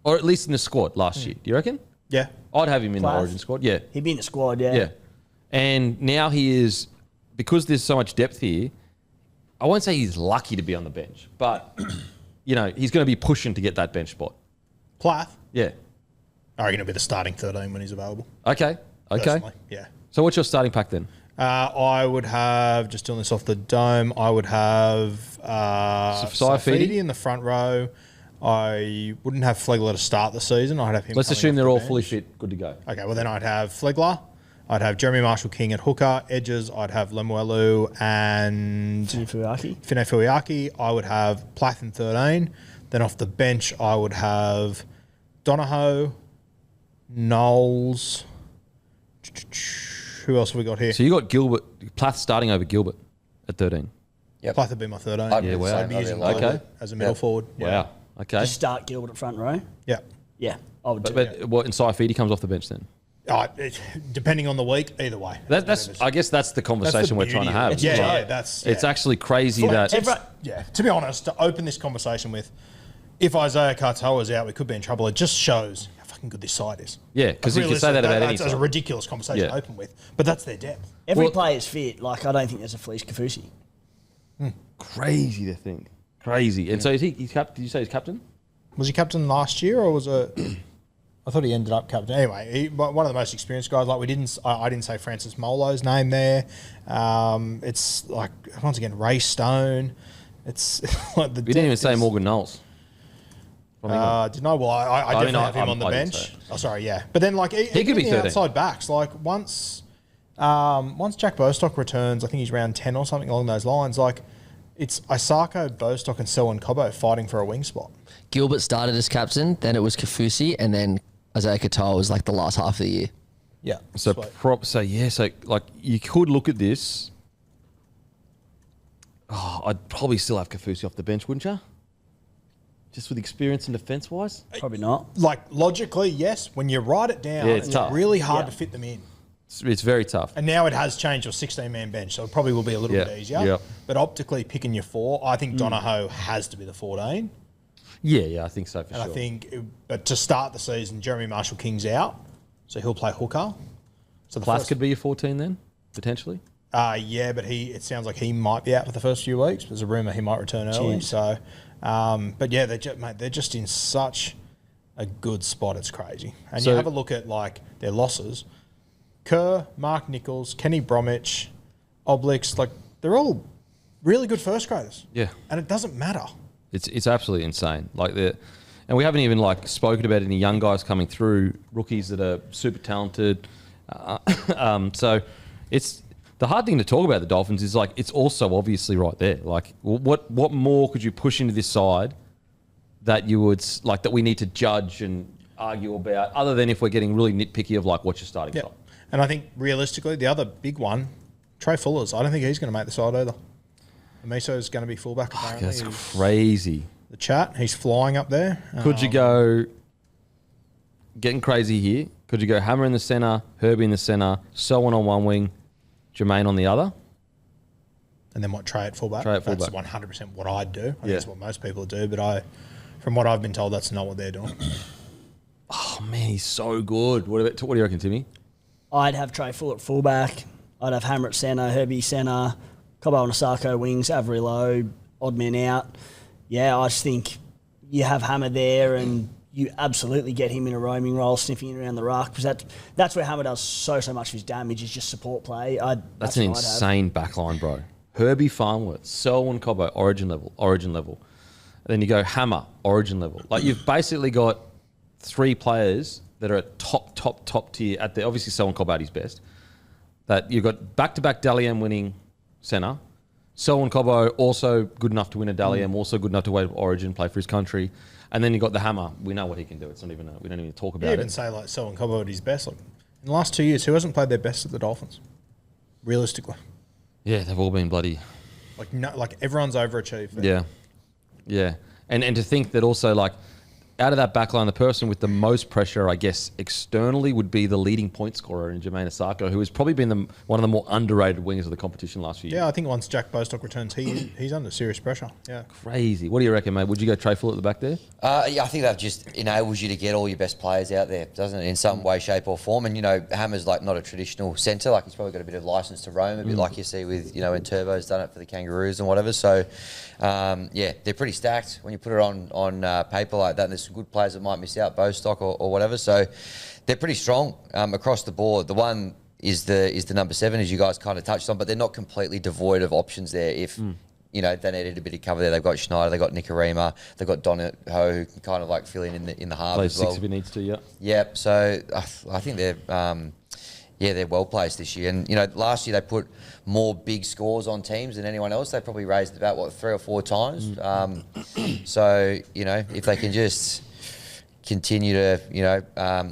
or at least in the squad last year. Do you reckon? Yeah, I'd have him in the Plath? Origin squad. Yeah, He'd be in the squad, yeah. yeah. And now he is, because there's so much depth here. I won't say he's lucky to be on the bench, but you know he's going to be pushing to get that bench spot. Plath. Yeah. I reckon he'll be the starting 13 when he's available. Okay. Personally. Yeah. So what's your starting pack then? I would have, just doing this off the dome, I would have Saifidi in the front row. I wouldn't have Flegler to start the season. I'd have him. Let's coming assume off they're the all bench. fully fit, good to go. Okay, well then I'd have Flegler. I'd have Jeremy Marshall-King at hooker. Edges, I'd have Lemuelu and Fuaki. Fine Fuiaki. I would have Plath in 13. Then off the bench, I would have Donahoe, Knowles. Who else have we got here? So you got Gilbert, Plath starting over Gilbert at 13. Plath would be my 13. I'd be Yeah, the wow. same. I'd be I'd using be like- Lillard as a middle forward. Yeah. Wow. Okay. Just start Gilbert at front row. Yeah. Yeah, I would do But what, and Saifidi comes off the bench then? Depending on the week, either way. I guess that's the conversation we're trying to have. It's Yeah, Like, that's It's actually crazy that... To be honest, to open this conversation with, if Isaiah Katoa is out, we could be in trouble. It just shows how fucking good this side is. Yeah, because you can say that about any That's a side. ridiculous conversation to Yeah. open with, but that's their depth. Every Well- player's fit. Like, I don't think there's a fleece Kafusi. Crazy to think. Crazy. And so is he, did you say he's captain? Was he captain last year, or was it? I thought he ended up captain. Anyway, one of the most experienced guys. Like I didn't say Francis Molo's name there. It's like once again Ray Stone. It's like the. We didn't even say Morgan Knowles. Didn't I? Well, I definitely have him on the I didn't say bench. Oh, sorry, yeah. But then, like, he could be the 13. outside backs. Like once Jack Bostock returns, I think he's round 10 or something along those lines. Like, it's Isako, Bostock, and Selwyn Cobbo fighting for a wing spot. Gilbert started as captain, then it was Kafusi, and then Isaiah Katoa was like the last half of the year. Yeah. So so like you could look at this. Oh, I'd probably still have Kafusi off the bench, wouldn't you? Just with experience and defence wise. Probably not. Like logically, yes. When you write it down, Yeah, it's tough. really hard to fit them in. It's very tough. And now it has changed to a 16-man bench, so it probably will be a little Yeah, bit easier. yeah. But optically, picking your 4, I think Donahoe has to be the 14. Yeah, I think so for And sure. I think, but to start the season, Jeremy Marshall-King's out, so he'll play hooker. So the Plath first, could be your 14 then, potentially. yeah, but it sounds like he might be out for the first few weeks. There's a rumor he might return early. Cheers. So, but yeah, they're just in such a good spot. It's crazy. And So- you have a look at like their losses: Kerr, Mark Nichols, Kenny Bromwich, Oblix. Like they're all really good first graders. Yeah. And it doesn't matter. It's absolutely insane. And we haven't even like spoken about any young guys coming through, rookies that are super talented. So it's the hard thing to talk about the Dolphins is like it's also obviously right there. Like what more could you push into this side that you would like that we need to judge and argue about, other than if we're getting really nitpicky of like what's your starting Yeah. top? And I think realistically, the other big one, Trey Fullers. I don't think he's going to make the side either. Miso is going to be fullback apparently. That's He's- crazy. The chat, he's flying up there. Could you go getting crazy here? Could you go Hammer in the centre, Herbie in the centre, Selwyn on one wing, Jermaine on the other? And then what, Trey at fullback? Trey at That's fullback. 100% what I'd do. I think Yeah. that's what most people do, but from what I've been told, that's not what they're doing. Oh man, he's so good. What do you reckon, Timmy? I'd have Trey Full at fullback. I'd have Hammer at centre, Herbie centre, Cobbo and Asako wings, Avery odd man out. Yeah, I just think you have Hammer there and you absolutely get him in a roaming role, sniffing around the ruck, because that's where Hammer does so much of his damage is just support play. That's an what I'd have. insane backline, bro. Herbie Farnworth, Selwyn Cobbo, origin level. And then you go Hammer, origin level. Like you've basically got 3 players that are at top tier at the, obviously Selwyn Cobbo at his best. That you've got back-to-back Dally M winning centre, Selwyn Cobbo, also good enough to win a Dally M, also good enough to win Origin, play for his country. And then you got the Hammer. We know what he can do. It's not even we don't even talk about You it. even say like Selwyn Cobbo at his best. Like, in the last 2 years, who hasn't played their best at the Dolphins? Realistically. Yeah, they've all been bloody. Like everyone's overachieved. Yeah. Yeah. And to think that also, like, out of that back line, the person with the most pressure, I guess, externally would be the leading point scorer in Jermaine Asako, who has probably been one of the more underrated wingers of the competition last year. Yeah, I think once Jack Bostock returns, he's under serious pressure. Yeah. Crazy. What do you reckon, mate? Would you go Trey Full at the back there? Yeah, I think that just enables you to get all your best players out there, doesn't it, in some way, shape or form? And, Hammer's like not a traditional centre. Like, he's probably got a bit of license to roam, a bit like you see with, when Turbo's done it for the Kangaroos and whatever. So, they're pretty stacked when you put it on paper like that. And there's some good players that might miss out, Bostock or whatever. So they're pretty strong across the board. The one is the number 7, as you guys kind of touched on, but they're not completely devoid of options there. If they needed a bit of cover there, they've got Schneider, they've got Nicarima, they've got Donato, who can kind of like fill in the half Play as well. 6 if he needs to, yeah. Yep. So I think they're they're well placed this year. And last year they put more big scores on teams than anyone else. They probably raised about 3 or 4 times. So if they can just continue to,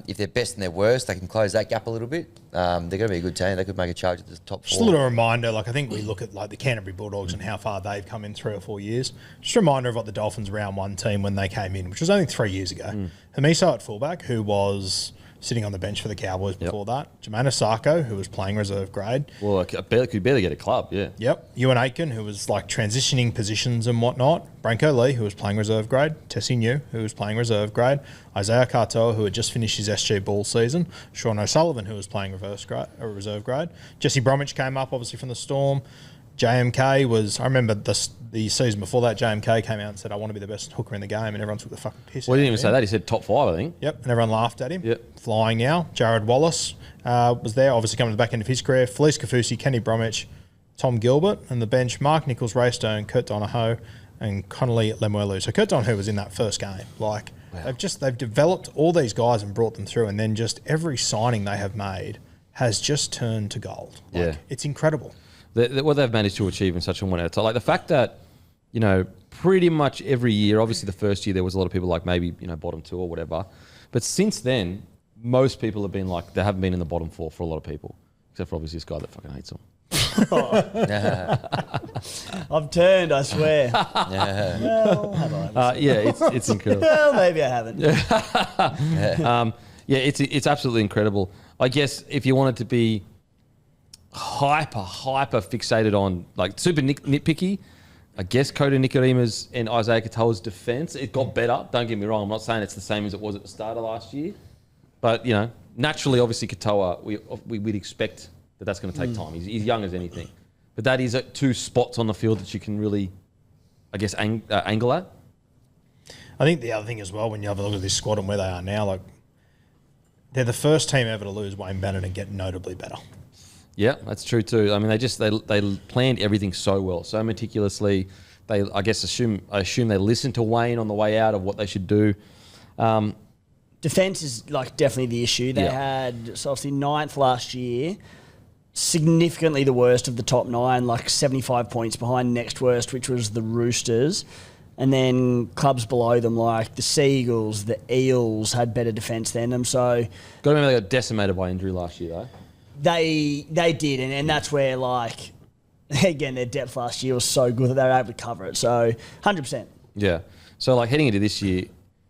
if they're best and they're worst, they can close that gap a little bit. They're going to be a good team. They could make a charge at the top 4. Just a little reminder, I think we look at like the Canterbury Bulldogs and how far they've come in 3 or 4 years. Just a reminder of what the Dolphins round 1 team when they came in, which was only 3 years ago. Hamiso at fullback, who was sitting on the bench for the Cowboys before that. Jermaine Asako, who was playing reserve grade. Well, could barely get a club, yeah. Yep. Ewan Aitken, who was like transitioning positions and whatnot. Branko Lee, who was playing reserve grade. Tessie New, who was playing reserve grade. Isaiah Katoa, who had just finished his SG Ball season. Sean O'Sullivan, who was playing reserve grade. Jesse Bromwich came up, obviously, from the Storm. JMK was, I remember the season before that, JMK came out and said, I want to be the best hooker in the game, and everyone took the fucking piss. Well, he didn't even say that. He said top 5, I think. Yep, and everyone laughed at him. Yep. Flying now. Jared Wallace was there, obviously coming to the back end of his career. Felice Kafusi, Kenny Bromwich, Tom Gilbert, and the bench, Mark Nichols, Ray Stone, Kurt Donahoe, and Connolly Lemuelu. So Kurt Donahoe was in that first game. Like, wow. They've developed all these guys and brought them through, and then just every signing they have made has just turned to gold. Like, it's incredible. What they've managed to achieve in such a one at a time. Like the fact that, pretty much every year, obviously the first year there was a lot of people like maybe, bottom 2 or whatever. But since then, most people have been like, they haven't been in the bottom 4 for a lot of people. Except for obviously this guy that fucking hates them. I've turned, I swear. Well, have I? It's incredible. Well, maybe I haven't. It's absolutely incredible. I guess if you wanted to be hyper fixated on, like, super nitpicky, I guess Kota Nikorima's and Isaiah Katoa's defence, it got better. Don't get me wrong. I'm not saying it's the same as it was at the start of last year. But, naturally, obviously, Katoa, we'd expect that's going to take time. He's young as anything. But that is 2 spots on the field that you can really, I guess, angle at. I think the other thing as well, when you have a look at this squad and where they are now, like, they're the first team ever to lose Wayne Bennett and get notably better. Yeah, that's true too. I mean, they planned everything so well, so meticulously. I assume they listened to Wayne on the way out of what they should do. Defence is definitely the issue. They had obviously 9th last year, significantly the worst of the top 9, 75 points behind next worst, which was the Roosters. And then clubs below them like the Seagulls, the Eels had better defence than them. So got to remember they got decimated by injury last year though. They did, and that's where, again, their depth last year was so good that they were able to cover it. So, 100%. Yeah. So, heading into this year,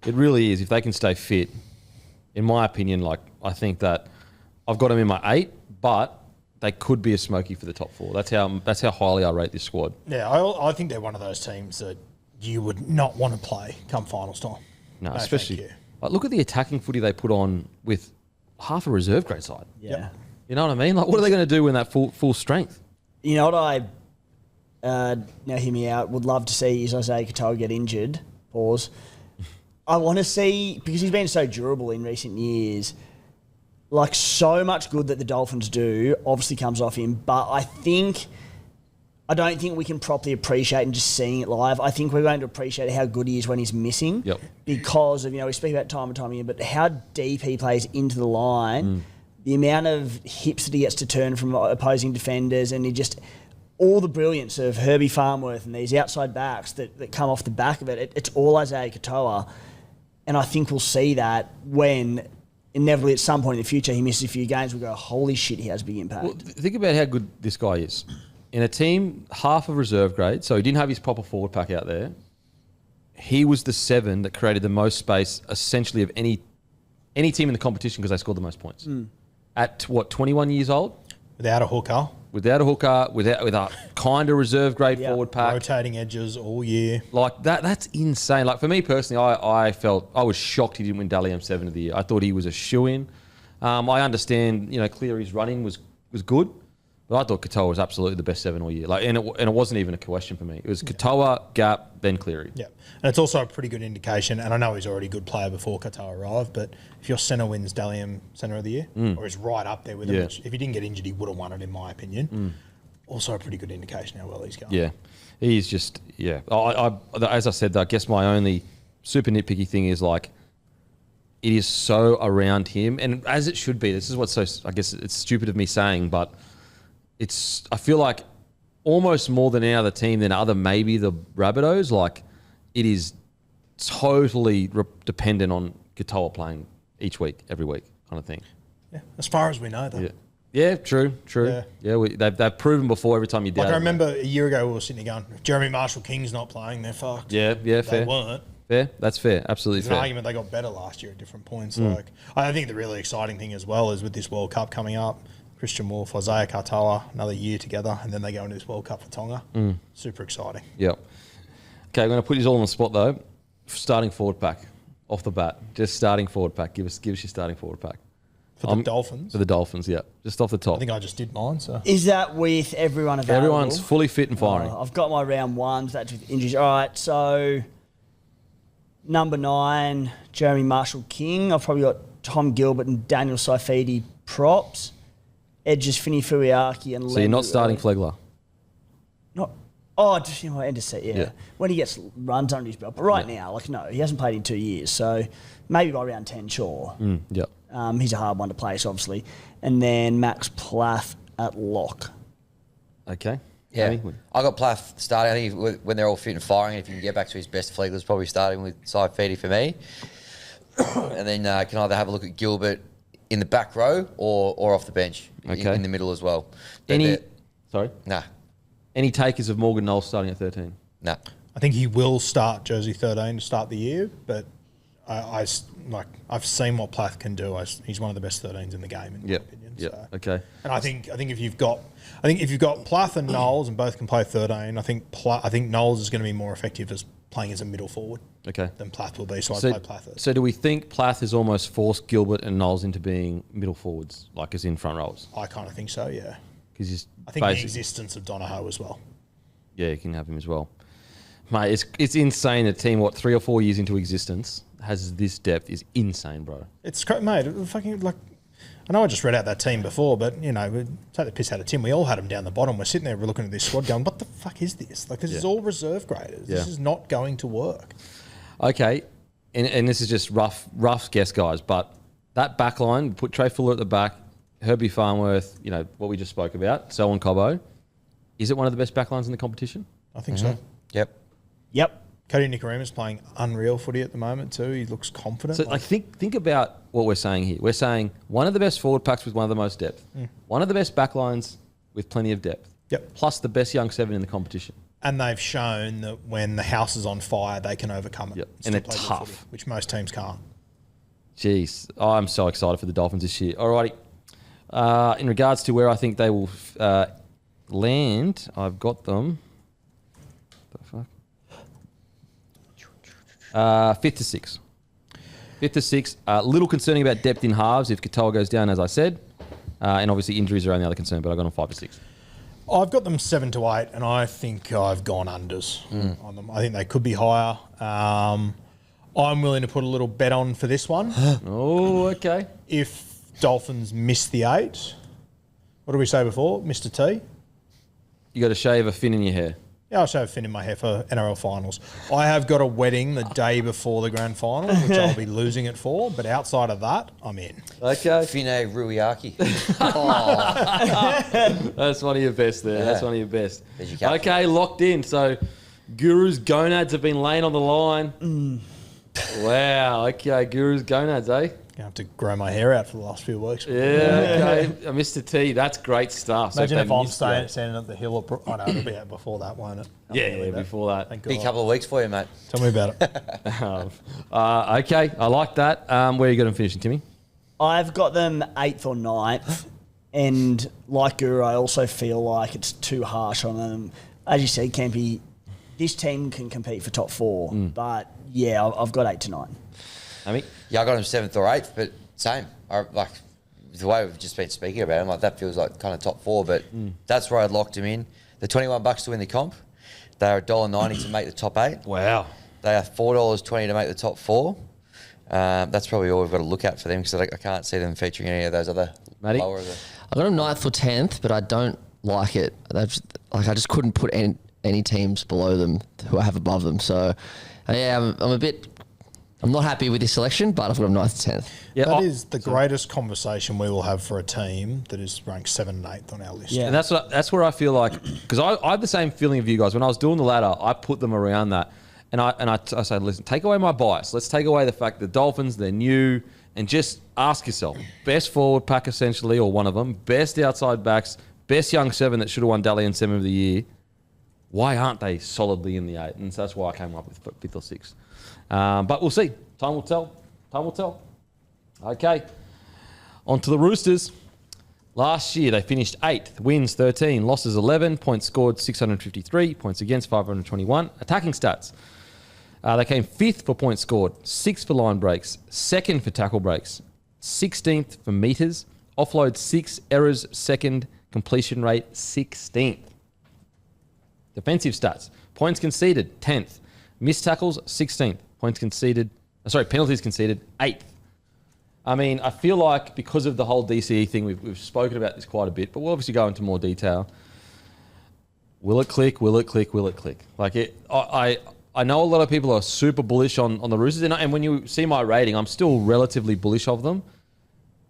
it really is, if they can stay fit, in my opinion, I think that I've got them in my 8, but they could be a smoky for the top 4. That's how highly I rate this squad. Yeah, I think they're one of those teams that you would not want to play come finals time. No, especially, look at the attacking footy they put on with half a reserve grade side. Yeah. Yep. You know what I mean? What are they going to do when that full strength? You know what now hear me out, would love to see is Isaiah Katoa get injured. Pause. I want to see, because he's been so durable in recent years, so much good that the Dolphins do obviously comes off him, but I don't think we can properly appreciate and just seeing it live. I think we're going to appreciate how good he is when he's missing. Yep. Because of, we speak about time and time again, but how deep he plays into the line, the amount of hips that he gets to turn from opposing defenders, and all the brilliance of Herbie Farnworth and these outside backs that come off the back of it, it's all Isaiah Katoa. And I think we'll see that when inevitably at some point in the future he misses a few games, we'll go, holy shit, he has big impact. Well, think about how good this guy is. In a team, half of reserve grade, so he didn't have his proper forward pack out there. He was the 7 that created the most space, essentially, of any team in the competition because they scored the most points. At, 21 years old? Without a hooker. Without a hooker, with a kind of reserve grade forward pack. Rotating edges all year. Like, that's insane. Like, for me personally, I was shocked he didn't win Dally M7 of the year. I thought he was a shoo-in. I understand, Cleary's running was good. But I thought Katoa was absolutely the best 7 all year. And it wasn't even a question for me. It was Katoa, Gap, then Cleary. Yeah. And it's also a pretty good indication, and I know he's already a good player before Katoa arrived, but if your centre wins Dalian Centre of the Year, or is right up there with him, which if he didn't get injured, he would have won it in my opinion, also a pretty good indication how well he's going. Yeah. He's just, as I said, I guess my only super nitpicky thing is like, it is so around him, and as it should be. This is what's so, I guess it's stupid of me saying, but I feel like almost more than any other team than maybe the Rabbitohs, like it is totally dependent on Katoa playing each week, every week kind of thing. Yeah, as far as we know, though. Yeah, true. Yeah, they've proven before every time you doubt. Like I remember a year ago we were sitting there going, if Jeremy Marshall-King's not playing, they're fucked. Yeah, they fair. weren't. Fair, that's fair, absolutely There's fair. an argument they got better last year at different points. Like I think the really exciting thing as well is with this World Cup coming up, Christian Wolf, Isaiah Katoa, another year together, and then they go into this World Cup for Tonga. Super exciting. Yep. Okay, I'm going to put you all on the spot though. Starting forward pack, off the bat. Just starting forward pack. Give us your starting forward pack. For the Dolphins? For the Dolphins, yeah. Just off the top. I think I just did mine, so. Is that with everyone available? Everyone's fully fit and firing. I've got my round ones. That's with injuries. All right, so number 9, Jeremy Marshall-King. I've probably got Tom Gilbert and Daniel Saifidi props. Edges, Finny Fuiaki and So you're not starting Flegler? Not. Just end of set, yeah. When he gets runs under his belt. But now, no, he hasn't played in 2 years. So maybe by round 10, sure. Yep. He's a hard one to place, obviously. And then Max Plath at lock. Okay. Yeah, Hammy? I got Plath starting. I think when they're all fit and firing, if you can get back to his best, Flegler's probably starting with Saifidi for me. And then can either have a look at Gilbert in the back row or off the bench in the middle as well. Sorry? Nah. Any takers of Morgan Knowles starting at 13? Nah. I think he will start jersey 13 to start the year, but I've seen what Plath can do. He's one of the best 13s in the game, in my opinion. Yeah. So. Okay. And I think if you've got Plath and Knowles and both can play 13, I think Knowles is going to be more effective as playing as a middle forward. Okay. Than Plath will be. So I'd play Plath. So do we think Plath has almost forced Gilbert and Knowles into being middle forwards, like as in front rows? I kind of think so. Yeah. Because I think the existence of Donahoe as well. Yeah, you can have him as well. Mate, it's insane. A team, 3 or 4 years into existence, has this depth is insane, bro. It's mate. Fucking I know I just read out that team before, but we take the piss out of Tim. We all had him down the bottom. We're sitting there, we're looking at this squad, going, "What the fuck is this? This is all reserve graders. This is not going to work." Okay, and this is just rough guess, guys. But that back line, put Trey Fuller at the back, Herbie Farnworth, what we just spoke about, Selwyn Cobbo. Is it one of the best back lines in the competition? I think so. Yep. Cody Nicaramu's playing unreal footy at the moment too. He looks confident. So think about what we're saying here. We're saying one of the best forward packs with one of the most depth. One of the best back lines with plenty of depth. Yep. Plus the best young 7 in the competition. And they've shown that when the house is on fire, they can overcome it. Yep. Still And they're play good tough. footy, which most teams can't. Jeez. I'm so excited for the Dolphins this year. Alrighty. In regards to where I think they will land, I've got them. The fuck? 5th to 6th. 5th to 6th. A little concerning about depth in halves if Katoa goes down, as I said. And obviously injuries are only other concern, but I got them 5 to 6. I've got them 7 to 8, and I think I've gone unders on them. I think they could be higher. I'm willing to put a little bet on for this one. Oh, okay. If Dolphins miss the 8, what did we say before? Mr. T? You got to shave a fin in your hair. Yeah, I'll shave Finn in my hair for NRL finals. I have got a wedding the day before the grand final, which I'll be losing it for. But outside of that, I'm in. Okay. Fine Ruiaki. That's one of your best there. Yeah. That's one of your best. There's your captain. Okay, locked in. So, Guru's gonads have been laying on the line. Wow. Okay, Guru's gonads, eh? I have to grow my hair out for the last few weeks. Yeah, okay. Mr. T, that's great stuff. So Imagine they if I'm missed you. standing at the hill. Oh, no, it'll be out before that, won't it? Yeah, before that. Thank Big God. couple of weeks for you, mate. Tell me about it. Okay, I like that. Where are you going to finish, Timmy? I've got them 8th or 9th, and like Guru, I also feel like it's too harsh on them. As you said, Kempy, this team can compete for top 4, but yeah, I've got 8 to 9. Hammy? Yeah, I got him 7th or 8th, but same. Like the way we've just been speaking about him, like that feels like kind of top 4, but that's where I'd locked him in. The $21 to win the comp. They are $1.90 to make the top 8. Wow. They are $4.20 to make the top 4. That's probably all we've got to look at for them because I can't see them featuring any of those other Matty? lower. I got them 9th or 10th, but I don't like it. I just couldn't put any teams below them who I have above them. So, yeah, I'm not happy with this selection, but I've got them 9th and 10th. Yeah, That is the greatest conversation we will have for a team that is ranked 7th and 8th on our list. Yeah. And that's where I feel like, because I have the same feeling of you guys. When I was doing the ladder, I put them around that. And I said, listen, take away my bias. Let's take away the fact that Dolphins, they're new, and just ask yourself, best forward pack essentially, or one of them, best outside backs, best young 7 that should have won Dally and 7 of the year. Why aren't they solidly in the 8? And so that's why I came up with 5th or 6th. But we'll see. Time will tell. Time will tell. Okay. On to the Roosters. Last year, they finished 8th, wins 13, losses 11, points scored 653, points against 521. Attacking stats. They came 5th for points scored, 6th for line breaks, 2nd for tackle breaks, 16th for metres, offload 6, errors 2nd, completion rate 16th. Defensive stats. Points conceded, 10th. Missed tackles, 16th. Penalties conceded, 8th. I mean, I feel like because of the whole DCE thing, we've spoken about this quite a bit, but we'll obviously go into more detail. Will it click? Will it click? Will it click? I know a lot of people are super bullish on the Roosters, and when you see my rating, I'm still relatively bullish of them.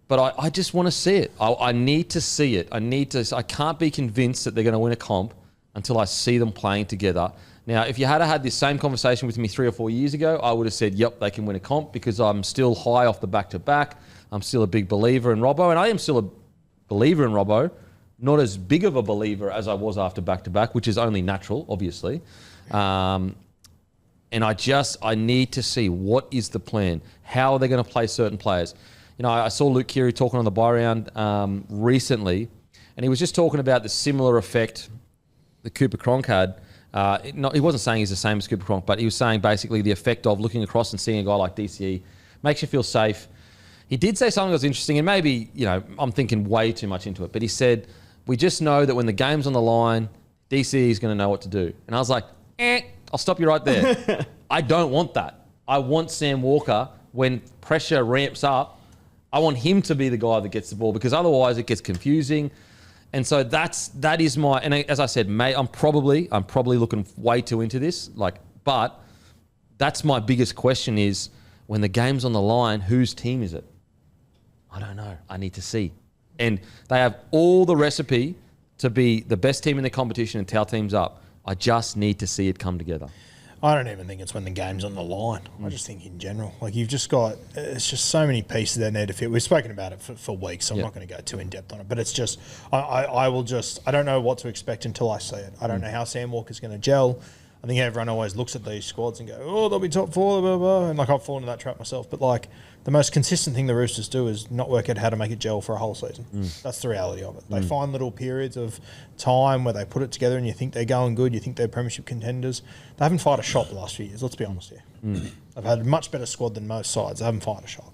But I just want to see it. I need to see it. I can't be convinced that they're going to win a comp until I see them playing together. Now, if you had this same conversation with me 3 or 4 years ago, I would have said, yep, they can win a comp because I'm still high off the back-to-back. I'm still a big believer in Robbo, and I am still a believer in Robbo, not as big of a believer as I was after back-to-back, which is only natural, obviously. And I need to see what is the plan. How are they going to play certain players? You know, I saw Luke Keary talking on the buy round recently, and he was just talking about the similar effect that Cooper Cronk had. He wasn't saying he's the same as Cooper Cronk, but he was saying basically the effect of looking across and seeing a guy like DCE makes you feel safe. He did say something that was interesting, and maybe, I'm thinking way too much into it, but he said, we just know that when the game's on the line, DCE is going to know what to do. And I was like, I'll stop you right there. I don't want that. I want Sam Walker, when pressure ramps up, I want him to be the guy that gets the ball, because otherwise it gets confusing. And so that is my, and as I said, mate, I'm probably looking way too into this, but that's my biggest question is, when the game's on the line, whose team is it? I don't know. I need to see. And they have all the recipe to be the best team in the competition and towel teams up. I just need to see it come together. I don't even think it's when the game's on the line. I just think in general. You've just got, it's just so many pieces that need to fit. We've spoken about it for weeks, so I'm not going to go too in-depth on it. But it's just, I don't know what to expect until I see it. I don't know how Sam Walker's going to gel. I think everyone always looks at these squads and go, oh, they'll be top 4, blah, blah, blah. And I've fallen into that trap myself. But the most consistent thing the Roosters do is not work out how to make it gel for a whole season. That's the reality of it. They find little periods of time where they put it together and you think they're going good, you think they're premiership contenders. They haven't fired a shot the last few years, let's be honest here. They've had a much better squad than most sides. They haven't fired a shot.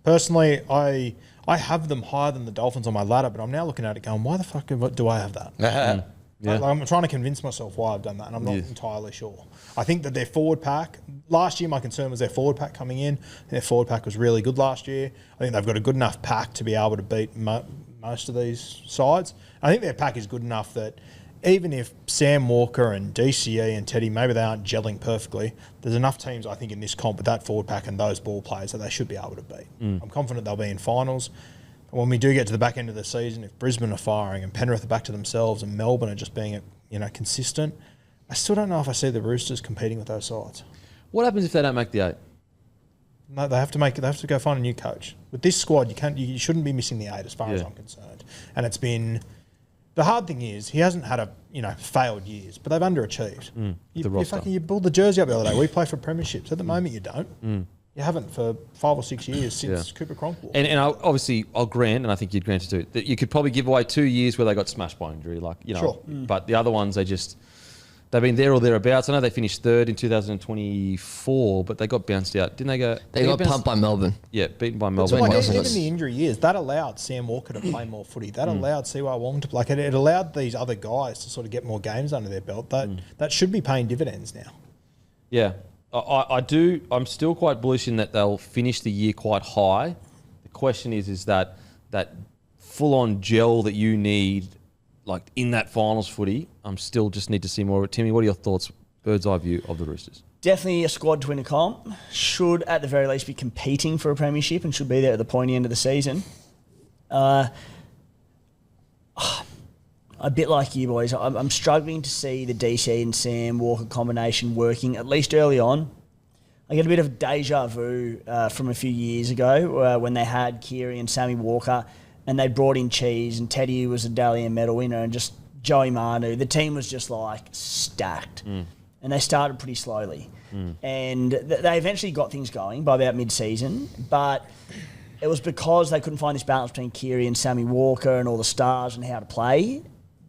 Personally, I have them higher than the Dolphins on my ladder, but I'm now looking at it going, why the fuck do I have that? I'm trying to convince myself why I've done that, and I'm not entirely sure. I think that their forward pack, last year my concern was their forward pack coming in. Their forward pack was really good last year. I think they've got a good enough pack to be able to beat most of these sides. I think their pack is good enough that even if Sam Walker and DCE and Teddy, maybe they aren't gelling perfectly, there's enough teams, I think, in this comp with that forward pack and those ball players that they should be able to beat. I'm confident they'll be in finals. And when we do get to the back end of the season, if Brisbane are firing and Penrith are back to themselves and Melbourne are just being, consistent, I still don't know if I see the Roosters competing with those sides. What happens if they don't make the 8? No, they have to go find a new coach. With this squad, you shouldn't be missing the 8 as far as I'm concerned. And it's been... The hard thing is he hasn't had failed years, but they've underachieved. You build the jersey up the other day. We play for premierships. At the moment, you don't. You haven't for 5 or 6 years since Cooper Cronk. And I'll grant, and I think you'd grant it too, that you could probably give away 2 years where they got smashed by injury, Sure. But the other ones, they've been there or thereabouts. I know they finished 3rd in 2024, but they got bounced out. Didn't they go? They got pumped by Melbourne. Yeah, beaten by Melbourne. Even the injury years, that allowed Sam Walker to play more footy. That allowed CY Wong to play. It allowed these other guys to sort of get more games under their belt. That should be paying dividends now. Yeah, I do. I'm still quite bullish in that they'll finish the year quite high. The question is that full-on gel that you need, like in that finals footy, I'm still just need to see more of it. Timmy, what are your thoughts, bird's eye view of the Roosters? Definitely a squad to win a comp. Should, at the very least, be competing for a premiership and should be there at the pointy end of the season. A bit like you boys, I'm struggling to see the DC and Sam Walker combination working, at least early on. I get a bit of deja vu from a few years ago when they had Keary and Sammy Walker and they brought in Cheese and Teddy was a Dally M medal winner and just Joey Manu. The team was just stacked. And they started pretty slowly. And they eventually got things going by about mid-season, but it was because they couldn't find this balance between Keary and Sammy Walker and all the stars and how to play.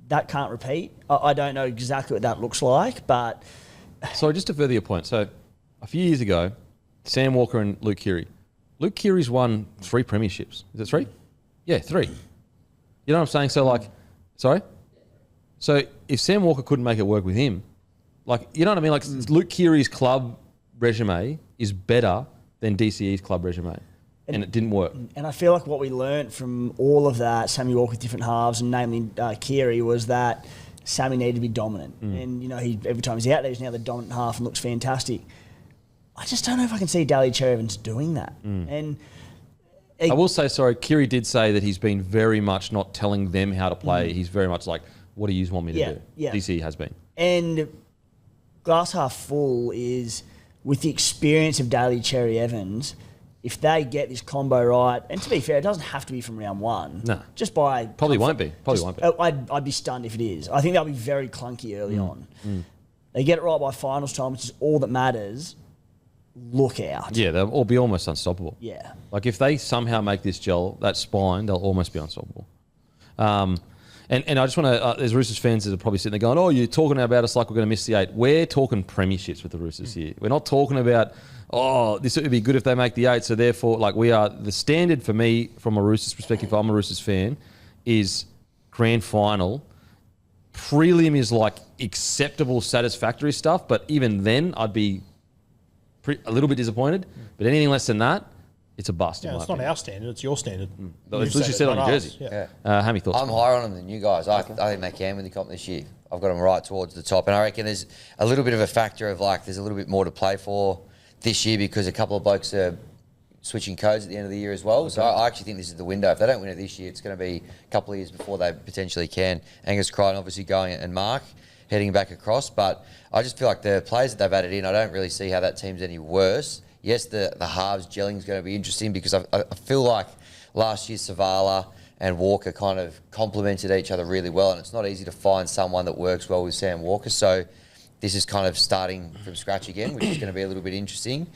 That can't repeat. I don't know exactly what that looks like, but... Sorry, just to further your point. So, a few years ago, Sam Walker and Luke Keary. Luke Keary's won 3 premierships. Is it 3? Yeah, 3. You know what I'm saying? So, sorry? So, if Sam Walker couldn't make it work with him, you know what I mean? Luke Keary's club resume is better than DCE's club resume. And it didn't work. And I feel like what we learnt from all of that, Sammy Walker with different halves, and namely Keary, was that Sammy needed to be dominant. And, every time he's out there, he's now the dominant half and looks fantastic. I just don't know if I can see Daly Cherry-Evans doing that. And I will say, sorry, Keary did say that he's been very much not telling them how to play. He's very much like, what do you want me to do? Yeah. DCE has been. And glass half full is, with the experience of Daly Cherry-Evans, if they get this combo right, and to be fair, it doesn't have to be from round 1. No. Just by... Probably won't be. I'd be stunned if it is. I think they'll be very clunky early on. They get it right by finals time, which is all that matters. Look out. Yeah, they'll all be almost unstoppable. Yeah. If they somehow make this gel, that spine, they'll almost be unstoppable. And I just want to, there's Roosters fans that are probably sitting there going, oh, you're talking about us like we're going to miss the 8. We're talking premierships with the Roosters here. We're not talking about, oh, this would be good if they make the 8. So therefore, we are, the standard for me from a Roosters perspective, if I'm a Roosters fan, is grand final. Prelim is acceptable, satisfactory stuff. But even then, I'd be a little bit disappointed. But anything less than that, it's a bust. Yeah, it's not our standard, it's your standard. It's literally said on your jersey. Yeah. Hammy, thoughts? I'm higher on them than you guys. I think they can win the comp this year. I've got them right towards the top. And I reckon there's a little bit of a factor of there's a little bit more to play for this year because a couple of blokes are switching codes at the end of the year as well. Okay. So I actually think this is the window. If they don't win it this year, it's going to be a couple of years before they potentially can. Angus Crichton obviously going and Mark heading back across. But I just feel like the players that they've added in, I don't really see how that team's any worse. Yes, the halves gelling is going to be interesting because I feel like last year Savala and Walker kind of complemented each other really well, and it's not easy to find someone that works well with Sam Walker. So this is kind of starting from scratch again, which is going to be a little bit interesting.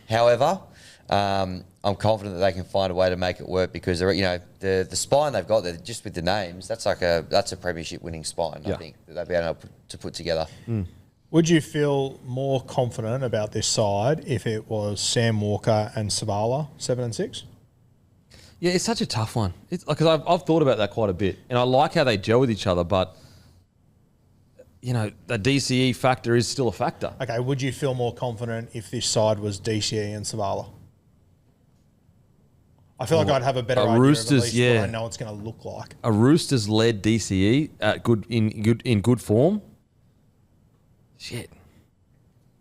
However, I'm confident that they can find a way to make it work because the spine they've got there, just with the names, that's a premiership winning spine. I think that they'll be able to put together. Would you feel more confident about this side if it was Sam Walker and Savala 7 and 6? Yeah, it's such a tough one. It's because I've thought about that quite a bit, and I like how they gel with each other, but the DCE factor is still a factor. Okay, would you feel more confident if this side was DCE and Savala? I feel like I'd have a better idea Roosters, of at least yeah. what I know it's going to look like. A Roosters led DCE in good form. Shit.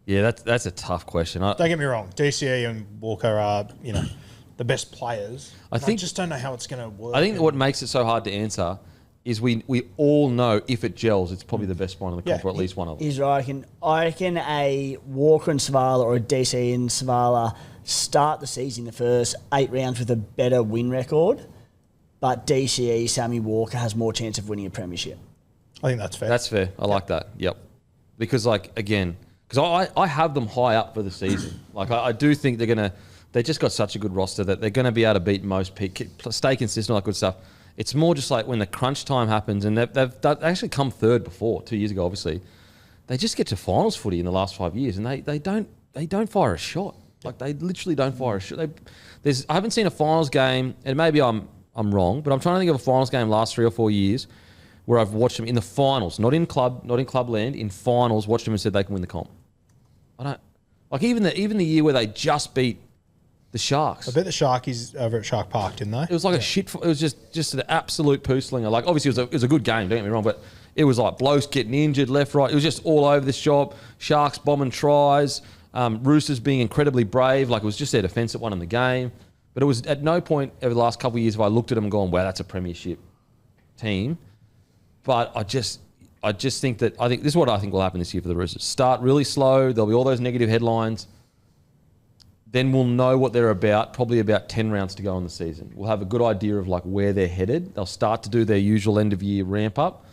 Yeah, that's a tough question. Don't get me wrong, DCE and Walker are, the best players. I just don't know how it's going to work. I think what makes it so hard to answer is we all know if it gels, it's probably the best spine in the club, or at least one of them. He's right. I reckon a Walker and Savala or a DC and Savala start the season the first 8 rounds with a better win record, but DCE, Sammy Walker, has more chance of winning a premiership. I think that's fair. That's fair. I like that. Yep. Because, because I have them high up for the season. I do think they just got such a good roster that they're going to be able to beat most, stay consistent, all that good stuff. It's more just like when the crunch time happens, and they've actually come third before, 2 years ago, obviously. They just get to finals footy in the last 5 years, and they don't fire a shot. They literally don't fire a shot. I haven't seen a finals game, and maybe I'm wrong, but I'm trying to think of a finals game last 3 or 4 years where I've watched them in the finals, not in clubland, in finals, watched them and said they can win the comp. I don't even the year where they just beat the Sharks. I bet the Sharkies over at Shark Park, didn't they? It was like a shit. It was just an absolute poo slinger. Obviously it was a good game. Don't get me wrong, but it was like blokes getting injured left, right. It was just all over the shop. Sharks bombing tries. Roosters being incredibly brave. It was just their defence that won in the game. But it was at no point over the last couple of years have I looked at them and gone, wow, that's a premiership team. But I just think this is what I think will happen this year for the Roosters. Start really slow. There'll be all those negative headlines. Then we'll know what they're about, probably about 10 rounds to go in the season. We'll have a good idea of where they're headed. They'll start to do their usual end-of-year ramp-up.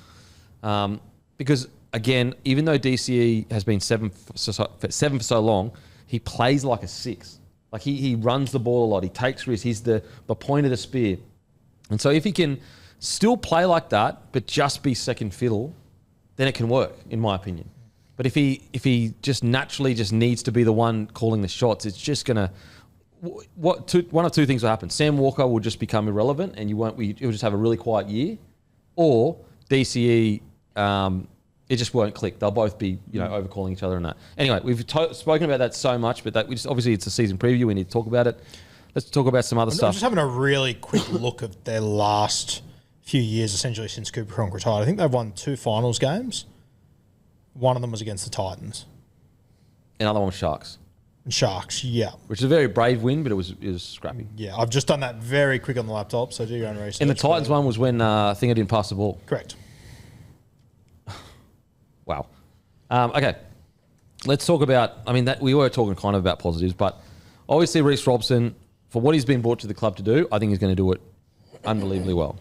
Because, again, even though DCE has been seven for so long, he plays like a 6. He runs the ball a lot. He takes risks. He's the point of the spear. And so if he can still play like that, but just be second fiddle, then it can work, in my opinion. But if he just naturally just needs to be the one calling the shots, it's just gonna one of two things will happen. Sam Walker will just become irrelevant, and you'll just have a really quiet year, or DCE it just won't click. They'll both be over calling each other and that. Anyway, we've spoken about that so much, but obviously it's a season preview. We need to talk about it. Let's talk about some other stuff. I'm just having a really quick look at their last few years, essentially since Cooper Cronk retired. I think they've won 2 finals games. One of them was against the Titans. Another one was Sharks. And Sharks, yeah. Which is a very brave win, but it was scrappy. Yeah, I've just done that very quick on the laptop, so do your own research. And the Titans one was when Thinger didn't pass the ball. Correct. Wow. Okay. Let's talk about, we were talking kind of about positives, but obviously Reece Robson, for what he's been brought to the club to do, I think he's going to do it unbelievably well.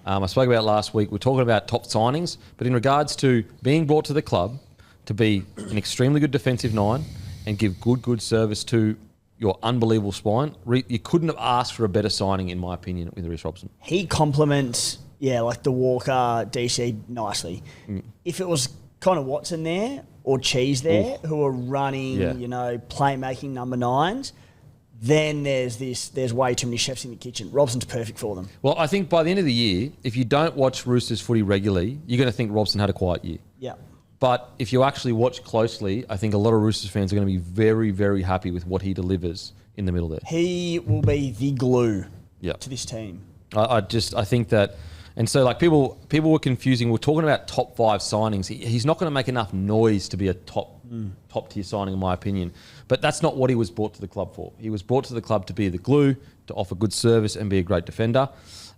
I spoke about it last week. We're talking about top signings, but in regards to being brought to the club to be an extremely good defensive 9 and give good service to your unbelievable spine, you couldn't have asked for a better signing, in my opinion, with Reece Robson. He complements, the Walker DC nicely. If it was Connor Watson there or Cheese there, who are running, playmaking number 9s, then there's way too many chefs in the kitchen. Robson's perfect for them. Well, I think by the end of the year, if you don't watch Roosters footy regularly, you're going to think Robson had a quiet year. Yeah. But if you actually watch closely, I think a lot of Roosters fans are going to be very, very happy with what he delivers in the middle there. He will be the glue to this team. I think that, and so people were confusing. We're talking about top 5 signings. He's not going to make enough noise to be a top tier signing, in my opinion. But that's not what he was brought to the club for. He was brought to the club to be the glue, to offer good service and be a great defender.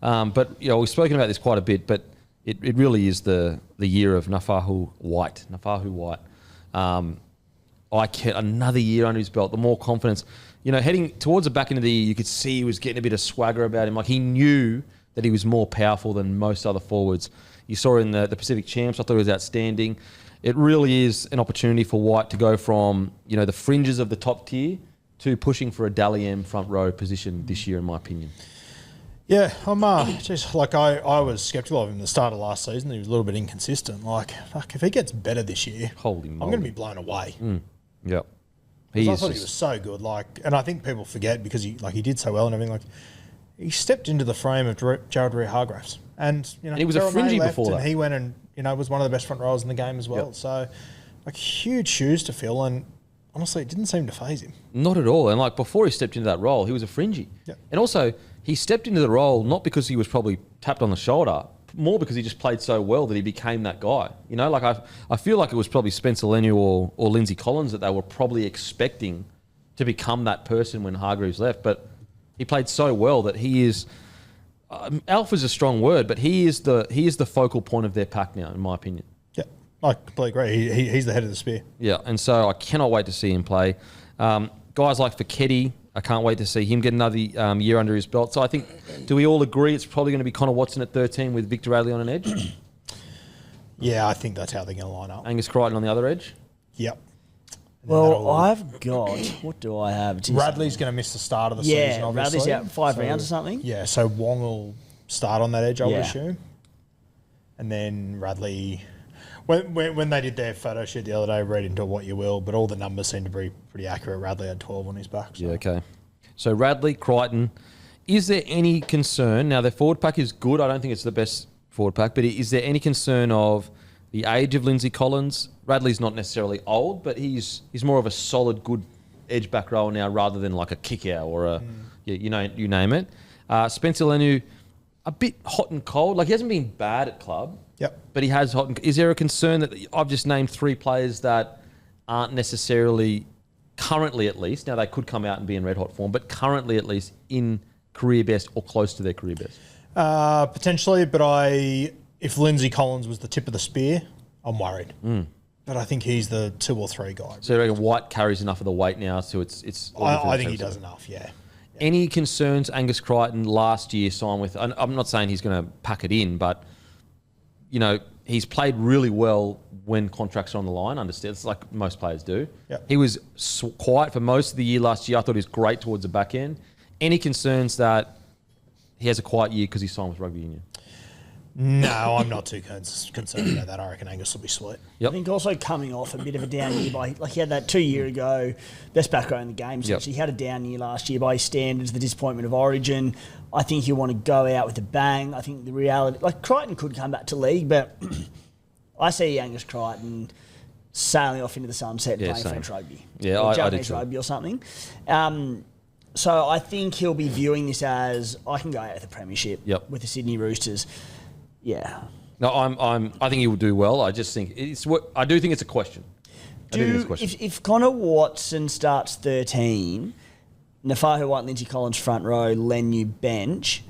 But we've spoken about this quite a bit, but it really is the year of Nafahu White. Another year under his belt, the more confidence. Heading towards the back end of the year, you could see he was getting a bit of swagger about him. He knew that he was more powerful than most other forwards. You saw in the Pacific Champs, I thought he was outstanding. It really is an opportunity for White to go from, the fringes of the top tier to pushing for a Dally M front row position this year, in my opinion. Yeah, I'm I was sceptical of him at the start of last season. He was a little bit inconsistent. If he gets better this year, holy moly, I'm going to be blown away. Yep. I thought he was so good. And I think people forget because he did so well and everything. He stepped into the frame of Jared Reece-Hargraves, and he was a fringy before that. And he went and was one of the best front rowers in the game as well. Yep. So, huge shoes to fill, and honestly, it didn't seem to faze him. Not at all. And like before he stepped into that role, he was a fringy. Yep. And also, he stepped into the role not because he was probably tapped on the shoulder, more because he just played so well that he became that guy. You know, like I feel like it was probably Spencer Leniu or Lindsay Collins that they were probably expecting to become that person when Hargreaves left. But he played so well that he is alpha's a strong word, but he is the focal point of their pack now, in my opinion. Yeah, I completely agree. He's the head of the spear. Yeah, and so I cannot wait to see him play. Guys like Fiketti, I can't wait to see him get another year under his belt. So I think, do we all agree it's probably going to be Connor Watson at 13 with Victor Radley on an edge? Yeah, I think that's how they're going to line up. Angus Crichton on the other edge? Yep. Well, I've got, what do I have? Jeez. Radley's going to miss the start of the season, obviously. Radley's out 5 rounds or something. Yeah, so Wong will start on that edge, I would Yeah. assume. And then Radley, when they did their photo shoot the other day, read into what you will, but all the numbers seem to be pretty accurate. Radley had 12 on his back. So. Yeah, okay. So Radley, Crichton. Is there any concern? Now, their forward pack is good. I don't think it's the best forward pack, but is there any concern of the age of Lindsay Collins? Radley's not necessarily old, but he's more of a solid, good edge back rower now rather than like a kick out or a, you name it. Spencer Leniu, a bit hot and cold. Like, he hasn't been bad at club. Yep. But he has hot. Is there a concern that I've just named 3 players that aren't necessarily currently, at least, now they could come out and be in red hot form, but currently at least in career best or close to their career best? Potentially, but if Lindsay Collins was the tip of the spear, I'm worried. But I think he's the 2 or 3 guy. So you reckon White carries enough of the weight now, so it's. I think he does enough. Yeah. Any concerns? Angus Crichton last year signed with. I'm not saying he's going to pack it in, but you know, he's played really well when contracts are on the line. Understand? It's like most players do. Yep. He was quiet for most of the year last year. I thought he was great towards the back end. Any concerns that he has a quiet year because he signed with rugby union? No, I'm not too concerned about that. I reckon Angus will be sweet. Yep. I think also coming off a bit of a down year he had that 2 year ago, best back row in the game. So he had a down year last year by his standards, the disappointment of Origin. I think he'll want to go out with a bang. I think the reality, like Crichton could come back to league, but I see Angus Crichton sailing off into the sunset playing same. French rugby. Yeah, or I do Japanese too. rugby or something. So I think he'll be viewing this as, I can go out with the premiership with the Sydney Roosters. Yeah. No, I think he will do well. I just think I do think it's a question. If Connor Watson starts 13, Nafahu White, Lindsay Collins front row, Leniu bench,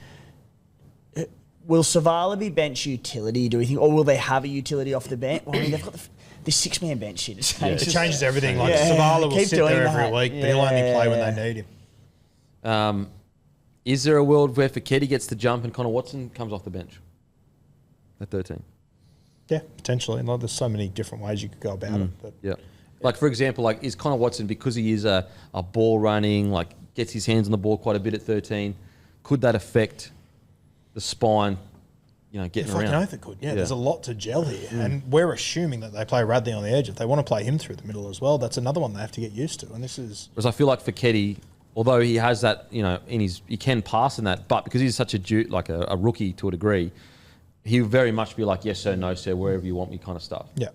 will Savala be bench utility, do we think? Or will they have a utility off the bench? Well, I mean, they've got the 6-man bench shit. It changes everything. Like Savala will sit there every week, but he'll only play when they need him. Is there a world where Fiketti gets the jump and Connor Watson comes off the bench at 13? Yeah, potentially. Like, there's so many different ways you could go about it. But Yeah. Like, for example, like, is Connor Watson, because he is a ball running, like, gets his hands on the ball quite a bit at 13, could that affect the spine, getting I around? fucking oath it could. Yeah, there's a lot to gel here. And we're assuming that they play Radley on the edge. If they want to play him through the middle as well, that's another one they have to get used to. And this is... Whereas I feel like Fiketti, although he has that, he can pass in that, but because he's such a rookie to a degree, he'll very much be like, yes sir, no sir, wherever you want me kind of stuff. Yeah.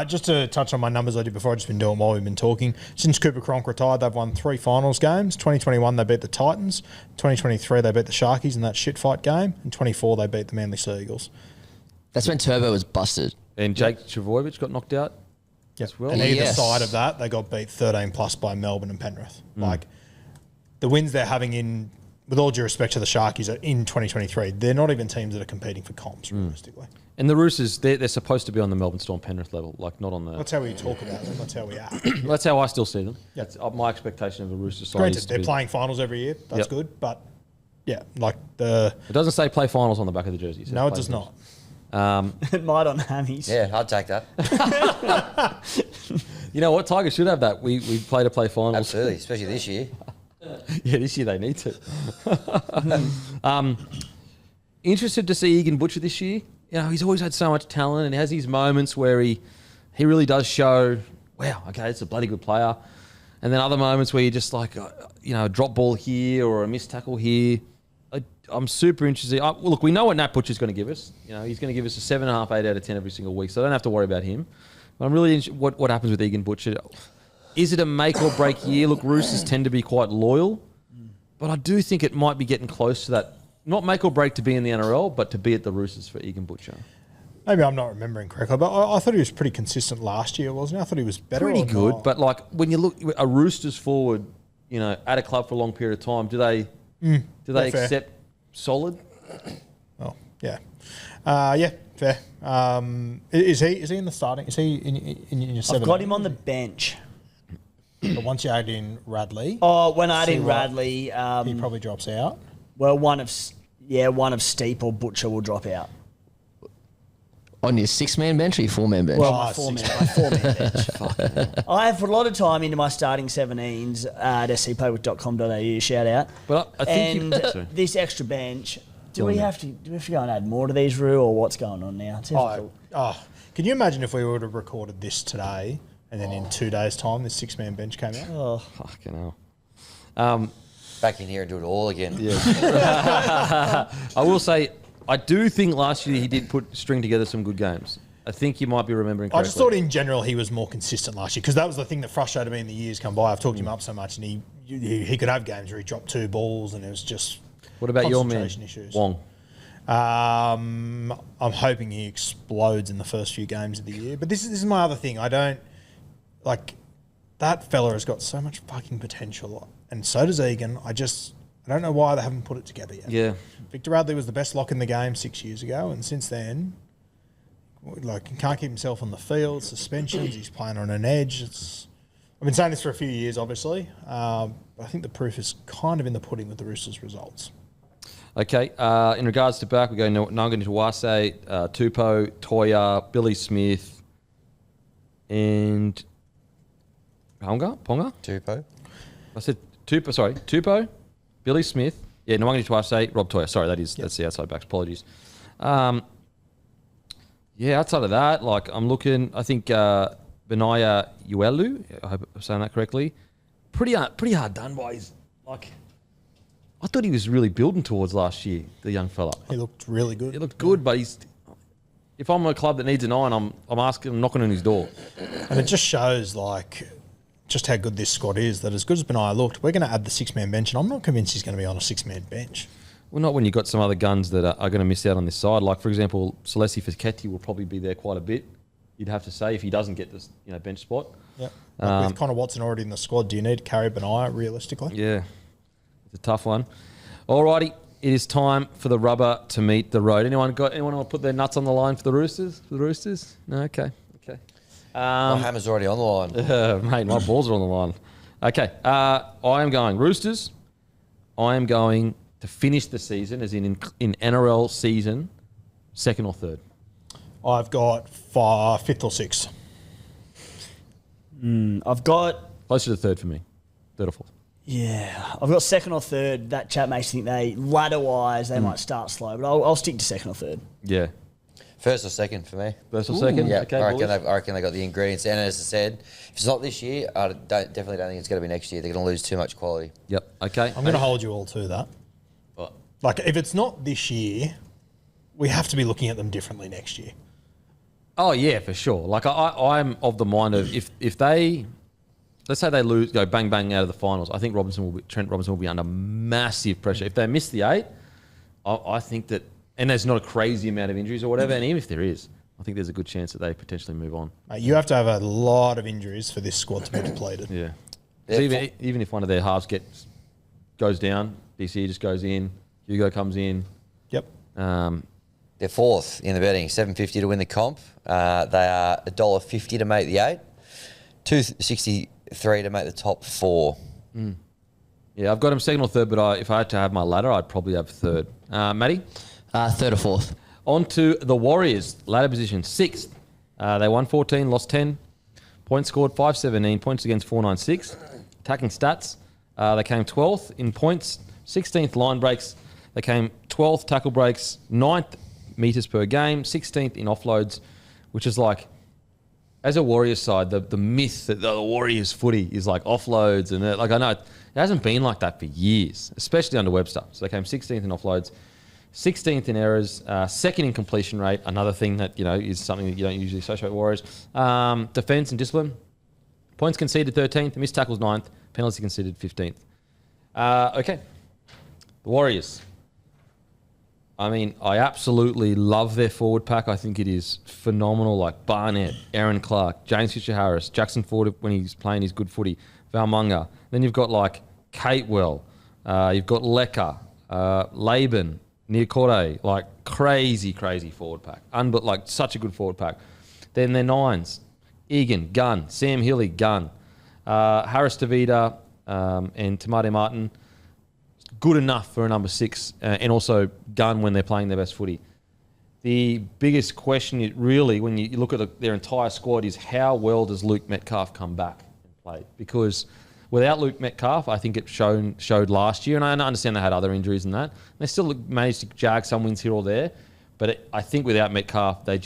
Just to touch on my numbers I did before, I've just been doing while we've been talking. Since Cooper Cronk retired, they've won 3 finals games. 2021, they beat the Titans. 2023, they beat the Sharkies in that shit fight game. And 24, they beat the Manly Sea Eagles. That's when Turbo was busted. And Jake Trbojevic got knocked out as well. And either Yes. side of that, they got beat 13 plus by Melbourne and Penrith. Like, the wins they're having in, with all due respect to the Sharkies, in 2023, they're not even teams that are competing for comps, realistically. And the Roosters, they're supposed to be on the Melbourne Storm Penrith level, like not on the... That's how we talk about them. That's how we act. That's how I still see them. Yeah. That's my expectation of a Roosters side. Granted, is to they're be- playing finals every year. That's Yep. good. But, yeah, like the... It doesn't say play finals on the back of the jersey. No, it does not. It might on Hammy's. Yeah, I'd take that. You know what? Tigers should have that. We play finals. Absolutely, especially this year. Yeah, this year they need to. Interested to see Egan Butcher this year. He's always had so much talent and has these moments where he really does show, wow, okay, it's a bloody good player. And then other moments where you're just like, a drop ball here or a missed tackle here. I'm super interested. Look, we know what Nat Butcher's going to give us. He's going to give us a 7.5, 8 out of 10 every single week, so I don't have to worry about him. But I'm really interested what happens with Egan Butcher. Is it a make or break year? Look, Roosters tend to be quite loyal, but I do think it might be getting close to that. Not make or break to be in the NRL, but to be at the Roosters for Egan Butcher. Maybe I'm not remembering correctly, but I thought he was pretty consistent last year, wasn't he? I thought he was better. Pretty or good, not? but like when you look a Roosters forward, at a club for a long period of time, do they fair. accept solid? Oh, yeah. Yeah, fair. Is he in the starting? Is he in your 7? I've got him on the bench. But once you add in Radley, Oh, when I add in See what? Radley, he probably drops out. well, one of Steep or Butcher will drop out. On your 6-man bench or your 4-man bench? Well, Oh, my four-man bench. I have put a lot of time into my starting 17s at scplaywith.com.au. Shout out. But I think and this extra bench. Do we have to go and add more to these, Roo, or what's going on now? It's difficult. Can you imagine if we would have recorded this today and then in 2 days' time this 6-man bench came out? Oh, fucking hell. Back in here and do it all again. I will say, I do think last year he did string together some good games. I think you might be remembering correctly. I just thought in general he was more consistent last year because that was the thing that frustrated me in the years come by. I've talked him up so much and he could have games where he dropped 2 balls and it was just What about your man, concentration issues. Wong? I'm hoping he explodes in the first few games of the year. But this is my other thing. I don't like that fella has got so much fucking potential, and so does Egan. I don't know why they haven't put it together yet. Yeah. Victor Radley was the best lock in the game 6 years ago, and since then, he can't keep himself on the field. Suspensions. He's playing on an edge. I've been saying this for a few years, obviously, but I think the proof is kind of in the pudding with the Roosters' results. Okay. In regards to back, we go Nanga Tawase, Tupou, Toya, Billy Smith, and Ponga? Tupou. I said Tupou, Billy Smith. Yeah, Nwangani Tawase, Rob Toya. Sorry, that's the outside backs. Apologies. Outside of that, I'm looking. I think Benaya Uelu. I hope I'm saying that correctly. Pretty hard done by his. I thought he was really building towards last year. The young fella. He looked really good. He looked good, but if I'm a club that needs a 9, I'm knocking on his door. And it just shows just how good this squad is. That as good as Benaya looked, we're going to add the 6-man bench, and I'm not convinced he's going to be on a 6-man bench. Well, not when you've got some other guns that are going to miss out on this side. Like, for example, Celesi Feketi will probably be there quite a bit, you'd have to say, if he doesn't get this bench spot. Yep. With Connor Watson already in the squad, do you need to carry Benaya realistically? Yeah, it's a tough one. Alrighty, it is time for the rubber to meet the road. Anyone want to put their nuts on the line for the Roosters? No? Okay. My hammer's already on the line. Mate, my balls are on the line. Okay, I am going Roosters. I am going to finish the season, as in NRL season, 2nd or 3rd. I've got 5th or 6th. I've got Closer to 3rd for me. 3rd or 4th. Yeah, I've got 2nd or 3rd. That chat makes me think ladder-wise they might start slow, but I'll stick to 2nd or 3rd. Yeah. 1st or 2nd for me. 1st or 2nd? Yeah, Okay, I boys. reckon they got the ingredients. And as I said, if it's not this year, I definitely don't think it's going to be next year. They're going to lose too much quality. Yep. Okay. I'm going to hold you all to that. What? If it's not this year, we have to be looking at them differently next year. Oh, yeah, for sure. I'm of the mind of if they... Let's say they go bang bang out of the finals. I think Trent Robinson will be under massive pressure. If they miss the 8, I think that, and there's not a crazy amount of injuries or whatever, and even if there is, I think there's a good chance that they potentially move on. Mate, you have to have a lot of injuries for this squad to be depleted. Yeah. So even if one of their halves goes down, DC just goes in, Hugo comes in. Yep. They're 4th in the betting, $7.50 to win the comp. They are $1.50 to make the 8, $2.63 to make the top 4. Yeah, I've got him 2nd or 3rd, but if I had to have my ladder, I'd probably have 3rd. Matty? 3rd or 4th. On to the Warriors, ladder position, 6th. They won 14, lost 10. Points scored, 517. Points against, 496. Attacking stats, they came 12th in points, 16th line breaks. They came 12th tackle breaks, 9th metres per game, 16th in offloads, which is as a Warriors side, the myth that the Warriors footy is offloads and I know it hasn't been like that for years, especially under Webster. So they came 16th in offloads, 16th in errors, 2nd in completion rate. Another thing that is something that you don't usually associate with Warriors. Defence and discipline, Points conceded 13th, missed tackles 9th, penalties conceded 15th. Okay. The Warriors. I mean, I absolutely love their forward pack. I think it is phenomenal. Like Barnett, Aaron Clark, James Fisher-Harris, Jackson Ford when he's playing his good footy, Valmunga. Then you've got like Catewell, you've got Lecker, Laban, Niakorte, like crazy forward pack. Like such a good forward pack. Then their nines, Egan, Gunn, Sam Hilly, Gunn, Harris Tavita, and Tamate Martin. Good enough for a number 6, and also Gunn when they're playing their best footy. The biggest question is really, when you look at their entire squad, is how well does Luke Metcalf come back and play? Because without Luke Metcalf, I think it showed last year, and I understand they had other injuries and that. They still managed to jag some wins here or there, but I think without Metcalf, they're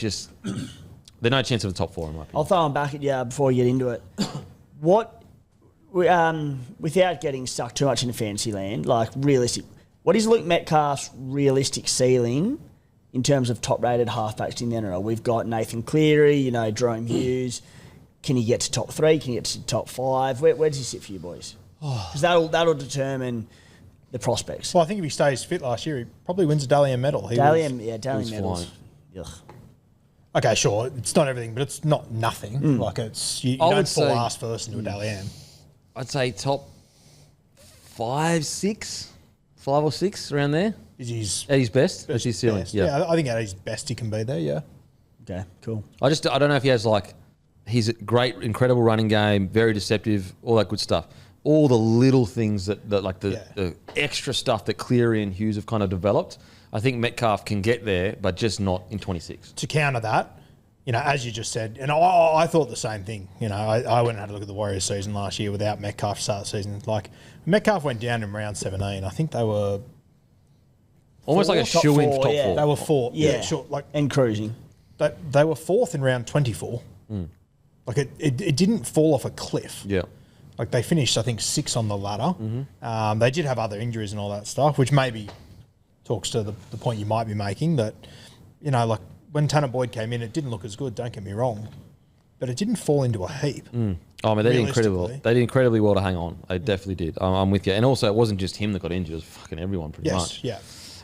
no chance of a top 4 in my opinion. I'll throw them back at you before you get into it. Without getting stuck too much into fantasy land, like realistic, what is Luke Metcalf's realistic ceiling in terms of top-rated halfbacks in the NRL? We've got Nathan Cleary, Jerome Hughes. Can he get to top 3? Can he get to top 5? Where does he sit for you boys? Because that'll determine the prospects. Well, I think if he stays fit last year, he probably wins a Dally M medal. Dally M medals. Ugh. Okay, sure, it's not everything, but it's not nothing. Like you don't fall ass first into a Dally M. I'd say top 5 or 6 around there. Is his at his best? That's his ceiling. Yeah, I think at his best he can be there. Yeah. Okay, cool. I don't know if he has he's a great, incredible running game, very deceptive, all that good stuff. All the little things that the extra stuff that Cleary and Hughes have kind of developed. I think Metcalf can get there, but just not in 26. To counter that, as you just said, and I thought the same thing. I went and had a look at the Warriors season last year without Metcalf start the season. Like, Metcalf went down in round 17. I think they were almost like a shoe-in for top 4. They were 4. Yeah, sure. And cruising. They were 4th in round 24. Like, it didn't fall off a cliff. Yeah. Like, they finished, I think, 6 on the ladder. Mm-hmm. They did have other injuries and all that stuff, which maybe talks to the point you might be making that, when Tanner Boyd came in, it didn't look as good, don't get me wrong, but it didn't fall into a heap. Oh, man, they did incredibly well to hang on. They definitely did. I'm with you. And also, it wasn't just him that got injured. It was fucking everyone pretty much. Yeah.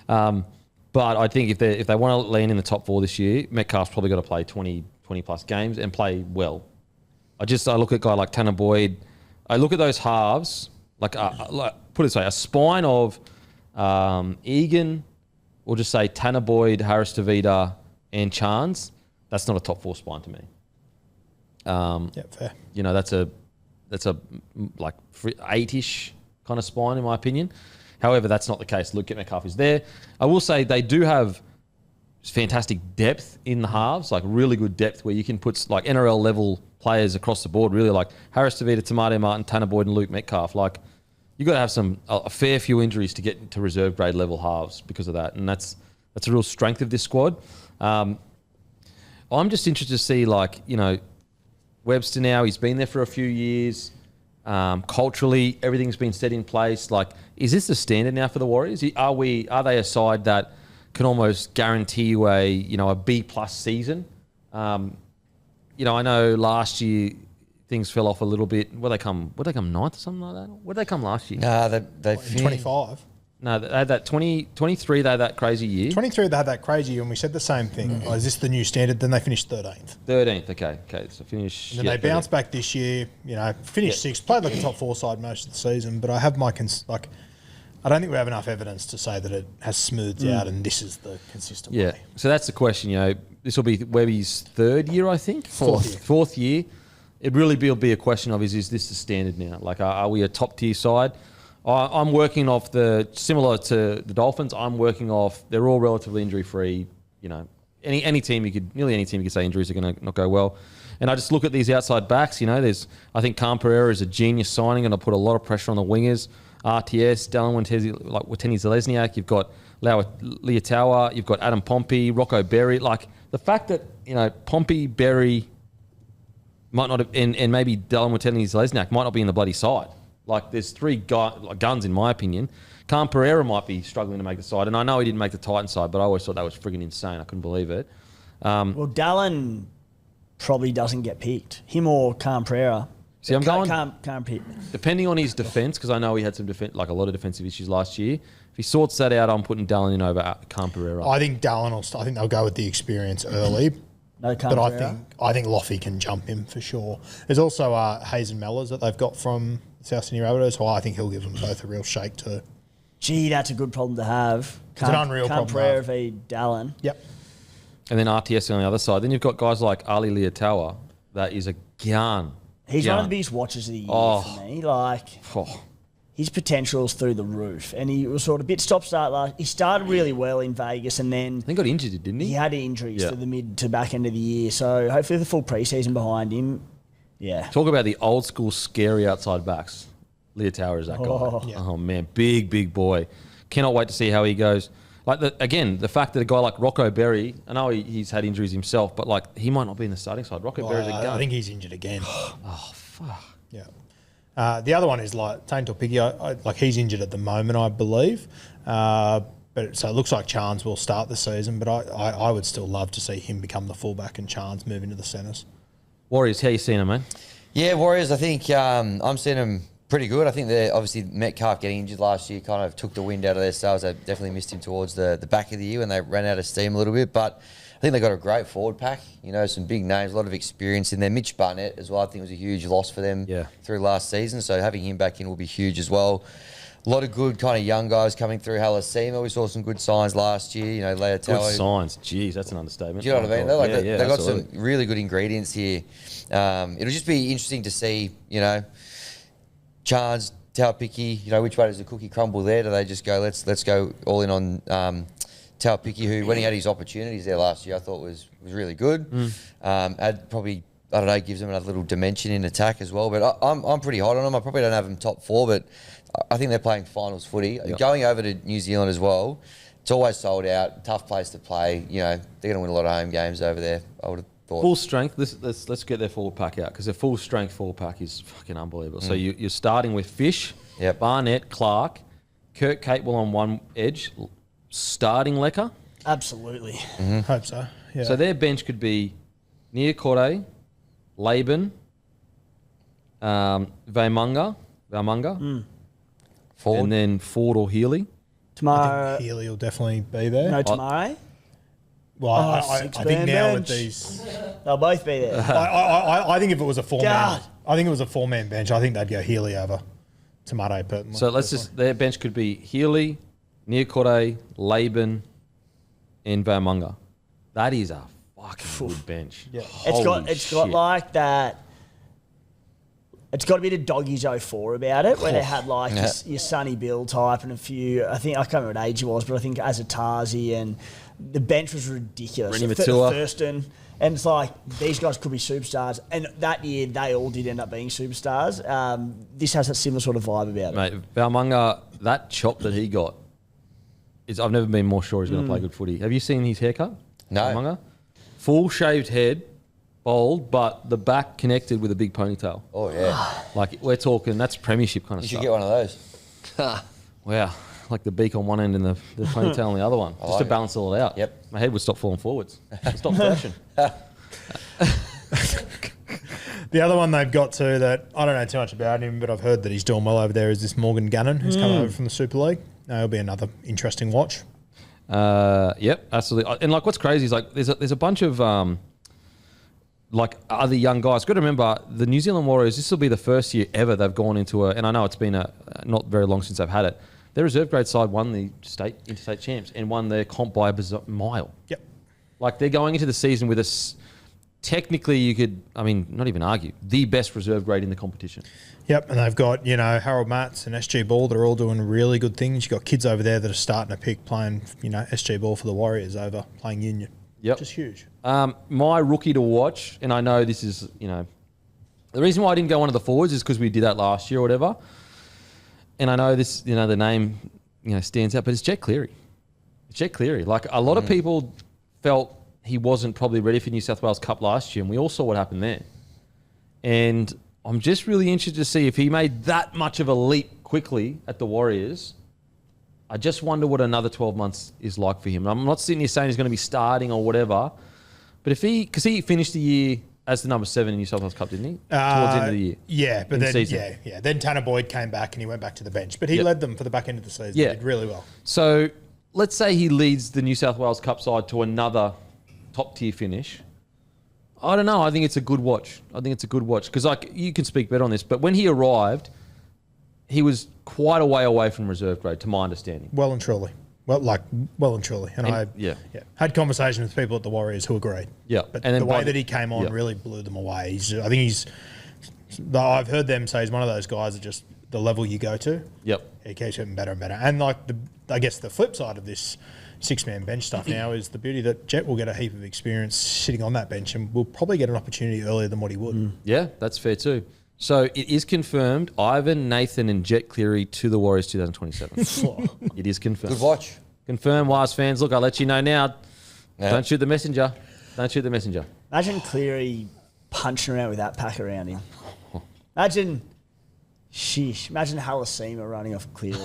But I think if they want to land in the top 4 this year, Metcalf's probably got to play 20-plus games and play well. I look at a guy like Tanner Boyd. I look at those halves, put it this way, a spine of Egan, we'll just say Tanner Boyd, Harris Tavita, and Chance. That's not a top 4 spine to me. Fair. That's a 8-ish kind of spine in my opinion. However, that's not the case. Luke Metcalf is there. I will say they do have fantastic depth in the halves, like really good depth where you can put like NRL level players across the board, really like Harris Tavita, Tamate Martin, Tanner Boyd, and Luke Metcalf. Like, you've got to have a fair few injuries to get to reserve grade level halves because of that. And that's a real strength of this squad. I'm just interested to see, Webster now, he's been there for a few years. Culturally, everything's been set in place. Like, is this the standard now for the Warriors? Are they a side that can almost guarantee you a B+ season? I know last year things fell off a little bit. Would they come 9th or something like that? Where did they come last year? No, they 25. No, they had that 23, they had that crazy year. 23, they had that crazy year, and we said the same thing. Is this the new standard? Then they finished 13th. 13th, okay. So finish. And then they bounced back this year, finished 6th, played like a top 4 side most of the season, but I have I don't think we have enough evidence to say that it has smoothed out and this is the consistent way. So that's the question, this will be Webby's 3rd year, I think? Fourth year. It really will be a question of, is this the standard now? Like, are we a top tier side? I'm working off similar to the Dolphins, they're all relatively injury free. Nearly any team you could say injuries are going to not go well. And I just look at these outside backs, I think Canberra is a genius signing and I'll put a lot of pressure on the wingers. RTS, Dallin Wateni Zalesniak, you've got Liatawa, you've got Adam Pompey, Rocco Berry. Like, the fact that, Pompey, Berry might not have, and maybe Dallin Wateni Zalesniak might not be in the bloody side. Like, there's 3 guns, in my opinion. Pereira might be struggling to make the side. And I know he didn't make the Titans side, but I always thought that was friggin' insane. I couldn't believe it. Well, Dallin probably doesn't get picked. Him or Pereira. See, I'm going Can't pick. depending on his defence, because I know he had some like a lot of defensive issues last year. If he sorts that out, I'm putting Dallin in over Canberra. I think Dallin I think they'll go with the experience early. No But Canberra. I think Loffy can jump him for sure. There's also Hazen Mellors that they've got from South Sydney Rabbitohs, so I think he'll give them both a real shake too. Gee, that's a good problem to have. It's an unreal problem to Canberra have. v Dallin. Yep. And then RTS on the other side. Then you've got guys like Ali Liatawa. That is a gun. He's gun. one of the biggest watches of the year Oh. for me. Like, Oh. his potential's through the roof. And he was sort of a bit stop-start last. He started really well in Vegas, and then I think got injured, didn't he? he had injuries Yeah. to the mid to back end of the year. So hopefully the full preseason behind him. Yeah. Talk about the old school scary outside backs. Liatawa is that guy. Oh. Yeah. Oh man, big boy. Cannot wait to see how he goes. Like the fact that a guy like Rocco Berry, I know he's had injuries himself, but like he might not be in the starting side. Rocco Berry's a gun. I think he's injured again. oh fuck. Yeah. The other one is like Tane Topiki. Like he's injured at the moment, I believe. But so it looks like Chance will start the season, but I would still love to see him become the fullback and Chance move into the centres. Warriors, how you seeing him, man? Yeah, Warriors, I think I'm seeing them pretty good. I think they're obviously Metcalf getting injured last year kind of took the wind out of their sails. They definitely missed him towards the back of the year when they ran out of steam a little bit. But I think they got a great forward pack, you know, some big names, a lot of experience in there. Mitch Barnett as well, I think was a huge loss for them through last season. So having him back in will be huge as well. A lot of good kind of young guys coming through. Halasima, we saw some good signs last year. You know, Good Leotello. signs. Jeez, that's an understatement. Do you know what I mean? They're like, they've got some absolutely. really good ingredients here. It'll just be interesting to see, you know, Chance, Taupiki, you know, which way does the cookie crumble there? Do they just go, let's go all in on Taupiki, who, when he had his opportunities there last year, I thought was really good. Had probably, I don't know, gives them another little dimension in attack as well. But I'm pretty hot on them. I probably don't have them top four, but I think they're playing finals footy. Yep. Going over to New Zealand as well, it's always sold out, tough place to play. You know, they're going to win a lot of home games over there, I would have thought. Full strength. Let's get their forward pack out because their full strength forward pack is fucking unbelievable. So you're starting with Fish, Barnett, Clark, Kurt Capewell on one edge, starting Lecker. Absolutely. Hope so. Yeah. So their bench could be Niokore, Laban, Vaumunga, Forward. and then Ford or Healy. Tomorrow. Healy will definitely be there. No, tomorrow. Well, I six think man now with bench. these, They'll both be there. I think if it was a four-man, God. I think it was a four-man bench. I think they'd go Healy over Tomato. Personally. So their bench could be Healy, Niokore, Laban, and Vaumunga. That is a fucking good bench. Yeah. It's got Shit. like that. It's got a bit of Doggies 04 about it, where they had like your Sonny Bill type and a few. I can't remember what age he was, but I think Azatazi and the bench was ridiculous. Rennie Matua. Thurston, and it's like these guys could be superstars. And that year they all did end up being superstars. This has a similar sort of vibe about it. Mate, Vaumunga, that chop that he got, I've never been more sure he's going to play good footy. Have you seen his haircut? No. Vaumunga? Full shaved head, bald, but the back connected with a big ponytail. Oh, yeah. Like, we're talking, that's premiership kind of You stuff. should get one of those. Wow. Like the beak on one end and the ponytail on the other one. Just like to it. balance it all out. Yep. My head would stop falling forwards. I'd stop flashing. The other one they've got to that I don't know too much about him, but I've heard that he's doing well over there is this Morgan Gannon who's come over from the Super League. It'll be another interesting watch. Yep, absolutely. And like, what's crazy is like, there's a bunch of like other young guys. Got to remember, the New Zealand Warriors. This will be the first year ever they've gone into and I know it's been not very long since they've had it. Their reserve grade side won the interstate champs and won their comp by a mile. Yep. Like they're going into the season with technically you could, I mean, not even argue, the best reserve grade in the competition. Yep, and they've got, Harold Matts and SG Ball. They're all doing really good things. You've got kids over there that are starting to pick playing, SG Ball for the Warriors over playing Union. Yep. Just huge. My rookie to watch, and I know this is, the reason why I didn't go one of the forwards is because we did that last year or whatever. And I know this, the name, stands out, but it's Jet Cleary. It's Jet Cleary. Like a lot of people felt he wasn't probably ready for New South Wales Cup last year, and we all saw what happened there. And I'm just really interested to see if he made that much of a leap quickly at the Warriors. I just wonder what another 12 months is like for him. I'm not sitting here saying he's going to be starting or whatever, but because he finished the year as the number 7 in New South Wales Cup, didn't he? Towards the end of the year. Yeah, but In then season. Then Tanner Boyd came back and he went back to the bench, but he Yep. led them for the back end of the season. Yeah. He did really well. So let's say he leads the New South Wales Cup side to another top tier finish. I don't know. I think it's a good watch. Because like you can speak better on this, but when he arrived, he was quite a way away from reserve grade, to my understanding. Well and truly. And I had conversations with people at the Warriors who agreed. Yeah. But And then the way by- that he came on yeah. really blew them away. I've heard them say he's one of those guys that just the level you go to, Yep. he keeps getting better and better. And like I guess the flip side of this 6-man bench stuff now is the beauty that Jet will get a heap of experience sitting on that bench and will probably get an opportunity earlier than what he would. Yeah, that's fair too. So it is confirmed, Ivan, Nathan and Jet Cleary to the Warriors 2027. It is confirmed. Good watch. Confirmed, Wise fans. Look, I'll let you know now. Yeah. Don't shoot the messenger. Imagine Cleary punching around with that pack around him. Imagine Halasima running off Cleary.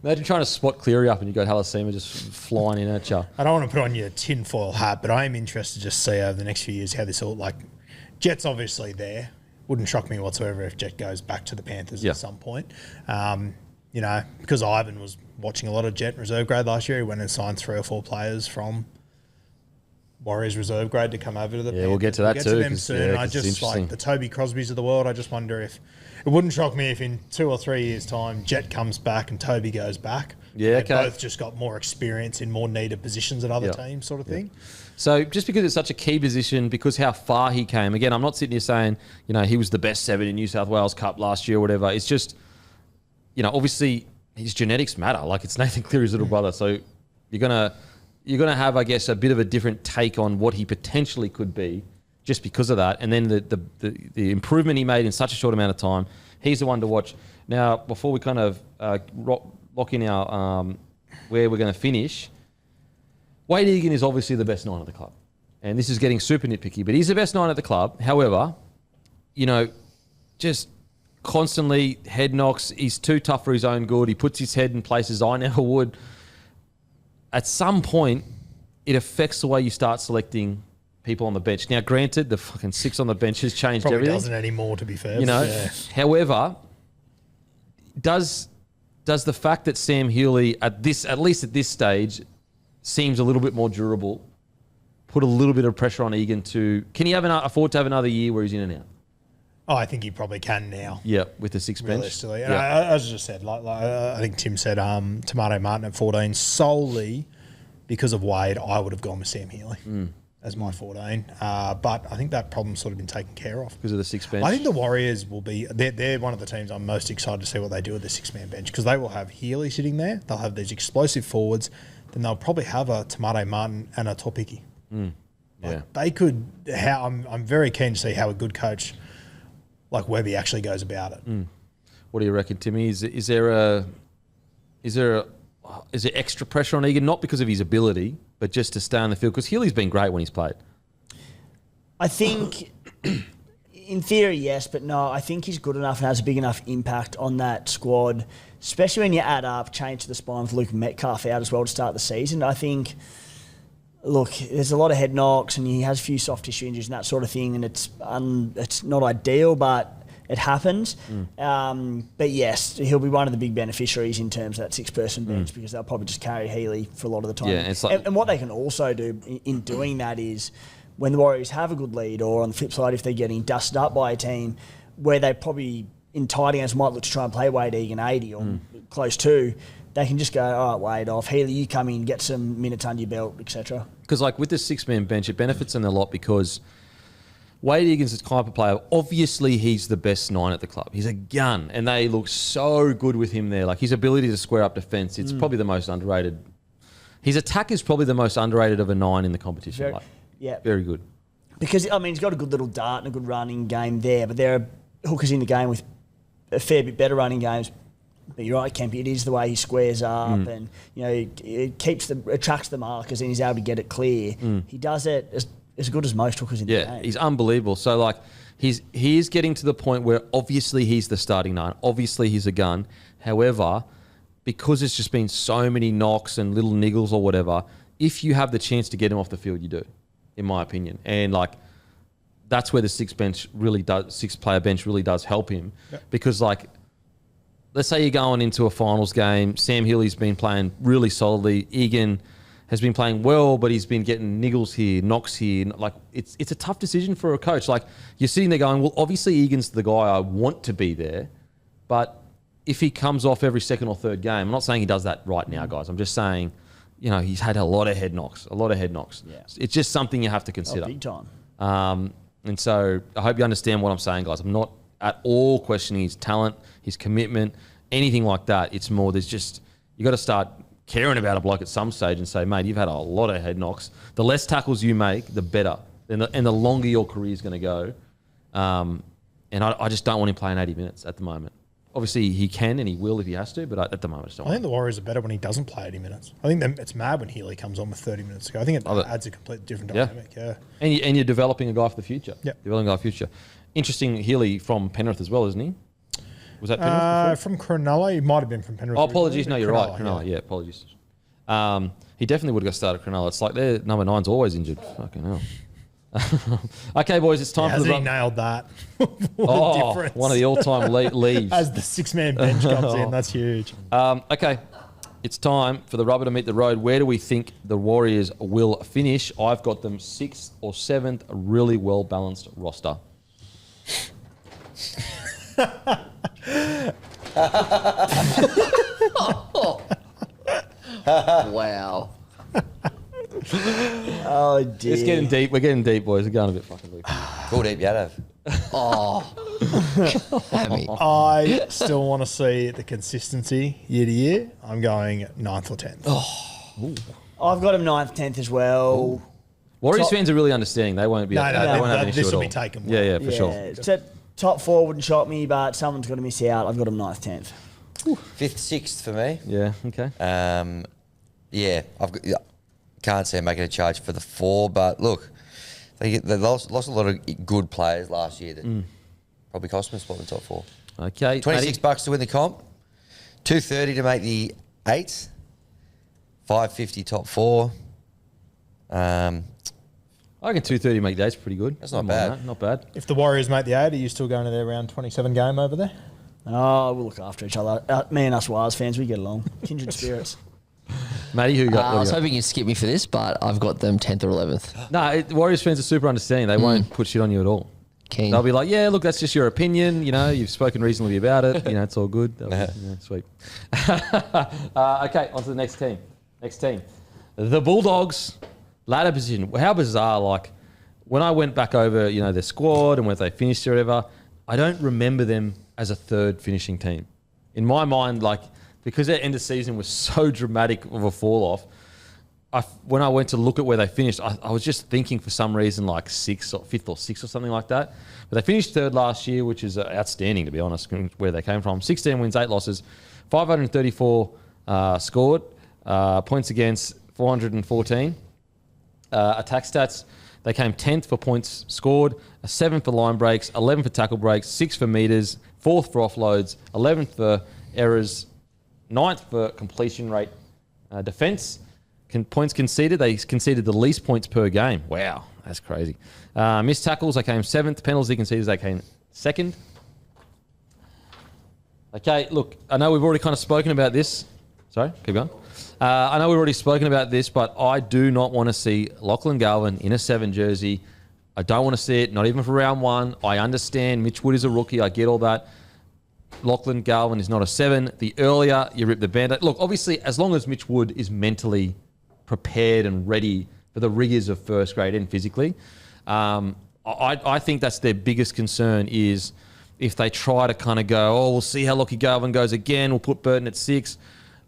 Imagine trying to spot Cleary up and you got Halasima just flying in at you. I don't want to put on your tinfoil hat, but I am interested to just see over the next few years how this all, like, Jet's obviously there. Wouldn't shock me whatsoever if Jet goes back to the Panthers at some point. Because Ivan was watching a lot of Jet in reserve grade last year. He went and signed 3 or 4 players from Warriors reserve grade to come over to the Panthers. We'll get to that too. We'll get to them soon. Yeah, I it's just interesting. like the Toby Crosbys of the world. I just wonder if it wouldn't shock me if in 2 or 3 years' time Jet comes back and Toby goes back. Yeah, They okay. both just got more experience in more needed positions at other teams, sort of thing. So just because it's such a key position, because how far he came, again, I'm not sitting here saying, he was the best 7 in New South Wales Cup last year or whatever. It's just, obviously his genetics matter. Like it's Nathan Cleary's little brother. So you're gonna have, I guess, a bit of a different take on what he potentially could be just because of that. And then the improvement he made in such a short amount of time, he's the one to watch. Now, before we kind of lock in our where we're going to finish, Wade Egan is obviously the best 9 at the club. And this is getting super nitpicky, but he's the best 9 at the club. However, just constantly head knocks. He's too tough for his own good. He puts his head in places I never would. At some point, it affects the way you start selecting people on the bench. Now, granted, the fucking 6 on the bench has changed Probably everything. doesn't anymore, to be fair. However, does the fact that Sam Healy, at least at this stage, seems a little bit more durable, put a little bit of pressure on Egan can he afford to have another year where he's in and out? Oh, I think he probably can now. Yeah, with the 6 bench. Realistically. And as I just said, I think Tim said Tomato Martin at 14 solely because of Wade. I would have gone with Sam Healy as my 14. But I think that problem's sort of been taken care of. Because of the 6 bench. I think the Warriors will be, they're one of the teams I'm most excited to see what they do with the 6-man bench because they will have Healy sitting there. They'll have these explosive forwards. Then they'll probably have a Tomato Martin and a Topiki. They could, I'm very keen to see how a good coach like Webby actually goes about it. What do you reckon, Timmy? Is there extra pressure on Egan, not because of his ability, but just to stay on the field? Because Healy's been great when he's played. I think, in theory, yes, but no, I think he's good enough and has a big enough impact on that squad, especially when you add up change to the spine with Luke Metcalf out as well to start the season. I think, look, there's a lot of head knocks and he has a few soft tissue injuries and that sort of thing, and it's not ideal, but it happens. But yes, he'll be one of the big beneficiaries in terms of that 6-person bench because they'll probably just carry Healy for a lot of the time. Yeah, it's like, and what they can also do in doing that is when the Warriors have a good lead, or on the flip side, if they're getting dusted up by a team where they probably in tight games might look to try and play Wade Egan 80 or close to, they can just go, all right, Wade off. Healy, you come in, get some minutes under your belt, etc. Because like with the 6-man bench, it benefits them a lot because Wade Egan's the type of player, obviously he's the best 9 at the club. He's a gun, and they look so good with him there. Like his ability to square up defence, it's probably the most underrated. His attack is probably the most underrated of a 9 in the competition. Very good. Because, I mean, he's got a good little dart and a good running game there, but there are hookers in the game with a fair bit better running games. But you're right, Kempy, it is the way he squares up and, it attracts the markers and he's able to get it clear. He does it as good as most hookers in the game. Yeah, he's unbelievable. So, like, he is getting to the point where obviously he's the starting 9. Obviously he's a gun. However, because there's just been so many knocks and little niggles or whatever, if you have the chance to get him off the field, you do, in my opinion. And, like, that's where the six player bench really does help him, because like, let's say you're going into a finals game, Sam Healy's been playing really solidly, Egan has been playing well, but he's been getting niggles here, knocks here. Like, it's a tough decision for a coach. Like, you're sitting there going, well, obviously Egan's the guy I want to be there, but if he comes off every second or third game, I'm not saying he does that right now, guys. I'm just saying, you know, he's had a lot of head knocks. Yeah. It's just something you have to consider. Big time. And so I hope you understand what I'm saying, guys. I'm not at all questioning his talent, his commitment, anything like that. It's more, you got to start caring about a bloke at some stage and say, mate, you've had a lot of head knocks. The less tackles you make, the better. And the longer your career is going to go. And I just don't want him playing 80 minutes at the moment. Obviously, he can and he will if he has to, but at the moment, I just don't I think the Warriors are better when he doesn't play 80 minutes. I think it's mad when Healy comes on with 30 minutes to go. I think it adds a completely different dynamic. Yeah. And you're developing a guy for the future. Yeah. Developing a guy for the future. Interesting, Healy from Penrith as well, isn't he? Was that Penrith before? From Cronulla. He might have been from Penrith. Oh, apologies. No, you're right. Cronulla, Cronulla, yeah, apologies. He definitely would have got started at Cronulla. It's like their number 9's always injured. Fucking hell. Okay, boys, it's time for the... Hasn't he nailed that? What a difference. One of the all-time leaves. As the six-man bench comes in, that's huge. Okay, it's time for the rubber to meet the road. Where do we think the Warriors will finish? I've got them 6th or 7th, a really well-balanced roster. Wow. Oh, dear. It's getting deep. We're getting deep, boys. We're going a bit fucking deep. Cool deep, Yadav. Hammy. I still want to see the consistency year to year. I'm going 9th or 10th. I've got him 9th, 10th as well. Warriors fans are really understering. They won't be. No, they won't have an issue this at will all. be taken well. Yeah, for sure. So top 4 wouldn't shock me, but someone's got to miss out. I've got him 9th, 10th. 5th, 6th for me. Yeah. Okay. Yeah, can't see him making a charge for the 4, but look, they lost a lot of good players last year that probably cost them a spot in the top 4. Okay. $26 to win the comp, $230 to make the 8, $550 top 4. I reckon 230 make that's pretty good. That's not Don't mind bad. that, not bad. If the Warriors make the 8, are you still going to their round 27 game over there? Oh, we'll look after each other. Me and us Wires fans, we get along. Kindred spirits. Matty, who you got? I was hoping you'd skip me for this, but I've got them 10th or 11th. No, Warriors fans are super understanding. They won't put shit on you at all. Keen. They'll be like, yeah, look, that's just your opinion. You know, you've spoken reasonably about it. You know, it's all good. They'll be, sweet. Okay, on to the next team. The Bulldogs, ladder position. How bizarre. Like, when I went back over, you know, their squad and where they finished or whatever, I don't remember them as a third finishing team. In my mind, like, because their end of season was so dramatic of a fall off, when I went to look at where they finished, I was just thinking for some reason like 5th or 6th or something like that. But they finished 3rd last year, which is outstanding, to be honest, where they came from. 16 wins, 8 losses, 534 scored, points against 414. Attack stats, they came 10th for points scored, 7th for line breaks, 11th for tackle breaks, 6th for metres, 4th for offloads, 11th for errors, 9th for completion rate. Defence, points conceded, they conceded the least points per game. Wow, that's crazy. Missed tackles, they came 7th. Penalty conceded, they came 2nd. Okay, look, I know we've already kind of spoken about this. Sorry, keep going. I know we've already spoken about this, but I do not want to see Lachlan Galvin in a 7 jersey. I don't want to see it, not even for round 1. I understand Mitch Wood is a rookie. I get all that. Lachlan Galvin is not a 7. The earlier you rip the band-aid... Look, obviously, as long as Mitch Wood is mentally prepared and ready for the rigours of first grade and physically, I think that's their biggest concern is if they try to kind of go, oh, we'll see how Lachlan Galvin goes again, we'll put Burton at 6.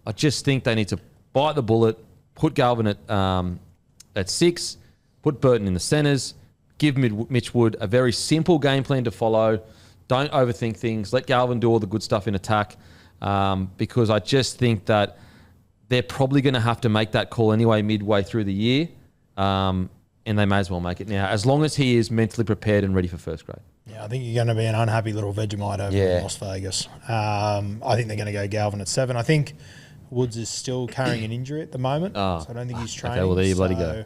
I just think they need to bite the bullet, put Galvin at 6, put Burton in the centres, give Mitch Wood a very simple game plan to follow. Don't overthink things. Let Galvin do all the good stuff in attack, because I just think that they're probably going to have to make that call anyway midway through the year, and they may as well make it now, as long as he is mentally prepared and ready for first grade. Yeah, I think you're going to be an unhappy little Vegemite over in Las Vegas. I think they're going to go Galvin at 7. I think Woods is still carrying an injury at the moment, so I don't think he's training. Okay, well, there you bloody go.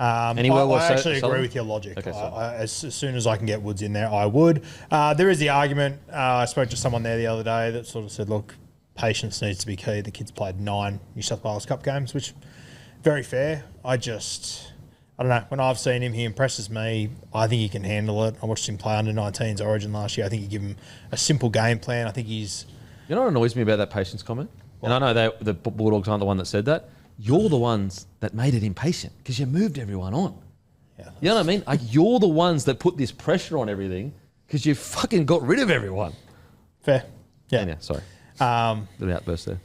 Anywhere I actually agree Sullivan? with your logic. Okay, sorry. As soon as I can get Woods in there, I would. There is the argument. I spoke to someone there the other day that sort of said, look, patience needs to be key. The kid's played 9 New South Wales Cup games, which very fair. I don't know. When I've seen him, he impresses me. I think he can handle it. I watched him play under 19s Origin last year. I think you give him a simple game plan. I think he's... You know what annoys me about that patience comment? And I know the Bulldogs aren't the one that said that. You're the ones that made it impatient because you moved everyone on. Yeah, you know what I mean? Like, you're the ones that put this pressure on everything because you fucking got rid of everyone. fair. Yeah. Yeah, sorry. Little outburst there.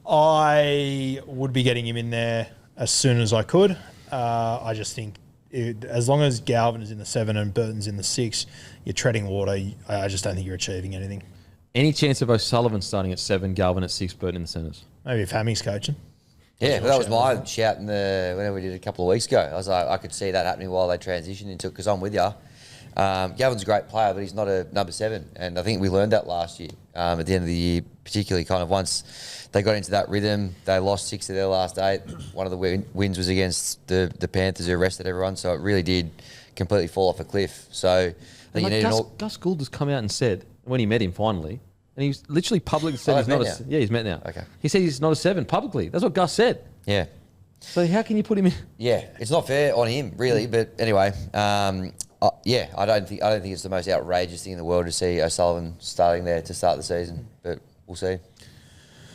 I would be getting him in there as soon as I could. I just think as long as Galvin is in the 7 and Burton's in the 6, you're treading water. I just don't think you're achieving anything. Any chance of O'Sullivan starting at 7, Galvin at 6, Burton in the centres? Maybe if Hammy's coaching. Yeah, that was my shout whenever we did it a couple of weeks ago. I was like, I could see that happening while they transitioned into it because I'm with you. Gavin's a great player, but he's not a number 7. And I think we learned that last year, at the end of the year, particularly kind of once they got into that rhythm. They lost 6 of their last 8. One of the wins was against the Panthers who arrested everyone. So it really did completely fall off a cliff. So I think you need Gus Gould has come out and said, when he met him finally, and he was literally publicly said he's not a... Yeah, he's met now. Okay. He said he's not a 7 publicly. That's what Gus said. Yeah. So how can you put him in? Yeah, it's not fair on him, really. But anyway, yeah, I don't think it's the most outrageous thing in the world to see O'Sullivan starting there to start the season. But we'll see.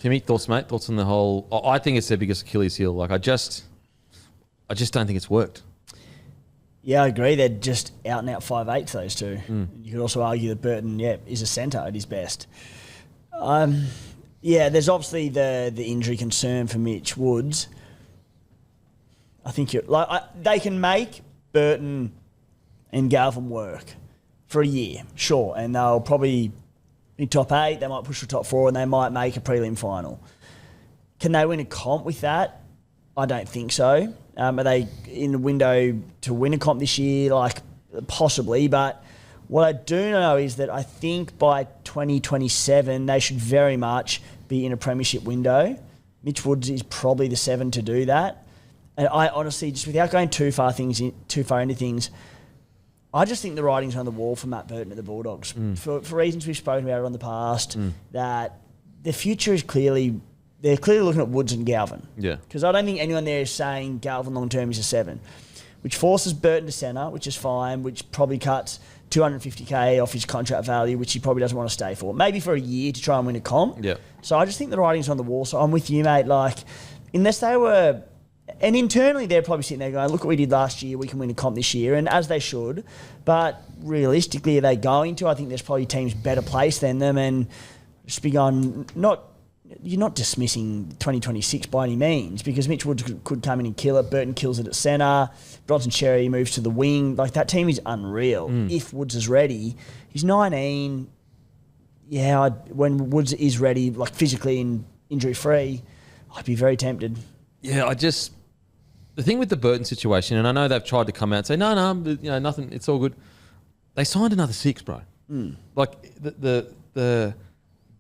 Timmy, thoughts, mate? Thoughts on the whole... I think it's their biggest Achilles heel. Like, I just don't think it's worked. Yeah, I agree. They're just out and out 5'8", those two. You could also argue that Burton, is a centre at his best. Yeah, there's obviously the injury concern for Mitch Woods. I think they can make Burton and Galvin work for a year, sure, and they'll probably be top 8. They might push for top 4, and they might make a prelim final. Can they win a comp with that? I don't think so. Are they in the window to win a comp this year? Like, possibly, but what I do know is that I think by 2027 they should very much be in a premiership window. Mitch Woods is probably the 7 to do that. And I honestly, just without going too far into things, I just think the writing's on the wall for Matt Burton at the Bulldogs. For reasons we've spoken about on the past, that the future is they're clearly looking at Woods and Galvin. Yeah. Because I don't think anyone there is saying Galvin long term is a 7, which forces Burton to centre, which is fine, which probably cuts $250K off his contract value, which he probably doesn't want to stay for. Maybe for a year to try and win a comp. Yeah. So I just think the writing's on the wall. So I'm with you, mate. Like, unless they were... And internally, they're probably sitting there going, look what we did last year, we can win a comp this year, and as they should. But realistically, are they going to? I think there's probably teams better placed than them, and just be going, you're not dismissing 2026 by any means, because Mitch Woods could come in and kill it. Burton kills it at centre. Bronson Cherry moves to the wing. Like, that team is unreal. If Woods is ready, he's 19. Yeah, when Woods is ready, like physically and injury-free, I'd be very tempted. Yeah, the thing with the Burton situation, and I know they've tried to come out and say, no, nothing, it's all good. They signed another 6, bro. Like, the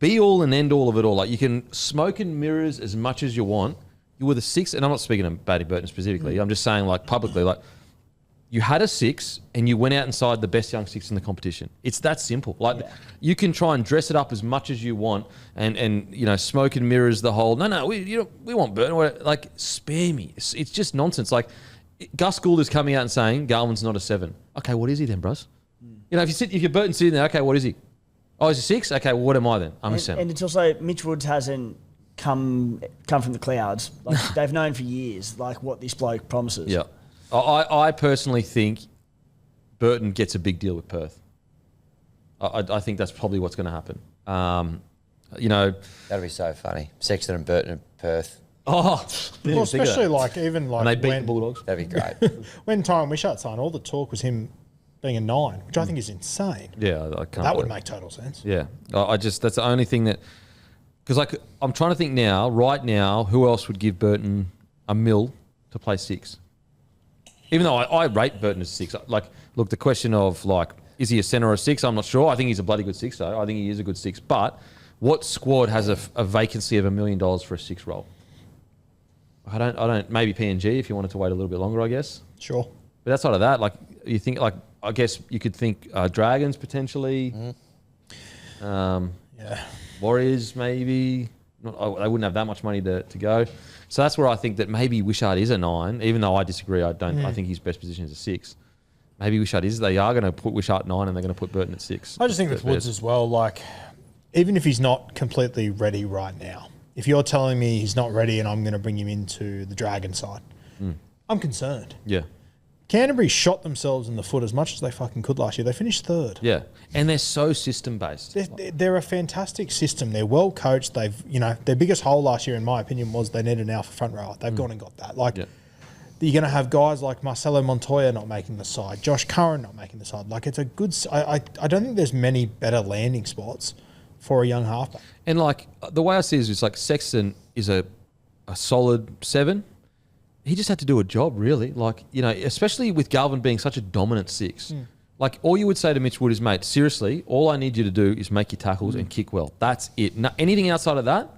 be-all and end-all of it all. Like, you can smoke and mirrors as much as you want. You were the 6, and I'm not speaking of Batty Burton specifically. I'm just saying, like, publicly, like, you had a 6 and you went out inside the best young 6 in the competition. It's that simple. Like, you can try and dress it up as much as you want and smoke and mirrors the whole, we want Burton. Like, spare me. It's just nonsense. Like, Gus Gould is coming out and saying Galvin's not a 7. Okay, what is he then, bros? If you're Burton sitting there, okay, what is he? Oh, he's a 6? Okay, well, what am I then? I'm a 7. And it's also, Mitch Woods hasn't come from the clouds. Like, they've known for years, like, what this bloke promises. Yeah. I personally think Burton gets a big deal with Perth. I think that's probably what's going to happen. That'd be so funny. Sexton and Burton in Perth. Oh, Well, especially when they beat the Bulldogs. That'd be great. when Tyron Wishart signed, all the talk was him being a 9, which I think is insane. Yeah, I can't. That would make total sense. Yeah, that's the only thing that, because like I'm trying to think now, right now, who else would give Burton $1 million to play 6? Even though I rate Burton as 6. Like, look, the question of, like, is he a centre or a 6? I'm not sure. I think he's a bloody good 6, though. I think he is a good 6. But what squad has a vacancy of $1 million for a 6 role? I don't. Maybe PNG if you wanted to wait a little bit longer, I guess. Sure. But outside of that, like you think, like I guess you could think Dragons potentially. Yeah. Warriors maybe. They wouldn't have that much money to go. So that's where I think that maybe Wishart is a 9, even though I disagree. I think his best position is a 6. Maybe Wishart is. They are going to put Wishart 9 and they're going to put Burton at 6. I just think with Woods as well, like, even if he's not completely ready right now, if you're telling me he's not ready and I'm going to bring him into the Dragon side, I'm concerned. Yeah. Canterbury shot themselves in the foot as much as they fucking could last year. They finished 3rd. Yeah. And they're so system-based. They're a fantastic system. They're well coached. They've, their biggest hole last year, in my opinion, was they needed an alpha front rower. They've gone and got that. Like, you're going to have guys like Marcelo Montoya not making the side, Josh Curran not making the side. Like, it's a good. I don't think there's many better landing spots for a young halfback. And like the way I see it is, it's like Sexton is a solid 7. He just had to do a job, really. Like, especially with Galvin being such a dominant 6. Like, all you would say to Mitch Wood is, mate, seriously, all I need you to do is make your tackles and kick well. That's it. No, anything outside of that,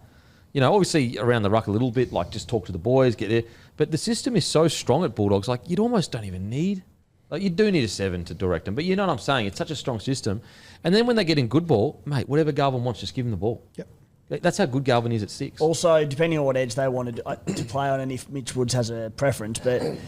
obviously around the ruck a little bit, like just talk to the boys, get there. But the system is so strong at Bulldogs, like you'd almost don't even need. Like, you do need a 7 to direct them. But you know what I'm saying? It's such a strong system. And then when they get in good ball, mate, whatever Galvin wants, just give him the ball. Yep. That's how good Galvin is at 6. Also, depending on what edge they wanted to play on and if Mitch Woods has a preference, but you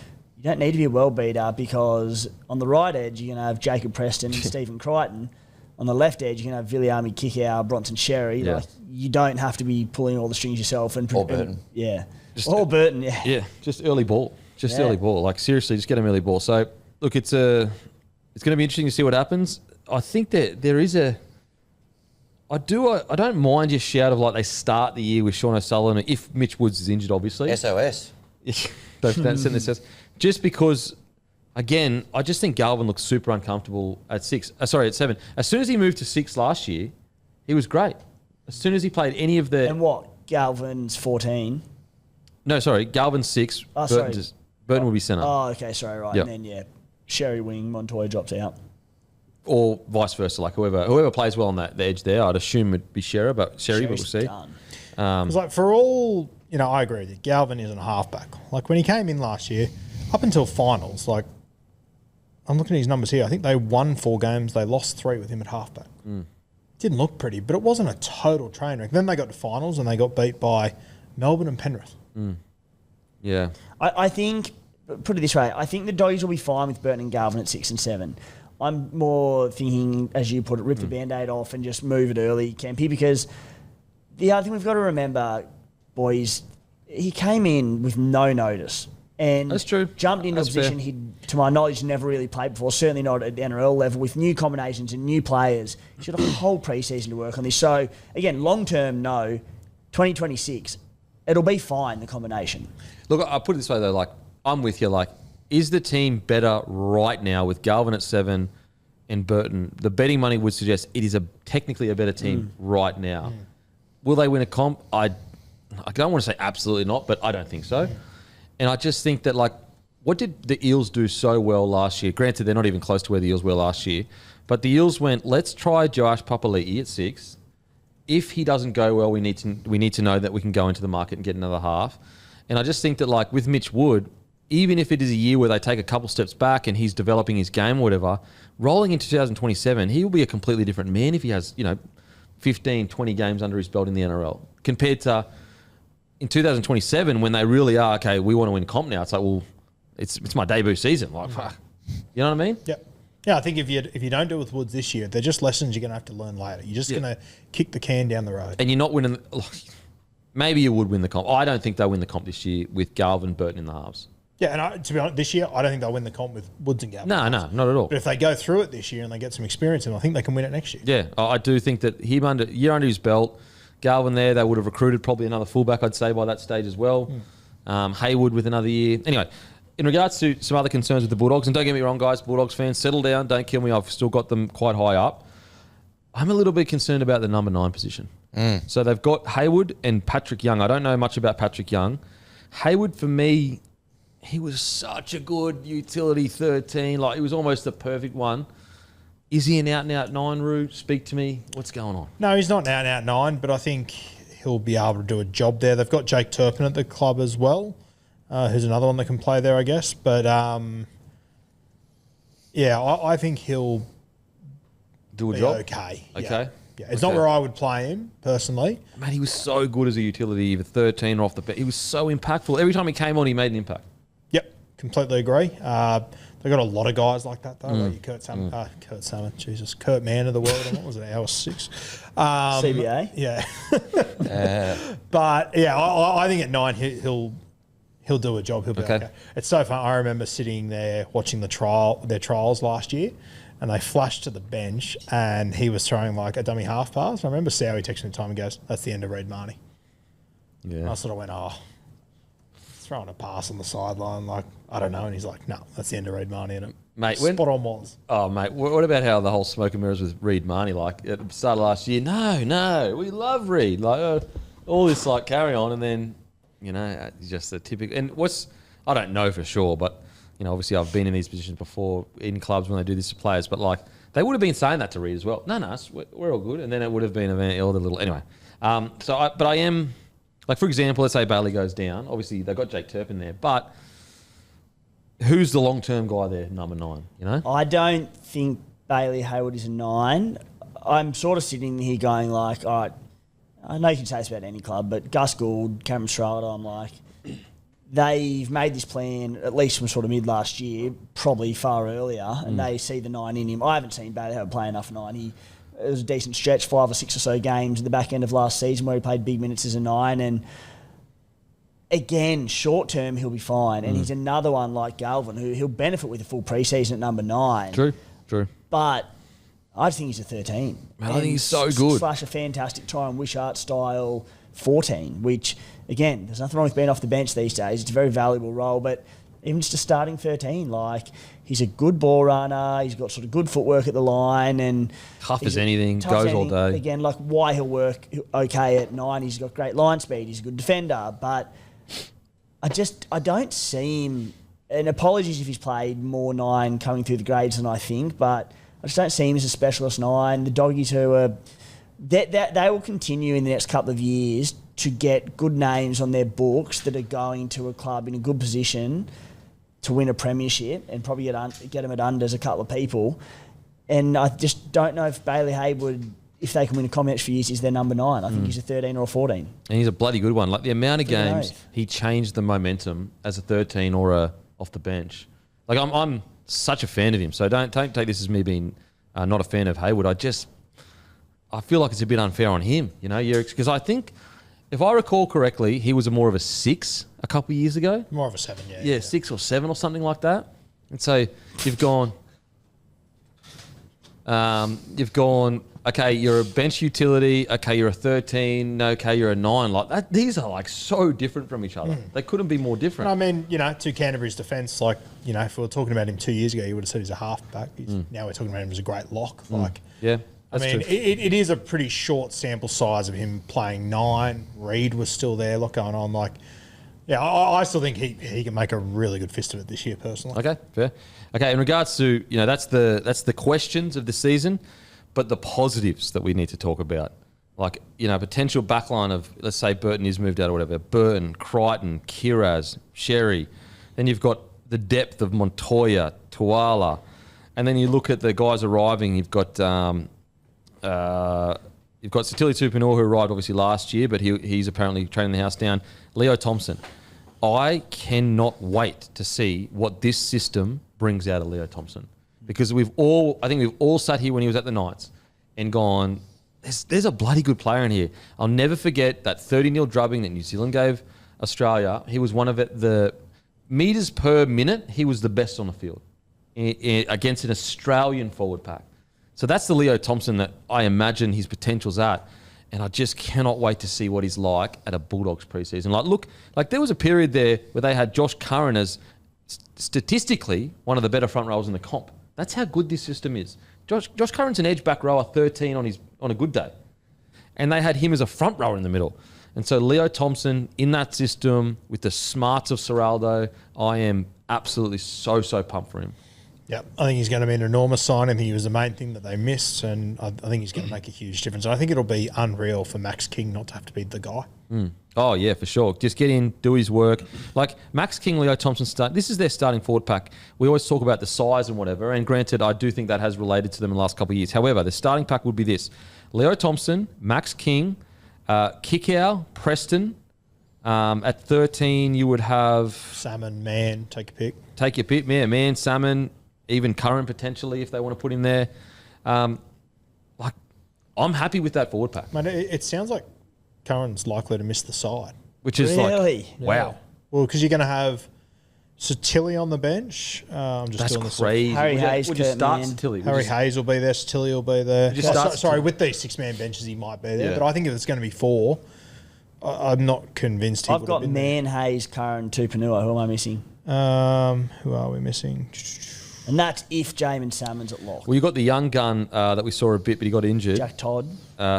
don't need to be a well beater because on the right edge, you're going to have Jacob Preston and Stephen Crichton. On the left edge, you're going to have Viliami Kikau, Bronson Sherry. Yeah. Like, you don't have to be pulling all the strings yourself. Or Burton. Yeah. Or Burton, yeah. Yeah, just early ball. Early ball. Like, seriously, just get him early ball. So, look, it's going to be interesting to see what happens. I think that there is a... I don't mind your shout of like they start the year with Sean O'Sullivan if Mitch Woods is injured, obviously. SOS. Just because, again, I just think Galvin looks super uncomfortable at 6. At 7. As soon as he moved to 6 last year, he was great. As soon as he played any of the... And what? Galvin's 14? No, sorry. Galvin's 6. Burton will be centre. Oh, okay. Sorry, right. Yep. And then, Sherry wing, Montoya drops out. Or vice versa, like whoever plays well on the edge there, I'd assume it'd be Sherry, but we'll see. It's like, for all, I agree with you. Galvin isn't a halfback. Like, when he came in last year, up until finals, like, I'm looking at his numbers here. I think they won 4 games. They lost 3 with him at halfback. Didn't look pretty, but it wasn't a total train wreck. Then they got to finals and they got beat by Melbourne and Penrith. Yeah. I think, put it this way, I think the Doggies will be fine with Burton and Galvin at 6 and 7. I'm more thinking, as you put it, rip the Band-Aid off and just move it early, Campy, because the other thing we've got to remember, boys, he came in with no notice. And that's true. Jumped into a position he'd, to my knowledge, never really played before, certainly not at the NRL level, with new combinations and new players. He should have a whole pre-season to work on this. So, again, long-term, no. 2026, it'll be fine, the combination. Look, I'll put it this way, though. Like, I'm with you. Like, is the team better right now with Galvin at 7 and Burton? The betting money would suggest it is technically a better team right now. Will they win a comp? I don't want to say absolutely not, but I don't think so. And I just think that, like, what did the Eels do so well last year? Granted, they're not even close to where the Eels were last year, but the Eels went, let's try Josh Papali'i at 6. If he doesn't go well, we need to know that we can go into the market and get another half. And I just think that, like, with Mitch Wood, even if it is a year where they take a couple steps back and he's developing his game or whatever, rolling into 2027, he will be a completely different man if he has, 15, 20 games under his belt in the NRL. Compared to in 2027 when they really are, okay, we want to win comp now. It's like, well, it's my debut season. Like, fuck. You know what I mean? Yep. Yeah, I think if you don't do it with Woods this year, they're just lessons you're going to have to learn later. You're just going to kick the can down the road. And you're not winning. Maybe you would win the comp. I don't think they'll win the comp this year with Galvin, Burton in the halves. Yeah, and to be honest, this year, I don't think they'll win the comp with Woods and Galvin. No, not at all. But if they go through it this year and they get some experience in it, I think they can win it next year. Yeah, I do think that him under his belt, Galvin there, they would have recruited probably another fullback, I'd say, by that stage as well. Haywood with another year. Anyway, in regards to some other concerns with the Bulldogs, and don't get me wrong, guys, Bulldogs fans, settle down, don't kill me. I've still got them quite high up. I'm a little bit concerned about the number 9 position. So they've got Haywood and Patrick Young. I don't know much about Patrick Young. Haywood, for me, he was such a good utility 13. Like, he was almost the perfect one. Is he an out-and-out 9, Roo? Speak to me. What's going on? No, he's not an out-and-out 9, but I think he'll be able to do a job there. They've got Jake Turpin at the club as well. who's another one that can play there, I guess. But, I think he'll Do a be job. okay. Okay. Yeah. It's not where I would play him, personally. Man, he was so good as a utility, either 13 or off the bench. He was so impactful. Every time he came on, he made an impact. Yep, completely agree. They've got a lot of guys like that, though. Like Kurt Salmon, Kurt Mann of the world. And what was it, hour 6? CBA? Yeah. But, yeah, I think at 9 he'll do a job. He'll be okay. It's so fun. I remember sitting there watching their trials last year, and they flashed to the bench, and he was throwing like a dummy half pass. I remember Sowie texting me time and goes, "That's the end of Reid Marnie." Yeah. And I sort of went, throwing a pass on the sideline, like, I don't know. And he's like, "No, that's the end of Reid Marnie." And Mate, spot on was. Oh, mate, what about how the whole smoke and mirrors with Reid Marnie? Like, at the start of last year, no, we love Reid. Like, all this, like, carry on, and then, just a typical... And I don't know for sure, but... obviously I've been in these positions before in clubs when they do this to players, but like they would have been saying that to Reid as well. No, we're all good, and then it would have been all the little anyway. But I am like, for example, let's say Bailey goes down. Obviously they got Jake Turpin there, but who's the long term guy there, number 9? I don't think Bailey Hayward is a 9. I'm sort of sitting here going like, all right, I know you can say this about any club, but Gus Gould, Cameron Schrader, I'm like, they've made this plan at least from sort of mid last year, probably far earlier, and they see the 9 in him. I haven't seen Bailey Hayward play enough 9. It was a decent stretch, 5 or 6 or so games at the back end of last season where he played big minutes as a 9. And again, short term, he'll be fine. And he's another one like Galvin, who he'll benefit with a full preseason at number 9. True. But I just think he's a 13. Man, I think he's so good. Slash a fantastic try and Wishart style 14, which, again, there's nothing wrong with being off the bench these days. It's a very valuable role, but even just a starting 13, like, he's a good ball runner. He's got sort of good footwork at the line, and Tough as anything, goes all day. Again, like, why he'll work okay at 9. He's got great line speed. He's a good defender, but I don't see him. And apologies if he's played more 9 coming through the grades than I think, but I just don't see him as a specialist 9. The doggies who are they will continue in the next couple of years to get good names on their books that are going to a club in a good position to win a premiership and probably get them at unders a couple of people. And I just don't know if Bailey Hayward, if they can win a combination for years, is their number 9. I think he's a 13 or a 14. And he's a bloody good one. Like, the amount of games he changed the momentum as a 13 or a off the bench. Like, I'm such a fan of him. So don't take this as me being not a fan of Hayward. I feel like it's a bit unfair on him, because I think, if I recall correctly, he was more of a 6 a couple of years ago. More of a 7, Yeah, 6 or 7 or something like that. And so you've gone, okay, you're a bench utility, okay, you're a 13, okay, you're a 9. Like that, these are like so different from each other. They couldn't be more different. I mean, to Canterbury's defence, like, if we were talking about him 2 years ago, you would have said he's a halfback. Now we're talking about him as a great lock. Like, Yeah. I mean, it is a pretty short sample size of him playing 9. Reid was still there, a lot going on. Like, yeah, I still think he can make a really good fist of it this year, personally. Okay, fair. Okay, in regards to, that's the questions of the season, but the positives that we need to talk about. Like, potential backline of, let's say Burton is moved out or whatever. Burton, Crichton, Kiraz, Sherry. Then you've got the depth of Montoya, Tuala. And then you look at the guys arriving, you've got Satili Tupanua, who arrived obviously last year, but he's apparently training the house down. Leo Thompson. I cannot wait to see what this system brings out of Leo Thompson, because I think we've all sat here when he was at the Knights and gone, there's a bloody good player in here. I'll never forget that 30-0 drubbing that New Zealand gave Australia. He was one of the metres per minute. He was the best on the field against an Australian forward pack. So that's the Leo Thompson that I imagine his potential's at. And I just cannot wait to see what he's like at a Bulldogs preseason. Like there was a period there where they had Josh Curran as statistically one of the better front rowers in the comp. That's how good this system is. Josh Curran's an edge back rower, 13 on a good day. And they had him as a front rower in the middle. And so Leo Thompson in that system with the smarts of Serraldo, I am absolutely so pumped for him. Yep, I think he's going to be an enormous sign. I think he was the main thing that they missed, and I think he's going to make a huge difference. I think it'll be unreal for Max King not to have to be the guy. Oh, yeah, for sure. Just get in, do his work. Like Max King, Leo Thompson, this is their starting forward pack. We always talk about the size and whatever, and granted, I do think that has related to them in the last couple of years. However, the starting pack would be this. Leo Thompson, Max King, Kickow, Preston. At 13, you would have... Salmon, Man, take a pick. Take your pick, Man, Salmon, even Curran potentially if they want to put him there. I'm happy with that forward pack. Mate, it sounds like Curran's likely to miss the side. Which is Really? wow. Well, because you're going to have Satilli on the bench. I'm just That's doing this. crazy. Harry Hayes, Would you Kurt start Mann. Tilly? Harry Hayes will be there. Satilli will be there. Just start Sorry, Satilli. with these 6-man benches, he might be there. Yeah. But I think if it's going to be 4, I'm not convinced he I've would got have been Man, Hayes, Curran, Tupanua. Who am I missing? there. Who are we missing? And that's if Jamin Salmon's at lock. Well, you got the young gun that we saw a bit, but he got injured. Jack Todd.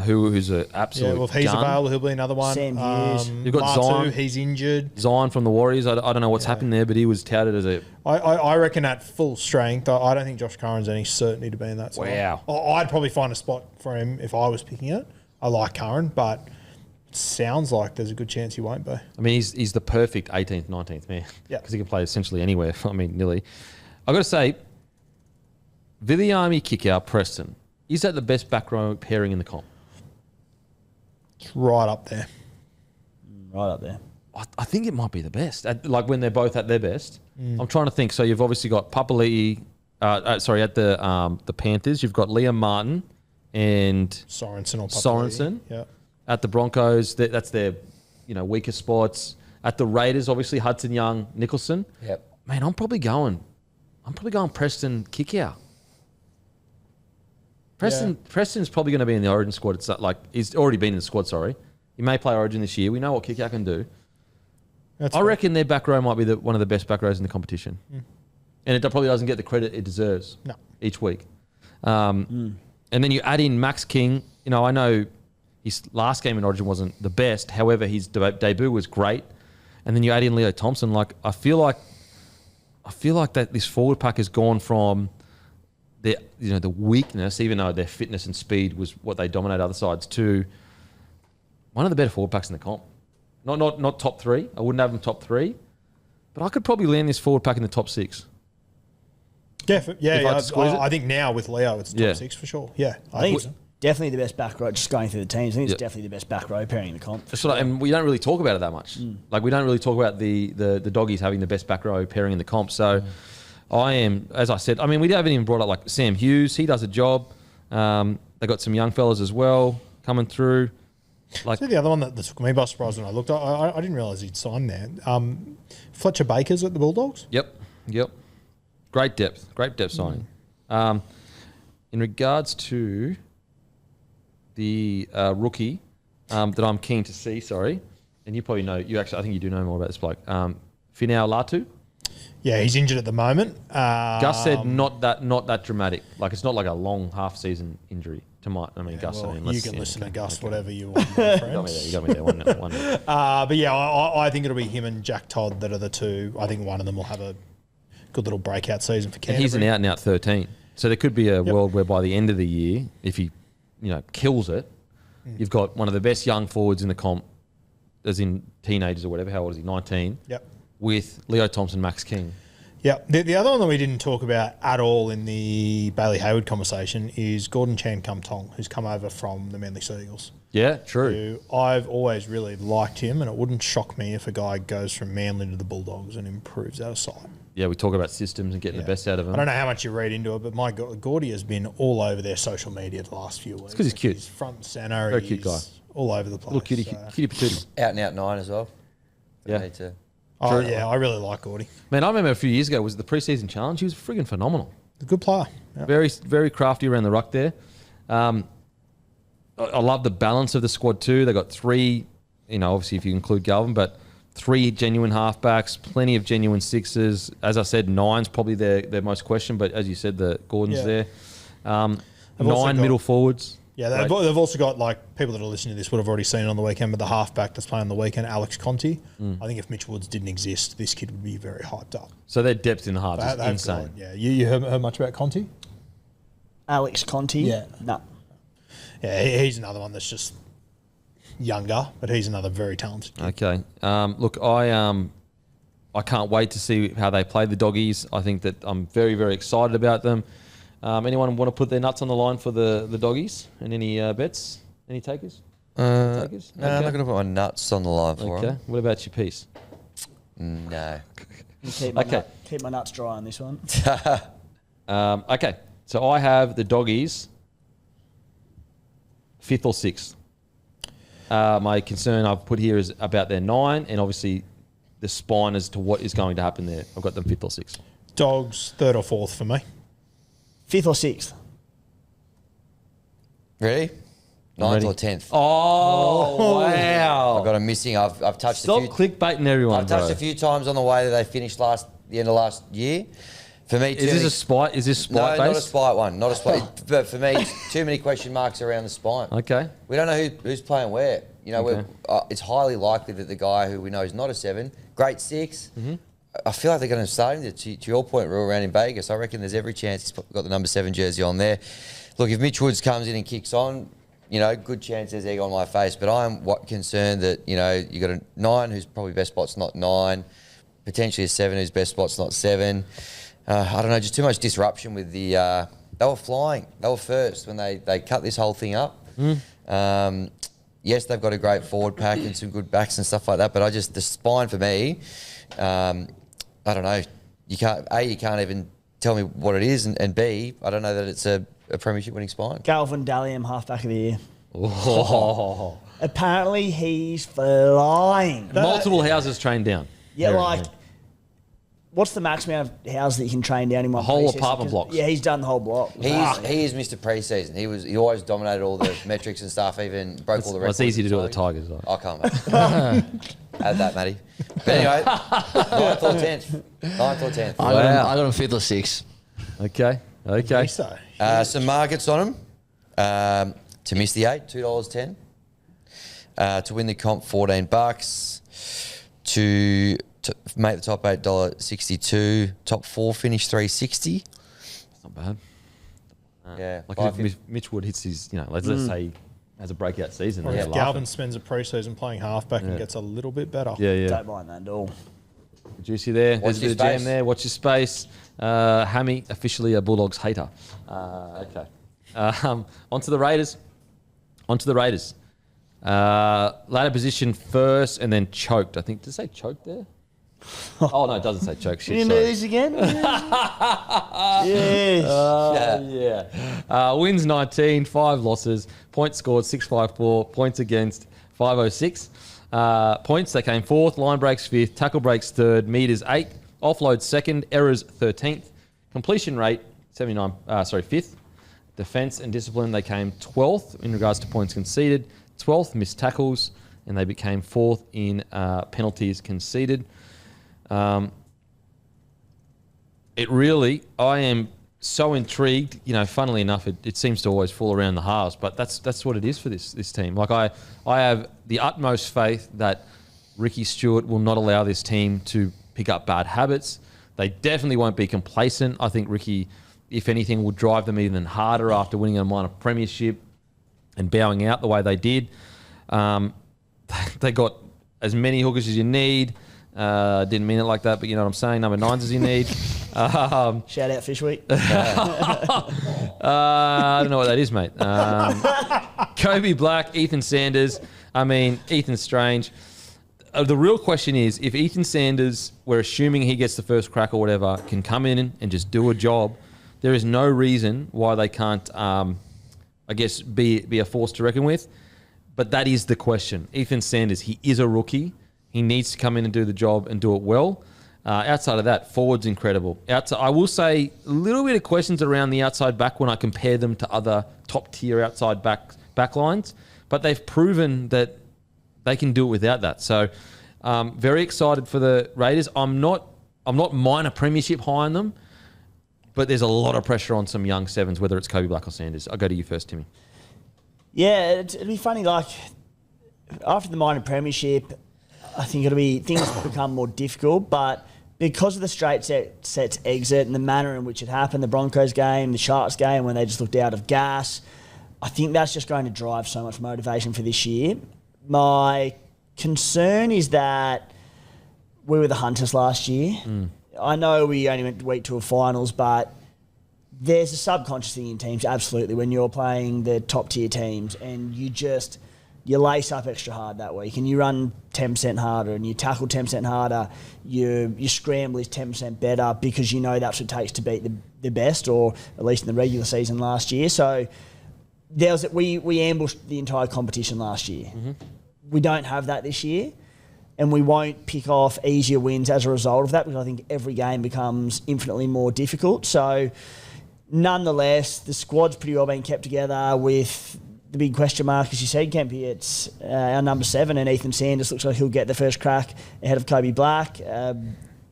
Who's an absolute Yeah, well, if he's gun. available, he'll be another one. Sam Hughes. You've got Martu, Zion. he's injured. Zion from the Warriors. I don't know what's happened there, but he was touted as a... I reckon at full strength, I don't think Josh Curran's any certainty to be in that side. Wow. I'd probably find a spot for him if I was picking it. I like Curran, but it sounds like there's a good chance he won't be. I mean, he's the perfect 18th, 19th man. Yeah. Because he can play essentially anywhere. I mean, nearly. I've got to say, Viliami Kickout, Preston. Is that the best back row pairing in the comp? It's right up there. Right up there. I think it might be the best. Like when they're both at their best. I'm trying to think. So you've obviously got Papali'i, at the Panthers. You've got Liam Martin and Sorensen or Papali'i. Sorensen. Yeah. At the Broncos, that's their weaker spots. At the Raiders, obviously Hudson Young, Nicholson. Yep. Man, I'm probably going Preston Kickout. Preston's probably going to be in the Origin squad. It's not like he's already been in the squad. Sorry, he may play Origin this year. We know what Kickout can do. That's I fair. reckon their back row might be one of the best back rows in the competition, and it probably doesn't get the credit it deserves. No. Each week, and then you add in Max King. I know his last game in Origin wasn't the best. However, his debut was great, and then you add in Leo Thompson. Like I feel like that this forward pack has gone from the weakness, even though their fitness and speed was what they dominate other sides, to one of the better forward packs in the comp. Not top 3. I wouldn't have them top 3, but I could probably land this forward pack in the top 6. If I had to squeeze it? I I think now with Leo, it's top Yeah. 6 for sure. Yeah. I think it's definitely the best back row. Just going through the teams, I think it's definitely the best back row pairing in the comp. And we don't really talk about it that much. Like we don't really talk about the doggies having the best back row pairing in the comp. So I am, as I said, I mean, we haven't even brought up like Sam Hughes. He does a job. They got some young fellas as well coming through. Like See, the other one that took me by surprise when I looked, I didn't realise he'd signed there. Fletcher Baker's at the Bulldogs. Yep. Great depth signing. In regards to the rookie that I'm keen to see, and you probably know, I think you do know more about this bloke. Finau Latu. Yeah, he's injured at the moment. Gus said not that dramatic. Like it's not like a long half season injury. Gus. Well, unless, you can listen to Gus, okay. whatever you want, my You got me friends. there. You got me there. One. But yeah, I think it'll be him and Jack Todd that are the two. I think one of them will have a good little breakout season for And Canterbury. he's an out and out 13. So there could be a world where by the end of the year, if he, kills it, you've got one of the best young forwards in the comp, as in teenagers or whatever. How old is he? 19. Yep. With Leo Thompson, Max King. Yeah. The other one that we didn't talk about at all in the Bailey Hayward conversation is Gordon Chan Kum Tong, who's come over from the Manly Seagulls. Yeah, true. Who I've always really liked him, and it wouldn't shock me if a guy goes from Manly to the Bulldogs and improves out of sight. Yeah, we talk about systems and getting the best out of them. I don't know how much you read into it, but my God, Gordy has been all over their social media the last few weeks. 'cause he's cute. He's front and centre. Very cute guy. All over the place. Little cutie patootie. Out and out 9 as well. Yeah. Need to- Oh, yeah, I really like Gordy. Man, I remember a few years ago was the preseason challenge. He was friggin' phenomenal. A good player. Yeah. Very, very crafty around the ruck there. I love the balance of the squad too. They got 3, obviously if you include Galvin, but 3 genuine halfbacks, plenty of genuine 6s. As I said, 9's probably their most question, but as you said, the Gordon's Yeah. there. also 9 got- middle forwards. Yeah, they've also got, like, people that are listening to this would have already seen it on the weekend, but the halfback that's playing on the weekend, Alex Conti. I think if Mitch Woods didn't exist, this kid would be very hyped up. So their depth in the halves is They've insane. got- yeah, you heard much about Conti? Alex Conti? Yeah. No. Yeah, he's another one that's just younger, but he's another very talented kid. Okay. Look, I can't wait to see how they play the Doggies. I think that I'm very, very excited about them. Anyone want to put their nuts on the line for the Doggies? And any bets? Any takers? Takers? No, I'm not going to put my nuts on the line for Okay. him. What about your piece? No. Keep my nuts dry on this one. Okay. So I have the Doggies 5th or 6th. My concern I've put here is about their 9 and obviously the spine as to what is going to happen there. I've got them 5th or 6th. Dogs, 3rd or 4th for me. 5th or 6th? Ready? 9th ready. or 10th. Oh, wow. I've got them missing. I've touched Stop a few. clickbaiting everyone, I've touched bro. a few times on the way that they finished the end of last year. For me, Is this a spite? Is this spite No, based? not a spite one. Not a spite. But for me, too many question marks around the spine. Okay. We don't know who's playing where. You know, Okay. it's highly likely that the guy who we know is not a 7, great 6. I feel like they're going to start him to your point, Rule, around in Vegas. I reckon there's every chance he's got the number 7 jersey on there. Look, if Mitch Woods comes in and kicks on, you know, good chance there's egg on my face. But I'm concerned that, you know, you got a 9 whose probably best spot's not 9, potentially a 7 whose best spot's not 7. I don't know, just too much disruption with the. They were flying. They were first when they cut this whole thing up. Yes, they've got a great forward pack and some good backs and stuff like that. But the spine for me, I don't know. You can't even tell me what it is, and B, I don't know that it's a premiership winning spine. Galvin Dalium, halfback of the year. Oh. Apparently he's flying. Multiple houses trained down. Yeah, Very like, good. what's the max amount of houses that you can train down in one whole pre-season? apartment 'Cause- blocks. Yeah, he's done the whole block. He is Mr. Preseason. He always dominated all the metrics and stuff. Even broke all the Well, records. it's easy to do with the Tigers, though. I can't. Add that, Matty. But anyway, 9th or 10th. 9th or 10th. I got him 5th or 6th. Okay. Okay. So, Some markets on them. To miss the 8, $2.10. To win the comp, $14. To make the top 8, $1.62. Top 4 finish, $3.60. Not bad. Yeah. Like $5.50. if Mitch Wood hits his, let's say he has a breakout season. or then if you're Galvin laughing. spends a pre-season playing halfback and gets a little bit better. Yeah. Don't mind that at all. Juicy there. Watch There's a bit your of jam space. there. Watch your space. Hammy, officially a Bulldogs hater. Okay. Onto the Raiders. Ladder position first and then choked. I think. Did it say choked there? Oh, no, it doesn't say choked. Shit, You do sorry. this again? Yes. Yeah. Wins 19, 5 losses. Points scored 654. Points against 506. Points, they came 4th. Line breaks 5th. Tackle breaks 3rd. Meters 8th. Offload 2nd. Errors 13th. Completion rate 5th. Defence and discipline, they came 12th in regards to points conceded. 12th, missed tackles. And they became 4th in penalties conceded. I am so intrigued. Funnily enough, it seems to always fall around the halves, but that's what it is for this team. Like I have the utmost faith that Ricky Stewart will not allow this team to pick up bad habits. They definitely won't be complacent. I think Ricky, if anything, will drive them even harder after winning a minor premiership and bowing out the way they did. They got as many hookers as you need. Didn't mean it like that, but you know what I'm saying. Number 9s as you need. Shout out Fish Week. I don't know what that is, mate. Kobe Black, Ethan Sanders. Ethan Strange. The real question is, if Ethan Sanders, we're assuming he gets the first crack or whatever, can come in and just do a job, there is no reason why they can't, be a force to reckon with. But that is the question. Ethan Sanders, he is a rookie. He needs to come in and do the job and do it well. Outside of that, forward's incredible. I will say a little bit of questions around the outside back when I compare them to other top-tier outside back lines, but they've proven that they can do it without that. So very excited for the Raiders. I'm not minor premiership high on them, but there's a lot of pressure on some young 7s, whether it's Kobe Black or Sanders. I'll go to you first, Timmy. Yeah, it'd be funny. Like after the minor premiership, I think things become more difficult. But because of the straight sets exit and the manner in which it happened, the Broncos game, the Sharks game, when they just looked out of gas, I think that's just going to drive so much motivation for this year. My concern is that we were the Hunters last year. I know we only went week 2 of finals, but there's a subconscious thing in teams, absolutely, when you're playing the top tier teams and you lace up extra hard that week and you run 10% harder and you tackle 10% harder, your scramble is 10% better because you know that's what it takes to beat the best, or at least in the regular season last year. So we ambushed the entire competition last year. Mm-hmm. We don't have that this year, and we won't pick off easier wins as a result of that because I think every game becomes infinitely more difficult. So nonetheless, the squad's pretty well being kept together with the big question mark, as you said, Kempy. It's our number 7, and Ethan Sanders looks like he'll get the first crack ahead of Kobe Black.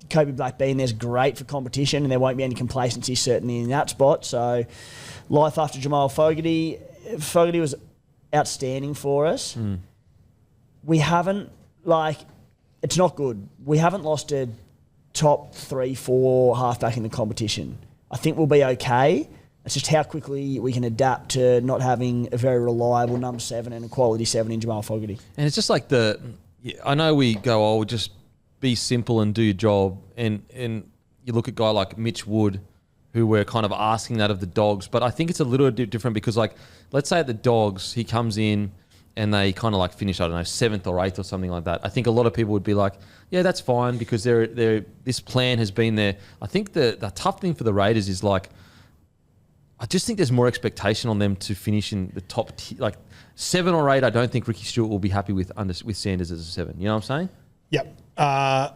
Kobe Black being there's great for competition, and there won't be any complacency certainly in that spot. So life after Jamal Fogarty. Fogarty was outstanding for us. We haven't, it's not good. We haven't lost a top 3-4 halfback in the competition. I think we'll be okay. It's just how quickly we can adapt to not having a very reliable number 7 and a quality 7 in Jamal Fogarty. And it's just like I know we go, we'll just be simple and do your job. And you look at a guy like Mitch Wood, who we're kind of asking that of the Dogs. But I think it's a little bit different because, let's say at the Dogs, he comes in and they kind of finish, 7th or 8th or something like that. I think a lot of people would be like, yeah, that's fine because this plan has been there. I think the tough thing for the Raiders is I just think there's more expectation on them to finish in the top 7 or 8. I don't think Ricky Stewart will be happy with Sanders as a 7. You know what I'm saying? Yep. I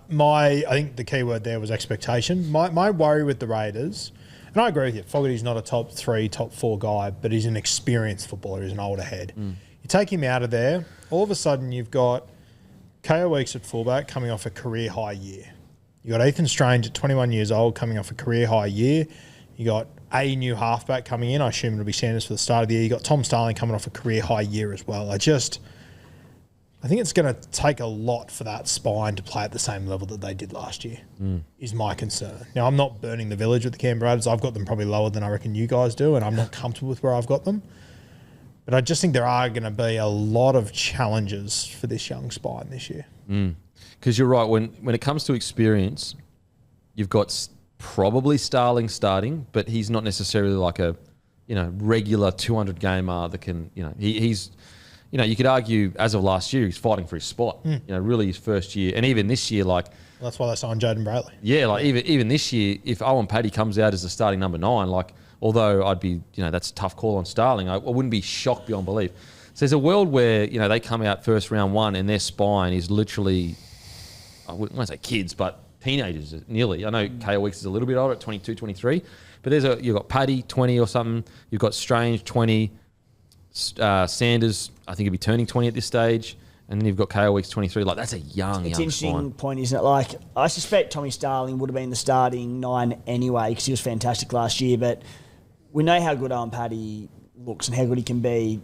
think the key word there was expectation. My worry with the Raiders, and I agree with you, Fogarty's not a top 3, top 4 guy, but he's an experienced footballer. He's an older head. You take him out of there, all of a sudden you've got KO Weeks at fullback coming off a career high year. You got Ethan Strange at 21 years old coming off a career high year. You got a new halfback coming in. I assume it'll be Sanders for the start of the year. You got Tom Starling coming off a career high year as well. I think it's going to take a lot for that spine to play at the same level that they did last year, is my concern. Now, I'm not burning the village with the Canberra Raiders. I've got them probably lower than I reckon you guys do, and I'm not comfortable with where I've got them. But I just think there are going to be a lot of challenges for this young spine this year. Because you're right. When it comes to experience, you've got probably Starling starting, but he's not necessarily like a regular 200 gamer that can, he's... you could argue as of last year, he's fighting for his spot. Really his first year. And even this year, that's why they signed Jaden Bradley. Yeah, even this year, if Owen Paddy comes out as the starting number 9, although I'd be, that's a tough call on Starling, I wouldn't be shocked beyond belief. So there's a world where, they come out first round 1 and their spine is literally, I won't say kids, but teenagers nearly. I know KO Weeks is a little bit older at 22, 23, but you've got Paddy, 20 or something. You've got Strange, 20. Sanders, I think he'll be turning 20 at this stage, and then you've got KO Weeks 23. That's a young It's an interesting spine. point, isn't it? I suspect Tommy Starling would have been the starting 9 anyway because he was fantastic last year, but we know how good Owen Paddy looks and how good he can be.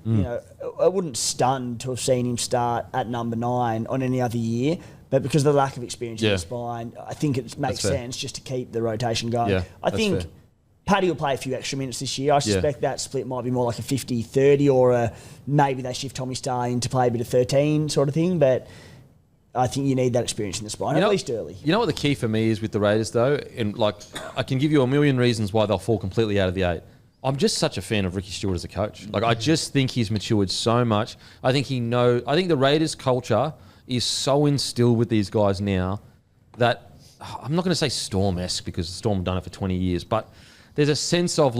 I wouldn't stun to have seen him start at number 9 on any other year, but because of the lack of experience in the spine, I think it makes sense just to keep the rotation going. Yeah, I think fair. Paddy will play a few extra minutes this year. I suspect that split might be more like a 50-30 or maybe they shift Tommy Starling to play a bit of 13 sort of thing, but I think you need that experience in the spine, at least early. You know what the key for me is with the Raiders, though? And I can give you a million reasons why they'll fall completely out of the 8. I'm just such a fan of Ricky Stewart as a coach. I just think he's matured so much. I think the Raiders culture is so instilled with these guys now that I'm not going to say Storm-esque because Storm have done it for 20 years, but there's a sense of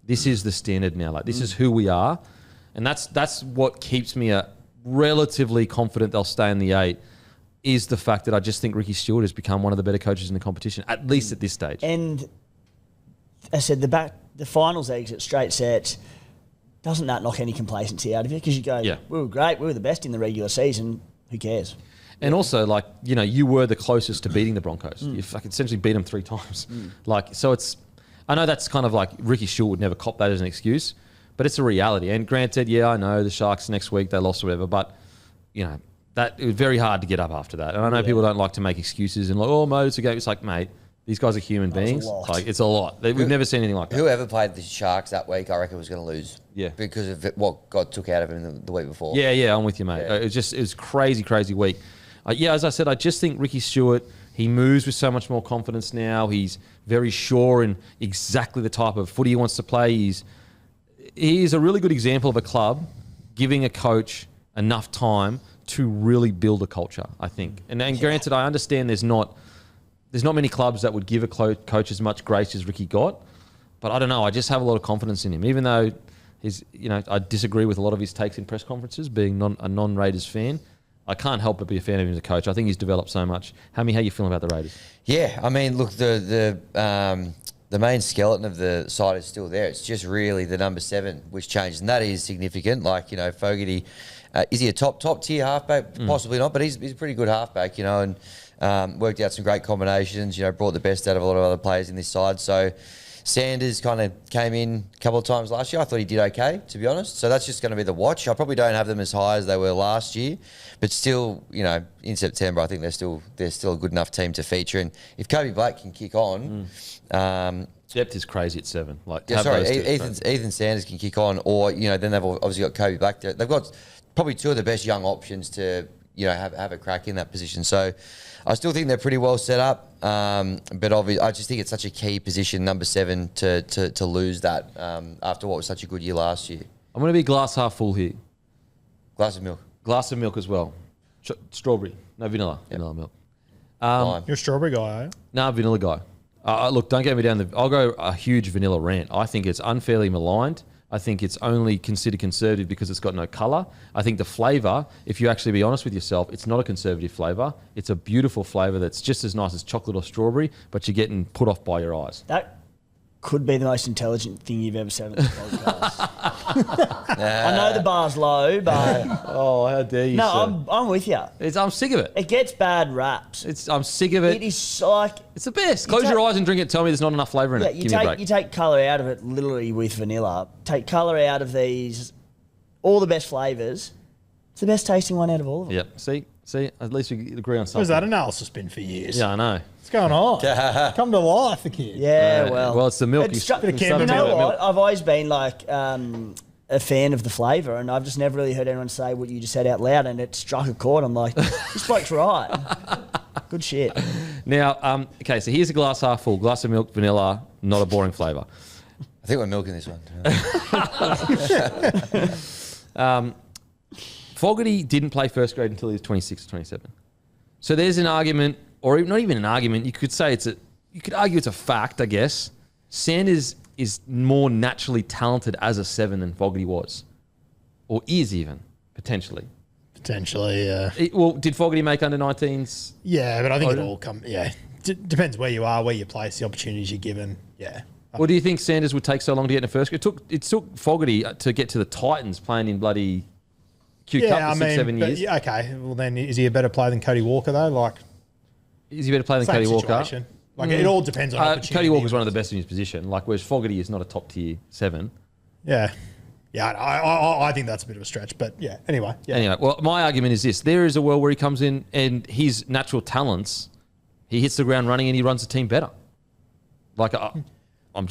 this is the standard now. This is who we are. And that's what keeps me relatively confident they'll stay in the 8 is the fact that I just think Ricky Stewart has become one of the better coaches in the competition, at least at this stage. And I said the finals exit, straight sets, doesn't that knock any complacency out of you? Because you go, we were great, we were the best in the regular season, who cares? And also, you were the closest to beating the Broncos. You essentially beat them 3 times. So it's... I know that's kind of Ricky Stewart would never cop that as an excuse, but it's a reality. And granted, yeah, I know the Sharks next week, they lost or whatever, but, that it was very hard to get up after that. And I know people don't like to make excuses and like, oh, Mo, it's a game. It's like, mate, these guys are human beings. Like, it's a lot. We've never seen anything like that. Whoever played the Sharks that week, I reckon, was going to lose. Yeah. Because of what God took out of him the week before. Yeah, I'm with you, mate. Yeah. It was crazy, crazy week. As I said, I just think Ricky Stewart, he moves with so much more confidence now. He's very sure in exactly the type of footy he wants to play. He's a really good example of a club giving a coach enough time to really build a culture, I think. And granted, I understand there's not many clubs that would give a coach as much grace as Ricky got, but I don't know. I just have a lot of confidence in him, even though I disagree with a lot of his takes in press conferences, being a non-Raiders fan. I can't help but be a fan of him as a coach. I think he's developed so much. Hammy, how you feeling about the Raiders? Yeah, I mean, look, the main skeleton of the side is still there. It's just really the number 7 which changed, and that is significant. Like, Fogarty, is he a top tier halfback? Possibly not, but he's a pretty good halfback, and worked out some great combinations. Brought the best out of a lot of other players in this side. So Sanders kind of came in a couple of times last year. I thought he did okay, to be honest. So that's just going to be the watch. I probably don't have them as high as they were last year, but still, in September, I think they're still a good enough team to feature. And if Kobe Black can kick on, depth is crazy at 7. Ethan Sanders can kick on, or then they've obviously got Kobe Black there. They've got probably 2 of the best young options to have a crack in that position. So I still think they're pretty well set up, but obviously I just think it's such a key position, number 7, to lose that after what was such a good year last year. I'm going to be glass half full here. Glass of milk. Glass of milk as well. Strawberry, no vanilla. Yep. Vanilla milk. You're a strawberry guy, are you? No, vanilla guy. Look, don't get me down. I'll go a huge vanilla rant. I think it's unfairly maligned. I think it's only considered conservative because it's got no colour. I think the flavour, if you actually be honest with yourself, it's not a conservative flavour. It's a beautiful flavour that's just as nice as chocolate or strawberry, but you're getting put off by your eyes. That could be the most intelligent thing you've ever said on this podcast. I know the bar's low, but Oh, how dare you, no, I'm with you. I'm sick of it. It gets bad raps. I'm sick of it. It is like It's the best. Close your eyes and drink it. Tell me there's not enough flavour in it. you Give me a break. take colour out of it literally with vanilla. Take colour out of these, all the best flavours. It's the best tasting one out of all of them. Yep. See, at least we agree on something. Where's that analysis been for years? Yeah, I know. What's going on? Come to life, the kid. Yeah, well, it's the milk. It's You you started know talking about what? milk. I've always been like a fan of the flavour, and I've just never really heard anyone say what you just said out loud, and it struck a chord. I'm like, this bloke's right. Good shit. Now, okay, so here's a glass half full. Glass of milk, vanilla, not a boring flavour. I think we're milking this one. Fogarty didn't play first grade until he was 26 or 27. So there's an argument, or not even an argument. You could say you could argue it's a fact, I guess. Sanders is more naturally talented as a 7 than Fogarty was, or is even potentially. Potentially, yeah. Did Fogarty make under 19s? Yeah, but I think it all comes. Yeah, depends where you are, where you place, the opportunities you're given. Yeah. Or do you think Sanders would take so long to get in first grade? It took Fogarty to get to the Titans playing in bloody Q Cup for 6-7 years. Yeah, okay. Well, then is he a better player than Cody Walker though? Like, is he better player than same Cody Walker? situation. Like, it all depends on opportunity. Cody Walker's one of the best in his position. Like, whereas Fogarty is not a top tier 7. Yeah. Yeah, I think that's a bit of a stretch, but yeah. Anyway, yeah. Anyway, well, my argument is this: there is a world where he comes in and his natural talents, he hits the ground running and he runs the team better. Like, I'm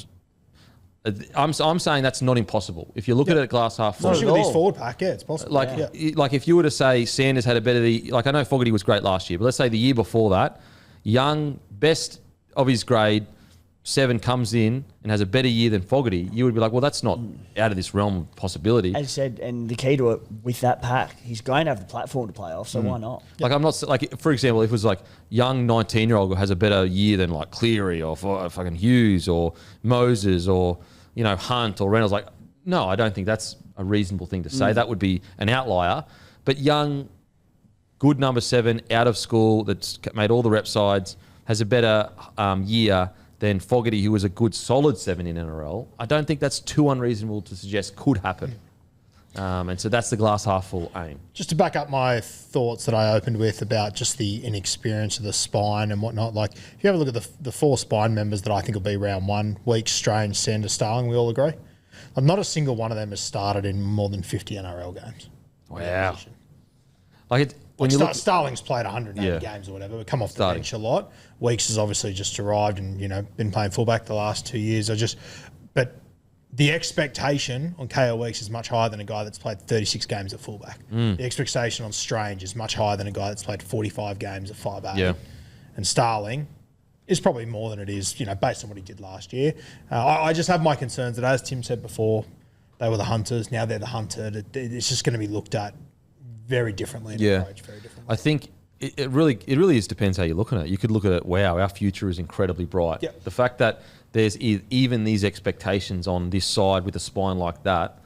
saying that's not impossible. If you look at it at glass half full, Especially with his forward pack, yeah, it's possible. Like if you were to say Sanders had a better, like I know Fogarty was great last year, but let's say the year before that, young, best of his grade, 7 comes in and has a better year than Fogarty, you would be like, well, that's not out of this realm of possibility. As I said, and the key to it with that pack, he's going to have the platform to play off, so why not? Like I'm not like, for example, if it was like young 19-year-old who has a better year than like Cleary or fucking Hughes or Moses or Hunt or Reynolds, like no, I don't think that's a reasonable thing to say. That would be an outlier. But young, good number 7 out of school that's made all the rep sides has a better year than Fogarty, who was a good solid 7 in NRL. I don't think that's too unreasonable to suggest could happen. And so that's the glass half full aim. Just to back up my thoughts that I opened with about just the inexperience of the spine and whatnot, like if you have a look at the 4 spine members that I think will be round 1, Weeks, Strange, Sanders, Starling, we all agree. Not a single one of them has started in more than 50 NRL games. Wow. Like when Starling's played 180 games or whatever, but come off the bench a lot. Weeks has obviously just arrived and been playing fullback the last 2 years. But the expectation on KO Weeks is much higher than a guy that's played 36 games at fullback. The expectation on Strange is much higher than a guy that's played 45 games at 5'8". Yeah. And Starling is probably more than it is, based on what he did last year. I just have my concerns that, as Tim said before, they were the hunters. Now they're the hunted. It's just going to be looked at very differently and approached very differently. I think it really is depends how you're looking at it. You could look at it, wow, our future is incredibly bright. Yep. The fact that there's even these expectations on this side with a spine like that,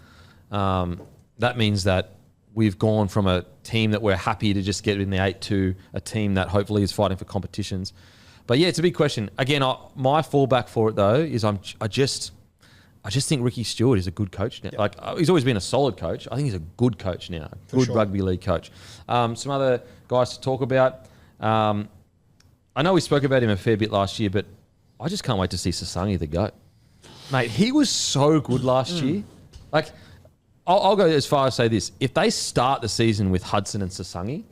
that means that we've gone from a team that we're happy to just get in the 8 to a team that hopefully is fighting for competitions. But yeah, it's a big question. Again, my fallback for it though is I just think Ricky Stewart is a good coach now. Like he's always been a solid coach. I think he's a good coach now, good rugby league coach. Some other guys to talk about. I know we spoke about him a fair bit last year, but I just can't wait to see Sasangi the GOAT. Mate, he was so good last year. Like, I'll go as far as say this. If they start the season with Hudson and Sasangi,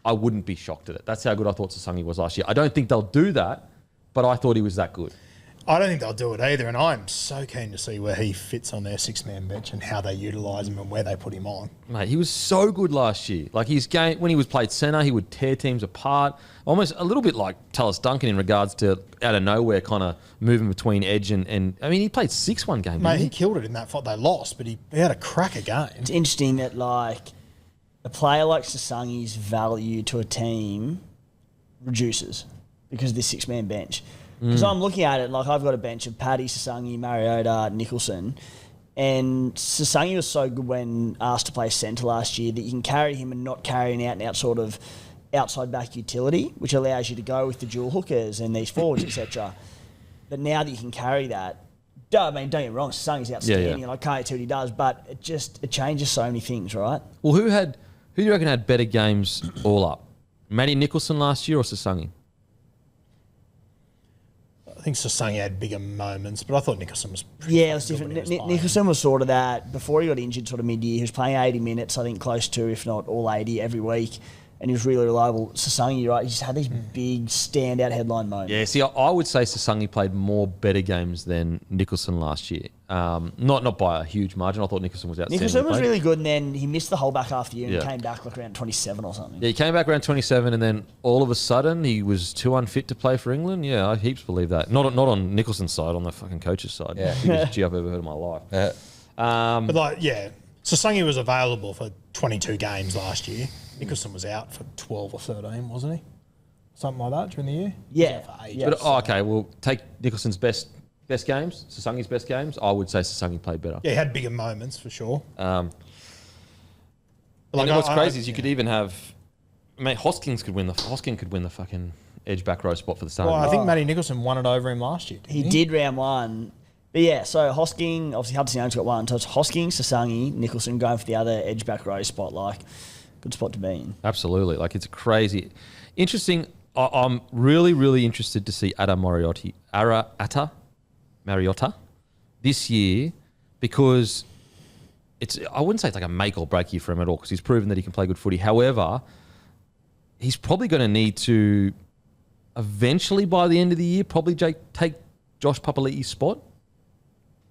I wouldn't be shocked at it. That's how good I thought Sasangi was last year. I don't think they'll do that, but I thought he was that good. I don't think they'll do it either, and I'm so keen to see where he fits on their six-man bench and how they utilise him and where they put him on. Mate, he was so good last year. Like his game, when he was played centre, he would tear teams apart. Almost a little bit like Tallis Duncan in regards to out of nowhere kind of moving between edge and I mean, he played 6 one game. Mate, he killed it in that fight. They lost, but he had a cracker game. It's interesting that like a player like Sasangi's value to a team reduces because of this 6-man bench. Because I'm looking at it, like I've got a bench of Paddy, Sasangi, Mariota, Nicholson, and Sasangi was so good when asked to play centre last year that you can carry him and not carry an out-and-out sort of outside back utility, which allows you to go with the dual hookers and these forwards, etc. But now that you can carry that, I mean, don't get me wrong, Sasangi's outstanding, and I can't tell what he does, but it changes so many things, right? Well, who do you reckon had better games all up? Matty Nicholson last year or Sasangi? I think Sasangi had bigger moments, but I thought Nicholson was pretty it was different. Nicholson was sort of that, before he got injured sort of mid-year, he was playing 80 minutes, I think close to, if not all 80 every week, and he was really reliable. Sasangi, you're right, he just had these big standout headline moments. Yeah, see, I would say Sasangi played more better games than Nicholson last year. Not by a huge margin. I thought Nicholson was outstanding. Nicholson was really good, and then he missed the whole back half the year and Yeah. came back like around 27 or something. Yeah, he came back around 27 and then all of a sudden he was too unfit to play for England. Yeah, I heaps believe that. Not on Nicholson's side, on the fucking coach's side. Yeah. Biggest G I've ever heard in my life. But Sasangi was available for 22 games last year. Nicholson was out for 12 or 13, wasn't he? Something like that during the year? Yeah. But okay, well, take Nicholson's best games, Sasangi's best games. I would say Sasangi played better. Yeah, he had bigger moments for sure. And what's crazy is you could even have, mate, Hoskins could win the fucking edge back row spot for the start. Well, I think Matty Nicholson won it over him last year. He did round one. But yeah, so Hosking, obviously Hudson Young's got one. So it's Hosking, Sasangi, Nicholson going for the other edge back row spot. Like, good spot to be in. Absolutely. Like, it's crazy. Interesting. I'm really, really interested to see Atta Mariota this year because I wouldn't say it's like a make or break year for him at all because he's proven that he can play good footy. However, he's probably going to need to eventually by the end of the year probably take Josh Papali'i's spot.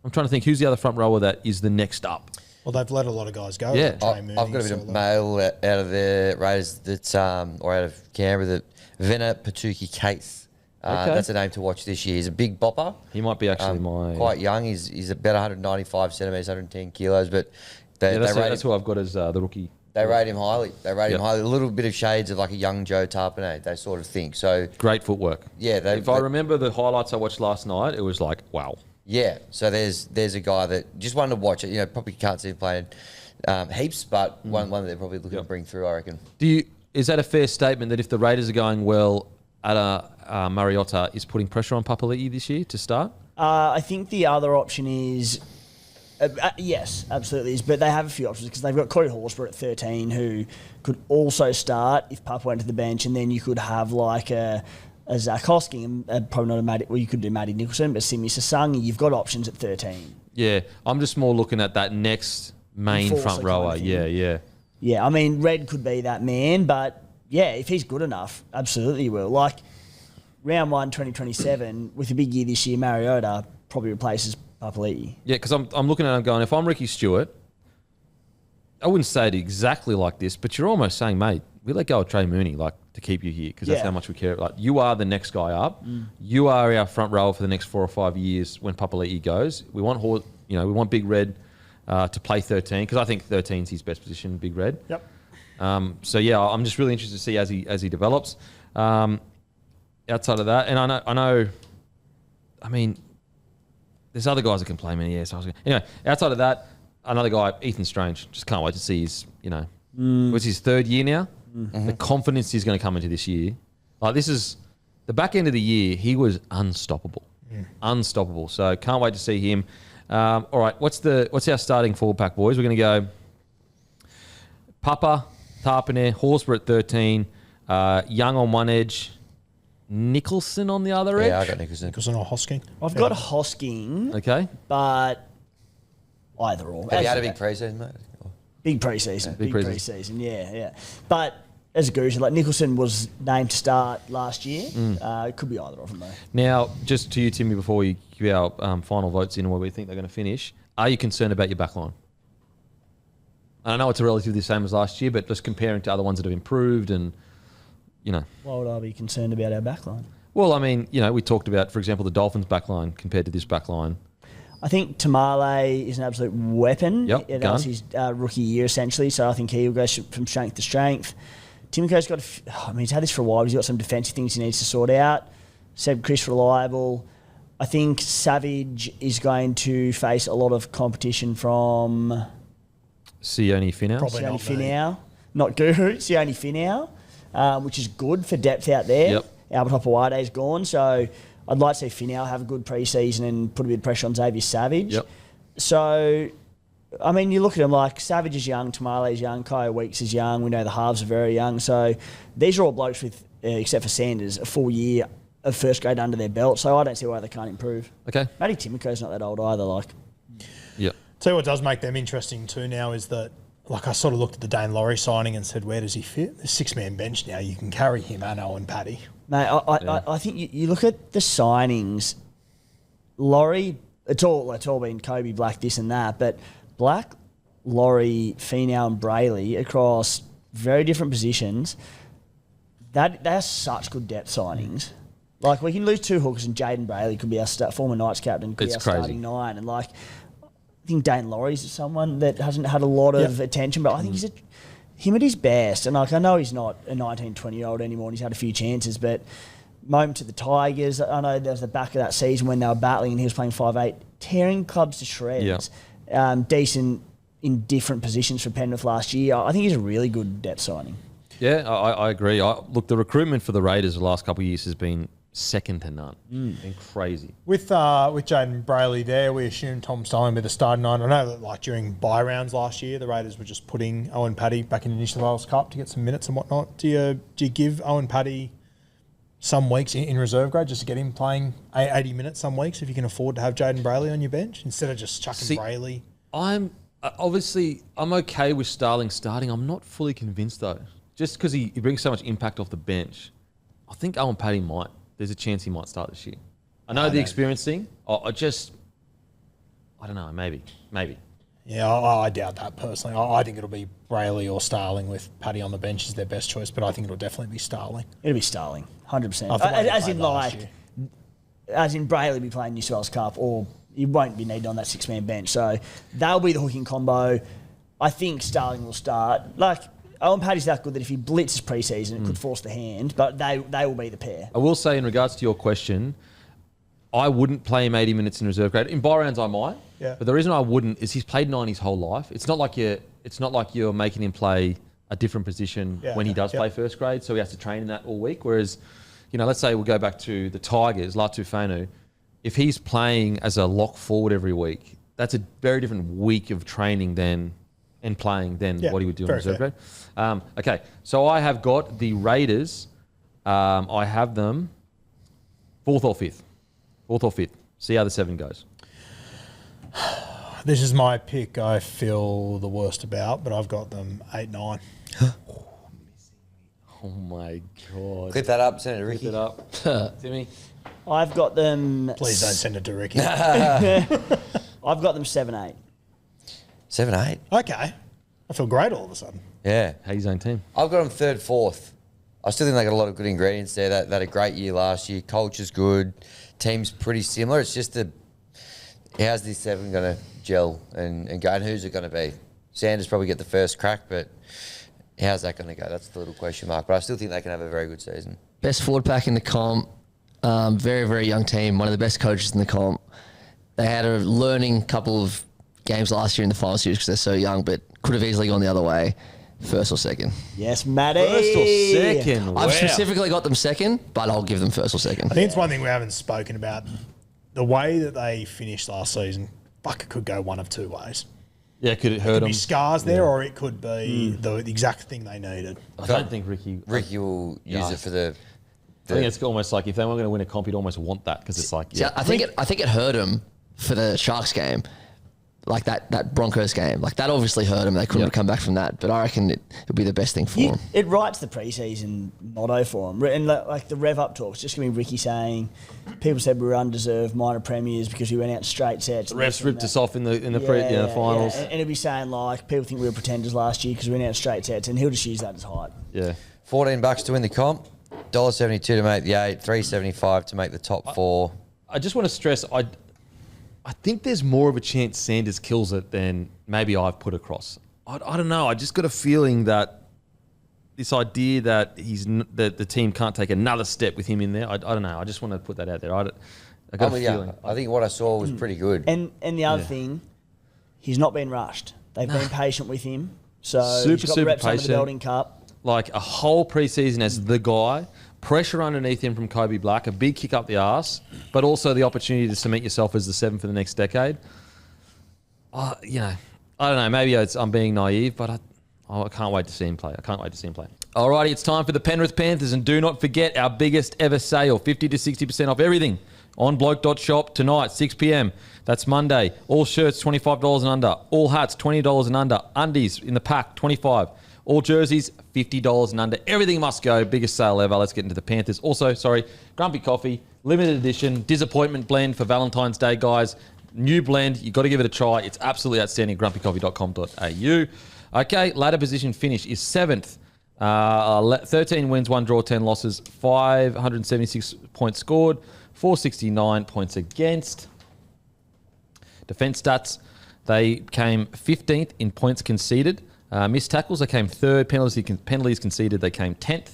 I'm trying to think who's the other front rower that is the next up. Well, they've let a lot of guys go. Yeah. I've got a bit of mail out of the Raiders or out of Canberra that Venna Patuki Cates. That's a name to watch this year. He's a big bopper. He might be actually quite young. He's about 195 centimetres, 110 kilos, but that's who I've got as the rookie. They rate him highly. A little bit of shades of like a young Joe Tarpanay, they sort of think. So great footwork. Yeah. If I remember the highlights I watched last night, it was like, wow. Yeah. So there's a guy that just wanted to watch it. You know, probably can't see him playing heaps, but one that they're probably looking to bring through, I reckon. Is that a fair statement that if the Raiders are going well, Mariota is putting pressure on Papali'i this year to start? I think the other option is, yes, absolutely is, but they have a few options because they've got Corey Horsburgh at 13 who could also start if Papa went to the bench, and then you could have like a Zach Hosking, and probably not a Matty, well, you could do Matty Nicholson, but Simi Sasangi, you've got options at 13. Yeah, I'm just more looking at that next main Enforcer front kind rower. of thing. Yeah. Yeah, I mean, Red could be that man, but yeah, if he's good enough, absolutely will. Like, round 1, 2027, with a big year this year, Mariota probably replaces Papali'i. Yeah, because I'm looking at him going, if I'm Ricky Stewart, I wouldn't say it exactly like this, but you're almost saying, mate, we let go of Trey Mooney to keep you here because that's Yeah. how much we care. Like, you are the next guy up. You are our front rower for the next 4 or 5 years when Papali'i goes. We want we want Big Red to play 13 because I think 13 is his best position, Big Red. Yep. So yeah, I'm just really interested to see as he develops. Outside of that, and I know, I mean, there's other guys that can play many years. So anyway, outside of that, another guy, Ethan Strange. Just can't wait to see his, what's his 3rd year now? The confidence he's going to come into this year. Like, this is the back end of the year. He was unstoppable, unstoppable. So can't wait to see him. All right, what's our starting forward pack, boys? We're going to go Papa, Tarpane, Horsburgh at 13, Young on one edge, Nicholson on the other edge. Yeah, I got Nicholson. Nicholson or Hosking. I've got Hosking, Okay. but either or. Have you had a big pre-season, mate? Big pre-season. Big Big pre-season. pre-season, yeah. But as a guru, like Nicholson was named to start last year. It could be either of them, though. Now, just to you, Timmy, before we give our final votes in where we think they're going to finish, are you concerned about your back line? I know it's relatively the same as last year, but just comparing to other ones that have improved and, Why would I be concerned about our backline? Well, I mean, we talked about, for example, the Dolphins backline compared to this backline. I think Tamale is an absolute weapon. Yep, That gun. was his rookie year, essentially, so I think he will go from strength to strength. Timiko's got, he's had this for a while. He's got some defensive things he needs to sort out. Seb Chris reliable. I think Savage is going to face a lot of competition from Sione Finau. Probably Sione not me. Finau. Not Guru, Sione Finau, which is good for depth out there. Yep. Albert Hopowade's gone, so I'd like to see Finau have a good pre-season and put a bit of pressure on Xavier Savage. Yep. So, I mean, you look at them like Savage is young, Tamale's young, Kyle Weeks is young. We know the halves are very young. So these are all blokes with, except for Sanders, a full year of first grade under their belt. So I don't see why they can't improve. Okay. Matty Timiko's not that old either. Like, Yeah. Tell you what does make them interesting too now is that, like, I sort of looked at the Dane Laurie signing and said, where does he fit? The 6-man bench now. You can carry him and Owen Paddy. mate, I think you look at the signings. Laurie, it's all been Kobe, Black, this and that, but Black, Laurie, Finau, and Brayley across very different positions. They're such good depth signings. Like, we can lose 2 hookers and Jaden Brayley could be our former Knights captain, could It's be our crazy. starting 9. And, like, I think Dane Laurie's someone that hasn't had a lot of attention, but I think he's him at his best. And, like, I know he's not a 19, 20-year-old anymore and he's had a few chances, but moment to the Tigers, I know there was the back of that season when they were battling and he was playing 5'8", tearing clubs to shreds. Decent in different positions for Penrith last year. I think he's a really good depth signing. Yeah, I agree. Look, the recruitment for the Raiders the last couple of years has been second to none. Been crazy. With Jaden Brayley there, we assumed Tom Starling would be the starting 9. I know that, like, during bye rounds last year, the Raiders were just putting Owen Paddy back in the New South Wales Cup to get some minutes and whatnot. Do you give Owen Paddy some weeks in reserve grade just to get him playing 80 minutes some weeks if you can afford to have Jaden Brayley on your bench instead of just chucking Brayley? I'm okay with Starling starting. I'm not fully convinced though. Just because he brings so much impact off the bench, I think Owen Paddy might. There's a chance he might start this year. I know the experience thing. I don't know. Maybe. Yeah, I doubt that personally. I think it'll be Brayley or Starling with Paddy on the bench is their best choice, but I think it'll definitely be Starling. It'll be Starling, 100%. After what he As played in, last like, year. as in Brayley be playing New South Wales Cup, or he won't be needed on that 6-man bench. So they'll be the hooking combo. I think Starling will start. Like, Owen Paddy's that good that if he blitzes pre-season, it could force the hand, but they will be the pair. I will say in regards to your question, I wouldn't play him 80 minutes in reserve grade. In bye rounds, I might. Yeah. But the reason I wouldn't is he's played 9 his whole life. It's not like you're making him play a different position when he does play first grade, so he has to train in that all week. Whereas, let's say we'll go back to the Tigers, Latu Fanu. If he's playing as a lock forward every week, that's a very different week of training than what he would do in reserve grade. Okay, so I have got the Raiders. I have them 4th or 5th. 4th or 5th. See how the 7 goes. This is my pick I feel the worst about, but I've got them 8-9. Oh my God. Clip that up, send it to Ricky. Clip it up. Timmy? I've got them. Please don't send it to Ricky. I've got them 7-8. 7-8. Okay. I feel great all of a sudden. Yeah. His own team. I've got them 3rd, 4th. I still think they got a lot of good ingredients there. They had a great year last year. Culture's good. Team's pretty similar. It's just how's this 7 going to gel and go? And who's it going to be? Sanders probably get the first crack, but how's that going to go? That's the little question mark. But I still think they can have a very good season. Best forward pack in the comp. Very, very young team. One of the best coaches in the comp. They had a learning couple of games last year in the final series because they're so young, but could have easily gone the other way. 1st or 2nd. Yes, Matty. 1st or 2nd? Wow. I've specifically got them 2nd, but I'll give them 1st or 2nd. I think it's one thing we haven't spoken about. The way that they finished last season, it could go one of two ways. Yeah, could it It hurt could them? be scars there, or it could be the exact thing they needed. I don't think Ricky... Ricky will use it for the I think it's almost like if they weren't going to win a comp, you'd almost want that because it's like... See, I think it hurt them for the Sharks game. Like that Broncos game. Like that obviously hurt them. They couldn't come back from that. But I reckon it'll be the best thing for them. It writes the preseason motto for them. And like the rev up talks, just going to be Ricky saying, people said we were undeserved minor premiers because we went out in straight sets. The refs ripped us off in the finals. Yeah. And he'll be saying like, people think we were pretenders last year because we went out in straight sets. And he'll just use that as hype. Yeah. $14 to win the comp, $1.72 to make the 8, $3.75 to make the top 4. I just want to stress, I think there's more of a chance Sanders kills it than maybe I've put across. I don't know. I just got a feeling that this idea that that the team can't take another step with him in there. I don't know. I just want to put that out there. I got a feeling. I think what I saw was pretty good. And the other thing, he's not been rushed. They've been patient with him. So Super, he's got the reps super under the Belting Cup. Like a whole preseason as the guy, pressure underneath him from Kobe Black, a big kick up the arse, but also the opportunity to cement yourself as the 7 for the next decade. I don't know. Maybe I'm being naive, but I can't wait to see him play. Alrighty, it's time for the Penrith Panthers, and do not forget our biggest ever sale, 50 to 60% off everything on bloke.shop tonight, 6 p.m. That's Monday. All shirts, $25 and under. All hats, $20 and under. Undies in the pack, $25. All jerseys, $50 and under. Everything must go. Biggest sale ever. Let's get into the Panthers. Also, Grumpy Coffee, limited edition, disappointment blend for Valentine's Day, guys. New blend. You've got to give it a try. It's absolutely outstanding. grumpycoffee.com.au. Okay, ladder position finish is 7th. 13 wins, 1 draw, 10 losses, 576 points scored, 469 points against. Defence stats, they came 15th in points conceded. Missed tackles, they came 3rd. Penalties conceded, they came 10th.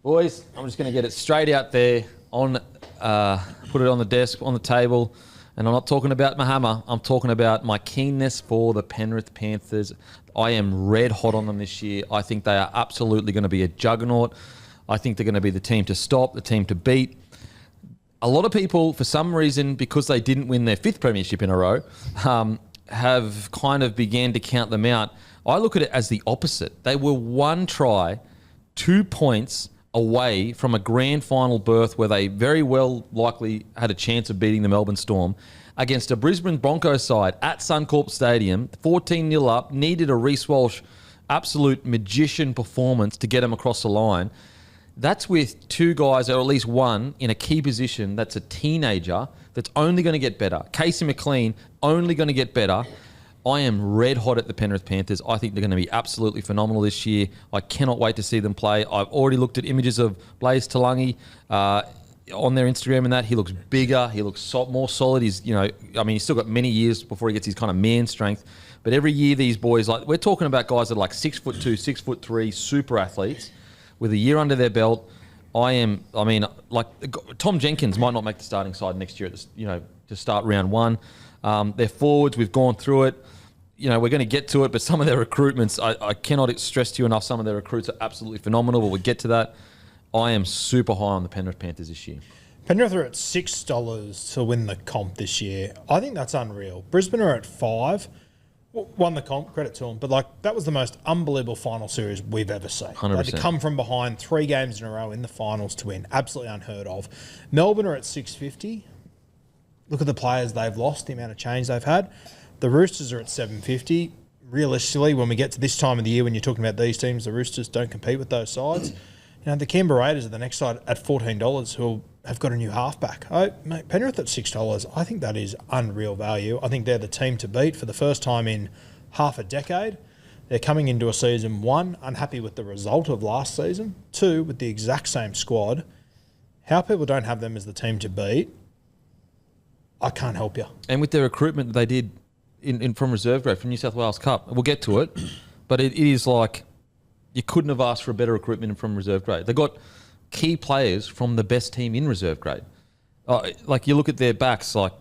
Boys, I'm just going to get it straight out there, put it on the desk, on the table. And I'm not talking about my hammer. I'm talking about my keenness for the Penrith Panthers. I am red hot on them this year. I think they are absolutely going to be a juggernaut. I think they're going to be the team to stop, the team to beat. A lot of people, for some reason, because they didn't win their 5th premiership in a row, have kind of began to count them out. I look at it as the opposite. They were 1 try, 2 points away from a grand final berth where they very well likely had a chance of beating the Melbourne Storm against a Brisbane Broncos side at Suncorp Stadium, 14-0 up, needed a Reece Walsh absolute magician performance to get them across the line. That's with 2 guys, or at least one, in a key position that's a teenager that's only going to get better. Casey McLean, only going to get better. I am red hot at the Penrith Panthers. I think they're going to be absolutely phenomenal this year. I cannot wait to see them play. I've already looked at images of Blaze Talangi on their Instagram and that. He looks bigger. He looks more solid. He's still got many years before he gets his kind of man strength. But every year these boys, we're talking about guys that are like 6'2", 6'3", super athletes with a year under their belt. Tom Jenkins might not make the starting side next year to start round 1. Their forwards, we've gone through it. We're going to get to it, but some of their recruitments, I cannot stress to you enough, some of their recruits are absolutely phenomenal, but we'll get to that. I am super high on the Penrith Panthers this year. Penrith are at $6 to win the comp this year. I think that's unreal. Brisbane are at $5. Won the comp, credit to them. But that was the most unbelievable final series we've ever seen. 100%. To come from behind 3 games in a row in the finals to win, absolutely unheard of. Melbourne are at $6.50. look at the players they've lost, the amount of change they've had. The Roosters are at 750. Realistically, when we get to this time of the year, when you're talking about these teams, the Roosters don't compete with those sides. The Canberra Raiders are the next side at $14, who have got a new halfback. Mate, Penrith at $6. I think that is unreal value. I think they're the team to beat for the first time in half a decade. They're coming into a season, 1, unhappy with the result of last season, 2, with the exact same squad. How people don't have them as the team to beat, I can't help you. And with their recruitment that they did in from reserve grade, from New South Wales Cup, we'll get to it, but it is like you couldn't have asked for a better recruitment from reserve grade. They got key players from the best team in reserve grade. Like you look at their backs, like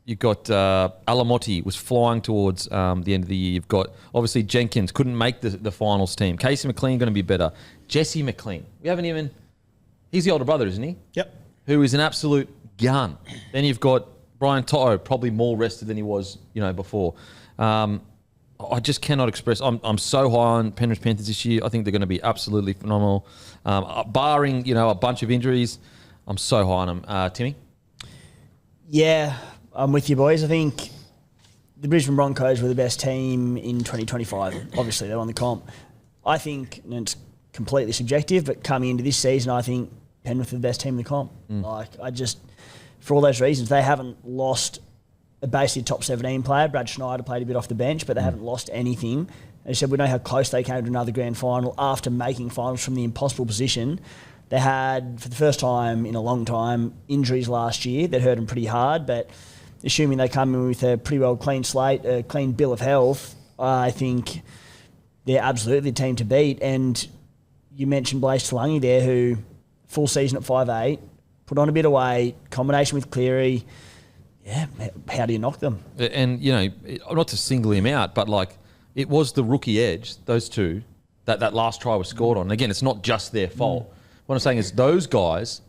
you've got Alamotti was flying towards the end of the year. You've got obviously Jenkins couldn't make the finals team. Casey McLean going to be better. Jesse McLean, we haven't even. He's the older brother, isn't he? Yep. Who is an absolute gun. Then you've got Brian Toto, probably more rested than he was, before. I just cannot express. I'm so high on Penrith Panthers this year. I think they're going to be absolutely phenomenal. Barring a bunch of injuries, I'm so high on them. Timmy? Yeah, I'm with you, boys. I think the Brisbane Broncos were the best team in 2025. Obviously, they won the comp. I think, and it's completely subjective, but coming into this season, I think Penrith are the best team in the comp. For all those reasons, they haven't lost basically a top 17 player. Brad Schneider played a bit off the bench, but they haven't lost anything. They said we know how close they came to another grand final after making finals from the impossible position. They had, for the first time in a long time, injuries last year that hurt them pretty hard, but assuming they come in with a pretty well clean slate, a clean bill of health, I think they're absolutely the team to beat. And you mentioned Blaze Talangi there, who full season at 5'8", put on a bit of weight, combination with Cleary. Yeah, how do you knock them? And, not to single him out, but it was the rookie edge, those two, that last try was scored on. And again, it's not just their fault. What I'm saying is those guys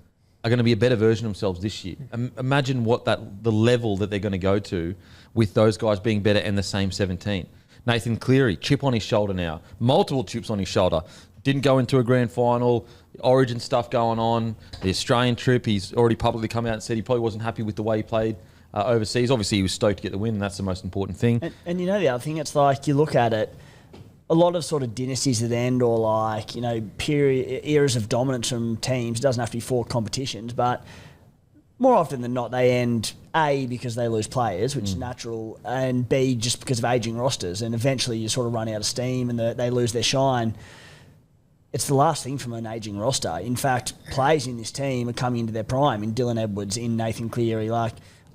are going to be a better version of themselves this year. Imagine the level that they're going to go to with those guys being better and the same 17. Nathan Cleary, chip on his shoulder now. Multiple chips on his shoulder. Didn't go into a grand final. Origin stuff going on. The Australian trip, he's already publicly come out and said he probably wasn't happy with the way he played overseas. Obviously, he was stoked to get the win, and that's the most important thing. And the other thing, it's like you look at it, a lot of sort of dynasties that end or period eras of dominance from teams, it doesn't have to be 4 competitions, but more often than not, they end A, because they lose players, which is natural, and B, just because of ageing rosters, and eventually you sort of run out of steam and they lose their shine. It's the last thing from an ageing roster. In fact, players in this team are coming into their prime, in Dylan Edwards, in Nathan Cleary,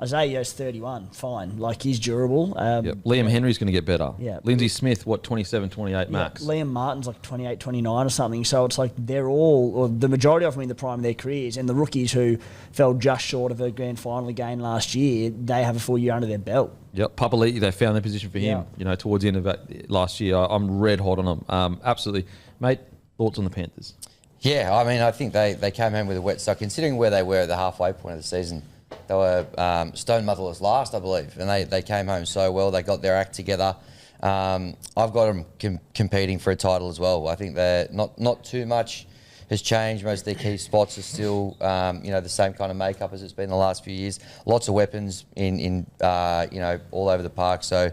Isaiah Yo's 31, fine. He's durable. Liam Henry's going to get better. Yeah. Lindsay Smith, 27, 28 max. Liam Martin's 28, 29 or something. So it's they're all, or the majority of them in the prime of their careers, and the rookies who fell just short of a grand final again last year, they have a full year under their belt. Yep, Papali'i, they found their position for him, towards the end of that last year. I'm red hot on them. Absolutely. Mate, thoughts on the Panthers? Yeah, I think they came home with a wet start, considering where they were at the halfway point of the season. They were stone motherless last, I believe, and they came home so well. They got their act together. I've got them competing for a title as well. I think they're not too much has changed. Most of their key spots are still, the same kind of makeup as it's been the last few years. Lots of weapons in all over the park. So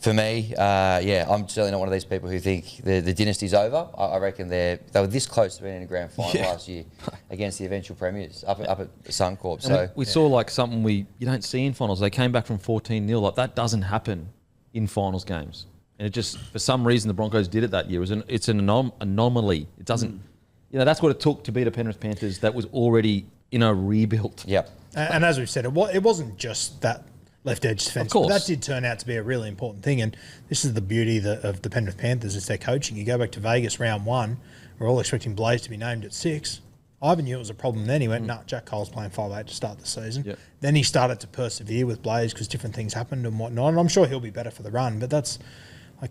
for me, I'm certainly not one of these people who think the dynasty's over. I reckon they were this close to being in a grand final last year against the eventual premiers up at Suncorp. So we saw something you don't see in finals. They came back from 14-0. That doesn't happen in finals games. And it just, for some reason, the Broncos did it that year. It's an anomaly. It doesn't, that's what it took to beat a Penrith Panthers that was already in a rebuild. Yep. And as we've said, it wasn't just that left edge defence. But that did turn out to be a really important thing. And this is the beauty of the Penrith Panthers, is their coaching. You go back to Vegas round 1, we're all expecting Blaze to be named at 6. Ivan knew it was a problem then. He went, Jack Cole's playing 5'8" to start the season. Yep. Then he started to persevere with Blaze because different things happened and whatnot. And I'm sure he'll be better for the run. But that's,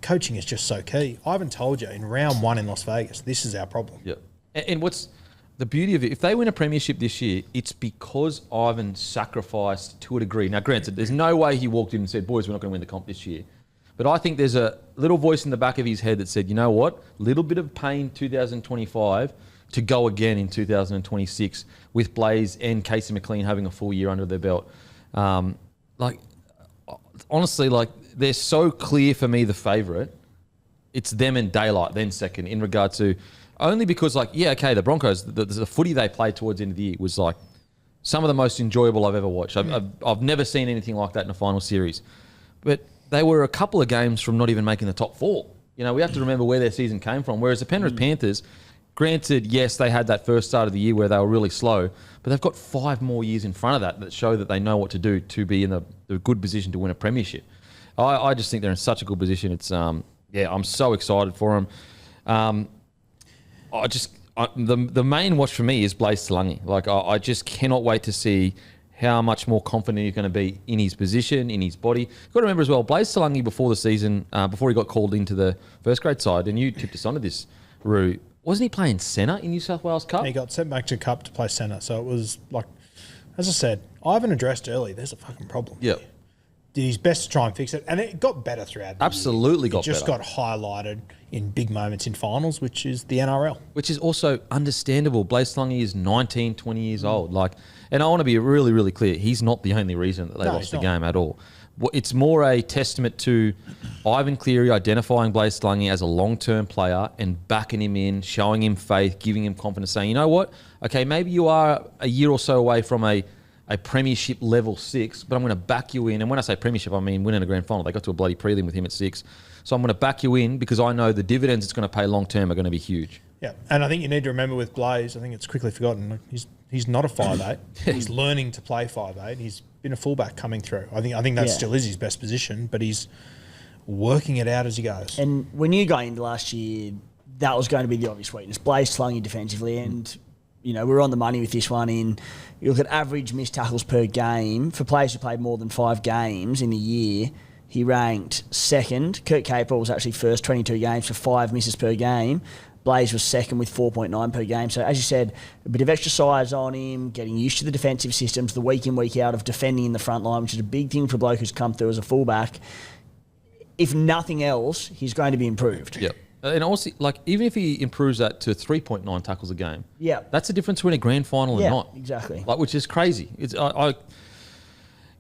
coaching is just so key. Ivan told you in round 1 in Las Vegas, this is our problem. Yep. And what's the beauty of it, if they win a premiership this year, it's because Ivan sacrificed to a degree. Now, granted, there's no way he walked in and said, boys, we're not going to win the comp this year. But I think there's a little voice in the back of his head that said, you know what, little bit of pain 2025 to go again in 2026 with Blaze and Casey McLean having a full year under their belt. Like, honestly, like, they're so clear for me the favourite. It's them and Daylight, then second, in regard to only because, like, yeah, okay, the Broncos, the footy they played towards the end of the year was like some of the most enjoyable I've ever watched. I've never seen anything like that in a final series. But they were a couple of games from not even making the top 4. You know, we have to remember where their season came from. Whereas the Penrith Panthers, granted, yes, they had that first start of the year where they were really slow, but they've got 5 more years in front of that show that they know what to do to be in the good position to win a premiership. I just think they're in such a good position. It's I'm so excited for them. The main watch for me is Blaze Talungi. Like, I just cannot wait to see how much more confident he's going to be in his position, in his body. You've got to remember as well, Blaze Talungi before the season, before he got called into the first grade side, and you tipped us onto this, Roo, wasn't he playing centre in New South Wales Cup? He got sent back to Cup to play centre. So it was like, as I said, Ivan addressed early, there's a fucking problem. Yep. Did his best to try and fix it, and it got better throughout the Absolutely year. got It just better. got highlighted in big moments in finals, which is the NRL. Which is also understandable. Blaze Talungi is 19, 20 years old. Like, and I want to be really, really clear. He's not the only reason that they lost the game at all. It's more a testament to Ivan Cleary identifying Blaze Talungi as a long-term player and backing him in, showing him faith, giving him confidence, saying, you know what? Okay, maybe you are a year or so away from a premiership level 6, but I'm going to back you in. And when I say premiership, I mean winning a grand final. They got to a bloody prelim with him at 6. So I'm going to back you in because I know the dividends it's going to pay long term are going to be huge. Yeah, and I think you need to remember with Blaze, I think it's quickly forgotten, he's not a 5'8". He's learning to play 5'8". He's been a fullback coming through. I think that still is his best position, but he's working it out as he goes. And when you go into last year, that was going to be the obvious weakness. Blaze Talungi defensively, and you know, we're on the money with this one. You look at average missed tackles per game for players who played more than 5 games in the year. He ranked second. Kurt Capewell was actually first, 22 games for 5 misses per game. Blaze was second with 4.9 per game. So, as you said, a bit of extra size on him, getting used to the defensive systems, the week in, week out of defending in the front line, which is a big thing for a bloke who's come through as a fullback. If nothing else, he's going to be improved. Yep. And also, like, even if he improves that to 3.9 tackles a game, that's the difference between a grand final and not. Exactly. Like, which is crazy. I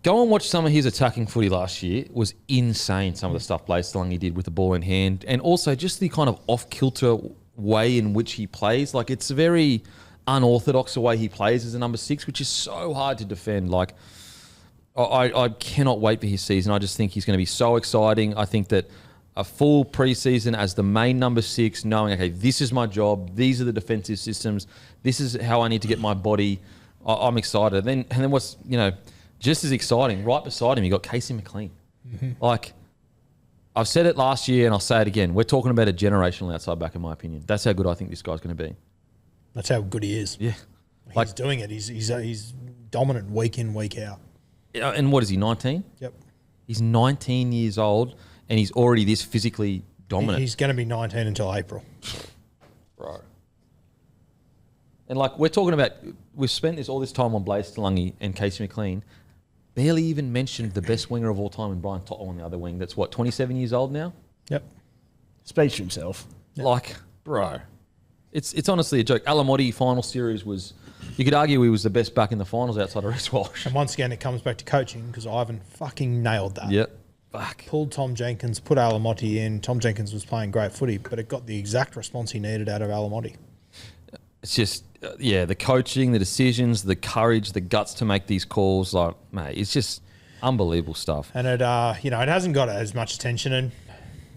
go and watch some of his attacking footy last year. It was insane, some of the stuff Blaze Talungi did with the ball in hand. And also just the kind of off-kilter way in which he plays. Like, it's a very unorthodox the way he plays as a number 6, which is so hard to defend. Like, I cannot wait for his season. I just think he's going to be so exciting. I think that a full preseason as the main number 6, knowing, okay, this is my job. These are the defensive systems. This is how I need to get my body. I'm excited. And then what's, just as exciting, right beside him, you got Casey McLean. Mm-hmm. Like, I've said it last year and I'll say it again. We're talking about a generational outside back, in my opinion. That's how good I think this guy's going to be. That's how good he is. Yeah. He's doing it. He's dominant week in, week out. And what is he, 19? Yep. He's 19 years old and he's already this physically dominant. He's going to be 19 until April. Right. And like, we're talking about, we've spent all this time on Blaze Talungi and Casey McLean. Barely even mentioned the best winger of all time in Brian Tottle on the other wing. That's 27 years old now? Yep. Speaks for himself. Yep. Like, bro, it's honestly a joke. Alamotti final series was, you could argue he was the best back in the finals outside of Reece Walsh. And once again, it comes back to coaching because Ivan fucking nailed that. Yep. Fuck. Pulled Tom Jenkins, put Alamotti in. Tom Jenkins was playing great footy, but it got the exact response he needed out of Alamotti. It's just, the coaching, the decisions, the courage, the guts to make these calls. Like, mate, it's just unbelievable stuff. And it, it hasn't got as much attention, and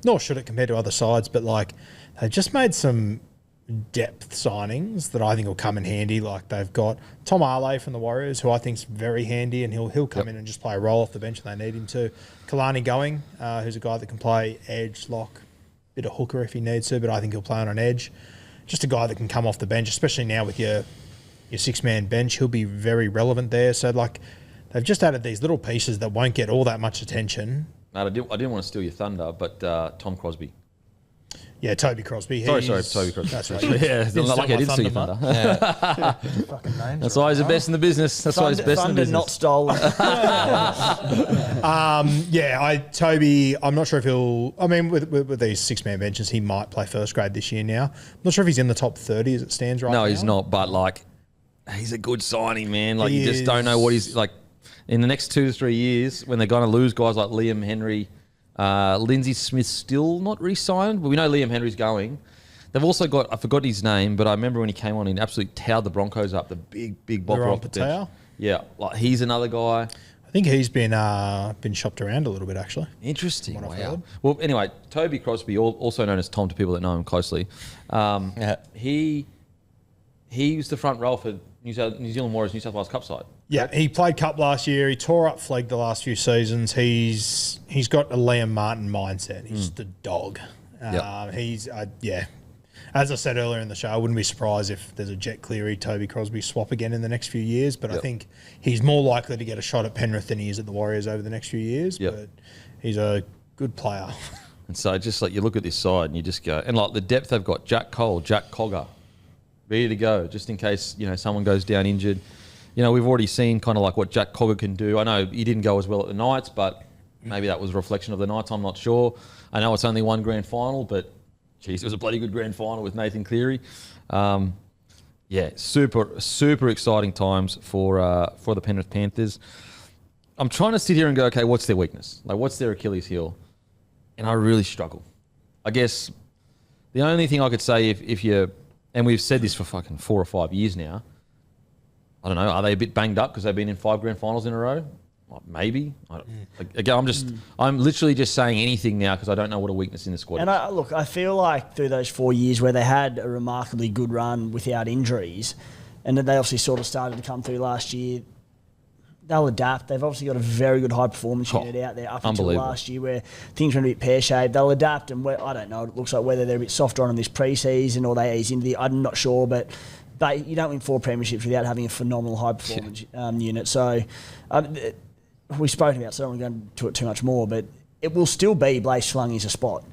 nor should it compared to other sides. But like, they've just made some depth signings that I think will come in handy. Like, they've got Tom Arley from the Warriors, who I think's very handy, and he'll come in and just play a role off the bench if they need him to. Kalani Going, who's a guy that can play edge, lock, bit of hooker if he needs to, but I think he'll play on an edge. Just a guy that can come off the bench, especially now with your 6-man bench. He'll be very relevant there. So, like, they've just added these little pieces that won't get all that much attention. No, I didn't want to steal your thunder, but Tom Crosby. Yeah, Toby Crosby. Sorry, Toby Crosby. That's right. Yeah, not like I did steal your thunder. Yeah. Fucking names. That's why he's the best in the business. That's why he's best in the business. Not stolen. Toby, I'm not sure if he'll... I mean, with these 6-man benches, he might play first grade this year now. I'm not sure if he's in the top 30 as it stands right now. No, he's not, but, like, he's a good signing, man. Like, you just don't know what he's... Like, in the next 2 to 3 years, when they're going to lose guys like Liam Henry, Lindsay Smith still not re-signed, but we know Liam Henry's going. They've also got, I forgot his name, but I remember when he came on, he absolutely towed the Broncos up, the big bopper off the bench. Yeah, like he's another guy. I think he's been shopped around a little bit, actually. Interesting. What I've Wow. heard. Well, anyway, Toby Crosby, also known as Tom to people that know him closely, he was the front row for New Zealand Warriors New South Wales Cup side. Yeah, he played Cup last year. He tore up Flegg the last few seasons. He's got a Liam Martin mindset. He's the dog. As I said earlier in the show, I wouldn't be surprised if there's a Jet Cleary, Toby Crosby swap again in the next few years. But I think he's more likely to get a shot at Penrith than he is at the Warriors over the next few years. But he's a good player. And so just like you look at this side and you just go, and like the depth they've got, Jack Cole, Jack Cogger, ready to go just in case, someone goes down injured. We've already seen kind of like what Jack Cogger can do. I know he didn't go as well at the Knights, but maybe that was a reflection of the Knights. I'm not sure. I know it's only one grand final, but geez, it was a bloody good grand final with Nathan Cleary. Super exciting times for the Penrith Panthers. I'm trying to sit here and go, okay, what's their weakness? Like, what's their Achilles heel? And I really struggle. I guess the only thing I could say if you, and we've said this for fucking 4 or 5 years now, I don't know, are they a bit banged up because they've been in 5 grand finals in a row? Well, maybe. I'm literally just saying anything now because I don't know what a weakness in the squad is. And I feel like through those 4 years where they had a remarkably good run without injuries, and then they obviously sort of started to come through last year, they'll adapt. They've obviously got a very good high performance unit out there up until last year where things were a bit pear-shaped. They'll adapt, and I don't know, it looks like whether they're a bit softer on this pre-season or they ease into I'm not sure, but you don't win 4 premierships without having a phenomenal high performance unit. So we've spoken about, so I don't want to go into it too much more, but it will still be Blaise Flungy's a spot.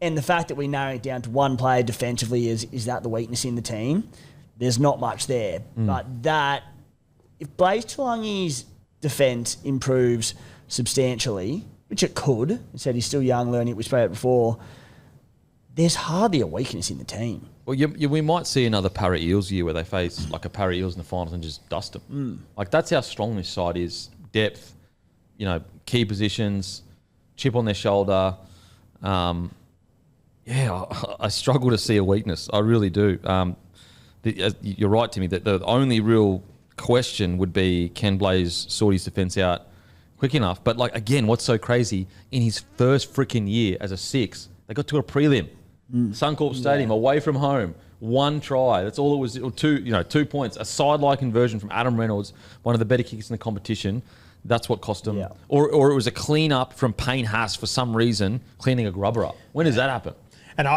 And the fact that we narrow it down to one player defensively is that the weakness in the team? There's not much there. But if Blaise Flungy's defence improves substantially, which it could, I said he's still young, learning it, we spoke about before, there's hardly a weakness in the team. Well, we might see another Parramatta Eels year where they face like a Parramatta Eels in the finals and just dust them. Like that's how strong this side is. Depth, key positions, chip on their shoulder. I struggle to see a weakness. I really do. You're right, Timmy, that the only real question would be, can Blaise sort his defence out quick enough? But like, again, what's so crazy, in his first freaking year as a 6, they got to a prelim. Suncorp Stadium, away from home, 1 try. That's all it was. 2 points. A sideline conversion from Adam Reynolds, one of the better kickers in the competition. That's what cost them. Yeah. Or it was a clean up from Payne Haas for some reason, cleaning a grubber up. When does that happen? And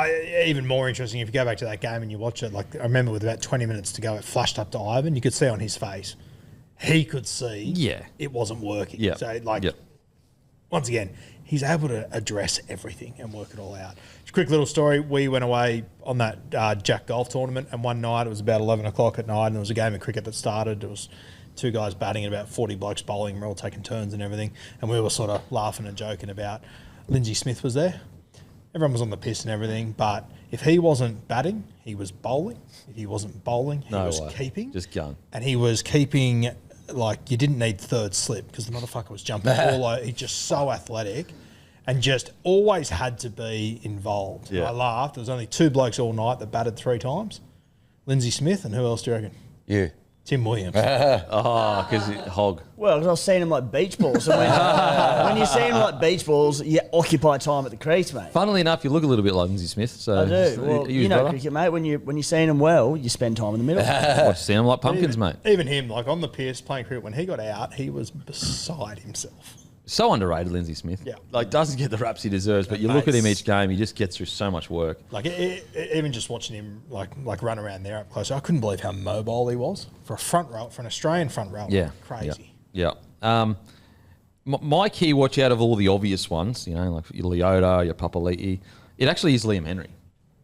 even more interesting, if you go back to that game and you watch it, like I remember with about 20 minutes to go, it flashed up to Ivan. You could see on his face, he could see it wasn't working. Yeah. So, once again, he's able to address everything and work it all out. Just a quick little story. We went away on that Jack Golf tournament, and one night, it was about 11 o'clock at night, and there was a game of cricket that started. There was 2 guys batting and about 40 blokes bowling. We're all taking turns and everything. And we were sort of laughing and joking about Lindsay Smith was there. Everyone was on the piss and everything, but if he wasn't batting, he was bowling. If he wasn't bowling, he was keeping. Just gun. And he was keeping, like, you didn't need third slip because the motherfucker was jumping all over. He's just so athletic and just always had to be involved. Yeah. I laughed. There was only 2 blokes all night that batted 3 times. Lindsay Smith, and who else do you reckon? You. Tim Williams. Because hog. Well, because I was seeing him like beach balls. And when you see him like beach balls, you occupy time at the crease, mate. Funnily enough, you look a little bit like Lindsay Smith. So I do. Well, you know cricket, mate. When you're seeing him well, you spend time in the middle. Watch seeing him like pumpkins, mate. Even him, like on the piss, playing cricket, when he got out, he was beside himself. So underrated, Lindsay Smith. Yeah. Like, doesn't get the raps he deserves, but you look at him each game, he just gets through so much work. Like, even just watching him, like run around there up close, I couldn't believe how mobile he was for an Australian front row. Yeah. Crazy. Yeah. My key watch out of all the obvious ones, like your Leota, your Papali'i, it actually is Liam Henry.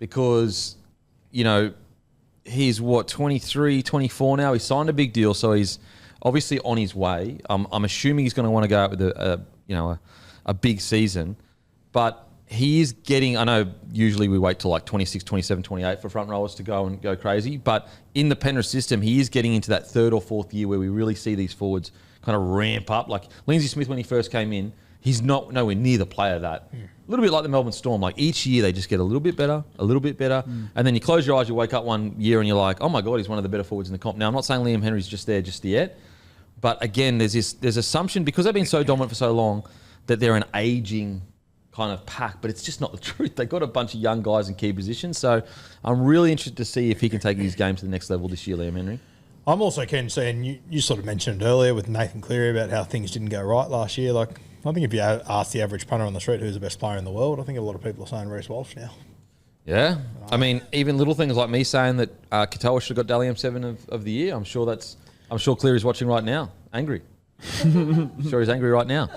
Because, he's 23, 24 now. He signed a big deal, so he's obviously on his way. I'm assuming he's going to want to go out with a big season, but he is getting, I know usually we wait till like 26, 27, 28 for front rowers to go crazy, but in the Penrith system, he is getting into that 3rd or 4th year where we really see these forwards kind of ramp up. Like Lindsay Smith, when he first came in, he's not nowhere near the player that. A little bit like the Melbourne Storm. Like each year they just get a little bit better, and then you close your eyes, you wake up one year and you're like, oh my god, he's one of the better forwards in the comp. Now I'm not saying Liam Henry's just there just yet, but again, there's assumption because they've been so dominant for so long that they're an aging kind of pack, but it's just not the truth. They've got a bunch of young guys in key positions, so I'm really interested to see if he can take his game to the next level this year, Liam Henry. I'm also keen to see, and you sort of mentioned earlier with Nathan Cleary about how things didn't go right last year. Like, I think if you ask the average punter on the street who's the best player in the world, I think a lot of people are saying Reece Walsh now. Yeah. I mean, even little things like me saying that Katoa should have got Dally M7 of the year, I'm sure Cleary's watching right now, angry. I'm sure he's angry right now.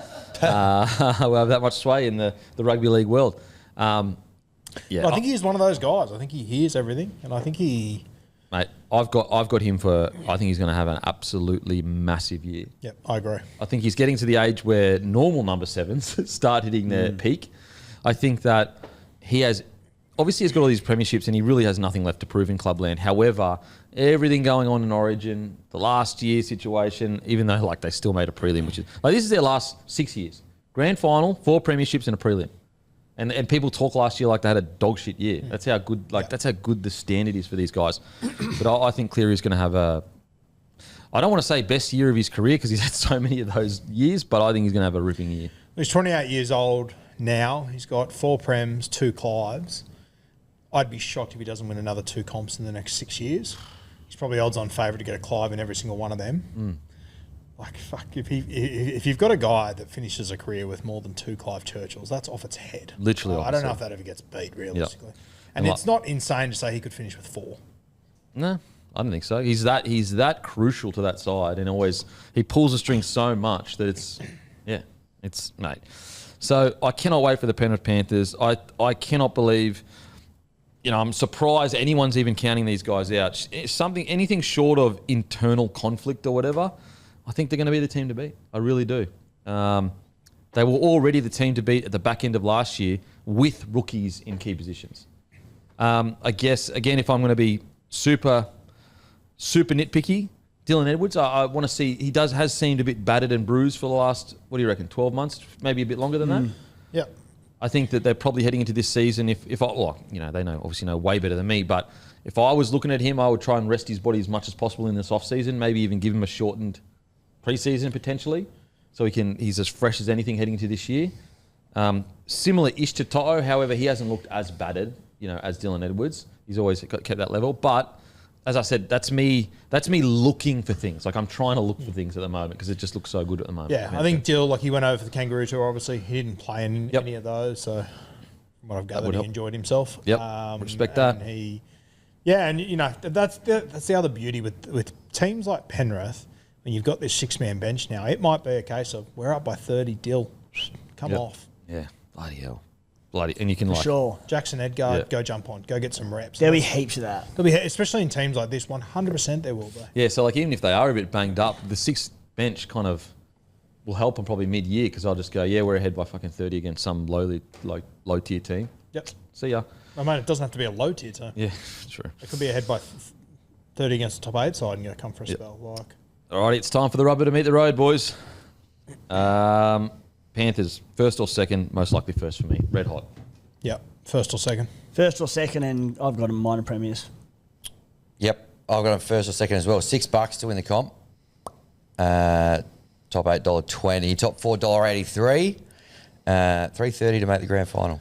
We'll have that much sway in the rugby league world. Yeah. I think he's one of those guys. I think he hears everything, and I think he... Mate, I've got him for. I think he's going to have an absolutely massive year. Yep, I agree. I think he's getting to the age where normal number sevens start hitting their peak. I think that he has. Obviously, he's got all these premierships, and he really has nothing left to prove in clubland. However, everything going on in Origin, the last year situation, even though like they still made a prelim, which is like this is their last 6 years. Grand final, 4 premierships, and a prelim. And people talk last year like they had a dog shit year. That's how good that's how good the standard is for these guys. But I think Cleary's going to have a. I don't want to say best year of his career because he's had so many of those years, but I think he's going to have a ripping year. He's 28 years old now. He's got 4 Prems, 2 Clives. I'd be shocked if he doesn't win another 2 comps in the next 6 years. He's probably odds-on favourite to get a Clive in every single one of them. Like, fuck, if you've got a guy that finishes a career with more than 2 Clive Churchills, that's off its head. Literally I don't know if that ever gets beat, realistically. Yep. And it's not insane to say he could finish with 4. No, I don't think so. He's that crucial to that side, and always he pulls the string so much that it's mate. So I cannot wait for the Penrith Panthers. I cannot believe. I'm surprised anyone's even counting these guys out. Anything short of internal conflict or whatever, I think they're going to be the team to beat. I really do. They were already the team to beat at the back end of last year with rookies in key positions. I guess, again, if I'm going to be super nitpicky, Dylan Edwards, I want to see, he has seemed a bit battered and bruised for the last, what do you reckon, 12 months? Maybe a bit longer than that? Yeah. I think that they're probably heading into this season. They obviously know way better than me, but if I was looking at him, I would try and rest his body as much as possible in this off season. Maybe even give him a shortened pre-season potentially, so he's as fresh as anything heading into this year. Similar-ish to Toto, however, he hasn't looked as battered, as Dylan Edwards. He's always kept that level, but as I said, that's me looking for things. Like I'm trying to look for things at the moment because it just looks so good at the moment. Yeah, I think Dill, he went over for the Kangaroo Tour, obviously. He didn't play in any of those, so from what I've gathered, he enjoyed himself. Yep, respect that. And that's the other beauty with teams like Penrith, when you've got this 6-man bench now, it might be a case of we're up by 30, Dill, come off. Yeah, bloody hell. And you can Sure. Jackson Edgar, go jump on, go get some reps. There'll be heaps of that. Especially in teams like this, 100% there will be. Yeah, so even if they are a bit banged up, the 6th bench kind of will help them probably mid-year because I'll just go, we're ahead by fucking 30 against some low-tier team. Yep. See ya. I mean, it doesn't have to be a low-tier team. Yeah, true. It could be ahead by 30 against the top 8 side and go come for a spell. All right, it's time for the rubber to meet the road, boys. Panthers, first or second, most likely first for me. Red hot. Yep, first or second. First or second, and I've got a minor premiers. Yep, I've got them first or second as well. $6 to win the comp. Top $8.20. Top $4.83. $3.30 to make the grand final.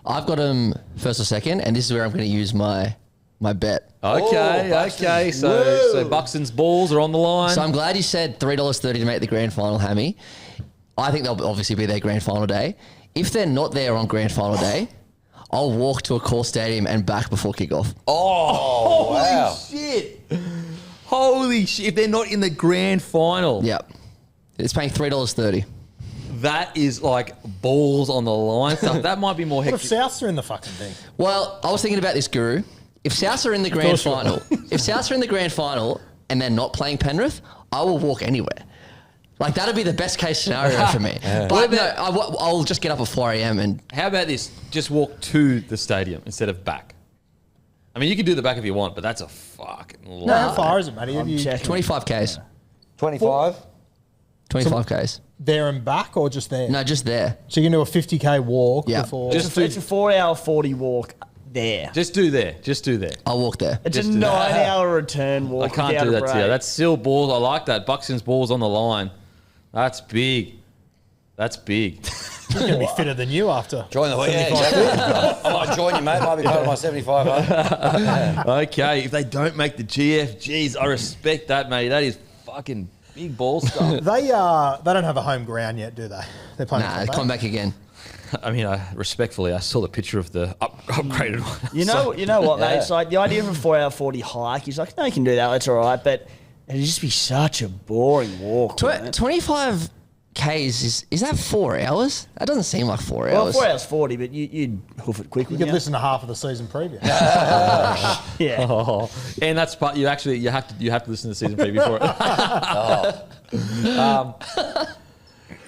I've got them first or second, and this is where I'm going to use my bet. Okay. So Buxton's balls are on the line. So I'm glad you said $3.30 to make the grand final, Hammy. I think they'll obviously be there grand final day. If they're not there on grand final day, I'll walk to a core stadium and back before kickoff. Oh, wow. Holy shit. If they're not in the grand final. Yep. It's paying $3.30. That is like balls on the line stuff. That might be more What hectic. if Souths are in the fucking thing? Well, I was thinking about this, Guru. If Souths are in the grand final, and they're not playing Penrith, I will walk anywhere. Like, that'd be the best case scenario for me. But no, I'll just get up at 4 a.m. and... How about this? Just walk to the stadium instead of back. I mean, you can do the back if you want, but that's a fucking lot. How far is it, Matty? 25 Ks. 25? 25 Ks. There and back, or just there? No, just there. So you can do a 50k walk Yeah. before. Just It's a 4-hour 40 walk there. Just do there. Just do there. I'll walk there. It's just a do that. 9-hour return walk. I can't without do a that break. to you. That's still balls. I like that. Buxton's balls on the line. That's big. That's big. He's going to be fitter than you after. Join the yeah, exactly. I might join you, mate. Might be part of my 75. Okay, if they don't make the GF, geez, I respect that, mate. That is fucking big ball stuff. They don't have a home ground yet, do they? They're playing. Nah, come back again. I mean, respectfully, I saw the picture of the upgraded one. You know what, mate? It's like the idea of a 4-hour 40 hike. He's like, no, you can do that. That's all right. But it'd just be such a boring walk. wouldn't it? 25 Ks is that 4 hours? That doesn't seem like 4 Well, hours. 4 hours 40, but you'd hoof it quick. You wouldn't could listen to half of the season preview. Yeah. Oh, and that's part. You have to listen to the season preview for it.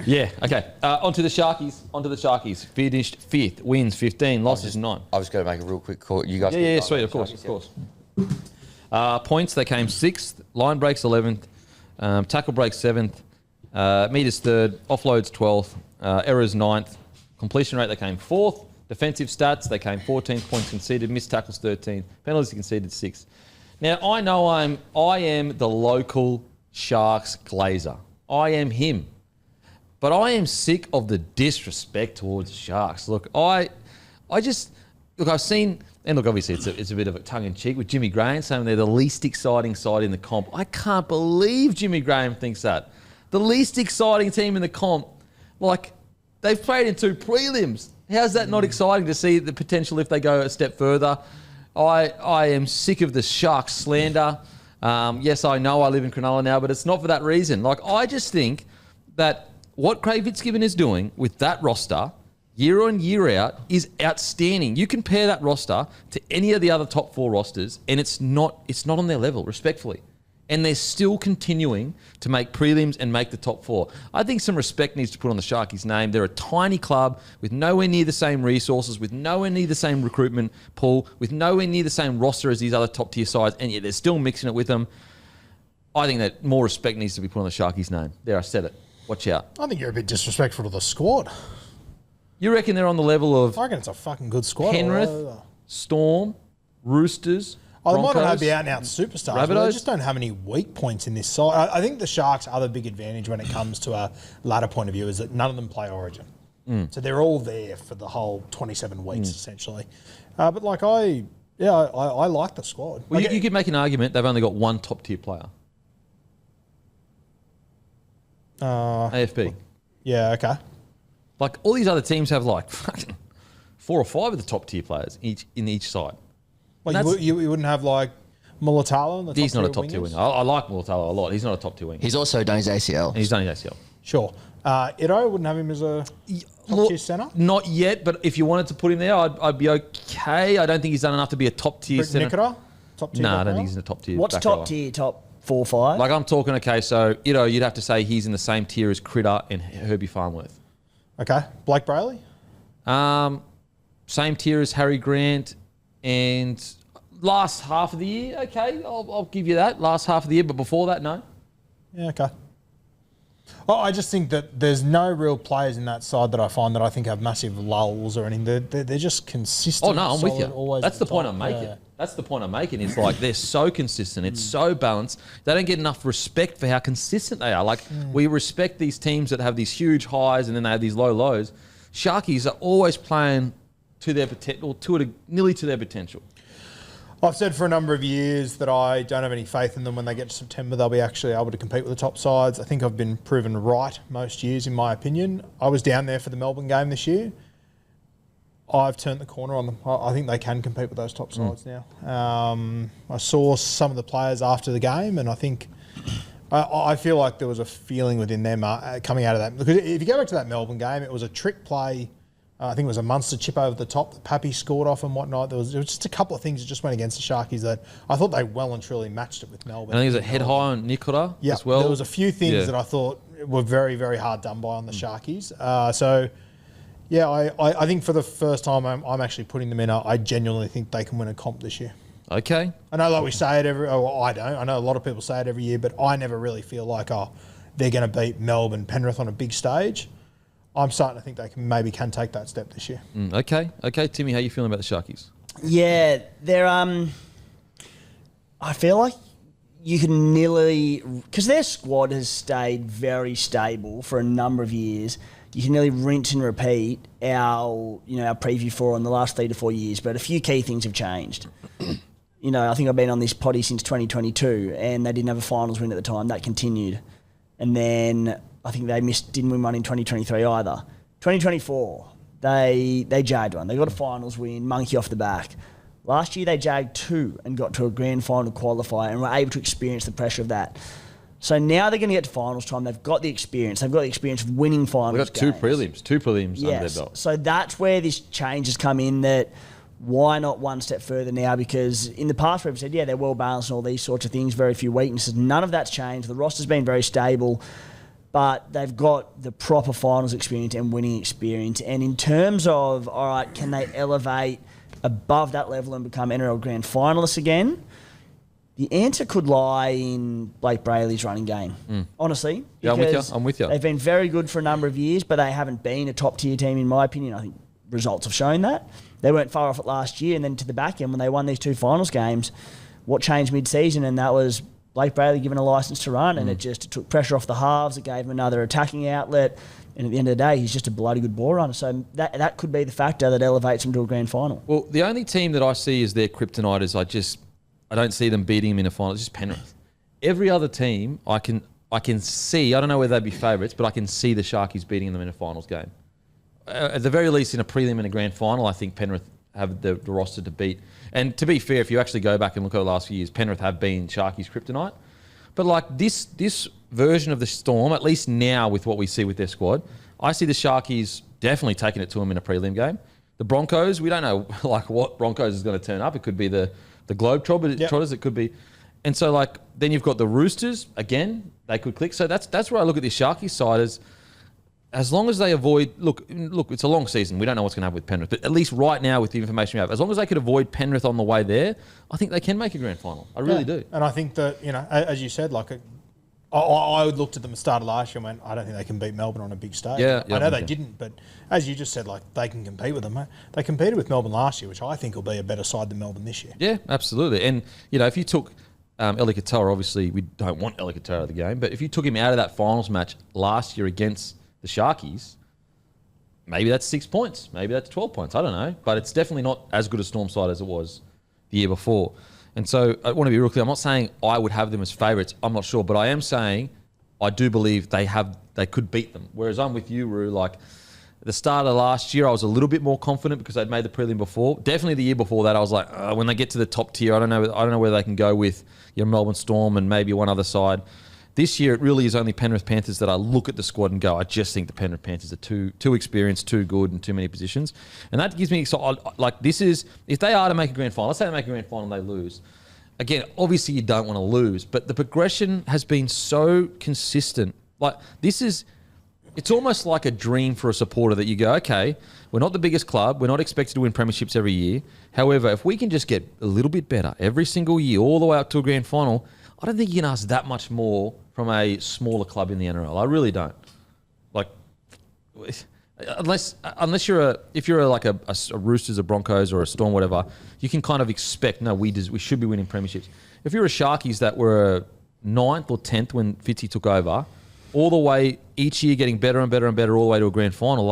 Yeah. Okay. Onto the Sharkies. Finished 5th. Wins 15. Losses 9. I was going to make a real quick call. You guys. Yeah. Sweet. Of course. Points. They came 6th. Line breaks 11th. Tackle breaks 7th. Meters 3rd. Offloads 12th. Errors 9th. Completion rate. They came 4th. Defensive stats. They came 14th. Points conceded. Missed tackles 13th. Penalties conceded 6th. Now I know I am the local Sharks glazer. I am him. But I am sick of the disrespect towards the Sharks. Look, I've seen, and look, obviously it's a bit of a tongue-in-cheek with Jimmy Graham saying they're the least exciting side in the comp. I can't believe Jimmy Graham thinks that. The least exciting team in the comp, like, they've played in 2 prelims. How's that not exciting to see the potential if they go a step further? I am sick of the Sharks slander. Yes, I know I live in Cronulla now, but it's not for that reason. Like, I just think that what Craig Fitzgibbon is doing with that roster, year on, year out, is outstanding. You compare that roster to any of the other top 4 rosters, and it's not on their level, respectfully. And they're still continuing to make prelims and make the top 4. I think some respect needs to put on the Sharkies' name. They're a tiny club with nowhere near the same resources, with nowhere near the same recruitment pool, with nowhere near the same roster as these other top-tier sides, and yet they're still mixing it with them. I think that more respect needs to be put on the Sharkies' name. There, I said it. Watch out. I think you're a bit disrespectful to the squad. You reckon they're on the level of I reckon it's a fucking good squad. Penrith, Storm, Roosters, Oh, they might not Broncos, have the out-and-out superstars, but they Rabbitohs? just don't have any weak points in this side. I think the Sharks' other big advantage when it comes to a ladder point of view is that none of them play Origin. So they're all there for the whole 27 weeks, essentially. But, like, I like the squad. Well, Like, you could make an argument they've only got one top-tier player. AFB. yeah, okay. Like, all these other teams have, like, fucking 4 or 5 of the top-tier players in each side. Like, That's- you wouldn't have, like, Mulatalo in the He's not a top-tier top-tier wingers? winger. I like Mulatalo a lot. He's not a top-tier winger. He's also done his ACL. And he's done his ACL. Sure. Ito, wouldn't have him as a top-tier centre? Not yet, but if you wanted to put him there, I'd be okay. I don't think he's done enough to be a top-tier Brick centre. Nikita? Top-tier No, I back don't row? think he's in the top-tier. What's back top rower. tier? Top 4 or 5? Like, I'm talking, okay, so, you'd have to say he's in the same tier as Critter and Herbie Farnworth. Okay. Blake Brayley? Same tier as Harry Grant and last half of the year, okay, I'll give you that. Last half of the year, but before that, no. Yeah, okay. Oh, I just think that there's no real players in that side that I find that I think have massive lulls or anything. They're just consistent. Oh, no, I'm with solid, you. always That's at the point top. I'm making. Yeah. That's the point I'm making. It's like they're so consistent. It's so balanced. They don't get enough respect for how consistent they are. Like, we respect these teams that have these huge highs and then they have these low lows. Sharkies are always playing to their potential, nearly to their potential. I've said for a number of years that I don't have any faith in them when they get to September. They'll be actually able to compete with the top sides. I think I've been proven right most years, in my opinion. I was down there for the Melbourne game this year. I've turned the corner on them. I think they can compete with those top sides now. I saw some of the players after the game, and I think I feel like there was a feeling within them coming out of that. Because if you go back to that Melbourne game, it was a trick play. I think it was a Munster chip over the top that Pappy scored off and whatnot. There was just a couple of things that just went against the Sharkies that I thought they well and truly matched it with Melbourne. And I think there's a head high on Nikora as well. There was a few things that I thought were very, very hard done by on the Sharkies. I think for the first time I'm actually putting them in. I genuinely think they can win a comp this year. Okay. I know, like we say it I don't. I know a lot of people say it every year, but I never really feel like, they're going to beat Melbourne, Penrith on a big stage. I'm starting to think they can take that step this year. Okay, Timmy, how you feeling about the Sharkies? Yeah, they're I feel like you can nearly, because their squad has stayed very stable for a number of years. You can nearly rinse and repeat our preview for in the last 3 to 4 years, but a few key things have changed. I think I've been on this potty since 2022, and they didn't have a finals win at the time. That continued, and then I think they didn't win one in 2023 either. 2024, they jagged one. They got a finals win, monkey off the back. Last year they jagged 2 and got to a grand final qualifier and were able to experience the pressure of that. So now they're going to get to finals time. They've got the experience. They've got the experience of winning finals We've got two prelims under their belt. So that's where this change has come in, that why not one step further now? Because in the past we've said, they're well balanced and all these sorts of things, very few weaknesses. None of that's changed. The roster's been very stable, but they've got the proper finals experience and winning experience. And in terms of, all right, can they elevate above that level and become NRL grand finalists again? The answer could lie in Blake Brayley's running game, honestly. Yeah, I'm with you. They've been very good for a number of years, but they haven't been a top-tier team, in my opinion. I think results have shown that. They weren't far off it last year, and then to the back end, when they won these 2 finals games, what changed mid-season? And that was Blake Brayley given a licence to run, and it took pressure off the halves. It gave him another attacking outlet. And at the end of the day, he's just a bloody good ball runner. So that could be the factor that elevates him to a grand final. Well, the only team that I see as their kryptonite is I don't see them beating him in a final. It's just Penrith. Every other team I can see, I don't know whether they'd be favourites, but I can see the Sharkies beating them in a finals game. At the very least, in a prelim and a grand final, I think Penrith have the roster to beat. And to be fair, if you actually go back and look at the last few years, Penrith have been Sharkies' kryptonite. But like this version of the Storm, at least now with what we see with their squad, I see the Sharkies definitely taking it to them in a prelim game. The Broncos, we don't know what Broncos is going to turn up. It could be the Globetrotters, it could be. And so then you've got the Roosters, again, they could click. So that's where I look at the Sharkies side as long as they avoid, look, it's a long season. We don't know what's going to happen with Penrith. But at least right now with the information we have, as long as they could avoid Penrith on the way there, I think they can make a grand final. I really do. And I think that, as you said, I looked at them at the start of last year and went, I don't think they can beat Melbourne on a big stage. Yeah, I know they didn't, but as you just said, they can compete with them. They competed with Melbourne last year, which I think will be a better side than Melbourne this year. Yeah, absolutely. And, if you took Eli Katoa, obviously we don't want Eli Katoa out of the game, but if you took him out of that finals match last year against the Sharkies, maybe that's 6 points. Maybe that's 12 points. I don't know. But it's definitely not as good a Storm side as it was the year before. And so I want to be real clear. I'm not saying I would have them as favourites. I'm not sure. But I am saying I do believe they could beat them. Whereas I'm with you, Roo. At the start of last year, I was a little bit more confident because they'd made the prelim before. Definitely the year before that, I was like, when they get to the top tier, I don't know where they can go with your Melbourne Storm and maybe one other side. This year, it really is only Penrith Panthers that I look at the squad and go, I just think the Penrith Panthers are too experienced, too good in too many positions. And that gives me excited. If they are to make a grand final, let's say they make a grand final and they lose. Again, obviously you don't want to lose, but the progression has been so consistent. It's almost like a dream for a supporter that you go, okay, we're not the biggest club. We're not expected to win premierships every year. However, if we can just get a little bit better every single year, all the way up to a grand final, I don't think you can ask that much more from a smaller club in the NRL. I really don't. Unless you're a Roosters, a Broncos, or a Storm, whatever, you can kind of expect, no, we should be winning premierships. If you're a Sharkies that were 9th or 10th when Fitzy took over, all the way each year getting better and better and better all the way to a grand final,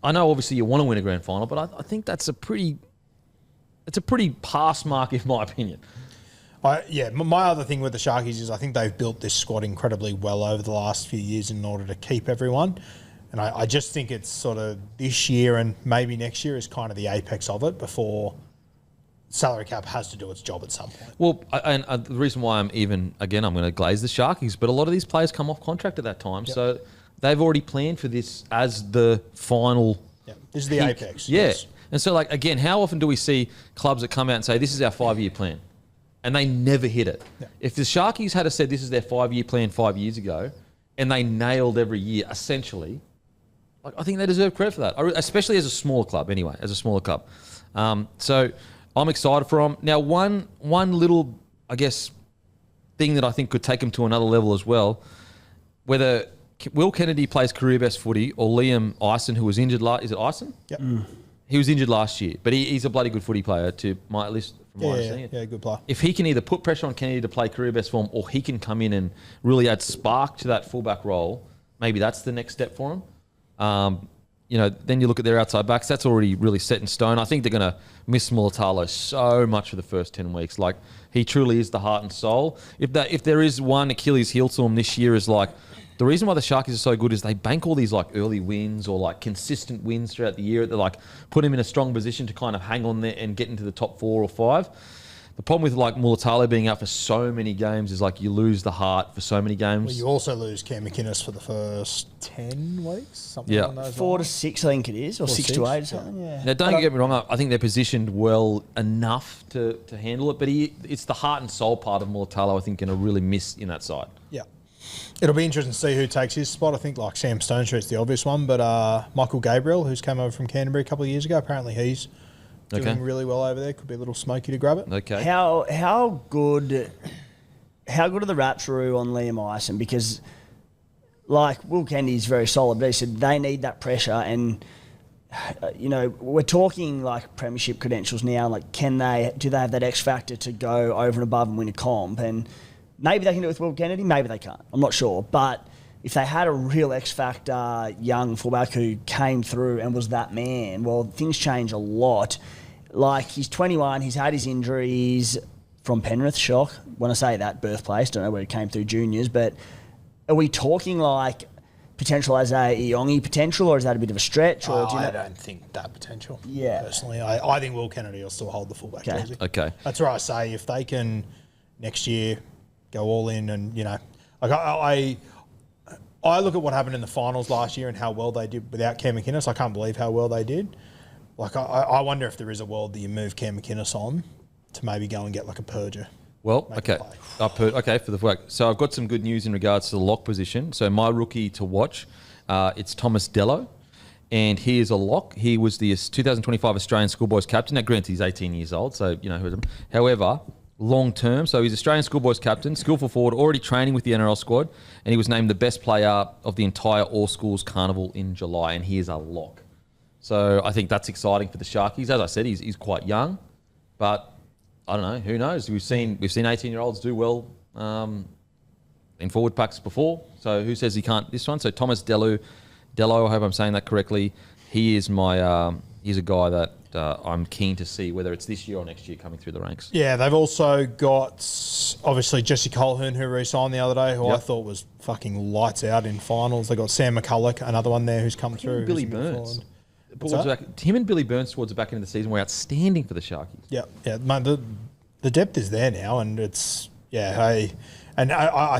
I know obviously you want to win a grand final, but I think it's a pretty pass mark in my opinion. My other thing with the Sharkies is I think they've built this squad incredibly well over the last few years in order to keep everyone. And I just think it's sort of this year and maybe next year is kind of the apex of it before salary cap has to do its job at some point. Well, and the reason why I'm going to glaze the Sharkies, but a lot of these players come off contract at that time. Yep. So they've already planned for this as the final. Yeah, this is the peak. apex. Yeah. Yes. And so, again, how often do we see clubs that come out and say, this is our 5-year plan? And they never hit it. Yeah. If the Sharkies had said this is their 5-year plan 5 years ago, and they nailed every year, essentially, I think they deserve credit for that, especially as a smaller club anyway, So I'm excited for them. Now, one little, thing that I think could take them to another level as well, whether Will Kennedy plays career best footy or Liam Eisen, who was injured last. Is it Eisen? Yep. He was injured last year, but he's a bloody good footy player to my list. From my understanding. Yeah, good player. If he can either put pressure on Kennedy to play career best form, or he can come in and really add spark to that fullback role, maybe that's the next step for him. Then you look at their outside backs. That's already really set in stone. I think they're going to miss Mulatalo so much for the first 10 weeks. Like, he truly is the heart and soul. If there is one Achilles heel to him this year is like, the reason why the Sharkies are so good is they bank all these like early wins or like consistent wins throughout the year. They like put him in a strong position to kind of hang on there and get into the top 4 or 5. The problem with like Mulatalo being out for so many games is like you lose the heart for so many games. Well, you also lose Cam McInnes for the first 10 weeks, something along those 4 to lines. 6, I think it is, or 6 to 8 or something. Yeah. Now, don't get me wrong. I think they're positioned well enough to handle it, but it's the heart and soul part of Mulatalo I think going to really miss in that side. Yeah. It'll be interesting to see who takes his spot. I think like Sam Stonestreet's the obvious one, but Michael Gabriel, who's come over from Canterbury a couple of years ago, apparently he's doing really well over there. Could be a little smoky to grab it. Okay. How good are the Raptoroo on Liam Eisen? Because like Will Kennedy's very solid, but he said they need that pressure, and we're talking like premiership credentials now. Like, do they have that X factor to go over and above and win a comp? And maybe they can do it with Will Kennedy, maybe they can't. I'm not sure. But if they had a real X factor young fullback who came through and was that man, well, things change a lot. Like, he's 21, he's had his injuries from Penrith, shock. When I say that, birthplace, don't know where he came through juniors, but are we talking like potential as a Iongi potential, or is that a bit of a stretch? Or I don't think that potential. Yeah. Personally, I think Will Kennedy will still hold the fullback jersey. Okay. That's where I say if they can next year go all in, and like I look at what happened in the finals last year and how well they did without Cam McInnes. I can't believe how well they did. Like, I wonder if there is a world that you move Cam McInnes on to maybe go and get like a purger. Well, okay. For the work. So I've got some good news in regards to the lock position. So my rookie to watch, it's Thomas Dello, and he is a lock. He was the 2025 Australian Schoolboys captain. Now, granted, he's 18 years old, so however, long term. So he's Australian Schoolboys captain, skillful forward, already training with the NRL squad, and he was named the best player of the entire All Schools Carnival in July, and he is a lock. So I think that's exciting for the Sharkies. As I said, he's quite young, but I don't know. Who knows? We've seen 18-year-olds do well in forward packs before. So who says he can't this one? So Thomas Dello, I hope I'm saying that correctly. He is he's a guy that I'm keen to see whether it's this year or next year coming through the ranks. Yeah, they've also got obviously Jesse Colquhoun, who re-signed the other day, who I thought was fucking lights out in finals. They got Sam McCulloch, another one there who's come through. Billy Burns. Him and Billy Burns towards the back end of the season were outstanding for the Sharkies. Yeah, mate, the depth is there now, and it's I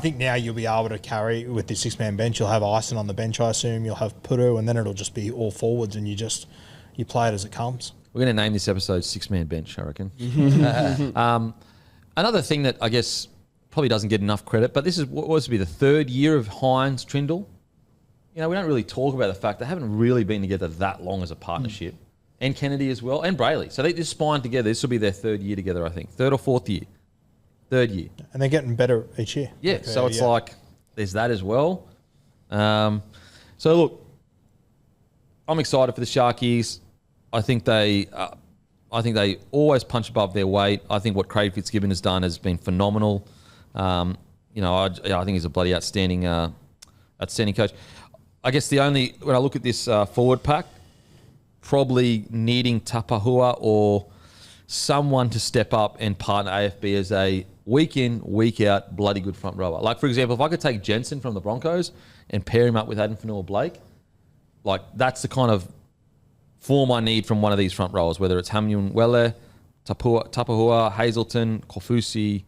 think now you'll be able to carry with this 6-man bench. You'll have Eisen on the bench, I assume. You'll have Puru, and then it'll just be all forwards, and you play it as it comes. We're going to name this episode 6-man bench, I reckon. Another thing that I guess probably doesn't get enough credit, but this is what was to be the third year of Hines Trindle. We don't really talk about the fact they haven't really been together that long as a partnership. And Kennedy as well, and Brayley. So they just spined together. This will be their third year together, I think. Third or fourth year. Third year. And they're getting better each year. Yeah, so it's like there's that as well. So look, I'm excited for the Sharkies. I think they always punch above their weight. I think what Craig Fitzgibbon has done has been phenomenal. I think he's a bloody outstanding coach. I guess when I look at this forward pack, probably needing Tapahua or someone to step up and partner AFB as a week in, week out bloody good front rower. Like, for example, if I could take Jensen from the Broncos and pair him up with Adam Fanua-Blake, like that's the kind of form I need from one of these front rowers, whether it's Hammy and Welle, Tapahua, Hazelton, Kofusi,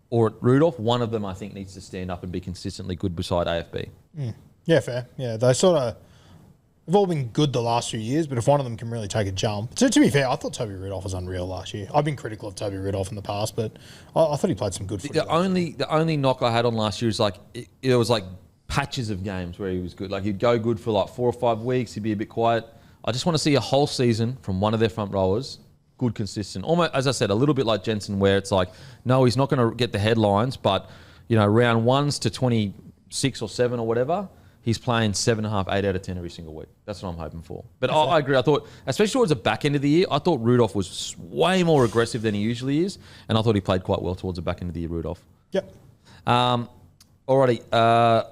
or Rudolph. One of them I think needs to stand up and be consistently good beside AFB. Yeah, fair. Yeah, they've all been good the last few years, but if one of them can really take a jump. So to be fair, I thought Toby Rudolph was unreal last year. I've been critical of Toby Rudolph in the past, but I thought he played some good footy. The only knock I had on last year is like it was like patches of games where he was good. Like he'd go good for like 4 or 5 weeks, he'd be a bit quiet. I just want to see a whole season from one of their front rowers, good, consistent. Almost, as I said, a little bit like Jensen, where it's like, no, he's not going to get the headlines, but round 1s to 26 6 or 7 or whatever, he's playing 7.5, 8 out of 10 every single week. That's what I'm hoping for. But I agree. I thought, especially towards the back end of the year, I thought Rudolph was way more aggressive than he usually is, and I thought he played quite well towards the back end of the year, Rudolph. Yep. Alrighty,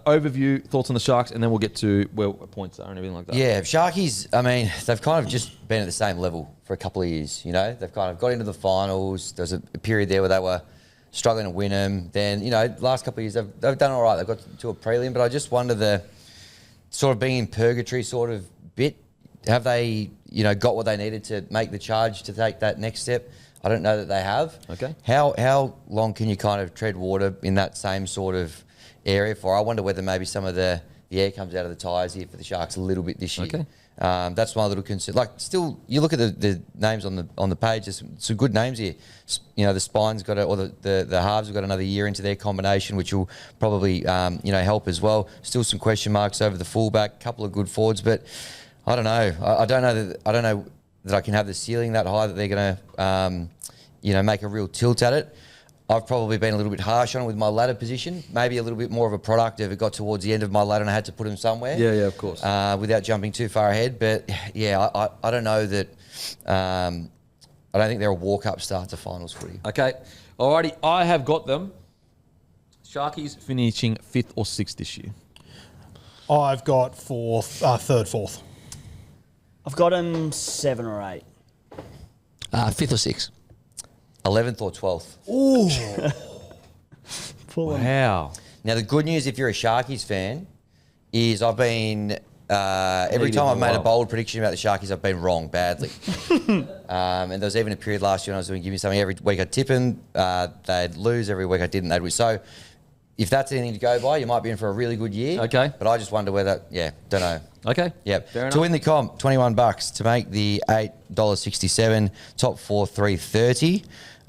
overview, thoughts on the Sharks, and then we'll get to where points are and everything like that. Yeah, Sharkies, I mean, they've kind of just been at the same level for a couple of years, you know? They've kind of got into the finals. There was a period there where they were struggling to win them. Then, you know, last couple of years, they've done all right. They've got to a prelim, but I just wonder the sort of being in purgatory sort of bit. Have they, you know, got what they needed to make the charge to take that next step? I don't know that they have. Okay. How long can you kind of tread water in that same sort of area for? I wonder whether maybe some of the air comes out of the tyres here for the Sharks a little bit this year. Okay. That's my little concern. Like, still, you look at the names on the page. There's some good names here. You know, the Spine's got the halves have got another year into their combination, which will probably you know, help as well. Still some question marks over the fullback. Couple of good forwards, but I don't know. I don't know that I can have the ceiling that high that they're going to you know, make a real tilt at it. I've probably been a little bit harsh on it with my ladder position. Maybe a little bit more of a product if it got towards the end of my ladder and I had to put him somewhere. Yeah, of course. Without jumping too far ahead. But, yeah, I don't know that I don't think they're a walk-up start to finals footy. Okay. Alrighty, I have got them. Sharkies finishing 5th or 6th this year. I've got third, fourth. I've got them 7 or 8. 5th or 6th. 11th or 12th. Wow. Now, the good news, if you're a Sharkies fan, is I've been... every time I've made a bold prediction about the Sharkies, I've been wrong badly. And there was even a period last year when I was doing Give Me Something. Every week I'd tip them, they'd lose. Every week I didn't, they'd win. So if that's anything to go by, you might be in for a really good year. Okay. But I just wonder whether, don't know. Okay. Yep. Fair enough. To win the comp, $21. To make the $8.67, top 4, $3.30.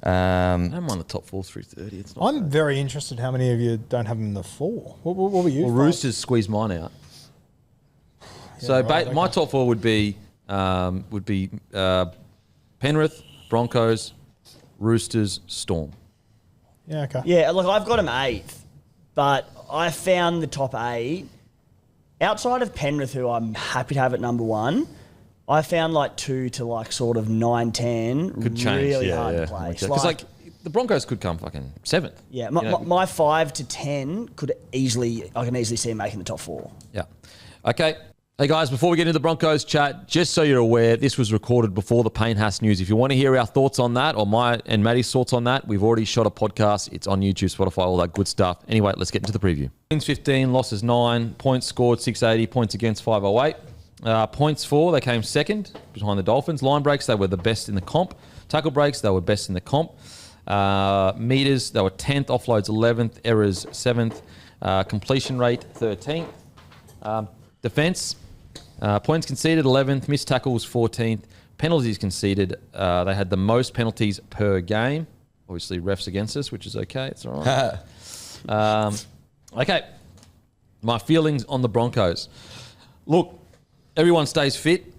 I don't mind the top 4, 330. It's not I'm bad. very interested how many of you don't have them in the 4. What were you? Well, Roosters squeezed mine out. So right, my okay. top 4 would be Penrith, Broncos, Roosters, Storm. Yeah, okay. Yeah, look, I've got them 8th, but I found the top 8, outside of Penrith, who I'm happy to have at number 1, I found like 2 to like sort of 9, 10 Could change. really hard to place. Because like the Broncos could come fucking 7th. Yeah, You know? my 5 to 10 I can easily see making the top 4. Yeah. Okay. Hey guys, before we get into the Broncos chat, just so you're aware, this was recorded before the Payne Haas news. If you want to hear our thoughts on that, or my and Matty's thoughts on that, we've already shot a podcast. It's on YouTube, Spotify, all that good stuff. Anyway, let's get into the preview. Wins 15, losses 9, points scored 680, points against 508. Points for, they came second behind the Dolphins. Line breaks, they were the best in the comp. Tackle breaks, they were best in the comp. Meters, they were 10th. Offloads 11th. Errors 7th. Completion rate 13th. Defense, points conceded 11th. Missed tackles 14th. Penalties conceded, they had the most penalties per game. Obviously, refs against us, which is okay. It's all right. Okay, my feelings on the Broncos. Look, everyone stays fit.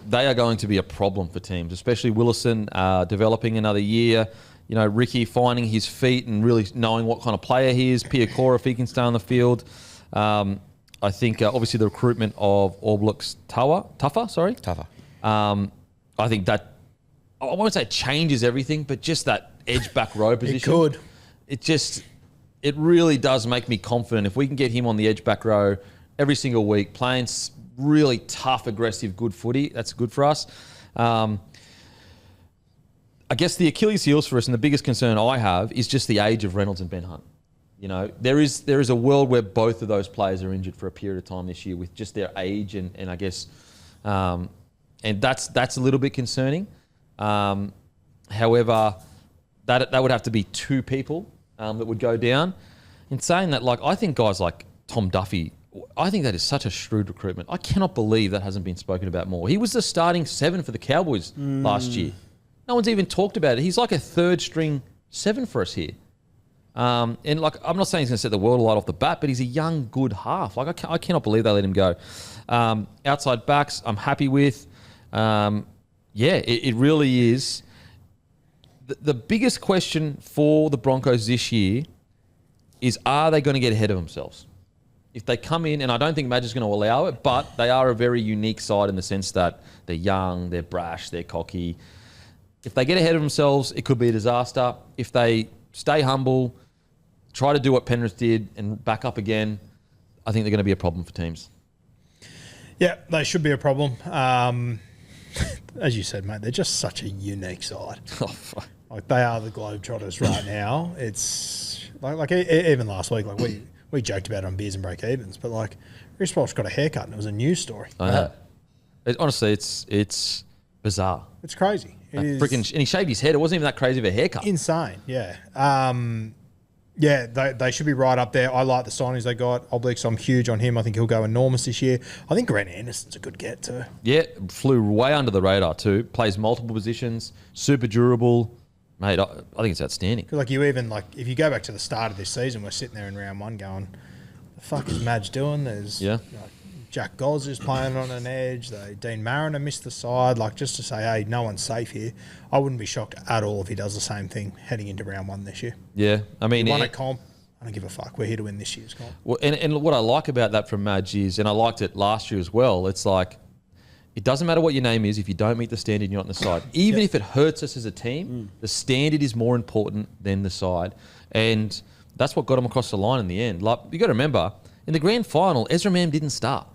They are going to be a problem for teams, especially Willison developing another year. You know, Ricky finding his feet and really knowing what kind of player he is. Piakora, if he can stay on the field. I think, obviously, the recruitment of Orblux Tougher. I think that, I won't say it changes everything, but just that edge back row position. It could. It really does make me confident. If we can get him on the edge back row every single week, playing really tough, aggressive, good footy, that's good for us. I guess the Achilles heels for us, and the biggest concern I have, is just the age of Reynolds and Ben Hunt. You know, there is a world where both of those players are injured for a period of time this year with just their age, and I guess, and that's a little bit concerning. However, that would have to be 2 people that would go down. In saying that, like, I think guys like Tom Duffy, I think that is such a shrewd recruitment. I cannot believe that hasn't been spoken about more. He was the starting 7 for the Cowboys last year. No one's even talked about it. He's like a 3rd string 7 for us here. And like, I'm not saying he's going to set the world alight off the bat, but he's a young, good half. Like, I cannot believe they let him go. Outside backs, I'm happy with. It really is. The biggest question for the Broncos this year is, are they going to get ahead of themselves? if they come in, and I don't think Madge is going to allow it, but they are a very unique side in the sense that they're young, they're brash, they're cocky. If they get ahead of themselves, it could be a disaster. If they stay humble, try to do what Penrith did and back up again, I think they're going to be a problem for teams. Yeah, they should be a problem. As you said, mate, they're just such a unique side. Oh, fuck. Like, they are the Globetrotters right now. It's like even last week, like we joked about it on Beers and Break Evens, but like Reece Walsh got a haircut and it was a news story. I know. Honestly, it's bizarre. It's crazy. It is And he shaved his head. It wasn't even that crazy of a haircut. insane. Yeah. Yeah, they should be right up there. I like the signings they got. Obliques, I'm huge on him. I think he'll go enormous this year. I think Grant Anderson's a good get too. Yeah, flew way under the radar too. Plays multiple positions, super durable. Mate, I think it's outstanding. Because like you even like if you go back to the start of this season, we're sitting there in round one going, the fuck is Madge doing? There's Jack Goz is playing on an edge. Dean Mariner missed the side. Like just to say, hey, no one's safe here. I wouldn't be shocked at all if he does the same thing heading into round one this year. Yeah, I mean, He won a comp. I don't give a fuck. We're here to win this year's comp. Well, and what I like about that from Madge is, and I liked it last year as well, it's like, it doesn't matter what your name is. If you don't meet the standard, you're not in the side. Even if it hurts us as a team, the standard is more important than the side. And that's what got him across the line in the end. Like, you got to remember, in the grand final, Ezra Mam didn't start.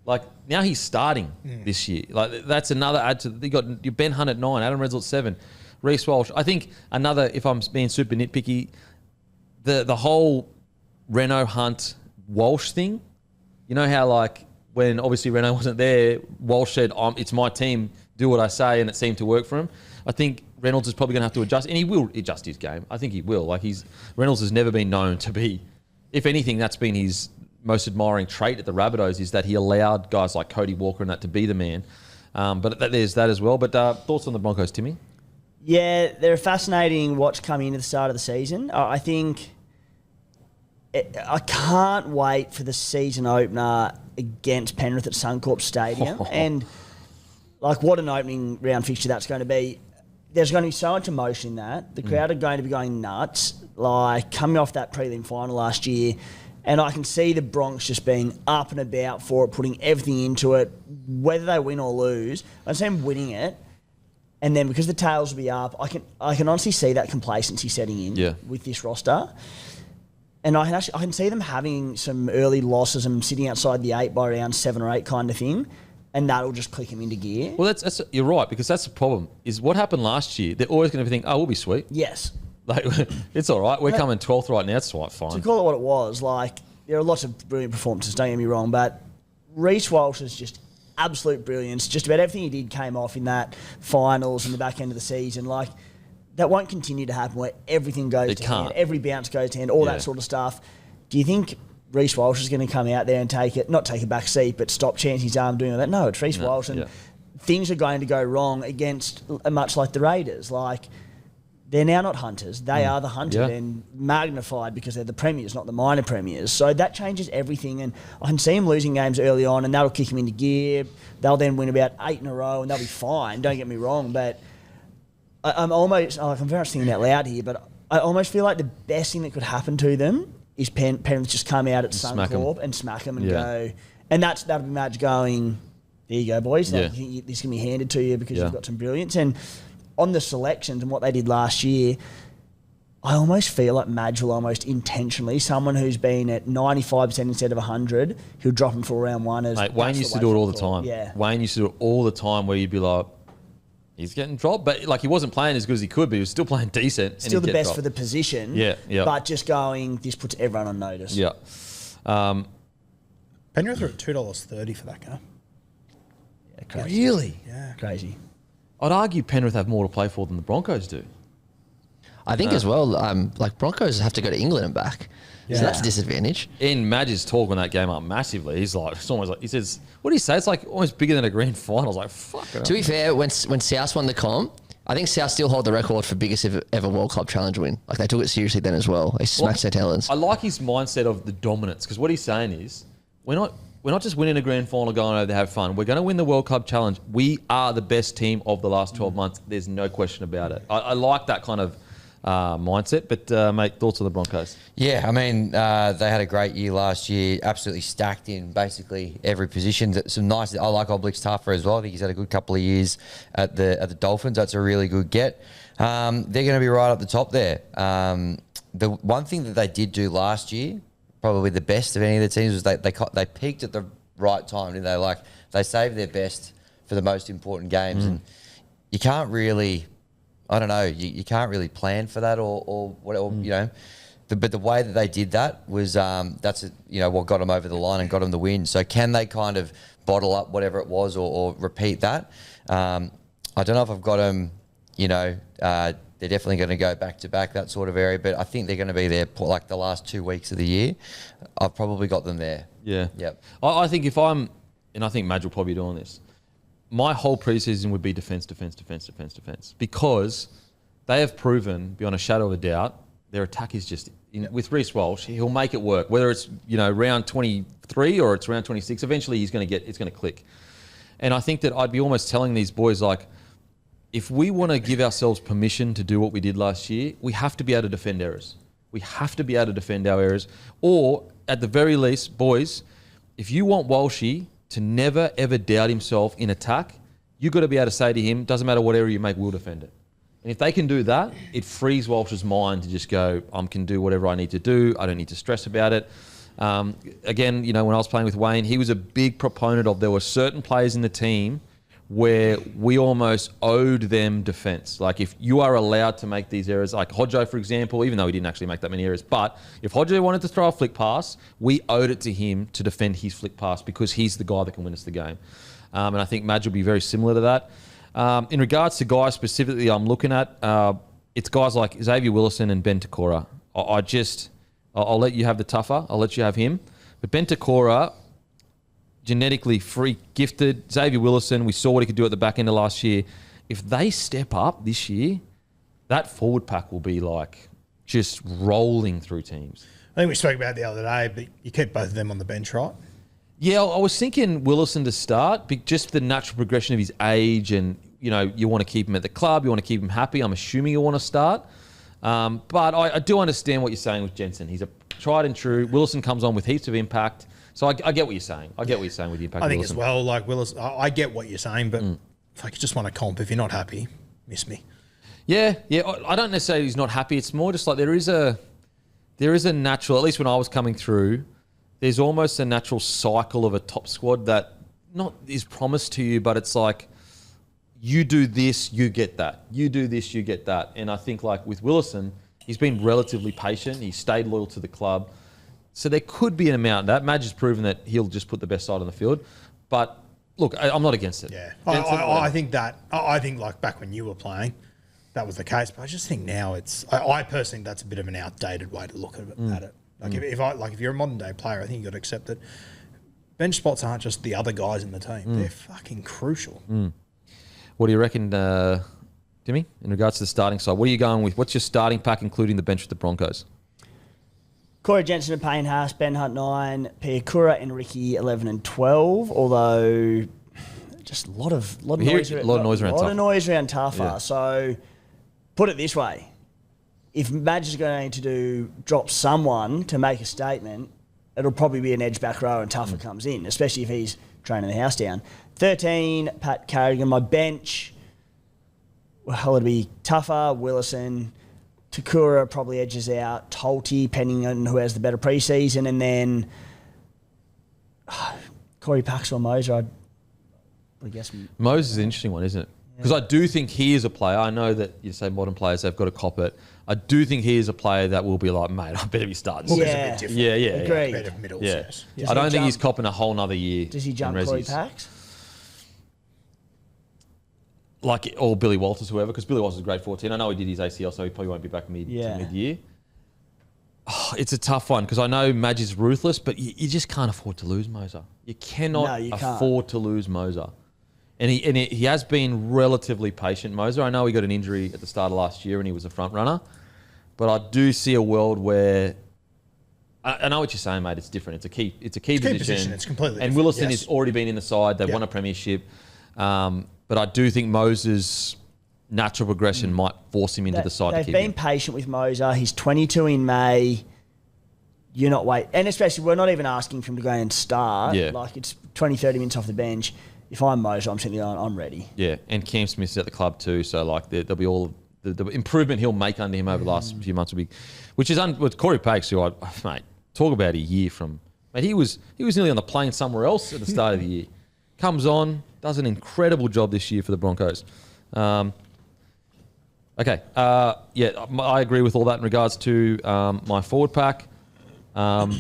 Like, now he's starting this year. Like, that's another add to... You got your Ben Hunt at 9, Adam Reynolds at 7, Reece Walsh. I think another, if I'm being super nitpicky, the whole Reno Hunt Walsh thing, you know how, like, when obviously Reno wasn't there, Walsh said, it's my team, do what I say, and it seemed to work for him. I think Reynolds is probably going to have to adjust, and he will adjust his game. I think he will. Like, Reynolds has never been known to be... If anything, that's been his most admiring trait at the Rabbitohs, is that he allowed guys like Cody Walker and that to be the man. But there's that as well. But thoughts on the Broncos, Timmy? Yeah, they're a fascinating watch coming into the start of the season. I think I can't wait for the season opener against Penrith at Suncorp Stadium. And like, what an opening round fixture that's going to be. There's going to be so much emotion in that. The crowd are going to be going nuts, like coming off that prelim final last year. And I can see the Bronx just being up and about for it, putting everything into it, whether they win or lose. I see them winning it. And then because the tails will be up, I can honestly see that complacency setting in with this roster. And I can see them having some early losses and sitting outside the 8 by around 7 or 8 kind of thing. And that'll just click them into gear. Well, that's you're right, because that's the problem. Is what happened last year, they're always going to think, oh, we'll be sweet. Yes. Like, it's all right. We're coming 12th right now. It's fine. To call it what it was, like, there are lots of brilliant performances, don't get me wrong, but Reece Walsh is just absolute brilliance. Just about everything he did came off in that finals and the back end of the season. Like, that won't continue to happen where everything goes to hand, every bounce goes to hand, all that sort of stuff. Do you think Reece Walsh is going to come out there and not take a back seat, but stop chancing his arm doing all that? No, it's Reece Walsh, and things are going to go wrong against much like the Raiders. Like, they're now not hunters. They are the hunted and magnified because they're the premiers, not the minor premiers. So that changes everything. And I can see them losing games early on, and that'll kick them into gear. They'll then win about 8 in a row, and they'll be fine. Don't get me wrong, but I'm almost, I'm very much thinking out loud here, but I almost feel like the best thing that could happen to them is Penrith just come out at Suncorp and smack them and go. And that'll be Madge going, there you go, boys. Like, this can be handed to you because you've got some brilliance. And on the selections and what they did last year, I almost feel like Madge will almost intentionally, someone who's been at 95% instead of 100, he'll drop him for round one. Mate, Wayne used to do it all the time. Yeah. Wayne used to do it all the time where you'd be like, he's getting dropped. But like, he wasn't playing as good as he could, but he was still playing decent. Still the best for the position. Yeah. But just going, this puts everyone on notice. Yeah. Penrith are at $2.30 for that game. Yeah, crazy. Really? Yeah. Crazy. I'd argue Penrith have more to play for than the Broncos do. I think as well, like Broncos have to go to England and back. So that's a disadvantage. In Madge's talk when that game up massively, he's like, it's almost like, he says, what do you say? It's like almost bigger than a grand final. I was like, fuck it. To be fair, when South won the comp, I think South still hold the record for biggest ever World Club Challenge win. Like, they took it seriously then as well. They smashed St. Helens. I like his mindset of the dominance, because what he's saying is, we're not just winning a grand final going over to have fun. We're going to win the World Cup Challenge. We are the best team of the last 12 months. There's no question about it. I like that kind of mindset. But, mate, thoughts on the Broncos? Yeah, I mean, they had a great year last year, absolutely stacked in basically every position. Some nice, I like Oblique's tougher as well. I think he's had a good couple of years at the Dolphins. That's a really good get. They're going to be right up the top there. The one thing that they did do last year, probably the best of any of the teams, was they peaked at the right time, didn't they? Like, they saved their best for the most important games, and you can't really, I don't know, you can't really plan for that or whatever, you know. But the way that they did that was what got them over the line and got them the win. So can they kind of bottle up whatever it was or repeat that? I don't know if I've got them, they're definitely going to go back to back, that sort of area. But I think they're going to be there like the last 2 weeks of the year. I've probably got them there. Yeah. Yep. I think if I'm, and I think Madge will probably be doing this, my whole preseason would be defence, because they have proven beyond a shadow of a doubt their attack is just with Reece Walsh, he'll make it work. Whether it's round 23 or it's round 26, eventually it's going to click. And I think that I'd be almost telling these boys, like, if we want to give ourselves permission to do what we did last year, we have to be able to defend errors. We have to be able to defend our errors. Or at the very least, boys, if you want Walshy to never, ever doubt himself in attack, you've got to be able to say to him, doesn't matter what error you make, we'll defend it. And if they can do that, it frees Walsh's mind to just go, I can do whatever I need to do. I don't need to stress about it. Again, when I was playing with Wayne, he was a big proponent of there were certain players in the team where we almost owed them defence. Like, if you are allowed to make these errors, like Hodjo, for example, even though he didn't actually make that many errors, but if Hodjo wanted to throw a flick pass, we owed it to him to defend his flick pass because he's the guy that can win us the game. And I think Madge will be very similar to that. In regards to guys specifically I'm looking at, it's guys like Xavier Willison and Ben Takora. I'll let you have the tougher. I'll let you have him. But Ben Takora, genetically free, gifted. Xavier Willison, we saw what he could do at the back end of last year. If they step up this year, that forward pack will be like just rolling through teams. I think we spoke about it the other day, but you keep both of them on the bench, right? Yeah, I was thinking Willison to start, but just the natural progression of his age and, you want to keep him at the club, you want to keep him happy. I'm assuming you want to start. But I do understand what you're saying with Jensen. He's a tried and true. Willison comes on with heaps of impact. So I get what you're saying. I get what you're saying with the impact. I think Willison. as well, like Willis, I get what you're saying, but if I just want a comp, if you're not happy, miss me. Yeah. I don't necessarily he's not happy. It's more just like there is a natural, at least when I was coming through, there's almost a natural cycle of a top squad that not is promised to you, but it's like you do this, you get that. You do this, you get that. And I think like with Willison, he's been relatively patient. He's stayed loyal to the club. So there could be an amount of that. Madge has proven that he'll just put the best side on the field. But look, I'm not against it. Yeah, I think like back when you were playing, that was the case. But I just think now I personally think that's a bit of an outdated way to look at it. Like if you're a modern day player, I think you got to accept that bench spots aren't just the other guys in the team. They're fucking crucial. What do you reckon, Timmy, in regards to the starting side? What are you going with? What's your starting pack, including the bench with the Broncos? Corey Jensen and Payne Haas, Ben Hunt 9, Piakura and Ricky 11 and 12. Although just a lot of noise around Tafa. Yeah. So put it this way: if Madge is going to drop someone to make a statement, it'll probably be an edge back row and Tafa comes in, especially if he's training the house down. 13, Pat Carrigan. My bench, well, it'll be Tafa, Willison. Takura probably edges out Tolty, depending on who has the better preseason, and then Corey Pax or Moser. I guess Moses is an interesting one, isn't it? Because I do think he is a player. I know that you say modern players, they've got to cop it. I do think he is a player that will be like, mate, I better be starting. Well, a bit different. Yeah. Bit of middle. Yeah. Yes. I don't think he's copping a whole nother year. Does he jump Corey Pax? Like, or Billy Walters, whoever, because Billy Walters is a great 14. I know he did his ACL, so he probably won't be back mid-year. Oh, it's a tough one, because I know Madge is ruthless, but you just can't afford to lose Moser. You cannot afford to lose Moser. And he has been relatively patient, Moser. I know he got an injury at the start of last year and he was a front runner, but I do see a world where I know what you're saying, mate. It's different. It's a key position. It's completely and different. Willison has already been in the side. They've won a premiership. But I do think Moses, natural progression might force him into the side to They've keep been him. patient with Moser. He's 22 in May. You're not waiting. And especially, we're not even asking for him to go and start. Yeah. Like, it's 20, 30 minutes off the bench. If I'm Moser, I'm sitting there going, I'm ready. Yeah, and Cam Smith's at the club too, so like there'll be all the improvement he'll make under him over the last few months will be, which is with Corey Pakes, who mate, talk about a year from, mate, he was nearly on the plane somewhere else at the start of the year. Comes on, does an incredible job this year for the Broncos. Okay, I agree with all that in regards to my forward pack. I'm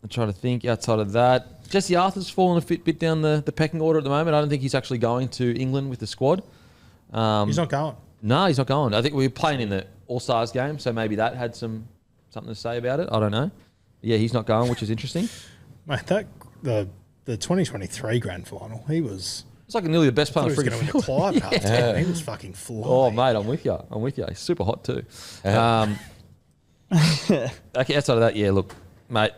trying to think outside of that. Jesse Arthur's fallen a bit down the pecking order at the moment. I don't think he's actually going to England with the squad. He's not going. No, he's not going. I think we were playing in the All-Stars game, so maybe that had something to say about it. I don't know. Yeah, he's not going, which is interesting. Mate, the 2023 grand final, he was... It's like nearly the best player I on thought the he was freaking going to win the field. Clive Cup. He was fucking flying. Oh, mate, I'm with you. He's super hot too. Okay, outside of that, yeah, look, mate,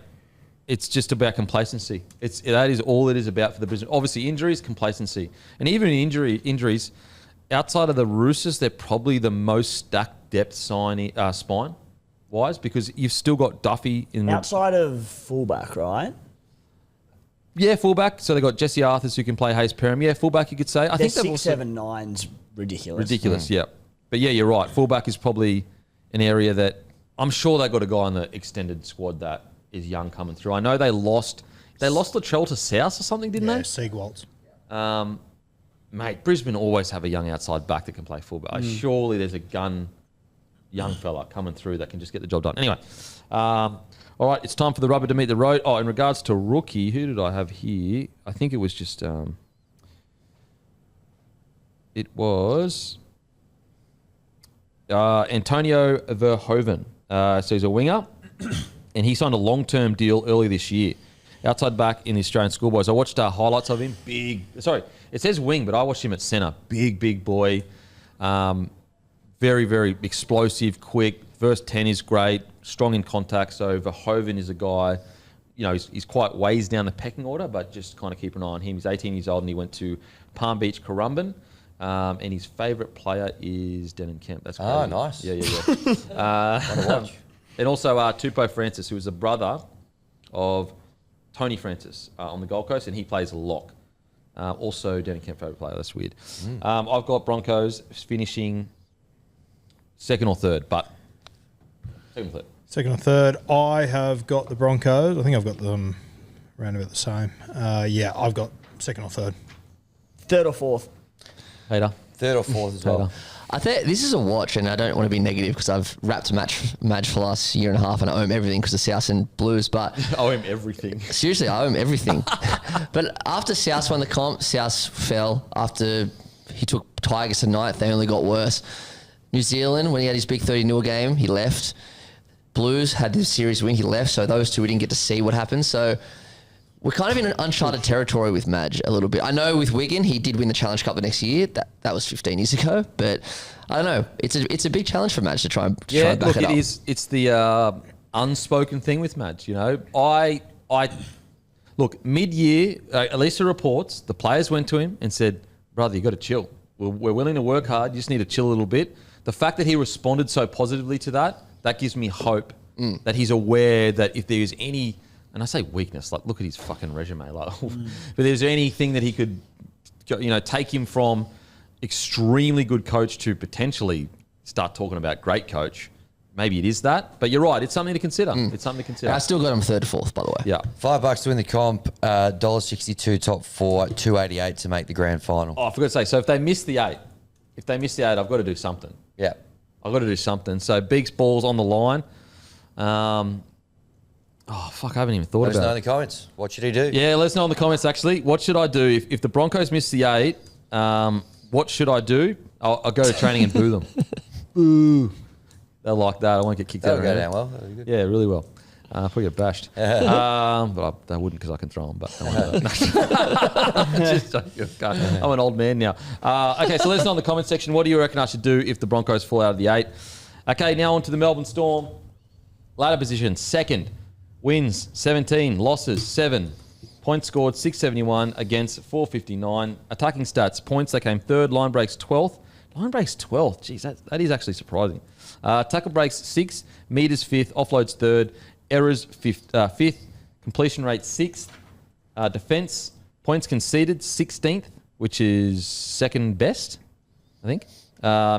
it's just about complacency. That is all it is about for the Brisbane. Obviously, injuries, complacency. And even in injuries, outside of the Roosters, they're probably the most stacked depth spine-wise because you've still got Duffy in the... Outside of fullback, right? Yeah, fullback. So they've got Jesse Arthurs who can play Hayes Perham. Yeah, fullback you could say. I think they've 6'7", 9's ridiculous. Ridiculous, yeah. But yeah, you're right. Fullback is probably an area that I'm sure they got a guy on the extended squad that is young coming through. I know they lost Latrell to South or something, didn't they? Siegwaltz. Mate, Brisbane always have a young outside back that can play fullback. Surely there's a young fella coming through that can just get the job done. Anyway, all right, it's time for the rubber to meet the road. Oh, in regards to rookie, who did I have here? I think it was just... it was... Antonio Verhoeven. So he's a winger, and he signed a long-term deal early this year. Outside back in the Australian schoolboys. I watched highlights of him. It says wing, but I watched him at centre. Big boy. Very, very explosive, quick. First 10 is great. Strong in contact. So Verhoeven is a guy, he's quite ways down the pecking order, but just kind of keep an eye on him. He's 18 years old and he went to Palm Beach, Currumbin. And his favourite player is Denon Kemp. That's crazy. Oh, nice. Yeah. And also Tupou Francis, who is a brother of Tony Francis on the Gold Coast, and he plays lock. Also, Denon Kemp favourite player. That's weird. I've got Broncos finishing second or third, but second or third. Second or third. I have got the Broncos. I think I've got them around about the same. I've got second or third. Third or fourth. Hater. Third or fourth as well. I think this is a watch, and I don't want to be negative because I've wrapped Madge for the last year and a half, and I owe him everything because of South and Blues. But I owe him everything. Seriously, I owe him everything. But after South won the comp, South fell. After he took Tigers to ninth, they only got worse. New Zealand, when he had his big 30-0 game, he left. Blues had this series win, he left. So those two, we didn't get to see what happened. So we're kind of in an uncharted territory with Madge a little bit. I know with Wigan, he did win the Challenge Cup the next year. That was 15 years ago. But I don't know. It's a big challenge for Madge to try and back it up. It is. It's the unspoken thing with Madge. I look, mid-year, Elisa reports, the players went to him and said, brother, you got to chill. We're willing to work hard. You just need to chill a little bit. The fact that he responded so positively to that gives me hope that he's aware that if there's any... And I say weakness, like look at his fucking resume. Like, but is there anything that he could, take him from extremely good coach to potentially start talking about great coach? Maybe it is that, but you're right. It's something to consider. It's something to consider. I still got him third or fourth, by the way. Yeah, $5 to win the comp, $1.62 top four, $2.88 to make the grand final. Oh, I forgot to say. So if they miss the eight, I've got to do something. Yeah, I've got to do something. So Beaks ball's on the line. Oh, fuck, I haven't even thought let us about know it. in the comments. What should he do? Yeah, let us know in the comments, actually. What should I do? If the Broncos miss the eight, what should I do? I'll go to training and boo them. Boo. They'll like that. I won't get kicked out. That'll go down well. That'll be good. Yeah, really well. Probably get bashed. But they wouldn't because I can throw them. But don't worry about that. I'm an old man now. Okay, so let us know in the comment section. What do you reckon I should do if the Broncos fall out of the eight? Okay, now on to the Melbourne Storm. Ladder position, second. Wins, 17. Losses, 7. Points scored, 671 against 459. Attacking stats, points, they came third. Line breaks, 12th. Line breaks 12th. Jeez, that is actually surprising. Tackle breaks 6th, meters 5th, offloads 3rd, errors 5th, completion rate 6th, defence, points conceded 16th, which is second best, I think.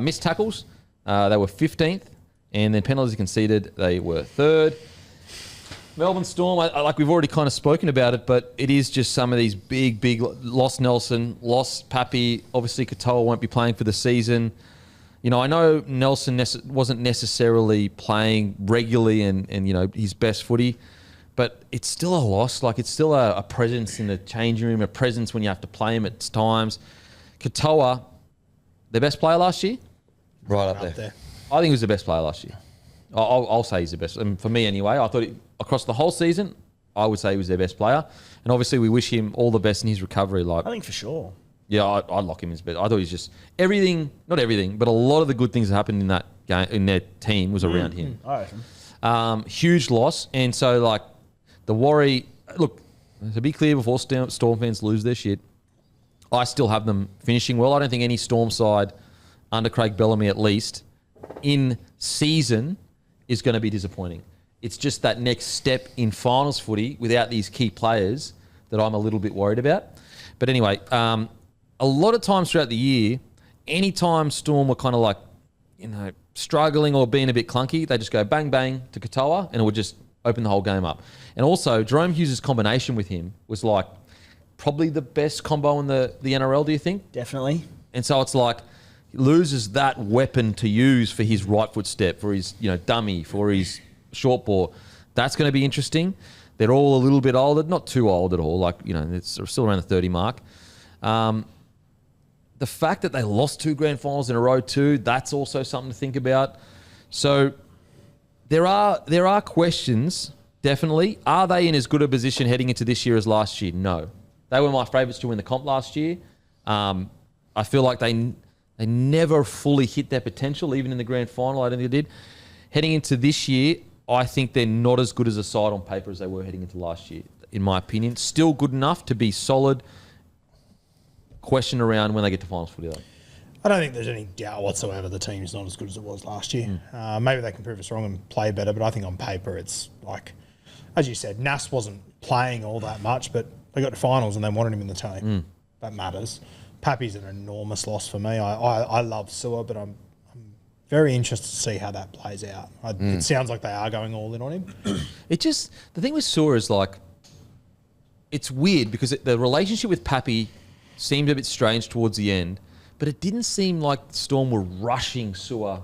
Missed tackles, they were 15th, and then penalties conceded, they were 3rd. Melbourne Storm, like we've already kind of spoken about it, but it is just some of these big, lost Nelson, lost Pappy. Obviously, Katoa won't be playing for the season. You know, I know Nelson wasn't necessarily playing regularly and his best footy, but it's still a loss. Like, it's still a presence in the changing room, a presence when you have to play him at times. Katoa, their best player last year? Right up there. I think he was the best player last year. I'll say he's the best. And for me anyway, I thought across the whole season, I would say he was their best player. And obviously we wish him all the best in his recovery. Like, I think for sure. Yeah, I'd lock him as best. I thought he's just everything, not everything, but a lot of the good things that happened in that game, in their team was around him. I reckon. Huge loss. And so, like, the worry, look, to be clear before Storm fans lose their shit, I still have them finishing well. I don't think any Storm side under Craig Bellamy at least in season is going to be disappointing. It's just that next step in finals footy without these key players that I'm a little bit worried about. But anyway, a lot of times throughout the year, anytime Storm were kind of like, struggling or being a bit clunky, they just go bang, bang to Katoa and it would just open the whole game up. And also, Jerome Hughes' combination with him was like probably the best combo in the NRL, do you think? Definitely. And so it's like, he loses that weapon to use for his right foot step, for his dummy, for his short ball. That's going to be interesting. They're all a little bit older, not too old at all. Like, it's still around the 30 mark. The fact that they lost 2 grand finals in a row too, that's also something to think about. So there are questions, definitely. Are they in as good a position heading into this year as last year? No. They were my favourites to win the comp last year. I feel like they never fully hit their potential, even in the grand final. I don't think they did. Heading into this year, I think they're not as good as a side on paper as they were heading into last year, in my opinion. Still good enough to be solid. Question around when they get to finals footy, though. I don't think there's any doubt whatsoever the team's not as good as it was last year. Maybe they can prove us wrong and play better, but I think on paper it's like, as you said, Nas wasn't playing all that much, but they got to finals and they wanted him in the team. That matters. Pappy's an enormous loss for me. I love Sewer, but I'm very interested to see how that plays out. It sounds like they are going all in on him. The thing with Sewer is like, it's weird because the relationship with Pappy seemed a bit strange towards the end, but it didn't seem like Storm were rushing Sewer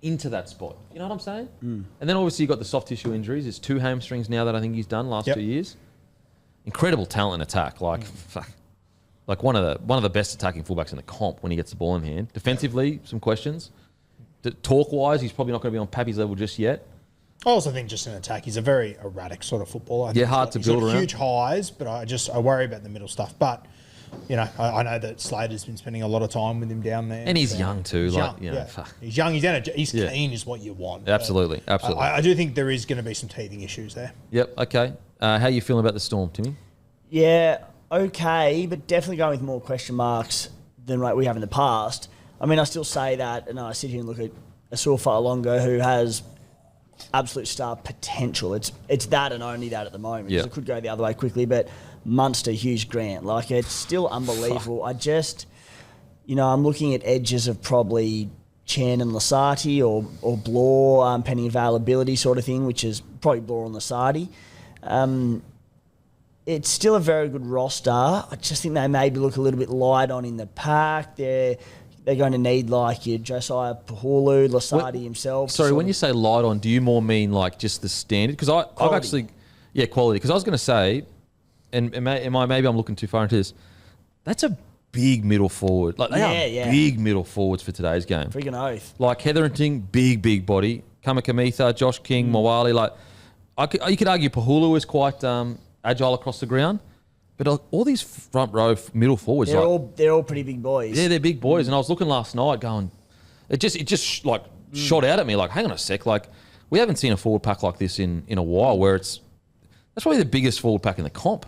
into that spot. You know what I'm saying? And then obviously you got the soft tissue injuries. There's 2 hamstrings now that I think he's done last 2 years. Incredible talent in attack. Like one of the best attacking fullbacks in the comp when he gets the ball in hand. Defensively, some questions. Talk-wise, he's probably not going to be on Pappy's level just yet. I also think just in attack, he's a very erratic sort of footballer. Hard to build around. Huge highs, but I worry about the middle stuff. But, I know that Slater's been spending a lot of time with him down there. And he's young too. He's young, he's energetic, he's keen is what you want. Absolutely. I do think there is going to be some teething issues there. Yep, okay. How are you feeling about the Storm, Timmy? Yeah, okay, but definitely going with more question marks than like we have in the past. I mean, I still say that, and I sit here and look at a Suafa-Alongo who has absolute star potential. It's that and only that at the moment. Yep. It could go the other way quickly, but Munster, Hughes, Grant, like it's still unbelievable. I just, I'm looking at edges of probably Chan and Lasati or Blore, pending availability sort of thing, which is probably Blore and Lasati. It's still a very good roster. I just think they maybe look a little bit light on in the pack. They're going to need like your Josiah Pahulu, Lasati himself. Sorry, when you say light on, do you more mean like just the standard? Because I've actually, quality. Because I was going to say, maybe I'm looking too far into this. That's a big middle forward. Like they are big middle forwards for today's game. Freaking oath. Like Hetherington, big body. Kamikamitha, Josh King, Mawali. Like you could argue Pahulu is quite agile across the ground. But all these front row middle forwards, they're all pretty big boys. Yeah, they're big boys. And I was looking last night, going, it just shot out at me. Like, hang on a sec. Like, we haven't seen a forward pack like this in a while. That's probably the biggest forward pack in the comp.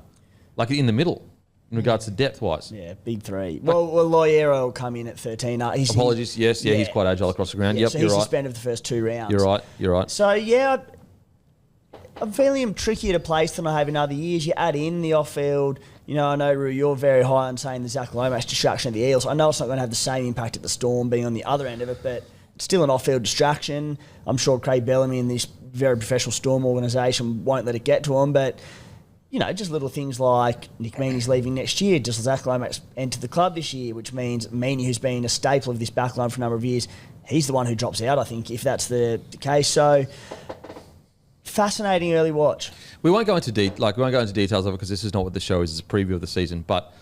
Like in the middle. in regards to depth-wise. Yeah, big three. Well, Loiero will come in at 13. Apologies. Yes, he's quite agile across the ground. Yeah, Yep, so you're he's right. suspended for the first 2 rounds. You're right. So, yeah, I'm feeling him trickier to place than I have in other years. You add in the off-field. You know, I know, Roo, you're very high on saying the Zach Lomax distraction of the Eels. I know it's not going to have the same impact at the Storm being on the other end of it, but it's still an off-field distraction. I'm sure Craig Bellamy and this very professional Storm organisation won't let it get to him, but, you know, just little things like Nick Meaney's leaving next year. Does Zach Lomax enter the club this year, which means Meaney, who's been a staple of this backline for a number of years, he's the one who drops out, I think, if that's the case. So, fascinating early watch. We won't go into details of it because this is not what the show is. It's a preview of the season. But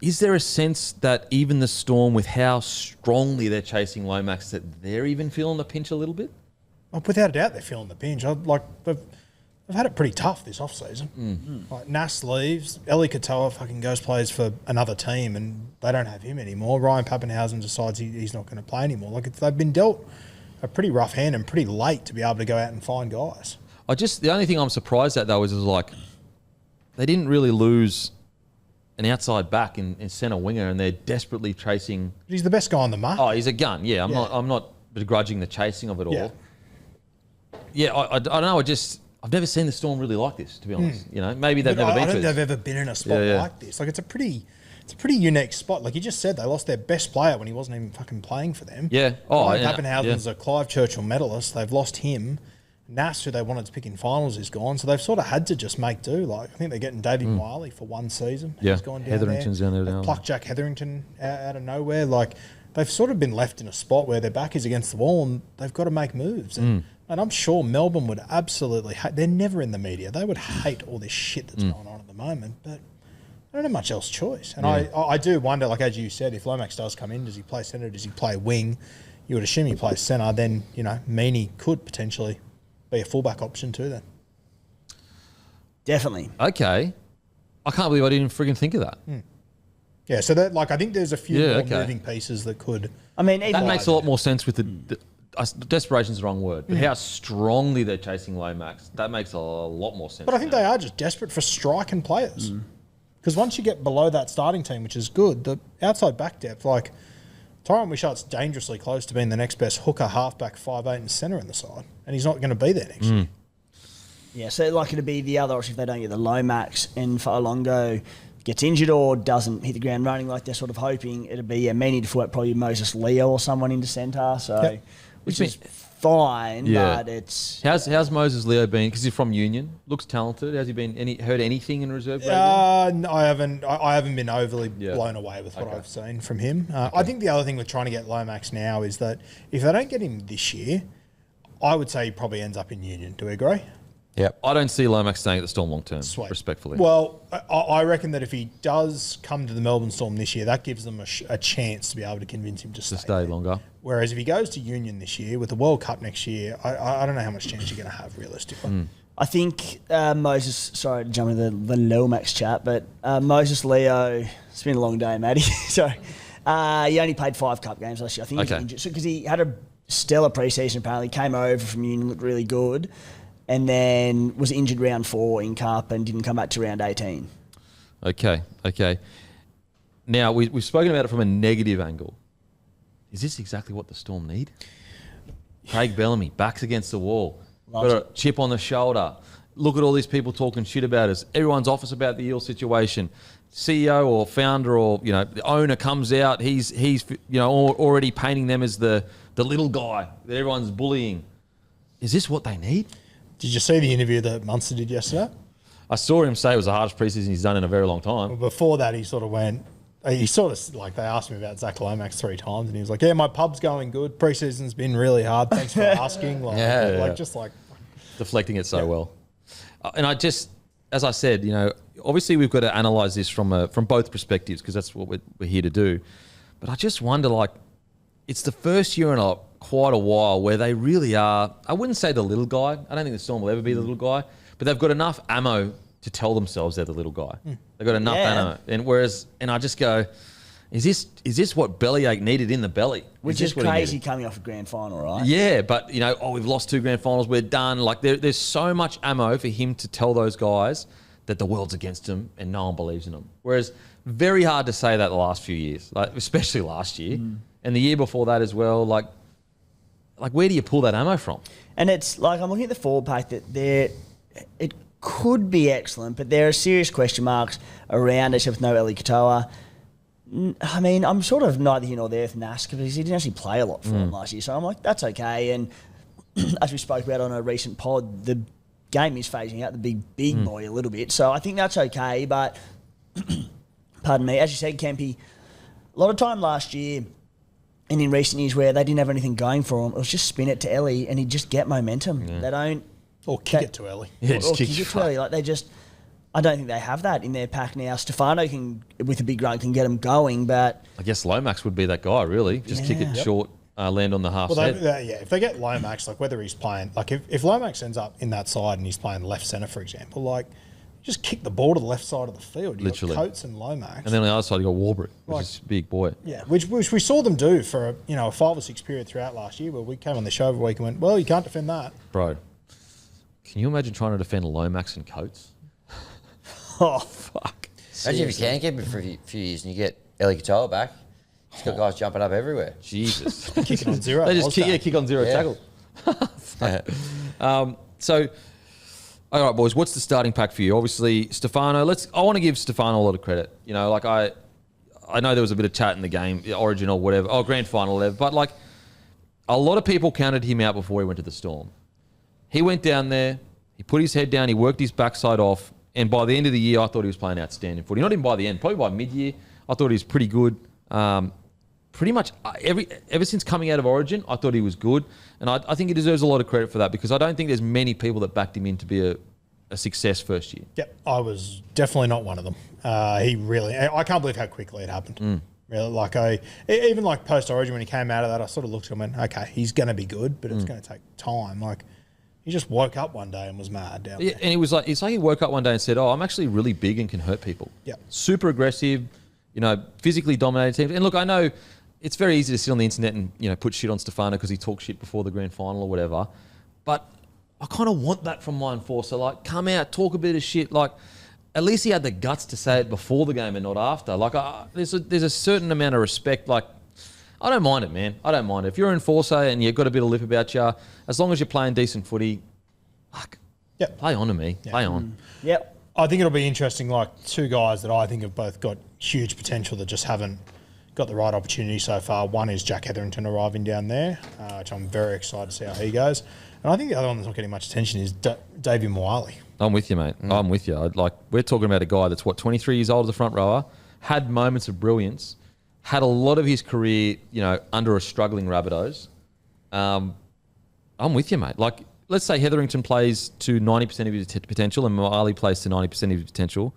is there a sense that even the Storm, with how strongly they're chasing Lomax, that they're even feeling the pinch a little bit? Well, without a doubt, they're feeling the pinch. They've had it pretty tough this off-season. Like, Nass leaves, Eli Katoa fucking goes plays for another team, and they don't have him anymore. Ryan Pappenhausen decides he's not going to play anymore. Like, they've been dealt a pretty rough hand and pretty late to be able to go out and find guys. The only thing I'm surprised at, though, is like they didn't really lose an outside back in centre winger, and they're desperately chasing. But he's the best guy on the mark. Oh, he's a gun. Yeah, I'm not begrudging the chasing of it all. Yeah, I don't know. I've never seen the Storm really like this, to be honest. You know, maybe they've never been. I don't to think they've ever been in a spot like this. Like, it's a pretty unique spot. Like you just said, they lost their best player when he wasn't even fucking playing for them. Yeah. Oh, Pappenhausen's a Clive Churchill medalist. They've lost him. Nass, who they wanted to pick in finals, is gone. So they've sort of had to just make do. Like, I think they're getting Davey Wiley for one season. Yeah. He's gone down Hetherington's down there. They plucked Jack Hetherington out of nowhere. Like, they've sort of been left in a spot where their back is against the wall and they've got to make moves. And I'm sure Melbourne would absolutely hate. They're never in the media. They would hate all this shit that's going on at the moment. But I don't have much else choice. And I do wonder, like as you said, if Lomax does come in, does he play centre? Does he play wing? You would assume he plays centre. Then, you know, Meaney could potentially be a fullback option too then. Definitely. Okay. I can't believe I didn't frigging think of that. Yeah, so that, like, I think there's a few more moving pieces that could. I mean, that makes a lot more sense with desperation's the wrong word, but how strongly they're chasing Lomax, that makes a lot more sense. But I think they are just desperate for striking players. Because once you get below that starting team, which is good, the outside back depth, like Tyrone Wishart's dangerously close to being the next best hooker, halfback, 5'8", and centre in the side, and he's not going to be there next year. Yeah, so likely to be the other option if they don't get the Lomax and Fa'alongo gets injured or doesn't hit the ground running like they're sort of hoping. It'll be Meaney to foot, probably Moses Leo or someone into centre, so which is fine, but it's... How's Moses Leo been? Because he's from Union, looks talented. Has he been heard anything in reserve? No, I haven't been overly blown away with what I've seen from him. I think the other thing with trying to get Lomax now is that if they don't get him this year, I would say he probably ends up in Union. Do we agree? Yep. I don't see Lomax staying at the Storm long term, respectfully. Well, I reckon that if he does come to the Melbourne Storm this year, that gives them a chance to be able to convince him to stay longer. Whereas if he goes to Union this year with the World Cup next year, I don't know how much chance you're going to have realistically. I think Moses, sorry to jump into the Lomax chat, but Moses Leo, it's been a long day, Matty. Sorry. He only played 5 cup games last year. I think he was injured because he had a stellar preseason apparently, came over from Union, looked really good, and then was injured round 4 in Cup and didn't come back to round 18. Okay. Now, we've spoken about it from a negative angle. Is this exactly what the Storm need? Craig Bellamy, backs against the wall. Got a chip on the shoulder. Look at all these people talking shit about us. Everyone's off us about the Eel situation. CEO or founder or, the owner comes out. He's already painting them as the little guy that everyone's bullying. Is this what they need? Did you see the interview that Munster did yesterday? I saw him say it was the hardest preseason he's done in a very long time. Well, before that, he sort of went... He sort of, like, they asked me about Zach Lomax 3 times, and he was like, yeah, my pub's going good. Preseason's been really hard. Thanks for asking. Deflecting it so well. And I just, as I said, obviously we've got to analyse this from both perspectives because that's what we're here to do. But I just wonder, it's the first year in quite a while where they really are, I wouldn't say the little guy. I don't think the Storm will ever be the little guy, but they've got enough ammo to tell themselves they're the little guy. They've got enough ammo. And I just go, is this what bellyache needed in the belly? Which is crazy coming off a grand final, right? Yeah, but, we've lost 2 grand finals, we're done. There's so much ammo for him to tell those guys that the world's against them and no one believes in them. Whereas very hard to say that the last few years, like especially last year and the year before that as well. Like where do you pull that ammo from? And it's like, I'm looking at the forward pack that it could be excellent, but there are serious question marks around it with no Eli Katoa. I mean, I'm sort of neither here nor there with Nask because he didn't actually play a lot for him last year. So I'm like, that's okay. And as we spoke about on a recent pod, the game is phasing out the big boy a little bit. So I think that's okay. But, pardon me, as you said, Kempy, a lot of time last year and in recent years where they didn't have anything going for him, it was just spin it to Ellie and he'd just get momentum. Yeah. They don't... Or kick it to Ellie. Yeah, or kick it to Ellie. Like they just... I don't think they have that in their pack now. Stefano can, with a big run, can get them going, but... I guess Lomax would be that guy, really. Just kick it short, land on the half set. If they get Lomax, like whether he's playing... Like if Lomax ends up in that side and he's playing left centre, for example, like just kick the ball to the left side of the field. You've Literally. got Coates and Lomax. And then on the other side, you got Warbrick, which is a big boy. Yeah, which we saw them do for a 5 or 6 period throughout last year where we came on the show every week and went, well, you can't defend that. Bro, can you imagine trying to defend Lomax and Coates? Oh, Fuck. Imagine if you can keep it for a few years and you get Eli Katoa back. He's got guys jumping up everywhere. Jesus. Kicking on zero. They just kick on zero tackle. So, all right, boys, what's the starting pack for you? Obviously, Stefano. I want to give Stefano a lot of credit. You know, like I know there was a bit of chat in the game, Origin or whatever, grand final, whatever, but like a lot of people counted him out before he went to the Storm. He went down there, he put his head down, he worked his backside off, and by the end of the year, I thought he was playing outstanding footy. Not even by the end, probably by mid-year, I thought he was pretty good. Pretty much ever since coming out of Origin, I thought he was good. And I think he deserves a lot of credit for that because I don't think there's many people that backed him in to be a success first year. Yep, I was definitely not one of them. I can't believe how quickly it happened. Really, even post-Origin when he came out of that, I sort of looked at him and went, okay, he's going to be good, but it's going to take time. Like, he just woke up one day and was mad down there. And it's like he woke up one day and said, I'm actually really big and can hurt people. Yeah. Super aggressive, physically dominated teams. And look, I know it's very easy to sit on the internet and, put shit on Stefano because he talked shit before the grand final or whatever. But I kind of want that from my enforcer. Like, come out, talk a bit of shit. Like, at least he had the guts to say it before the game and not after. Like, there's a certain amount of respect. Like, I don't mind it, man. I don't mind it. If you're an enforcer and you've got a bit of lip about you, as long as you're playing decent footy, fuck, play on to me. Yep. Play on. Yep. I think it'll be interesting, two guys that I think have both got huge potential that just haven't got the right opportunity so far. One is Jack Hetherington arriving down there, which I'm very excited to see how he goes. And I think the other one that's not getting much attention is Davey Moali. I'm with you, mate. I'm with you. We're talking about a guy that's, 23 years old as a front rower, had moments of brilliance, had a lot of his career, under a struggling Rabbitohs. I'm with you, mate. Let's say Hetherington plays to 90% of his potential and Moali plays to 90% of his potential.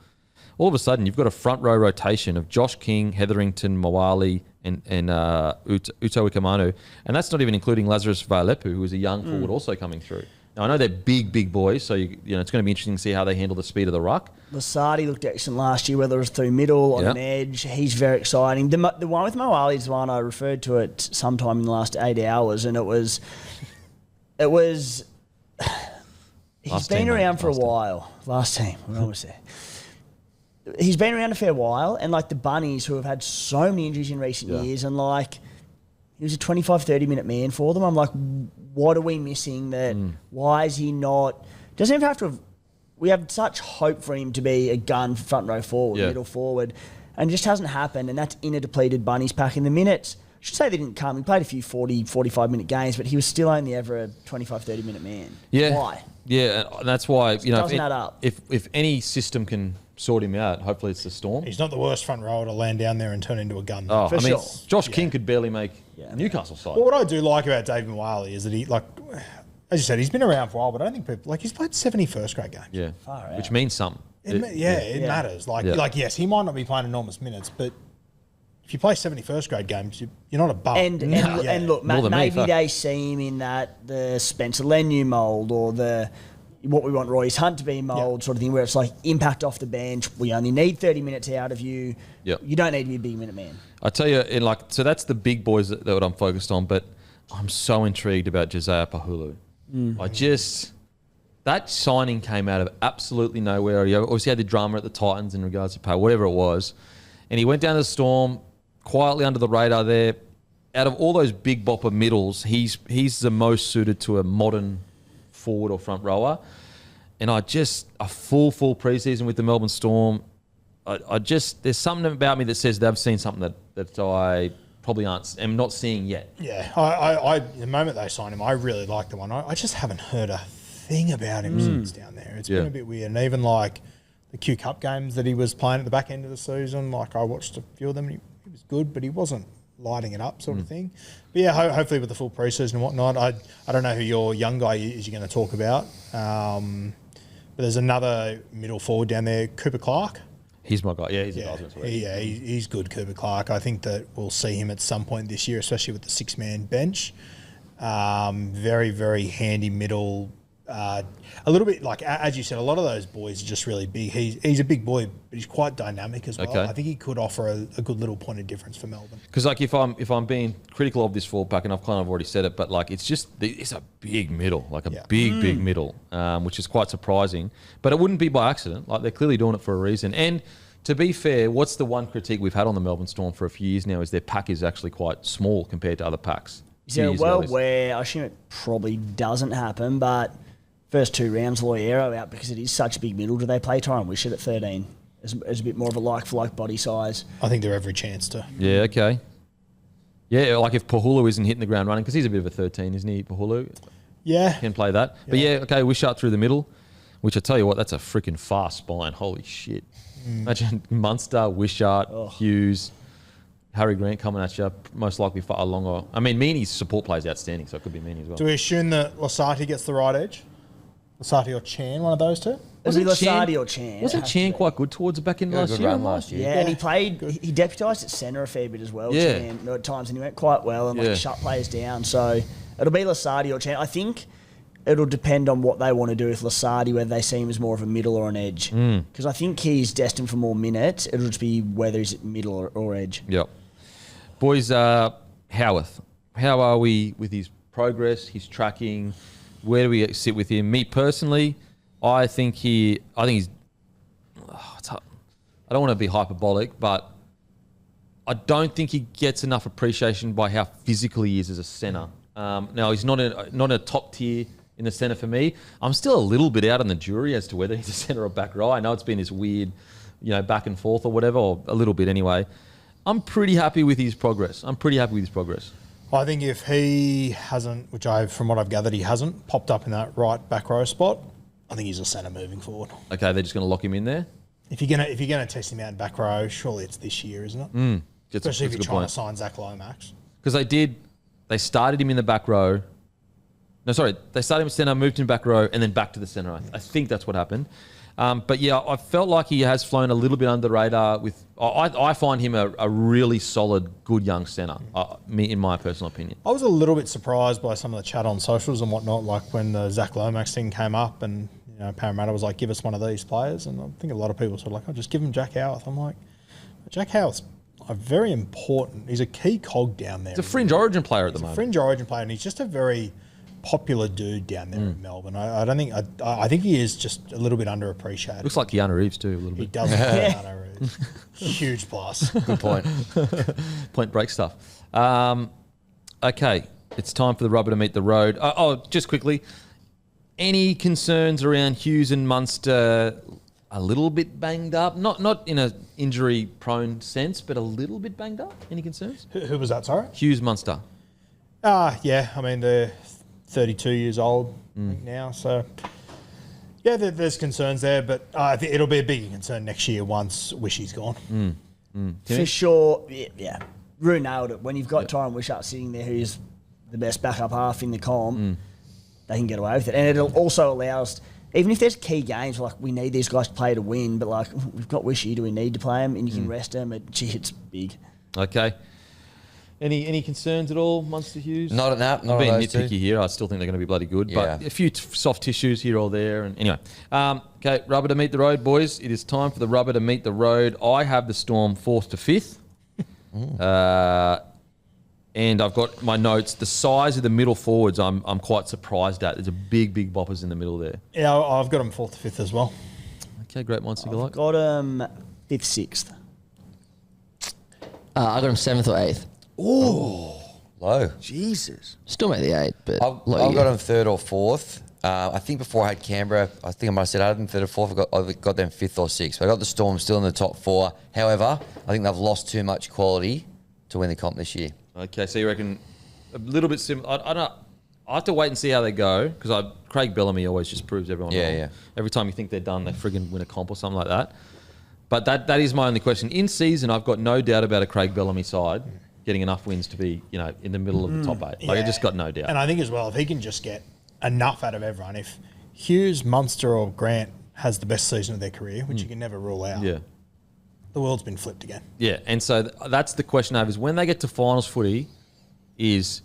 All of a sudden, you've got a front row rotation of Josh King, Hetherington, Moali, and Uto Ikamanu. And that's not even including Lazarus Vailepu, who is a young forward also coming through. Now, I know they're big boys, so it's going to be interesting to see how they handle the speed of the ruck. Lasardi looked excellent last year, whether it was through middle, on an edge. He's very exciting. The one with Moali is the one I referred to it sometime in the last 8 hours, and it was he's been around for a while. Last team, we're almost there. He's been around a fair while, and the Bunnies, who have had so many injuries in recent years, and he was a 25, 30-minute man for them. I'm like, what are we missing? Why is he not... Doesn't even have to have... We have such hope for him to be a gun front row forward, middle forward, and it just hasn't happened, and that's in a depleted Bunnies pack. In the minutes, I should say they didn't come. He played a few 40, 45-minute games, but he was still only ever a 25, 30-minute man. Yeah. Why? Yeah, and that's why, doesn't add up. If any system can sort him out, hopefully it's the Storm. He's not the worst front rower to land down there and turn into a gun. Oh, For I mean, sure. Josh King could barely make Newcastle side. Well, what I do like about David Moali is that he, as you said, he's been around for a while, but I don't think people, he's played 70 first grade games. Yeah, Far out. which means something. It matters. Yes, he might not be playing enormous minutes, but if you play 70 first grade games, you're not a bum. And look, More than me, maybe fuck. they see him in the Spencer Lenu mould or what we want Royce Hunt to be mould sort of thing, where it's impact off the bench. We only need 30 minutes out of you. Yep. You don't need to be a big minute man. I tell you, so that's the big boys that I'm focused on, but I'm so intrigued about Josiah Pahulu. that signing came out of absolutely nowhere. He obviously had the drama at the Titans in regards to pay, whatever it was. And he went down to the Storm, quietly under the radar there. Out of all those big bopper middles, he's the most suited to a modern forward or front rower. And a full preseason with the Melbourne Storm. There's something about me that says they've seen something that I probably am not seeing yet. Yeah, I the moment they signed him, I really liked the one. I just haven't heard a thing about him since down there. It's been a bit weird. And even like the Q Cup games that he was playing at the back end of the season, like I watched a few of them and he was good, but he wasn't lighting it up sort of thing. But yeah, hopefully with the full preseason and whatnot. I don't know who your young guy is you're going to talk about. But there's another middle forward down there, Cooper Clark. He's my guy. Yeah, he's he's good, Cooper Clark. I think that we'll see him at some point this year, especially with the 6-man bench. Very, very handy middle. A little bit like, as you said, a lot of those boys are just really big. He's a big boy, but he's quite dynamic as well. Okay. I think he could offer a good little point of difference for Melbourne. Because like if I'm being critical of this forward pack, and I've kind of already said it, but like it's a big middle, like a big middle, which is quite surprising. But it wouldn't be by accident. Like they're clearly doing it for a reason. And to be fair, what's the one critique we've had on the Melbourne Storm for a few years now is their pack is actually quite small compared to other packs. Is there a world where, I assume it probably doesn't happen, but first 2 rounds, Loiero out because it is such a big middle. Do they play Tyron Wishart at 13 as a bit more of a like-for-like body size? I think they're every chance to. Yeah, okay. Yeah, like if Pahulu isn't hitting the ground running, because he's a bit of a 13, isn't he, Pahulu? Yeah. Can play that. But yeah, okay, Wishart through the middle, which I tell you what, that's a freaking fast spine. Holy shit. Imagine Munster, Wishart, Hughes, Harry Grant coming at you, most likely for a longer. I mean, Meany's support play is outstanding, so it could be Meany as well. Do we assume that Lasati gets the right edge? Lasati or Chan, one of those two? It'll be Lasati or Chan. Wasn't Chan quite good towards the back end last year? Yeah, and he played, he deputised at centre a fair bit as well, Yeah. Chan, at times, and he went quite well and like shut players down. So it'll be Lasati or Chan. I think it'll depend on what they want to do with Lasati, whether they see him as more of a middle or an edge. Because I think he's destined for more minutes. It'll just be whether he's middle or edge. Yep. Boys, Howarth, how are we with his progress, his tracking? Where do we sit with him? Me personally, I think he's. It's hard. I don't want to be hyperbolic, but I don't think he gets enough appreciation by how physical he is as a centre. Now he's not a top tier in the centre for me. I'm still a little bit out on the jury as to whether he's a centre or back row. I know it's been this weird, back and forth or whatever, or a little bit anyway. I'm pretty happy with his progress. I think if he hasn't, from what I've gathered, he hasn't popped up in that right back row spot, I think he's a centre moving forward. Okay, they're just going to lock him in there? If you're gonna test him out in back row, surely it's this year, isn't it? Especially if you're trying to sign Zach Lomax. Because they started him in the back row. No, sorry, they started him at centre, moved him back row, and then back to the centre. I think that's what happened. But yeah, I felt like he has flown a little bit under the radar. I find him a really solid, good young centre, in my personal opinion. I was a little bit surprised by some of the chat on socials and whatnot, like when the Zach Lomax thing came up and Parramatta was like, give us one of these players. And I think a lot of people sort of like, just give him Jack Howarth. I'm like, Jack Howarth's a very important, he's a key cog down there. He's a fringe origin player at the moment. He's a fringe origin player, and he's just a very popular dude down there in Melbourne. I think he is just a little bit underappreciated. Looks like Keanu Reeves too, a little bit. He does look like Keanu Reeves. Huge plus. Good point. Point break stuff. Okay, it's time for the rubber to meet the road. Just quickly, any concerns around Hughes and Munster? A little bit banged up, not in a injury-prone sense, but a little bit banged up. Any concerns? Who was that, sorry? Hughes, Munster. Yeah, I mean, they're 32 years old now, so yeah, there's concerns there, but I think it'll be a bigger concern next year once Wishy's gone. For sure, yeah. Rue nailed it. When you've got Tyron Wishart sitting there, who's the best backup half in the comp, they can get away with it. And it'll also allow us, even if there's key games, like we need these guys to play to win, but like we've got Wishy, do we need to play them? And you can rest them. It's big. Okay. Any concerns at all, Munster, Hughes? Not I'm being nitpicky here. I still think they're going to be bloody good, but a few soft tissues here or there. And anyway, okay, rubber to meet the road, boys. It is time for the rubber to meet the road. I have the Storm 4th to 5th. and I've got my notes. The size of the middle forwards, I'm quite surprised at. There's a big boppers in the middle there. Yeah, I've got them 4th to 5th as well. Okay, great minds think I've alike. got them 5th, 6th. I got them 7th or 8th. Low. Jesus. Still make the 8, but I've got them 3rd or 4th. I think before I had Canberra, I think I might have said I had them 3rd or 4th. I've got them 5th or 6th. But I got the Storm still in the top 4. However, I think they've lost too much quality to win the comp this year. Okay, so you reckon a little bit similar. I don't. I have to wait and see how they go because Craig Bellamy always just proves everyone wrong. Yeah. Every time you think they're done, they friggin' win a comp or something like that. But that is my only question. In season, I've got no doubt about a Craig Bellamy side getting enough wins to be, in the middle of the top 8. Like, I just got no doubt. And I think as well, if he can just get enough out of everyone, if Hughes, Munster or Grant has the best season of their career, which you can never rule out, Yeah. the world's been flipped again. Yeah, and so that's the question I have is when they get to finals footy is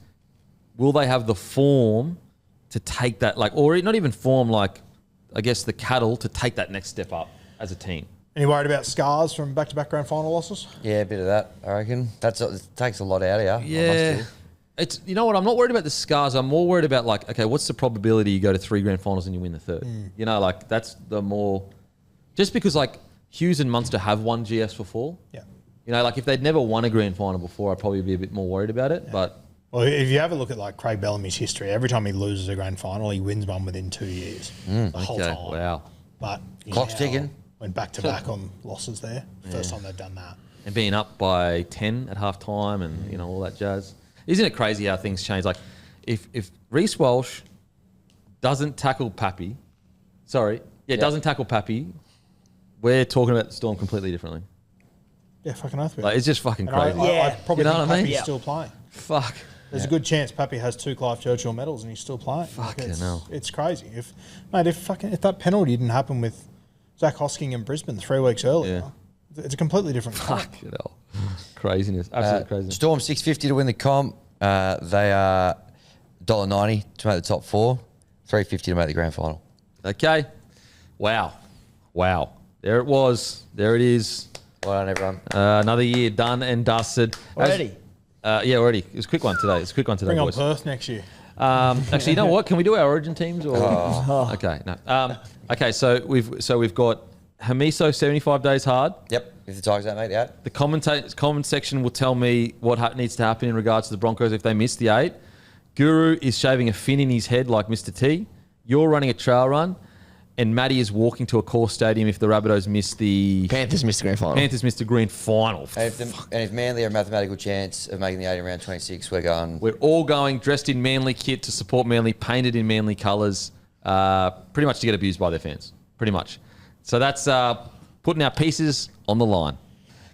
will they have the form to take that, or not even form, I guess the cattle to take that next step up as a team? Any worried about scars from back-to-back grand final losses? Yeah, a bit of that, I reckon. It takes a lot out of you. Yeah. It's, you know what, I'm not worried about the scars. I'm more worried about okay, what's the probability you go to 3 grand finals and you win the 3rd? That's the more, just because Hughes and Munster have won GS before. Yeah. If they'd never won a grand final before, I'd probably be a bit more worried about it. But Well, if you have a look at Craig Bellamy's history, every time he loses a grand final, he wins one within 2 years. The whole time. Wow. But Clock's ticking. Went back-to-back on losses there. First time they've done that. And being up by 10 at half time and, all that jazz. Isn't it crazy how things change? If Reece Walsh doesn't tackle Pappy, doesn't tackle Pappy, we're talking about the Storm completely differently. Yeah, fucking oath with It's just fucking And crazy. I probably You know think what I mean? Pappy's Yeah. still playing. Fuck. There's a good chance Pappy has 2 Clive Churchill medals and he's still playing. Fucking it's, hell. It's crazy. If that penalty didn't happen with Zach Hosking in Brisbane 3 weeks earlier, it's a completely different game. Fuck, craziness. Absolutely crazy. Storm 650 to win the comp. They are $1.90 to make the top 4, $3.50 to make the grand final. Okay. Wow. There it was. There it is. Well done, everyone. Another year done and dusted. Already? Already. It was a quick one today. Bring on boys. Perth next year. Actually, you know what? Can we do our origin teams? Or? Okay, no. Okay, so we've got Hamiso 75 days hard. Yep, if the Tigers don't make the 8. The comment section will tell me what needs to happen in regards to the Broncos if they miss the 8. Guru is shaving a fin in his head like Mr. T. You're running a trail run. And Matty is walking to a core stadium if the Rabbitohs miss the... Panthers missed the grand final. Panthers missed the grand final. And if Manly are a mathematical chance of making the 8 in round 26, we're going... We're all going dressed in Manly kit to support Manly, painted in Manly colours, pretty much to get abused by their fans. Pretty much. So that's putting our pieces on the line.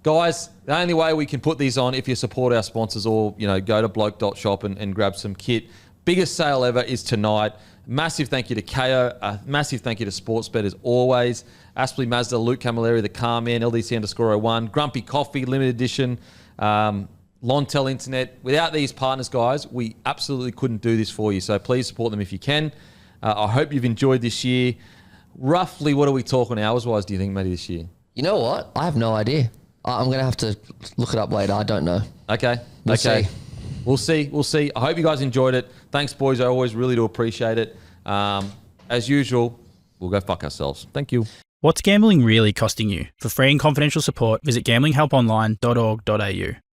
Guys, the only way we can put these on if you support our sponsors or, go to bloke.shop and grab some kit. Biggest sale ever is tonight. Massive thank you to KO. A massive thank you to Sportsbet as always. Aspley Mazda, Luke Camilleri, the car man, LDC_01, Grumpy Coffee, limited edition, Lontel Internet. Without these partners, guys, we absolutely couldn't do this for you. So please support them if you can. I hope you've enjoyed this year. Roughly, what are we talking hours-wise, do you think, Matty, this year? You know what? I have no idea. I'm going to have to look it up later. I don't know. Okay. We'll see. We'll see. I hope you guys enjoyed it. Thanks, boys. I always really do appreciate it. As usual, we'll go fuck ourselves. Thank you. What's gambling really costing you? For free and confidential support, visit gamblinghelponline.org.au.